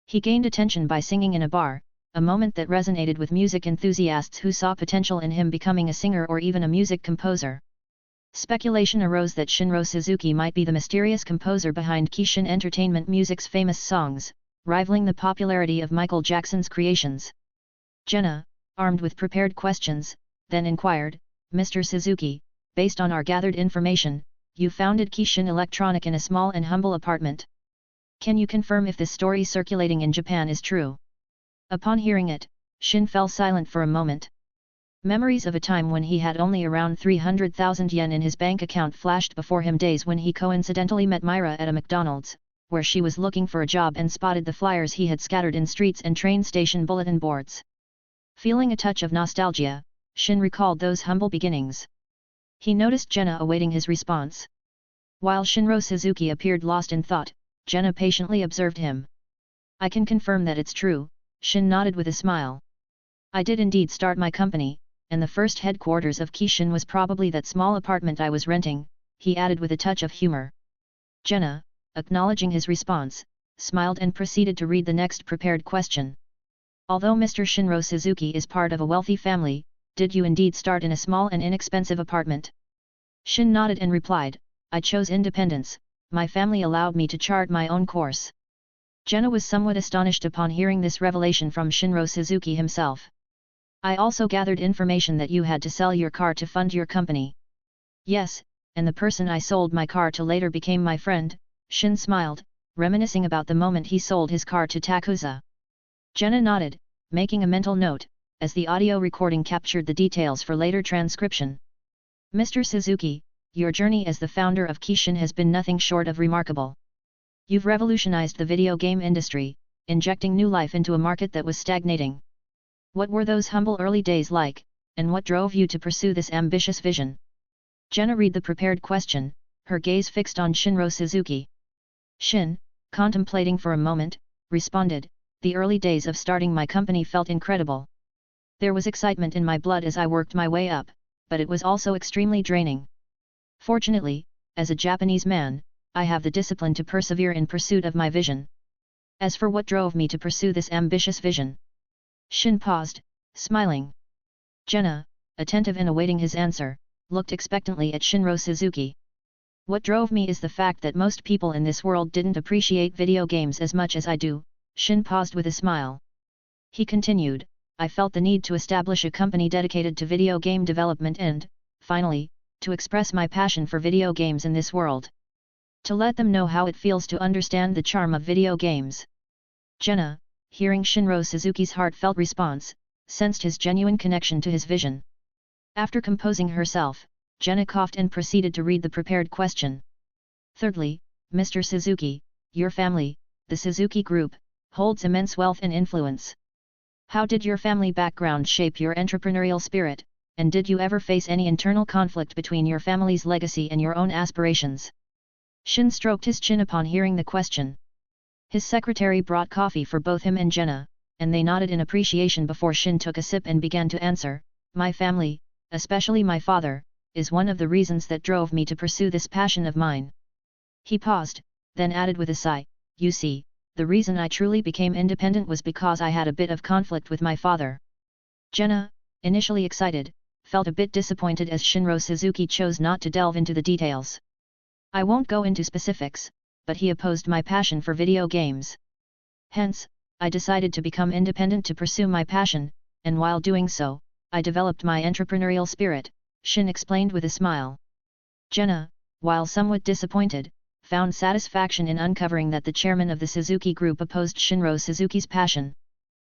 He gained attention by singing in a bar, a moment that resonated with music enthusiasts who saw potential in him becoming a singer or even a music composer. Speculation arose that Shinro Suzuki might be the mysterious composer behind Kishin Entertainment Music's famous songs, rivaling the popularity of Michael Jackson's creations. Jenna, armed with prepared questions, then inquired, "Mr. Suzuki, based on our gathered information, you founded Kishin Electronic in a small and humble apartment. Can you confirm if this story circulating in Japan is true?" Upon hearing it, Shin fell silent for a moment. Memories of a time when he had only around 300,000 yen in his bank account flashed before him, days when he coincidentally met Myra at a McDonald's, where she was looking for a job and spotted the flyers he had scattered in streets and train station bulletin boards. Feeling a touch of nostalgia, Shin recalled those humble beginnings. He noticed Jenna awaiting his response. While Shinro Suzuki appeared lost in thought, Jenna patiently observed him. "I can confirm that it's true," Shin nodded with a smile. "I did indeed start my company, and the first headquarters of Kishin was probably that small apartment I was renting," he added with a touch of humor. Jenna, acknowledging his response, smiled and proceeded to read the next prepared question. "Although Mr. Shinro Suzuki is part of a wealthy family, did you indeed start in a small and inexpensive apartment?" Shin nodded and replied, "I chose independence, my family allowed me to chart my own course." Jenna was somewhat astonished upon hearing this revelation from Shinro Suzuki himself. "I also gathered information that you had to sell your car to fund your company." "Yes, and the person I sold my car to later became my friend," Shin smiled, reminiscing about the moment he sold his car to Takuza. Jenna nodded, making a mental note, as the audio recording captured the details for later transcription. "Mr. Suzuki, your journey as the founder of Kishin has been nothing short of remarkable. You've revolutionized the video game industry, injecting new life into a market that was stagnating. What were those humble early days like, and what drove you to pursue this ambitious vision? Jenna read the prepared question, her gaze fixed on Shinro Suzuki. Shin, contemplating for a moment, responded, "The early days of starting my company felt incredible. There was excitement in my blood as I worked my way up, but it was also extremely draining. Fortunately, as a Japanese man, I have the discipline to persevere in pursuit of my vision. As for what drove me to pursue this ambitious vision?" Shin paused, smiling. Jenna, attentive and awaiting his answer, looked expectantly at Shinro Suzuki. "What drove me is the fact that most people in this world didn't appreciate video games as much as I do." Shin paused with a smile. He continued, "I felt the need to establish a company dedicated to video game development and, finally, to express my passion for video games in this world. To let them know how it feels to understand the charm of video games." Jenna, hearing Shinro Suzuki's heartfelt response, sensed his genuine connection to his vision. After composing herself, Jenna coughed and proceeded to read the prepared question. "Thirdly, Mr. Suzuki, your family, the Suzuki Group, holds immense wealth and influence. How did your family background shape your entrepreneurial spirit, and did you ever face any internal conflict between your family's legacy and your own aspirations?" Shin stroked his chin upon hearing the question. His secretary brought coffee for both him and Jenna, and they nodded in appreciation before Shin took a sip and began to answer, "My family, especially my father, is one of the reasons that drove me to pursue this passion of mine." He paused, then added with a sigh, "You see, the reason I truly became independent was because I had a bit of conflict with my father." Jenna, initially excited, felt a bit disappointed as Shinro Suzuki chose not to delve into the details. "I won't go into specifics, but he opposed my passion for video games. Hence, I decided to become independent to pursue my passion, and while doing so, I developed my entrepreneurial spirit," Shin explained with a smile. Jenna, while somewhat disappointed, found satisfaction in uncovering that the chairman of the Suzuki Group opposed Shinro Suzuki's passion.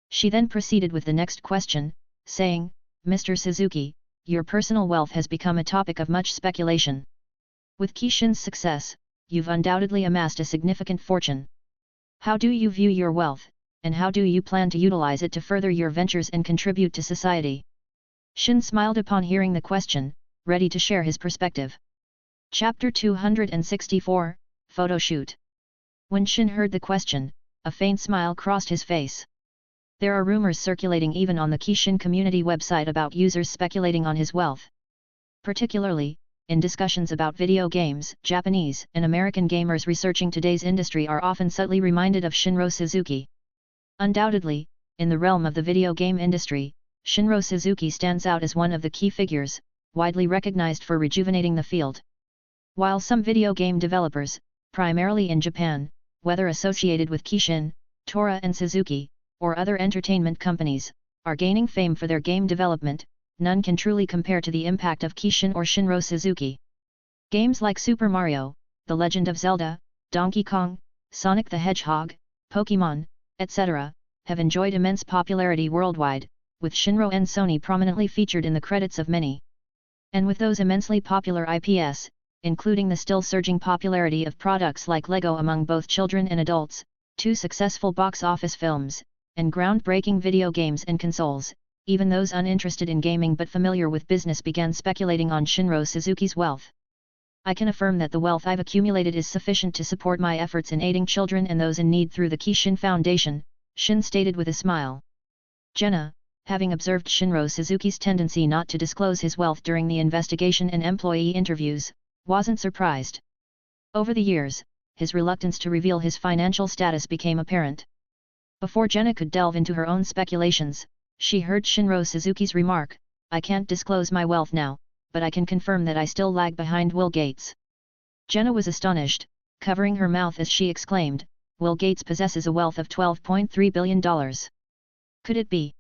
She then proceeded with the next question, saying, "Mr. Suzuki, your personal wealth has become a topic of much speculation. With Kishin's success, you've undoubtedly amassed a significant fortune. How do you view your wealth, and how do you plan to utilize it to further your ventures and contribute to society?" Shin smiled upon hearing the question, ready to share his perspective. Chapter 264, Photoshoot. When Shin heard the question, a faint smile crossed his face. There are rumors circulating even on the Kishin community website about users speculating on his wealth. Particularly, in discussions about video games, Japanese and American gamers researching today's industry are often subtly reminded of Shinro Suzuki. Undoubtedly, in the realm of the video game industry, Shinro Suzuki stands out as one of the key figures, widely recognized for rejuvenating the field. While some video game developers, primarily in Japan, whether associated with Kishin, Tora and Suzuki, or other entertainment companies, are gaining fame for their game development, none can truly compare to the impact of Kishin or Shinro Suzuki. Games like Super Mario, The Legend of Zelda, Donkey Kong, Sonic the Hedgehog, Pokémon, etc., have enjoyed immense popularity worldwide, with Shinro and Sony prominently featured in the credits of many. And with those immensely popular IPs, including the still surging popularity of products like Lego among both children and adults, 2 successful box office films, and groundbreaking video games and consoles, even those uninterested in gaming but familiar with business began speculating on Shinro Suzuki's wealth. "I can affirm that the wealth I've accumulated is sufficient to support my efforts in aiding children and those in need through the Kishin Foundation," Shin stated with a smile. Jenna, having observed Shinro Suzuki's tendency not to disclose his wealth during the investigation and employee interviews, wasn't surprised. Over the years, his reluctance to reveal his financial status became apparent. Before Jenna could delve into her own speculations, she heard Shinro Suzuki's remark, "I can't disclose my wealth now, but I can confirm that I still lag behind Bill Gates." Jenna was astonished, covering her mouth as she exclaimed, "Bill Gates possesses a wealth of $12.3 billion. Could it be?"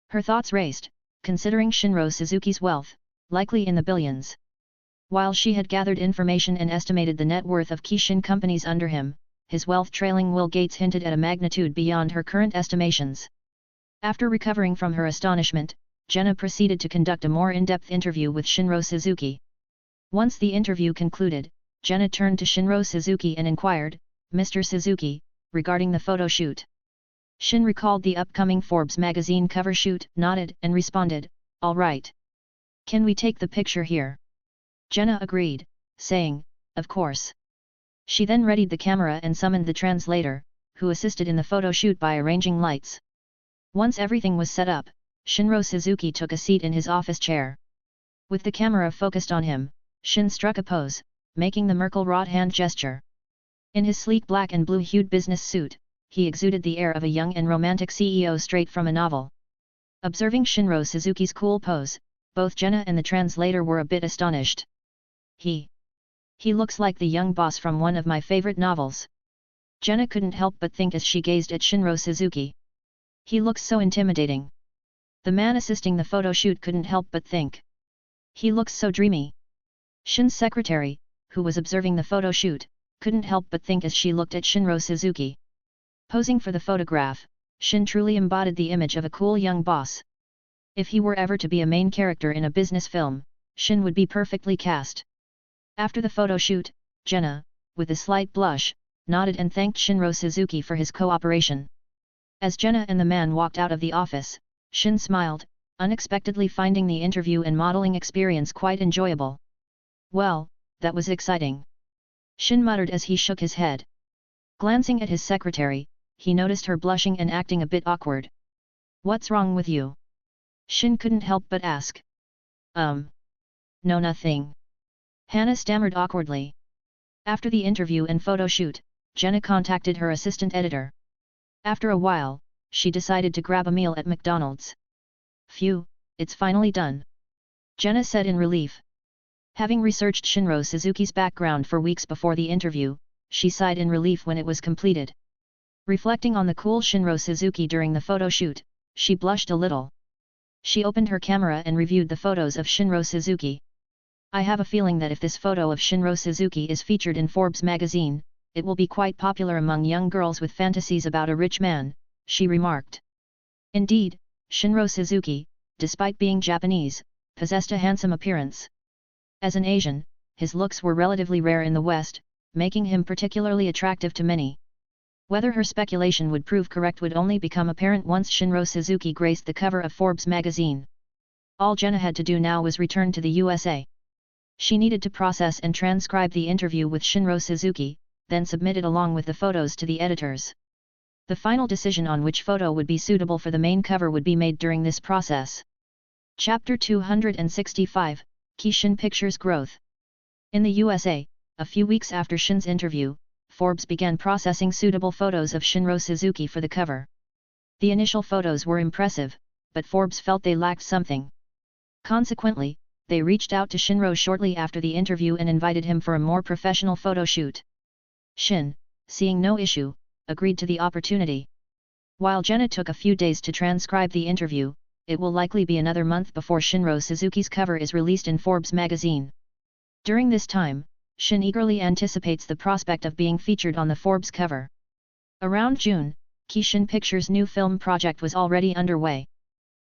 Her thoughts raced, considering Shinro Suzuki's wealth, likely in the billions. While she had gathered information and estimated the net worth of Kishin companies under him, his wealth trailing Bill Gates hinted at a magnitude beyond her current estimations. After recovering from her astonishment, Jenna proceeded to conduct a more in-depth interview with Shinro Suzuki. Once the interview concluded, Jenna turned to Shinro Suzuki and inquired, "Mr. Suzuki, regarding the photo shoot. Shin recalled the upcoming Forbes magazine cover shoot, nodded, and responded, "All right. Can we take the picture here?" Jenna agreed, saying, "Of course." She then readied the camera and summoned the translator, who assisted in the photo shoot by arranging lights. Once everything was set up, Shinro Suzuki took a seat in his office chair. With the camera focused on him, Shin struck a pose, making the Merkle rod hand gesture. In his sleek black and blue-hued business suit, he exuded the air of a young and romantic CEO straight from a novel. Observing Shinro Suzuki's cool pose, both Jenna and the translator were a bit astonished. He looks like the young boss from one of my favorite novels." Jenna couldn't help but think as she gazed at Shinro Suzuki. "He looks so intimidating." The man assisting the photo shoot couldn't help but think. "He looks so dreamy." Shin's secretary, who was observing the photo shoot, couldn't help but think as she looked at Shinro Suzuki. Posing for the photograph, Shin truly embodied the image of a cool young boss. If he were ever to be a main character in a business film, Shin would be perfectly cast. After the photo shoot, Jenna, with a slight blush, nodded and thanked Shinro Suzuki for his cooperation. As Jenna and the man walked out of the office, Shin smiled, unexpectedly finding the interview and modeling experience quite enjoyable. "Well, that was exciting," Shin muttered as he shook his head. Glancing at his secretary, he noticed her blushing and acting a bit awkward. "What's wrong with you?" Shin couldn't help but ask. No, nothing," Hannah stammered awkwardly. After the interview and photo shoot, Jenna contacted her assistant editor. After a while, she decided to grab a meal at McDonald's. "Phew, it's finally done," Jenna said in relief. Having researched Shinro Suzuki's background for weeks before the interview, she sighed in relief when it was completed. Reflecting on the cool Shinro Suzuki during the photo shoot, she blushed a little. She opened her camera and reviewed the photos of Shinro Suzuki. "I have a feeling that if this photo of Shinro Suzuki is featured in Forbes magazine, it will be quite popular among young girls with fantasies about a rich man," she remarked. Indeed, Shinro Suzuki, despite being Japanese, possessed a handsome appearance. As an Asian, his looks were relatively rare in the West, making him particularly attractive to many. Whether her speculation would prove correct would only become apparent once Shinro Suzuki graced the cover of Forbes magazine. All Jenna had to do now was return to the USA. She needed to process and transcribe the interview with Shinro Suzuki, then submit it along with the photos to the editors. The final decision on which photo would be suitable for the main cover would be made during this process. Chapter 265, Shin Pictures Growth. In the USA, a few weeks after Shin's interview, Forbes began processing suitable photos of Shinro Suzuki for the cover. The initial photos were impressive, but Forbes felt they lacked something. Consequently, they reached out to Shinro shortly after the interview and invited him for a more professional photo shoot. Shin, seeing no issue, agreed to the opportunity. While Jenna took a few days to transcribe the interview, it will likely be another month before Shinro Suzuki's cover is released in Forbes magazine. During this time, Shin eagerly anticipates the prospect of being featured on the Forbes cover. Around June, Shin Pictures' new film project was already underway.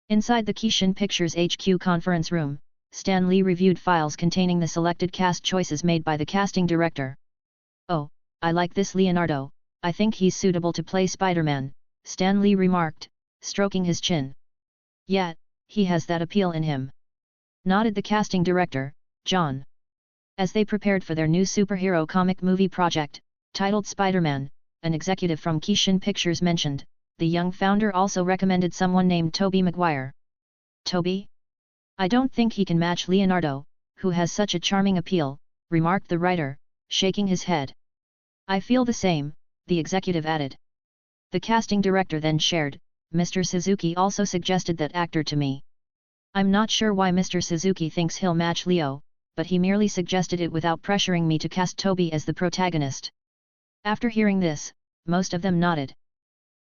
Inside the Shin Pictures HQ conference room, Stan Lee reviewed files containing the selected cast choices made by the casting director. "Oh, I like this Leonardo, I think he's suitable to play Spider-Man," Stan Lee remarked, stroking his chin. "Yeah, he has that appeal in him," nodded the casting director, John. As they prepared for their new superhero comic movie project, titled Spider-Man, an executive from Shin Pictures mentioned, the young founder also recommended someone named Tobey Maguire. "Tobey? I don't think he can match Leonardo, who has such a charming appeal," remarked the writer, shaking his head. "I feel the same," the executive added. The casting director then shared, "Mr. Suzuki also suggested that actor to me. I'm not sure why Mr. Suzuki thinks he'll match Leo, but he merely suggested it without pressuring me to cast Tobey as the protagonist." After hearing this, most of them nodded.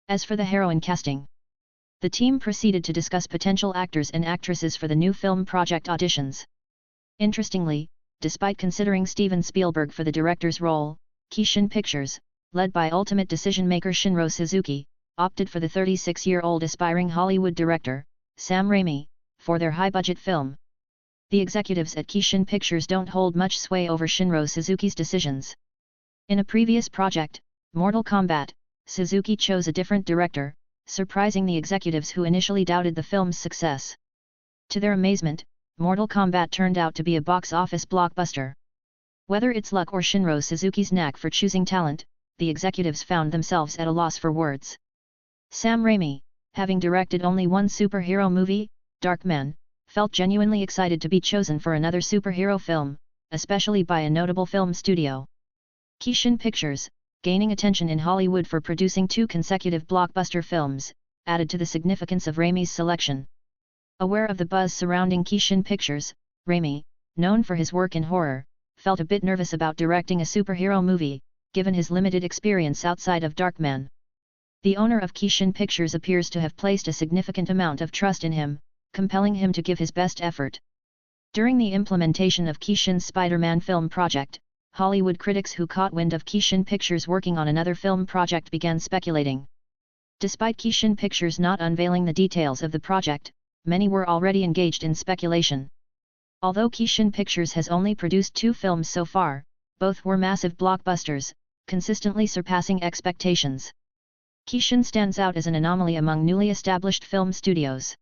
As for the heroine casting, the team proceeded to discuss potential actors and actresses for the new film project auditions. Interestingly, despite considering Steven Spielberg for the director's role, Shin Pictures, led by ultimate decision-maker Shinro Suzuki, opted for the 36-year-old aspiring Hollywood director, Sam Raimi, for their high-budget film. The executives at Shin Pictures don't hold much sway over Shinro Suzuki's decisions. In a previous project, Mortal Kombat, Suzuki chose a different director, surprising the executives who initially doubted the film's success. To their amazement, Mortal Kombat turned out to be a box office blockbuster. Whether it's luck or Shinro Suzuki's knack for choosing talent, the executives found themselves at a loss for words. Sam Raimi, having directed only one superhero movie, Darkman, felt genuinely excited to be chosen for another superhero film, especially by a notable film studio. Keishin Pictures, gaining attention in Hollywood for producing 2 consecutive blockbuster films, added to the significance of Raimi's selection. Aware of the buzz surrounding Keishin Pictures, Raimi, known for his work in horror, felt a bit nervous about directing a superhero movie, given his limited experience outside of Darkman. The owner of Keishin Pictures appears to have placed a significant amount of trust in him, compelling him to give his best effort. During the implementation of Keishin's Spider-Man film project, Hollywood critics who caught wind of Keishin Pictures working on another film project began speculating. Despite Keishin Pictures not unveiling the details of the project, many were already engaged in speculation. Although Keishin Pictures has only produced 2 films so far, both were massive blockbusters, consistently surpassing expectations. Keishin stands out as an anomaly among newly established film studios.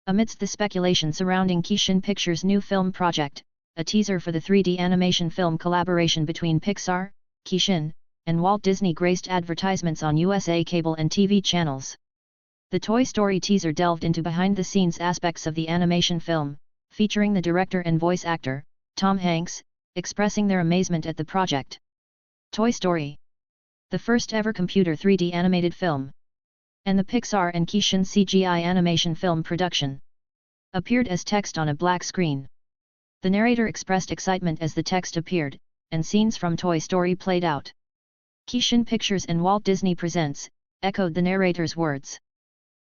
Amidst the speculation surrounding Keishin Pictures' new film project, a teaser for the 3D animation film collaboration between Pixar, Keishin, and Walt Disney graced advertisements on USA cable and TV channels. The Toy Story teaser delved into behind-the-scenes aspects of the animation film, featuring the director and voice actor, Tom Hanks, expressing their amazement at the project. Toy Story, the first ever computer 3D animated film, and the Pixar and Keishin CGI animation film production, appeared as text on a black screen. The narrator expressed excitement as the text appeared, and scenes from Toy Story played out. Keishin Pictures and Walt Disney Presents echoed the narrator's words.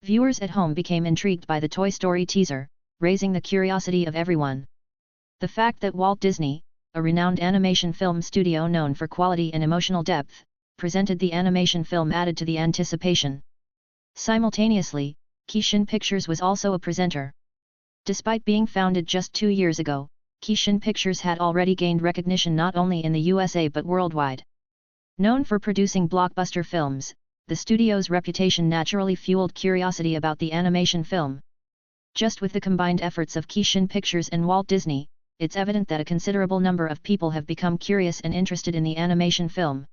Viewers at home became intrigued by the Toy Story teaser, raising the curiosity of everyone. The fact that Walt Disney, a renowned animation film studio known for quality and emotional depth, presented the animation film added to the anticipation. Simultaneously, Keishin Pictures was also a presenter. Despite being founded just 2 years ago, Keishin Pictures had already gained recognition not only in the USA but worldwide. Known for producing blockbuster films, the studio's reputation naturally fueled curiosity about the animation film. Just with the combined efforts of Keishin Pictures and Walt Disney, it's evident that a considerable number of people have become curious and interested in the animation film.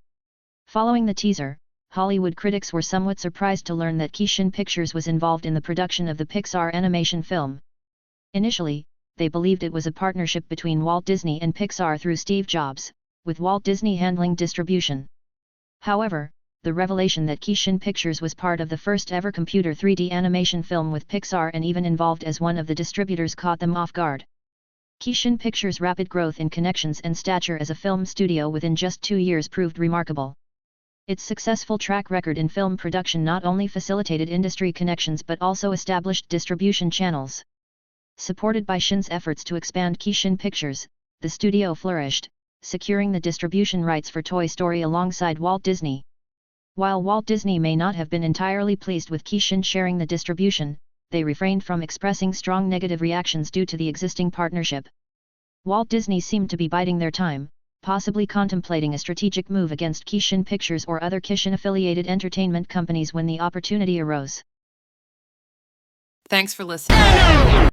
Following the teaser, Hollywood critics were somewhat surprised to learn that Keishin Pictures was involved in the production of the Pixar animation film. Initially, they believed it was a partnership between Walt Disney and Pixar through Steve Jobs, with Walt Disney handling distribution. However, the revelation that Keishin Pictures was part of the first ever computer 3D animation film with Pixar and even involved as one of the distributors caught them off guard. Keishin Pictures' rapid growth in connections and stature as a film studio within just 2 years proved remarkable. Its successful track record in film production not only facilitated industry connections but also established distribution channels. Supported by Shin's efforts to expand Keishin Pictures, the studio flourished, securing the distribution rights for Toy Story alongside Walt Disney. While Walt Disney may not have been entirely pleased with Keishin sharing the distribution, they refrained from expressing strong negative reactions due to the existing partnership. Walt Disney seemed to be biding their time, possibly contemplating a strategic move against Keishin Pictures or other Keishin-affiliated entertainment companies when the opportunity arose. Thanks for listening.